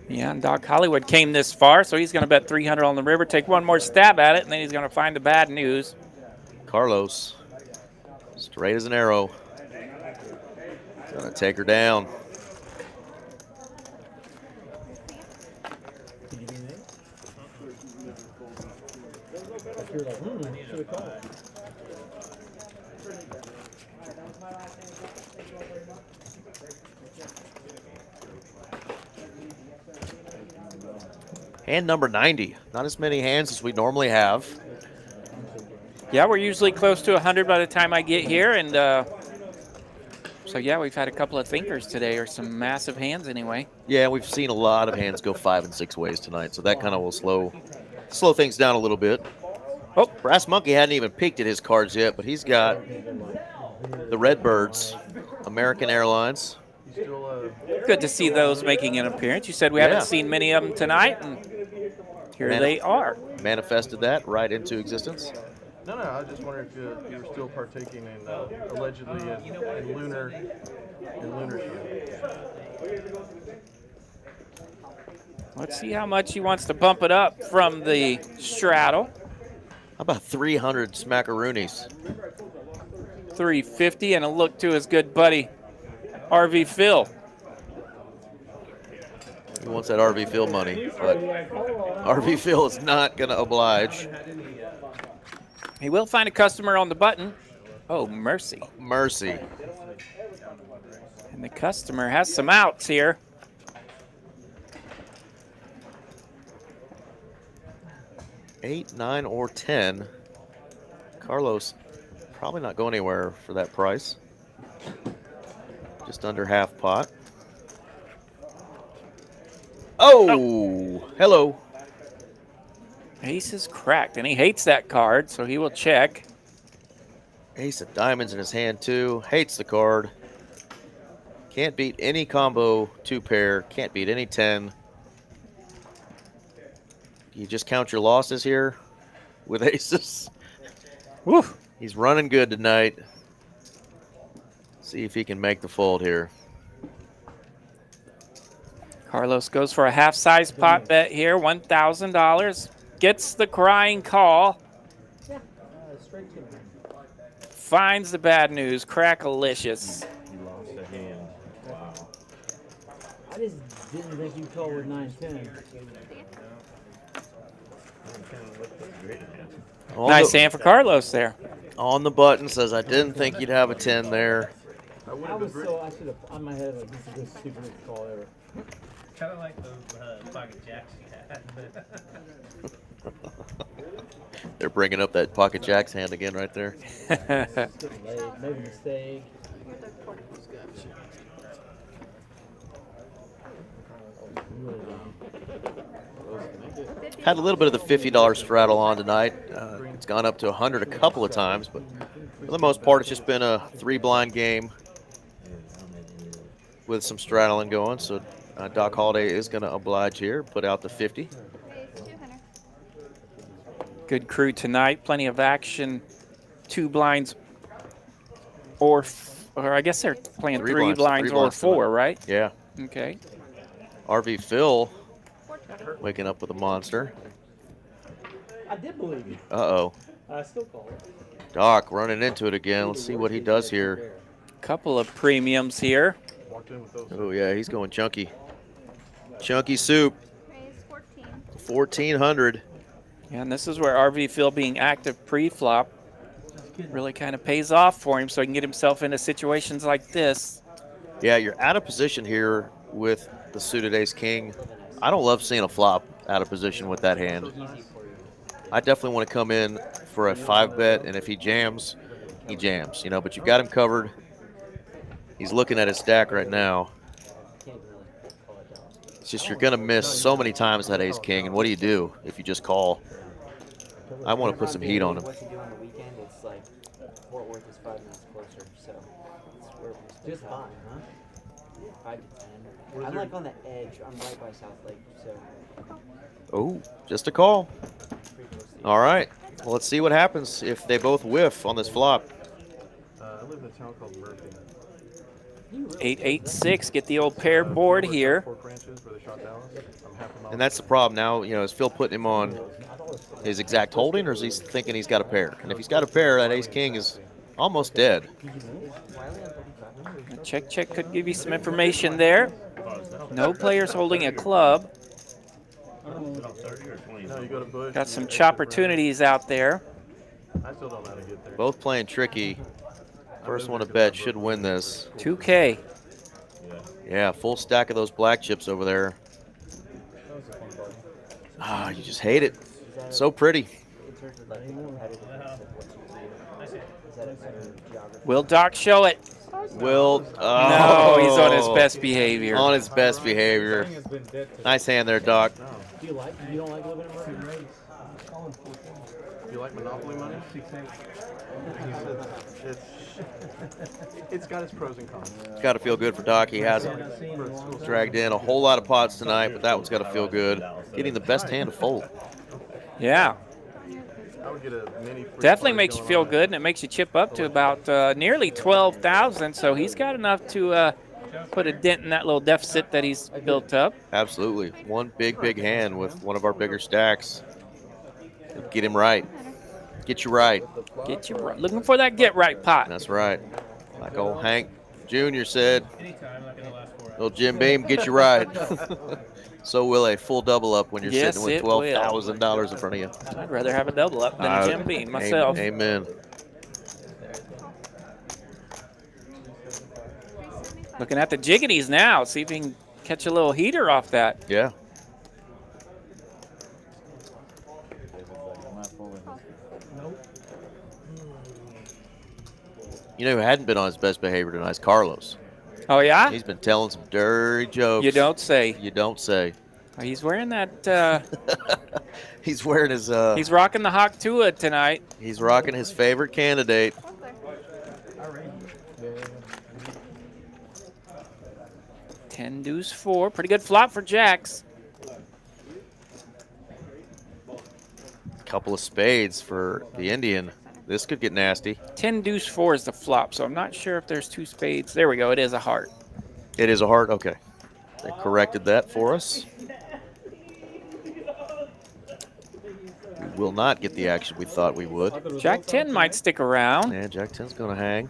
Speaker 14: Yeah, and Doc Hollywood came this far, so he's going to bet 300 on the river, take one more stab at it, and then he's going to find the bad news.
Speaker 4: Carlos, straight as an arrow. Gonna take her down.
Speaker 6: You're like, should have called.
Speaker 4: Hand number 90. Not as many hands as we normally have.
Speaker 14: Yeah, we're usually close to 100 by the time I get here, and so yeah, we've had a couple of thinkers today, or some massive hands anyway.
Speaker 4: Yeah, we've seen a lot of hands go 5 and 6 ways tonight, so that kind of will slow things down a little bit.
Speaker 14: Oh,
Speaker 4: Brass Monkey hadn't even peeked at his cards yet, but he's got the Redbirds, American Airlines.
Speaker 14: Good to see those making an appearance. You said we haven't seen many of them tonight, and here they are.
Speaker 4: Manifested that right into existence.
Speaker 5: No, I just wonder if you were still partaking in allegedly in lunar
Speaker 14: Let's see how much he wants to bump it up from the straddle.
Speaker 4: How about 300 smackaroonies?
Speaker 14: 350, and a look to his good buddy, RV Phil.
Speaker 4: He wants that RV Phil money, but RV Phil is not going to oblige.
Speaker 14: He will find a customer on the button. Oh, mercy.
Speaker 4: Mercy.
Speaker 14: And the customer has some outs here.
Speaker 4: Eight, 9, or 10. Carlos probably not going anywhere for that price. Just under half pot. Oh, hello.
Speaker 14: Ace is cracked, and he hates that card, so he will check.
Speaker 4: Ace of diamonds in his hand, too. Hates the card. Can't beat any combo 2-pair. Can't beat any 10. You just count your losses here with aces.
Speaker 14: Woo.
Speaker 4: He's running good tonight. See if he can make the fold here.
Speaker 14: Carlos goes for a half-size pot bet here, $1,000. Gets the crying call. Finds the bad news. Crackalicious.
Speaker 6: You lost a hand. Wow. I just didn't think you called with 9-10.
Speaker 14: Nice hand for Carlos there.
Speaker 4: On the button says, I didn't think you'd have a 10 there.
Speaker 6: I should have, on my head, like, this is the stupidest call ever.
Speaker 9: Kind of like those pocket jacks you had.
Speaker 4: They're bringing up that pocket jacks hand again right there.
Speaker 6: Maybe a mistake.
Speaker 4: Had a little bit of the $50 straddle on tonight. It's gone up to 100 a couple of times, but for the most part, it's just been a 3-blind game with some straddling going. So Doc Holliday is going to oblige here, put out the 50.
Speaker 14: Good crew tonight. Plenty of action. 2 blinds, or I guess they're playing 3 blinds or 4,
Speaker 4: tonight.
Speaker 14: Right?
Speaker 4: Yeah.
Speaker 14: Okay.
Speaker 4: RV Phil waking up with a monster.
Speaker 6: I did believe you.
Speaker 4: Uh-oh.
Speaker 6: I still call it.
Speaker 4: Doc running into it again. Let's see what he does here.
Speaker 14: Couple of premiums here.
Speaker 4: Oh, yeah, he's going chunky. Chunky soup. 1,400.
Speaker 14: Yeah, and this is where RV Phil being active pre-flop really kind of pays off for him, so he can get himself into situations like this.
Speaker 4: Yeah, you're out of position here with the suited ace-king. I don't love seeing a flop out of position with that hand. I definitely want to come in for a 5-bet, and if he jams, he jams, you know, but you've got him covered. He's looking at his stack right now. It's just you're going to miss so many times that ace-king, and what do you do if you just call? I want to put some heat on him.
Speaker 6: What you do on the weekend, it's like Fort Worth is 5 minutes closer, so we're just fine, huh? 5 to 10. I'm like on the edge. I'm right by South Lake, so.
Speaker 4: Oh, just a call. All right. Well, let's see what happens if they both whiff on this flop.
Speaker 5: I live in a town called Murphy.
Speaker 14: 886, get the old pair board here.
Speaker 4: And that's the problem now, you know, is Phil putting him on his exact holding, or is he thinking he's got a pair? And if he's got a pair, that ace-king is almost dead.
Speaker 14: Check, check could give you some information there. No players holding a club.
Speaker 7: About 30 or 20.
Speaker 5: No, you go to Bush.
Speaker 14: Got
Speaker 5: and
Speaker 14: some
Speaker 5: you exit
Speaker 14: opportunities out there.
Speaker 5: I still don't know how to get there.
Speaker 4: Both playing tricky. First one to bet should win this.
Speaker 14: 2K.
Speaker 4: Yeah, full stack of those black chips over there. Ah, you just hate it. So pretty.
Speaker 14: Will Doc show it?
Speaker 4: Will.
Speaker 14: No, he's on his best behavior.
Speaker 4: On his best behavior. Nice hand there, Doc.
Speaker 6: Do you don't like living in Murray?
Speaker 5: Do you like Monopoly money? It's got its pros and cons.
Speaker 4: It's got to feel good for Doc. He hasn't dragged in a whole lot of pots tonight, but that one's got to feel good. Getting the best hand to fold.
Speaker 14: Yeah.
Speaker 5: I would get a mini free
Speaker 14: Definitely
Speaker 5: party
Speaker 14: makes you
Speaker 5: going
Speaker 14: feel
Speaker 5: on
Speaker 14: good, and it makes you chip up to about nearly 12,000. So he's got enough to put a dent in that little deficit that he's built up.
Speaker 4: Absolutely. One big hand with one of our bigger stacks. Get him right. Get you right.
Speaker 14: Get you right. Looking for that get right pot.
Speaker 4: That's right. Like old Hank Jr. said, little Jim Beam, get you right. So will a full double up when you're sitting with $12,000 in front of you.
Speaker 14: I'd rather have a double up than a Jim Beam myself.
Speaker 4: Amen.
Speaker 14: Looking at the jiggities now. See if he can catch a little heater off that.
Speaker 4: Yeah. You know who hadn't been on his best behavior tonight is Carlos.
Speaker 14: Oh, yeah?
Speaker 4: He's been telling some dirty jokes.
Speaker 14: You don't say.
Speaker 4: You don't say.
Speaker 14: He's wearing that.
Speaker 4: He's wearing his.
Speaker 14: He's rocking the Hawk Tua tonight.
Speaker 4: He's rocking his favorite candidate.
Speaker 14: Ten deuce 4. Pretty good flop for jacks.
Speaker 4: Couple of spades for the Indian. This could get nasty.
Speaker 14: 10 deuce 4 is the flop, so I'm not sure if there's two spades. There we go. It is a heart.
Speaker 4: It is a heart. Okay. They corrected that for us. We will not get the action we thought we would.
Speaker 14: Jack 10 might stick around.
Speaker 4: Yeah, Jack 10's going to hang.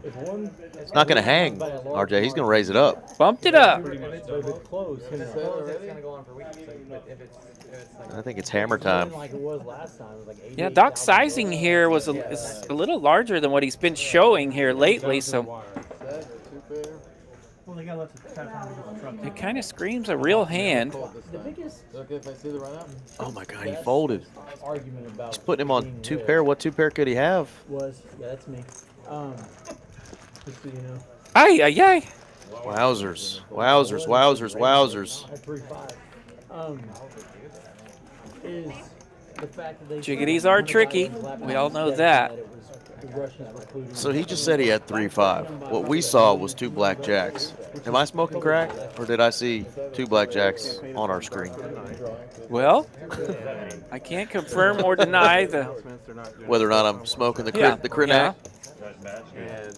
Speaker 4: It's not going to hang, RJ. He's going to raise it up.
Speaker 14: Bumped it up.
Speaker 4: I think it's hammer time.
Speaker 14: Yeah, Doc's sizing here is a little larger than what he's been showing here lately, so it kind of screams a real hand.
Speaker 4: Oh my God, he folded. He's putting him on two pair. What two pair could he have?
Speaker 6: Yeah, that's me. Just so you know.
Speaker 14: Ay, ay, ay.
Speaker 4: Wowzers, wowzers, wowzers, wowzers.
Speaker 6: At 3-5. Is the fact that they
Speaker 14: Jiggities are tricky. We all know that.
Speaker 4: So he just said he had 3-5. What we saw was two black jacks. Am I smoking crack, or did I see two black jacks on our screen?
Speaker 14: Well, I can't confirm or deny
Speaker 4: whether or not I'm smoking the crit
Speaker 14: yeah.
Speaker 5: And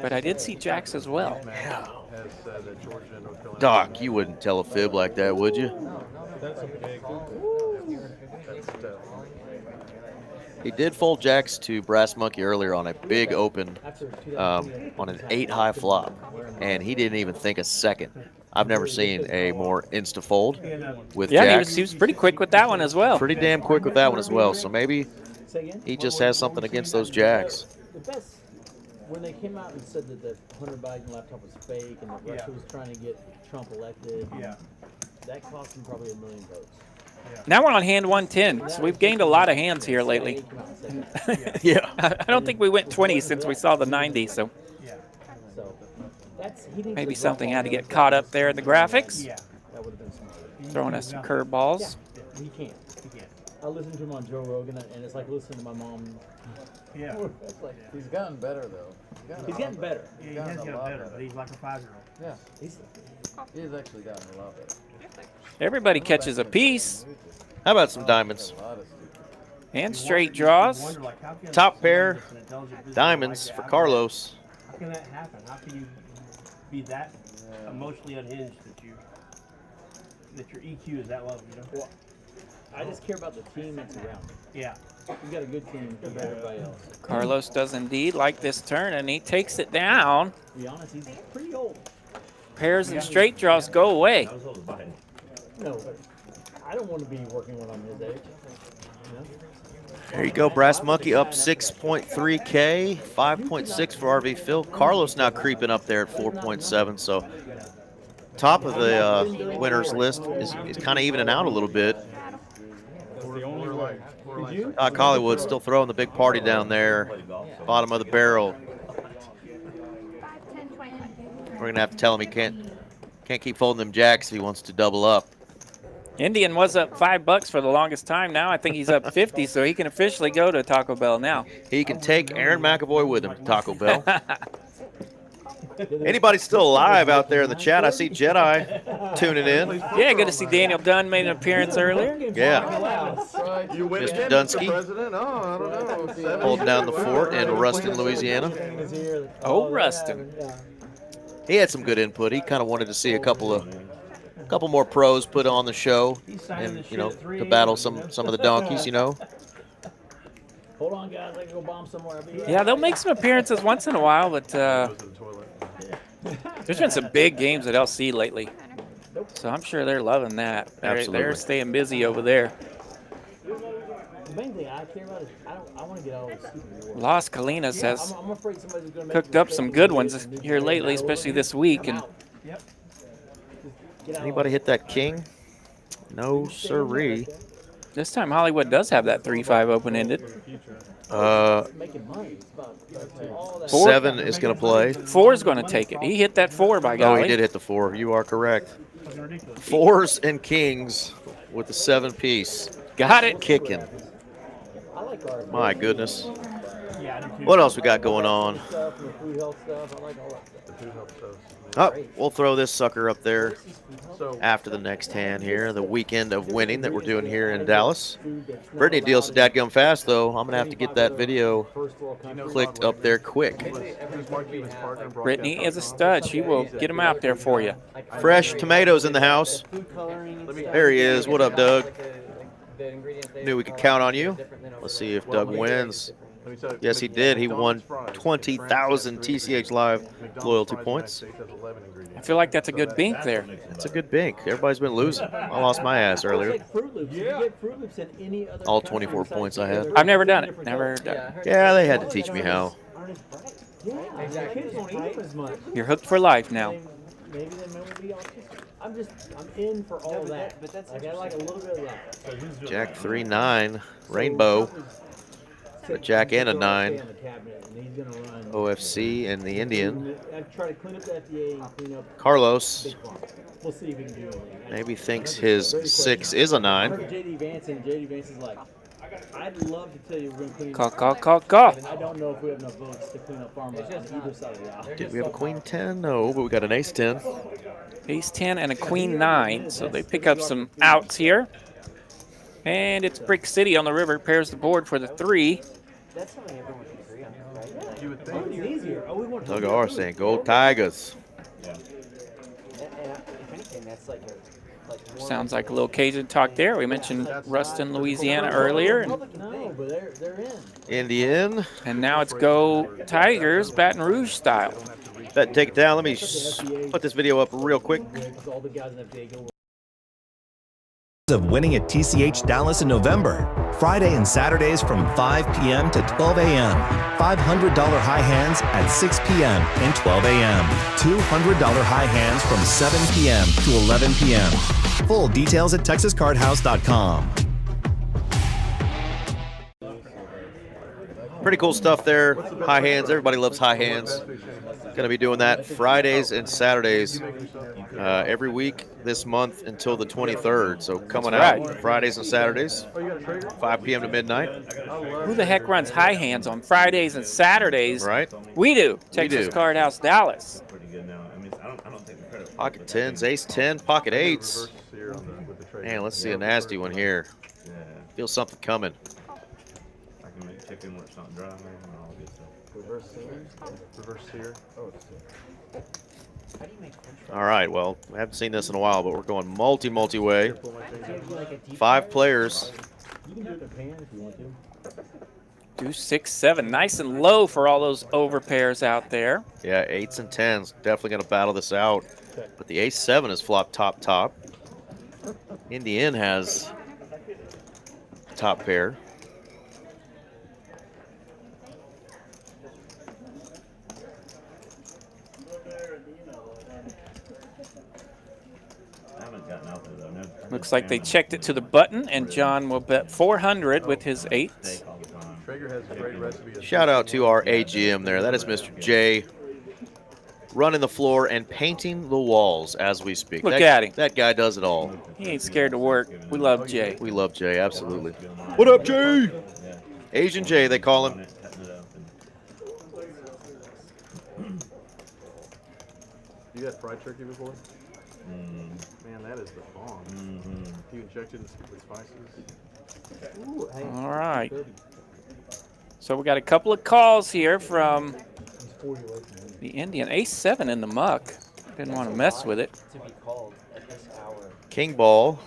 Speaker 14: But I did see jacks as well.
Speaker 4: Yeah. Doc, you wouldn't tell a fib like that, would you? He did fold jacks to Brass Monkey earlier on a big open on an 8-high flop, and he didn't even think a second. I've never seen a more insta-fold with jacks.
Speaker 14: He was pretty quick with that one as well.
Speaker 4: Pretty damn quick with that one as well, so maybe he just has something against those jacks.
Speaker 6: The best, when they came out and said that the Hunter Biden laptop was fake and that Russia was trying to get Trump elected, that cost him probably 1 million votes.
Speaker 14: Now we're on hand 110, so we've gained a lot of hands here lately.
Speaker 4: Yeah.
Speaker 14: I don't think we went 20 since we saw the 90, so maybe something had to get caught up there in the graphics. Throwing us some curveballs.
Speaker 6: He can't. I listen to him on Joe Rogan, and it's like listening to my mom.
Speaker 8: Yeah. He's gotten better, though.
Speaker 6: He's getting better.
Speaker 9: Yeah, he has gotten better, but he's like a 5-year-old.
Speaker 8: Yeah. He's actually gotten a lot better.
Speaker 14: Everybody catches a piece.
Speaker 4: How about some diamonds?
Speaker 14: And straight draws.
Speaker 4: Top pair, diamonds for Carlos.
Speaker 9: How can that happen? How can you be that emotionally unhinged that your EQ is that low, you know?
Speaker 6: Well, I just care about the team that's around me.
Speaker 9: Yeah.
Speaker 6: We've got a good team compared to everybody else.
Speaker 14: Carlos does indeed like this turn, and he takes it down.
Speaker 6: To be honest, he's pretty old.
Speaker 14: Pairs and straight draws go away.
Speaker 6: No, but I don't want to be working when I'm his age.
Speaker 4: There you go, Brass Monkey up 6.3K, 5.6 for RV Phil. Carlos now creeping up there at 4.7, so top of the winners list is kind of evening out a little bit. Doc Hollywood still throwing the big party down there, bottom of the barrel. We're gonna have to tell him he can't keep folding them jacks if he wants to double up.
Speaker 14: Indian was up $5 for the longest time. Now I think he's up 50, so he can officially go to Taco Bell now.
Speaker 4: He can take Aaron McAvoy with him to Taco Bell. Anybody still alive out there in the chat? I see Jedi tuning in.
Speaker 14: Yeah, good to see Daniel Dunn made an appearance earlier.
Speaker 4: Yeah.
Speaker 5: You win
Speaker 4: Mr.
Speaker 5: again,
Speaker 4: Dunsky.
Speaker 5: Mr. President? Oh, I don't know.
Speaker 4: Holding down the fort in Ruston, Louisiana.
Speaker 14: Oh, Ruston.
Speaker 4: He had some good input. He kind of wanted to see a couple more pros put on the show, and to battle some of the donkeys.
Speaker 6: Hold on, guys. I can go bomb somewhere.
Speaker 14: Yeah, they'll make some appearances once in a while, but there's been some big games at LC lately, so I'm sure they're loving that. They're staying busy over there.
Speaker 6: The main thing I care about is I want to get all these Super Wars.
Speaker 14: Las Colinas has
Speaker 6: I'm afraid somebody's going to
Speaker 14: cooked up some good ones here lately, especially this week. And
Speaker 4: anybody hit that king? No, sirree.
Speaker 14: this time Hollywood does have that 3-5 open-ended.
Speaker 4: 7 is going to play.
Speaker 14: 4 is going to take it. He hit that 4 by golly.
Speaker 4: Oh, he did hit the 4. You are correct. 4s and kings with the 7-piece.
Speaker 14: Got it.
Speaker 4: Kicking. My goodness. What else we got going on? Oh, we'll throw this sucker up there after the next hand here, the weekend of winning that we're doing here in Dallas. Brittany deals the dadgum fast, though. I'm going to have to get that video clicked up there quick.
Speaker 14: Brittany is a stud. She will get him out there for you.
Speaker 4: Fresh tomatoes in the house. There he is. What up, Doug? Knew we could count on you. Let's see if Doug wins. Yes, he did. He won 20,000 TCH Live loyalty points.
Speaker 14: I feel like that's a good bink there.
Speaker 4: It's a good bink. Everybody's been losing. I lost my ass earlier. All 24 points I had.
Speaker 14: I've never done it. Never done it.
Speaker 4: Yeah, they had to teach me how.
Speaker 14: You're hooked for life now.
Speaker 6: I'm in for all that. But that's I like a little bit of that.
Speaker 4: Jack 3-9 rainbow. A Jack and a 9. OFC and the Indian. Carlos maybe thinks his 6 is a 9.
Speaker 6: JD Vance is like, I'd love to tell you we're going to clean up.
Speaker 14: Call.
Speaker 6: I don't know if we have enough votes to clean up farm on either side of the aisle.
Speaker 4: Did we have a queen 10? No, but we got an ace 10.
Speaker 14: Ace 10 and a queen 9, so they pick up some outs here. And it's Brick City on the river, pairs the board for the 3.
Speaker 6: That's something everyone should agree on, right? You would think. It's easier. Oh, we want
Speaker 4: Doug R saying, go Tigers.
Speaker 6: And if anything, that's like
Speaker 14: Sounds like a little Cajun talk there. We mentioned Ruston, Louisiana earlier.
Speaker 6: No, but they're in.
Speaker 4: Indian.
Speaker 14: And now it's go Tigers, Baton Rouge style.
Speaker 4: Take it down. Let me put this video up real quick.
Speaker 2: Of winning at TCH Dallas in November. Friday and Saturdays from 5 p.m. to 12 a.m. $500 high hands at 6 p.m. and 12 a.m. $200 high hands from 7 p.m. to 11 p.m. Full details at texascardhouse.com.
Speaker 4: Pretty cool stuff there. High hands. Everybody loves high hands. Going to be doing that Fridays and Saturdays every week this month until the 23rd. So coming out Fridays and Saturdays, 5 p.m. to midnight.
Speaker 14: Who the heck runs high hands on Fridays and Saturdays?
Speaker 4: Right.
Speaker 14: We do. Texas Card House Dallas.
Speaker 4: Pocket 10s, ace 10, pocket 8s. Man, let's see a nasty one here. Feel something coming.
Speaker 7: I can make chicken where it's not dry, man, and all good stuff.
Speaker 5: Reverse sear.
Speaker 4: All right, well, I haven't seen this in a while, but we're going multi-way. 5 players.
Speaker 6: You can do it in pan if you want to.
Speaker 14: 2, 6, 7. Nice and low for all those over pairs out there.
Speaker 4: Yeah, 8s and 10s. Definitely going to battle this out. But the ace-7 is flop top. Indian has top pair.
Speaker 14: Looks like they checked it to the button, and John will bet 400 with his 8s.
Speaker 5: Traeger has a great recipe.
Speaker 4: Shout out to our AGM there. That is Mr. J, running the floor and painting the walls as we speak.
Speaker 14: Look at him.
Speaker 4: That guy does it all.
Speaker 14: He ain't scared to work. We love Jay.
Speaker 4: We love Jay, absolutely. What up, Jay? Asian Jay, they call him.
Speaker 5: You had fried turkey before? Man, that is the bomb. You injected in with spices.
Speaker 6: Ooh, hey,
Speaker 14: All right. So we got a couple of calls here from the Indian. Ace-7 in the muck. Didn't want to mess with it.
Speaker 6: to be called at this hour.
Speaker 4: King ball.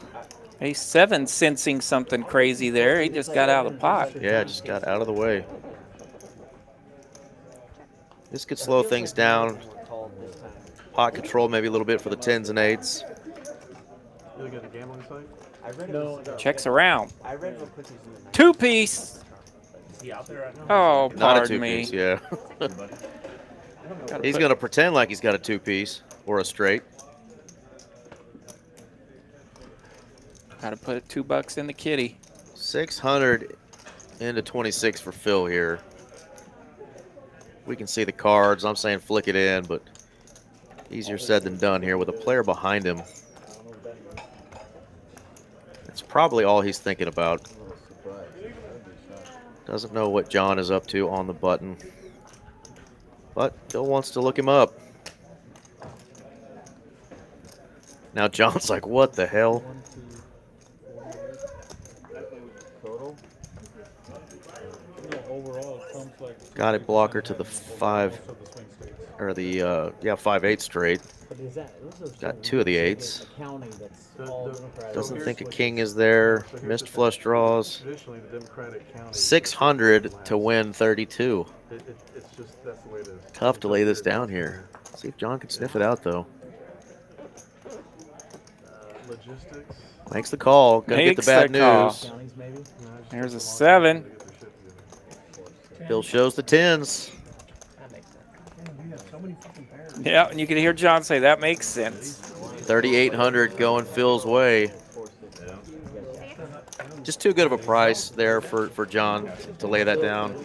Speaker 14: Ace-7 sensing something crazy there. He just got out of the pot.
Speaker 4: Yeah, just got out of the way. This could slow things down. Pot control maybe a little bit for the 10s and 8s.
Speaker 5: You look at the gambling site?
Speaker 6: I read
Speaker 14: Checks around.
Speaker 6: I read real quick.
Speaker 14: Two-piece.
Speaker 7: Is he out there right now?
Speaker 14: Oh,
Speaker 4: Not a
Speaker 14: pardon me.
Speaker 4: two-piece, yeah. He's going to pretend like he's got a two-piece or a straight.
Speaker 14: Got to put $2 in the kitty.
Speaker 4: 600 into 26 for Phil here. We can see the cards. I'm saying flick it in, but easier said than done here with a player behind him. It's probably all he's thinking about. Doesn't know what John is up to on the button, but Phil wants to look him up. Now John's like, what the hell? Got it blocker to the 5, or the 5-8 straight. Got 2 of the 8s. Doesn't think a king is there. Missed flush draws. 600 to win 32.
Speaker 5: It's just, that's the way it is.
Speaker 4: Tough to lay this down here. See if John can sniff it out though.
Speaker 5: Logistics.
Speaker 4: Makes the call. Gonna get the bad news.
Speaker 14: There's a 7.
Speaker 4: Bill shows the 10s.
Speaker 14: Yeah, and you can hear John say that makes sense.
Speaker 4: 3,800 going Phil's way. Just too good of a price there for John to lay that down.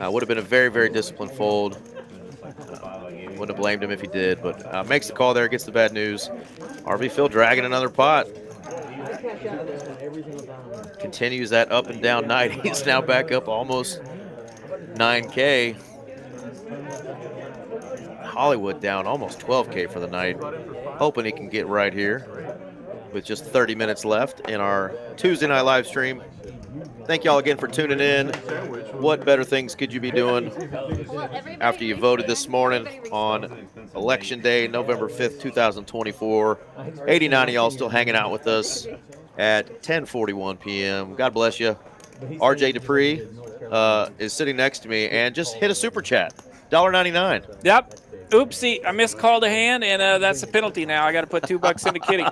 Speaker 4: Would have been a very, very disciplined fold. Wouldn't have blamed him if he did, but makes the call there, gets the bad news. RV Phil dragging another pot. Continues that up and down night. He's now back up almost 9K. Hollywood down almost 12K for the night. Hoping he can get right here with just 30 minutes left in our Tuesday night live stream. Thank y'all again for tuning in. What better things could you be doing after you voted this morning on Election Day, November 5th, 2024? 89 of y'all still hanging out with us at 10:41 p.m. God bless you. RJ Dupree is sitting next to me and just hit a super chat. $1.99.
Speaker 14: Yep. Oopsie, I miscalled a hand, and that's a penalty now. I got to put $2 in the kitty.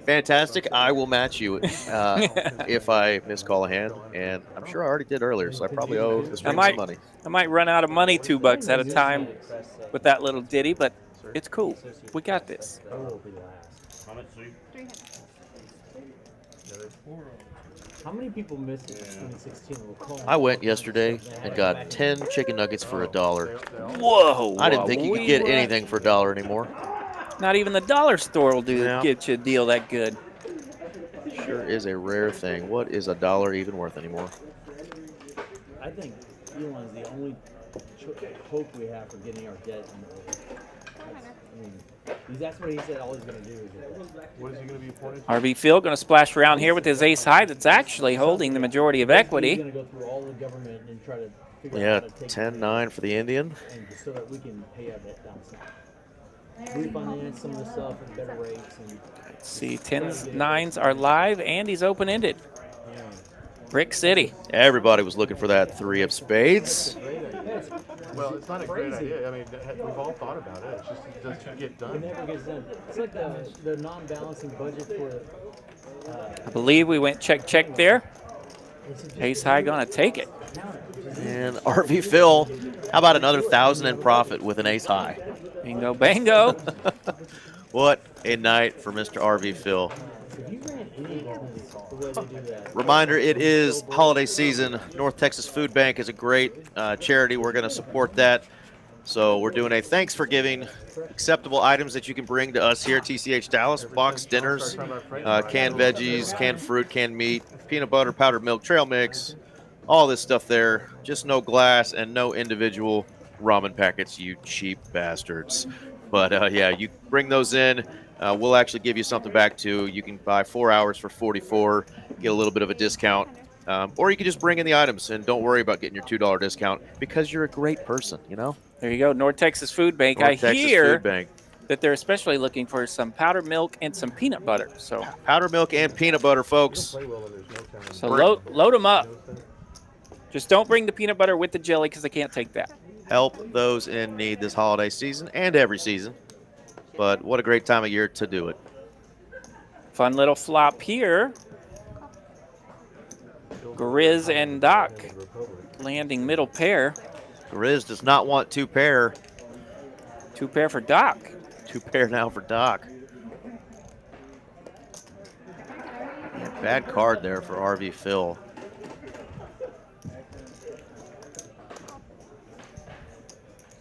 Speaker 4: Fantastic. I will match you if I miscall a hand, and I'm sure I already did earlier, so I probably owe this ring some money.
Speaker 14: I might run out of money $2 at a time with that little ditty, but it's cool. We got this.
Speaker 7: How much, Sue?
Speaker 12: 300.
Speaker 6: How many people missed it in 2016?
Speaker 4: I went yesterday and got 10 chicken nuggets for $1.
Speaker 14: Whoa!
Speaker 4: I didn't think you could get anything for $1 anymore.
Speaker 14: Not even the dollar store will get you a deal that good.
Speaker 4: Sure is a rare thing. What is $1 even worth anymore?
Speaker 6: I think Elon's the only hope we have for getting our debt in that's what he said all he's going to do.
Speaker 5: What is he going to be appointed to?
Speaker 14: RV Phil going to splash around here with his ace high that's actually holding the majority of equity.
Speaker 6: He's going to go through all the government and try to figure
Speaker 4: Yeah,
Speaker 6: out how to take
Speaker 4: 10-9 for the Indian.
Speaker 6: and so that we can pay our debt down some. Refinance some of the stuff at better rates. And
Speaker 14: Let's see, 10s, 9s are live, and he's open-ended. Brick City.
Speaker 4: Everybody was looking for that 3 of spades.
Speaker 5: Well, it's not a great idea. I mean, we've all thought about it. It's just it doesn't get
Speaker 6: It
Speaker 5: done.
Speaker 6: never gets done. It's like the non-balancing budget for.
Speaker 14: I believe we went check there. Ace high gonna take it.
Speaker 4: And RV Phil, how about another 1,000 in profit with an ace high?
Speaker 14: Bingo, bango.
Speaker 4: What a night for Mr. RV Phil. Reminder, it is holiday season. North Texas Food Bank is a great charity. We're going to support that. So we're doing a thanks for giving. Acceptable items that you can bring to us here at TCH Dallas. Boxed dinners, canned veggies, canned fruit, canned meat, peanut butter, powdered milk, trail mix, all this stuff there. Just no glass and no individual ramen packets, you cheap bastards. But yeah, you bring those in. We'll actually give you something back too. You can buy 4 hours for $44, get a little bit of a discount. Or you can just bring in the items and don't worry about getting your $2 discount because you're a great person, you know?
Speaker 14: There you go, North Texas Food Bank.
Speaker 4: North
Speaker 14: I
Speaker 4: Texas
Speaker 14: hear
Speaker 4: Food Bank.
Speaker 14: that they're especially looking for some powdered milk and some peanut butter. So
Speaker 4: powdered milk and peanut butter, folks.
Speaker 14: So load them up. Just don't bring the peanut butter with the jelly because they can't take that.
Speaker 4: Help those in need this holiday season and every season. But what a great time of year to do it.
Speaker 14: Fun little flop here. Grizz and Doc landing middle pair.
Speaker 4: Grizz does not want 2 pair.
Speaker 14: 2 pair for Doc.
Speaker 4: 2 pair now for Doc. Yeah, bad card there for RV Phil.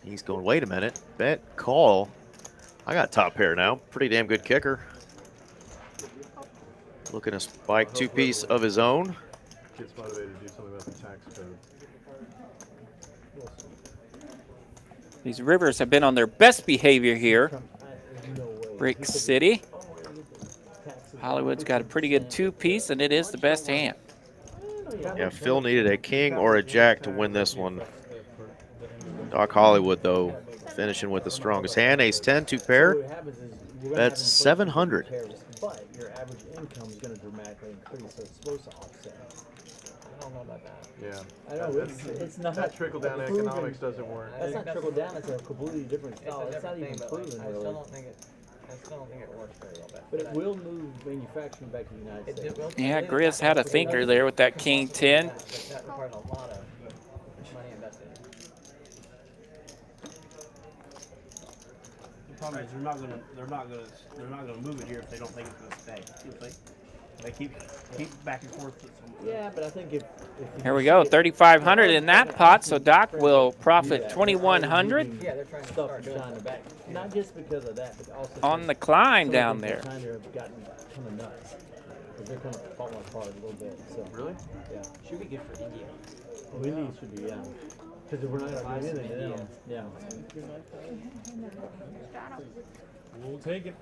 Speaker 4: He's going, wait a minute, bet, call. I got top pair now. Pretty damn good kicker. Looking to spike 2-piece of his own.
Speaker 5: Gets motivated to do something about the tax code.
Speaker 14: These rivers have been on their best behavior here. Brick City. Hollywood's got a pretty good 2-piece, and it is the best hand.
Speaker 4: Yeah, Phil needed a king or a jack to win this one. Doc Hollywood, though, finishing with the strongest hand. Ace 10, 2 pair. That's 700.
Speaker 6: But your average income is going to dramatically increase, so it's supposed to offset. I don't know about that.
Speaker 5: Yeah.
Speaker 6: I know, it's not.
Speaker 5: That trickle-down economics doesn't work.
Speaker 6: That's not trickle-down, it's a completely different style. It's not even proven,
Speaker 10: I
Speaker 6: really.
Speaker 10: still don't think it works very well.
Speaker 6: But it will move manufacturing back to the United States.
Speaker 14: Yeah, Grizz had a thinker there with that King 10.
Speaker 10: That requires a lot of money invested.
Speaker 9: The problem is they're not gonna move it here if they don't think it's gonna stay. You think? They keep back and forth.
Speaker 6: Yeah, but I think if
Speaker 14: Here we go, 3,500 in that pot, so Doc will profit 2,100.
Speaker 6: yeah, they're trying to start doing the back. Not just because of that, but also
Speaker 14: On the climb down there.
Speaker 6: Kind of gotten kind of nuts. They're kind of falling apart a little bit. So
Speaker 5: really,
Speaker 6: yeah,
Speaker 10: Should be good for India.
Speaker 6: well, we need should be yeah. Because if we're not gonna do anything to them, yeah.
Speaker 13: We'll take it.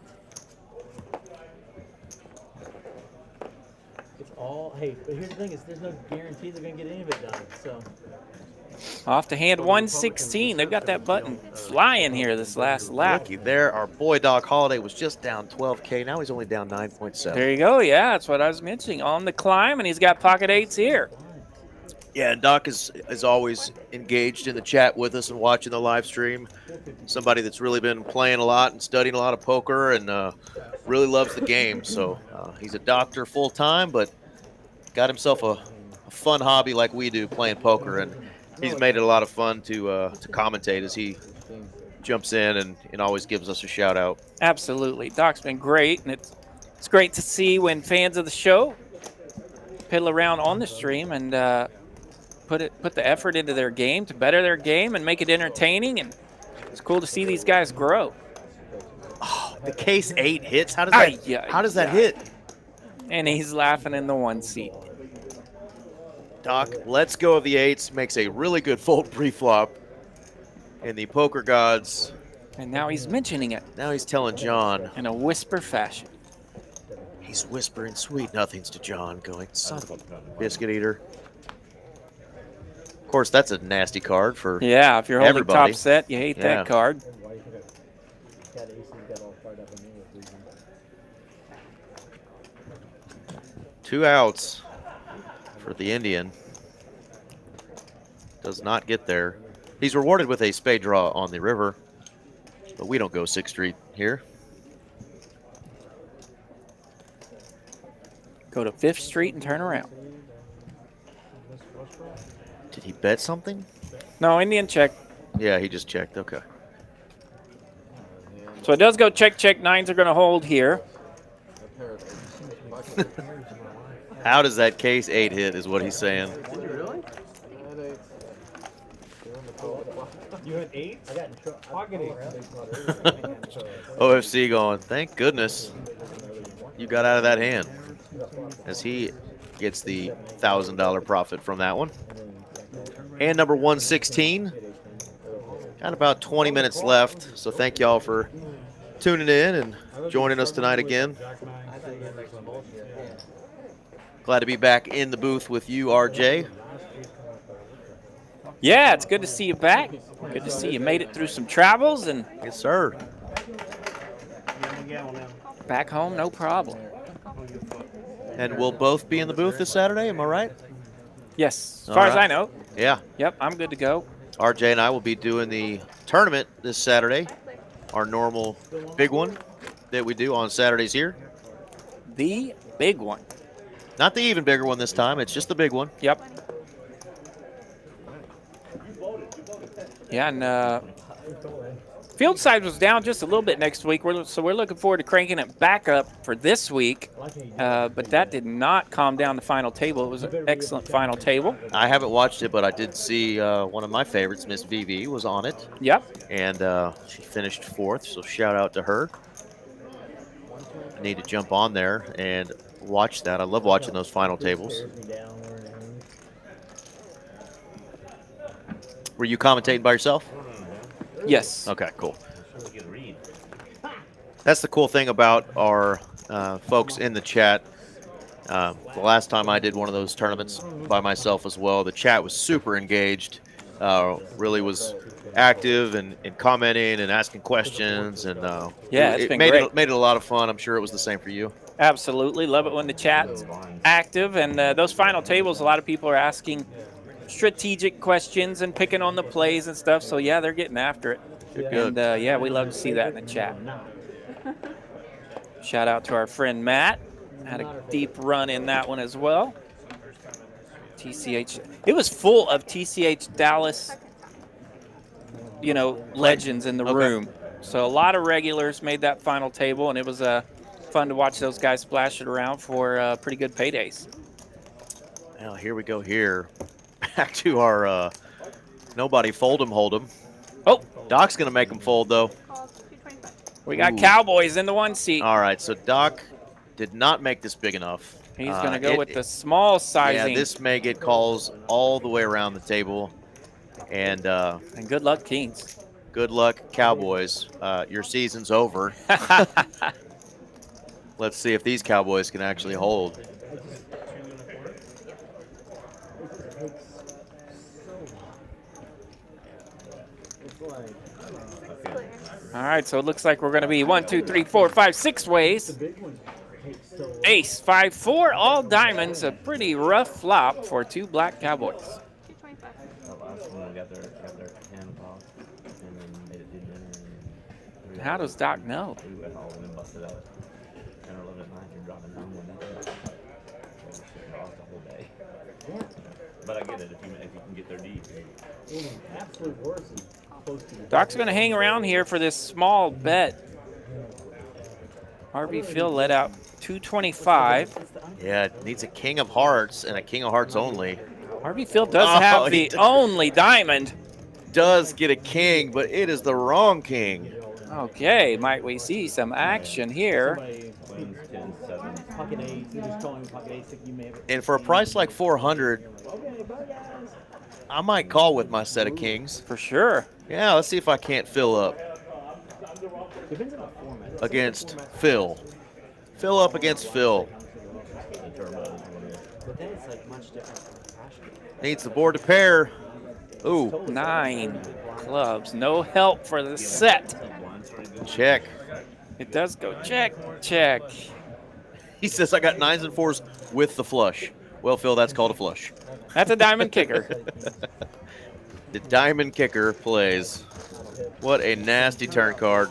Speaker 6: It's all hey, but here's the thing: is there's no guarantee they're gonna get any of it done. So
Speaker 14: Off to hand 116. They've got that button flying here this last lap.
Speaker 4: Looky there, our boy Doc Holliday was just down 12K. Now he's only down 9.7.
Speaker 14: There you go. Yeah, that's what I was mentioning. On the climb, and he's got pocket 8s here.
Speaker 4: Yeah, and Doc is always engaged in the chat with us and watching the live stream. Somebody that's really been playing a lot and studying a lot of poker and really loves the game. So he's a doctor full time, but got himself a fun hobby like we do, playing poker, and he's made it a lot of fun to commentate as he jumps in and always gives us a shout out.
Speaker 14: Absolutely. Doc's been great, and it's great to see when fans of the show piddle around on the stream and put the effort into their game to better their game and make it entertaining, and it's cool to see these guys grow.
Speaker 4: Oh, the case 8 hits. How does that hit?
Speaker 14: And he's laughing in the 1 seat.
Speaker 4: Doc lets go of the 8s, makes a really good fold pre-flop, and the poker gods.
Speaker 14: And now he's mentioning it.
Speaker 4: Now he's telling John
Speaker 14: in a whisper fashion.
Speaker 4: He's whispering sweet nothings to John, going, son of a biscuit eater. Of course, that's a nasty card for
Speaker 14: yeah. If you're holding
Speaker 4: everybody.
Speaker 14: top set, you hate that card.
Speaker 4: 2 outs for the Indian. Does not get there. He's rewarded with a spade draw on the river, but we don't go 6th Street here.
Speaker 14: Go to 5th Street and turn around.
Speaker 4: Did he bet something?
Speaker 14: No, Indian check.
Speaker 4: Yeah, he just checked. Okay.
Speaker 14: So it does go check, check. 9s are going to hold here.
Speaker 4: How does that case 8 hit is what he's saying.
Speaker 6: Did you really? You had 8? I got in pocket 8.
Speaker 4: OFC going, thank goodness you got out of that hand, as he gets the $1,000 profit from that one. Hand number 116. Got about 20 minutes left, so thank y'all for tuning in and joining us tonight again. Glad to be back in the booth with you, RJ.
Speaker 14: Yeah, it's good to see you back. Good to see you made it through some travels and
Speaker 4: yes, sir.
Speaker 14: Back home, no problem.
Speaker 4: And we'll both be in the booth this Saturday, am I right?
Speaker 14: Yes, as far as I know.
Speaker 4: Yeah.
Speaker 14: Yep, I'm good to go.
Speaker 4: RJ and I will be doing the tournament this Saturday, our normal big one that we do on Saturdays here.
Speaker 14: The big one.
Speaker 4: Not the even bigger one this time, it's just the big one.
Speaker 14: Yep. Yeah, and field size was down just a little bit next week, so we're looking forward to cranking it back up for this week. But that did not calm down the final table. It was an excellent final table.
Speaker 4: I haven't watched it, but I did see one of my favorites, Miss VV, was on it.
Speaker 14: Yep.
Speaker 4: And she finished 4th, so shout out to her. I need to jump on there and watch that. I love watching those final tables. Were you commentating by yourself?
Speaker 14: Yes.
Speaker 4: Okay, cool. That's the cool thing about our folks in the chat. The last time I did one of those tournaments by myself as well, the chat was super engaged, really was active and commenting and asking questions. And
Speaker 14: yeah, it's been
Speaker 4: made
Speaker 14: great.
Speaker 4: Made it a lot of fun. I'm sure it was the same for you.
Speaker 14: Absolutely. Love it when the chat's active. And those final tables, a lot of people are asking strategic questions and picking on the plays and stuff. So, yeah, they're getting after it.
Speaker 4: Good.
Speaker 14: And, yeah, we love to see that in the chat. Shout out to our friend Matt. Had a deep run in that one as well. TCH. It was full of TCH Dallas, you know, legends in the room. So a lot of regulars made that final table, and it was fun to watch those guys splash it around for pretty good paydays.
Speaker 4: Well, here we go here. Back to our nobody fold 'em, hold 'em.
Speaker 14: Oh.
Speaker 4: Doc's going to make them fold, though.
Speaker 14: We got Cowboys in the 1 seat.
Speaker 4: All right, so Doc did not make this big enough.
Speaker 14: He's going to go with the small sizing.
Speaker 4: Yeah, this may get calls all the way around the table. And
Speaker 14: good luck, Kings.
Speaker 4: Good luck, Cowboys. Your season's over. Let's see if these Cowboys can actually hold.
Speaker 14: All right, so it looks like we're going to be 1, 2, 3, 4, 5, 6 ways. Ace, 5, 4, all diamonds. A pretty rough flop for 2 black Cowboys. How does Doc know?
Speaker 7: But I get it if you can get their deep.
Speaker 6: Absolute worst is close to
Speaker 14: Doc's going to hang around here for this small bet. RB Phil let out 225.
Speaker 4: Yeah, it needs a king of hearts and a king of hearts only.
Speaker 14: RB Phil does have the only diamond.
Speaker 4: Does get a king, but it is the wrong king.
Speaker 14: Okay, might we see some action here?
Speaker 4: And for a price like 400, I might call with my set of kings.
Speaker 14: For sure.
Speaker 4: Yeah, let's see if I can't fill up against Phil. Fill up against Phil. Needs the board to pair. Ooh.
Speaker 14: 9 clubs. No help for the set.
Speaker 4: Check.
Speaker 14: It does go check, check.
Speaker 4: He says I got 9s and 4s with the flush. Well, Phil, that's called a flush.
Speaker 14: That's a diamond kicker.
Speaker 4: The diamond kicker plays. What a nasty turn card.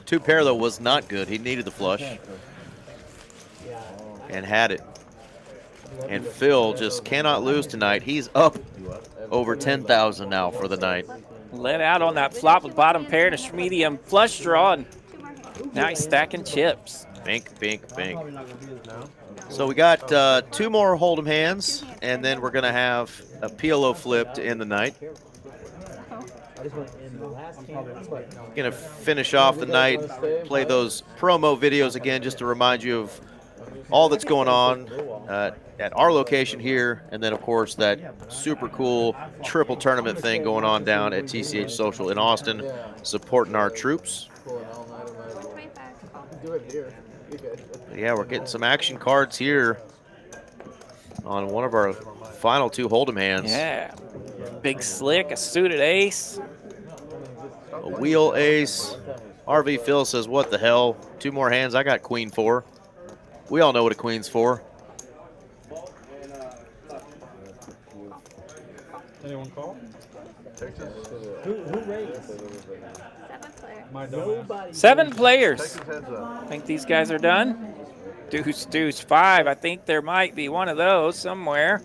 Speaker 4: 2 pair, though, was not good. He needed the flush. And had it. And Phil just cannot lose tonight. He's up over 10,000 now for the night.
Speaker 14: Let out on that flop with bottom pair and a medium flush draw, and now he's stacking chips.
Speaker 4: Bink, bink, bink. So we got 2 more Hold'em hands, and then we're going to have a PLO flip to end the night. Going to finish off the night, play those promo videos again just to remind you of all that's going on at our location here, and then, of course, that super cool triple tournament thing going on down at TCH Social in Austin, supporting our troops. Yeah, we're getting some action cards here on one of our final 2 Hold'em hands.
Speaker 14: Yeah. Big slick, a suited ace.
Speaker 4: A wheel ace. RV Phil says, what the hell? 2 more hands. I got queen 4. We all know what a queen's for.
Speaker 13: Anyone call? Texas?
Speaker 6: Who raised?
Speaker 14: 7 players. I think these guys are done. Deuce, deuce, 5. I think there might be one of those somewhere.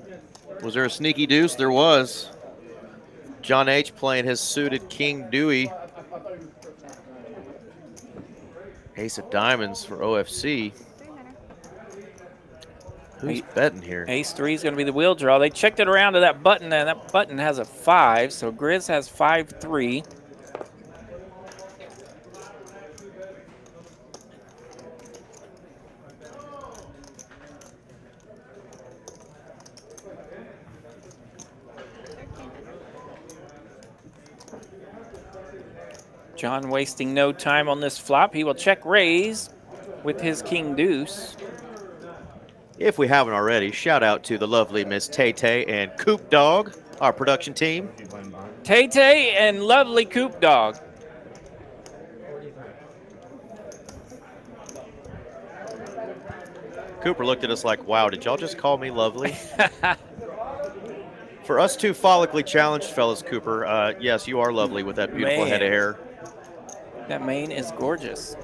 Speaker 4: Was there a sneaky deuce? There was. John H. playing his suited King Dewey. Ace of diamonds for OFC. Who's betting here?
Speaker 14: Ace 3 is going to be the wheel draw. They checked it around to that button, and that button has a 5, so Grizz has 5-3. John wasting no time on this flop. He will check raise with his king deuce.
Speaker 4: If we haven't already, shout out to the lovely Miss Tay-Tay and Coop Dog, our production team.
Speaker 14: Tay-Tay and lovely Coop Dog.
Speaker 4: Cooper looked at us like, wow, did y'all just call me lovely? For us 2 follically challenged fellas, Cooper, yes, you are lovely with that beautiful head of hair.
Speaker 14: That mane is gorgeous.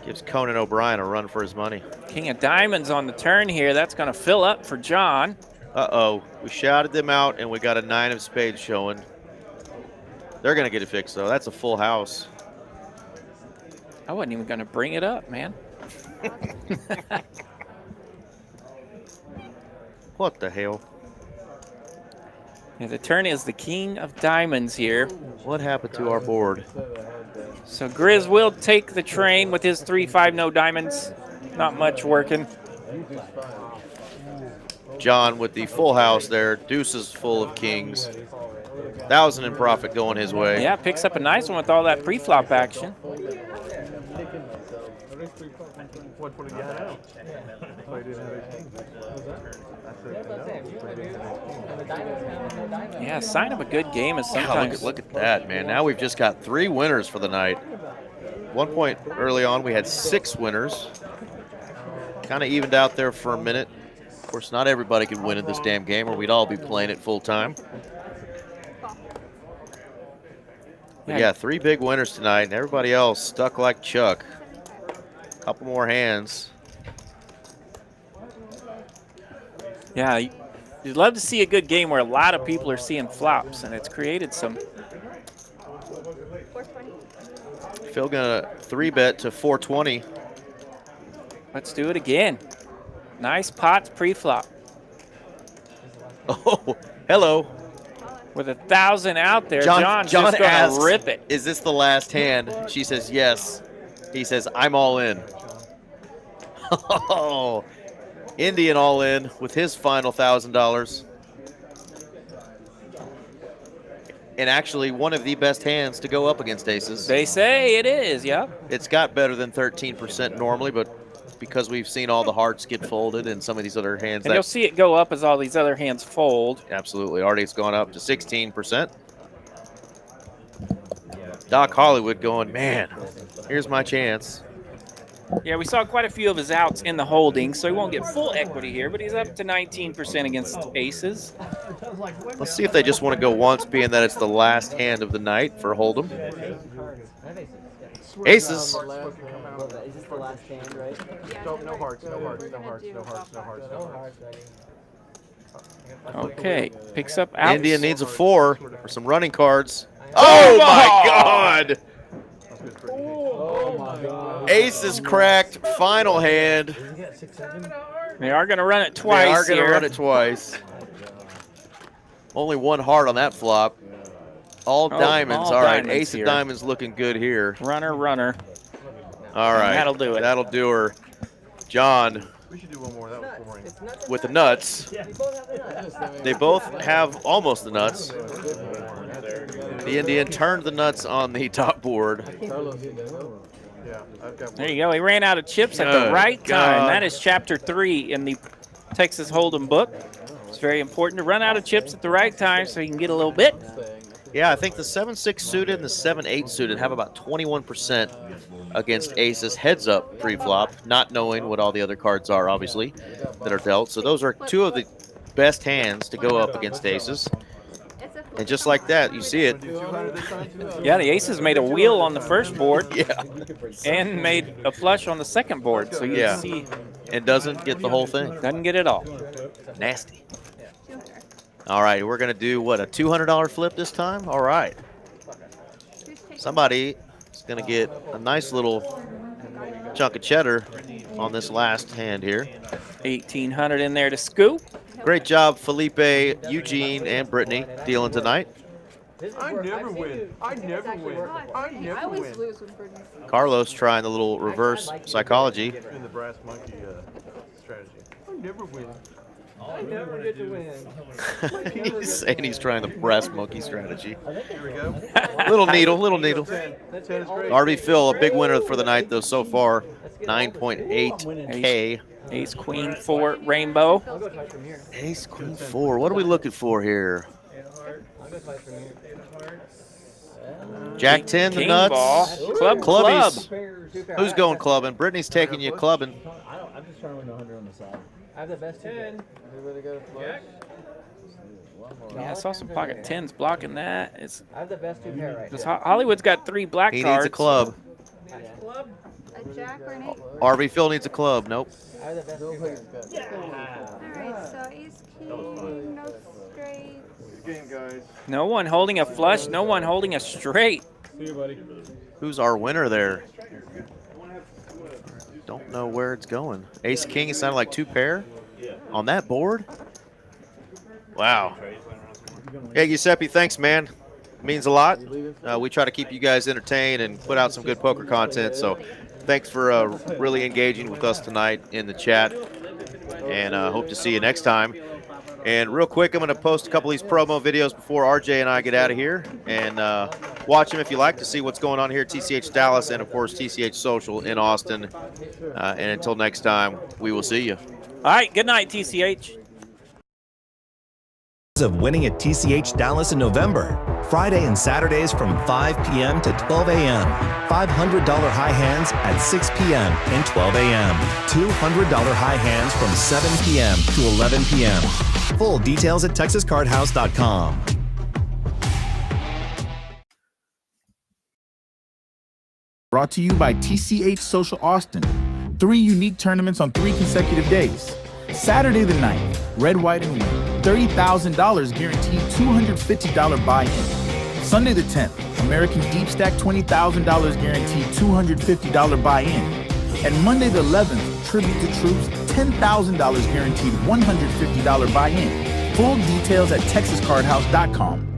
Speaker 4: Gives Conan O'Brien a run for his money.
Speaker 14: King of diamonds on the turn here. That's going to fill up for John.
Speaker 4: Uh-oh. We shouted them out, and we got a 9 of spades showing. They're going to get it fixed, though. That's a full house.
Speaker 14: I wasn't even going to bring it up, man.
Speaker 4: What the hell?
Speaker 14: Yeah, the turn is the king of diamonds here.
Speaker 4: What happened to our board?
Speaker 14: So Grizz will take the train with his 3-5 no diamonds. Not much working.
Speaker 4: John with the full house there. Deuces full of kings. 1,000 in profit going his way.
Speaker 14: Yeah, picks up a nice one with all that pre-flop action.
Speaker 5: What did you have out?
Speaker 14: Yeah, sign of a good game is
Speaker 4: Wow,
Speaker 14: sometimes.
Speaker 4: look at that, man. Now we've just got 3 winners for the night. One point early on, we had 6 winners. Kind of evened out there for a minute. Of course, not everybody could win in this damn game, or we'd all be playing it full time. But yeah, 3 big winners tonight, and everybody else stuck like Chuck. Couple more hands.
Speaker 14: Yeah, you'd love to see a good game where a lot of people are seeing flops, and it's created some.
Speaker 4: Phil gonna 3-bet to 420.
Speaker 14: Let's do it again. Nice pots pre-flop.
Speaker 4: Oh, hello.
Speaker 14: With 1,000 out there, John's
Speaker 4: John
Speaker 14: just gonna
Speaker 4: asks,
Speaker 14: rip it.
Speaker 4: is this the last hand? She says yes. He says, I'm all in. Oh, Indian all in with his final $1,000. And actually one of the best hands to go up against aces.
Speaker 14: They say it is, yeah.
Speaker 4: It's got better than 13% normally, but because we've seen all the hearts get folded and some of these other hands.
Speaker 14: And you'll see it go up as all these other hands fold.
Speaker 4: Absolutely. Already it's gone up to 16%. Doc Hollywood going, man, here's my chance.
Speaker 14: Yeah, we saw quite a few of his outs in the holding, so he won't get full equity here, but he's up to 19% against aces.
Speaker 4: Let's see if they just want to go once, being that it's the last hand of the night for Hold'em. Aces.
Speaker 10: Is this the last hand, right?
Speaker 5: No hearts, no hearts, no hearts, no hearts, no hearts, no hearts.
Speaker 14: Okay, picks up outs.
Speaker 4: Indian needs a 4 for some running cards. Oh my God!
Speaker 10: Oh my God.
Speaker 4: Aces cracked. Final hand.
Speaker 14: They are going to run it twice.
Speaker 4: They are going to
Speaker 14: here.
Speaker 4: run it twice. Only 1 heart on that flop. All diamonds. All right,
Speaker 14: diamonds
Speaker 4: ace
Speaker 14: here.
Speaker 4: of diamonds looking good here.
Speaker 14: Runner, runner.
Speaker 4: All right.
Speaker 14: That'll do it.
Speaker 4: That'll do her. John.
Speaker 5: We should do one more. That was boring.
Speaker 4: With the nuts. They both have almost the nuts. The Indian turned the nuts on the top board.
Speaker 14: There you go. He ran out of chips at the right time. That is chapter 3 in the Texas Hold'em book. It's very important to run out of chips at the right time so you can get a little bit.
Speaker 4: Yeah, I think the 7-6 suited and the 7-8 suited have about 21% against aces heads up pre-flop, not knowing what all the other cards are, obviously, that are dealt. So those are 2 of the best hands to go up against aces. And just like that, you see it.
Speaker 14: Yeah, the aces made a wheel on the first board.
Speaker 4: Yeah.
Speaker 14: And made a flush on the second board. So you can see.
Speaker 4: And doesn't get the whole thing.
Speaker 14: Doesn't get it all.
Speaker 4: Nasty. All right, we're going to do, what, a $200 flip this time? All right. Somebody is going to get a nice little chunk of cheddar on this last hand here.
Speaker 14: 1,800 in there to scoop.
Speaker 4: Great job, Felipe, Eugene, and Brittany dealing tonight.
Speaker 5: I never win. I never win. I never win.
Speaker 12: Lose when Brittany's
Speaker 4: Carlos trying the little reverse psychology.
Speaker 5: In the brass monkey strategy. I never win.
Speaker 10: I never get to win.
Speaker 4: He's saying he's trying the brass monkey strategy.
Speaker 5: Here we go.
Speaker 4: Little needle, little needle.
Speaker 5: 10 is great.
Speaker 4: RV Phil, a big winner for the night, though, so far. 9.8K.
Speaker 14: Ace, queen, 4, rainbow.
Speaker 4: Ace, queen, 4. What are we looking for here? Jack 10, the
Speaker 14: King
Speaker 4: nuts.
Speaker 14: ball. Club,
Speaker 4: Clubbies. Who's going clubbing? Brittany's taking you clubbing.
Speaker 10: I'm just trying to win 100 on the side. I have the best 10. Everybody got a flush?
Speaker 14: Yeah, I saw some pocket 10s blocking that.
Speaker 10: I have the best 2 pair right
Speaker 14: Because
Speaker 10: now.
Speaker 14: Hollywood's got 3 black
Speaker 4: He
Speaker 14: cards.
Speaker 4: needs a club.
Speaker 12: a jack or an 8.
Speaker 4: RV Phil needs a club. Nope.
Speaker 10: I have the best 2 pairs.
Speaker 12: Alright, so ace king, no straight.
Speaker 5: Game, guys.
Speaker 14: No one holding a flush. No one holding a straight.
Speaker 13: See you, buddy.
Speaker 4: Who's our winner there? Don't know where it's going. Ace King, it sounded like 2 pair on that board. Wow. Hey, Giuseppe, thanks, man. Means a lot. We try to keep you guys entertained and put out some good poker content. So thanks for really engaging with us tonight in the chat. And hope to see you next time. And real quick, I'm going to post a couple of these promo videos before RJ and I get out of here. And watch them if you like to see what's going on here at TCH Dallas and, of course, TCH Social in Austin. And until next time, we will see you.
Speaker 14: All right, good night, TCH.
Speaker 2: Of winning at TCH Dallas in November. Friday and Saturdays from 5 p.m. to 12 a.m. $500 high hands at 6 p.m. and 12 a.m. $200 high hands from 7 p.m. to 11 p.m. Full details at TexasCardHouse.com.
Speaker 1: Brought to you by TCH Social Austin. 3 unique tournaments on 3 consecutive days. Saturday the 9th, red, white, and win. $30,000 guaranteed $250 buy-in. Sunday the 10th, American Deep Stack $20,000 guaranteed $250 buy-in. And Monday the 11th, Tribute to Troops $10,000 guaranteed $150 buy-in. Full details at TexasCardHouse.com.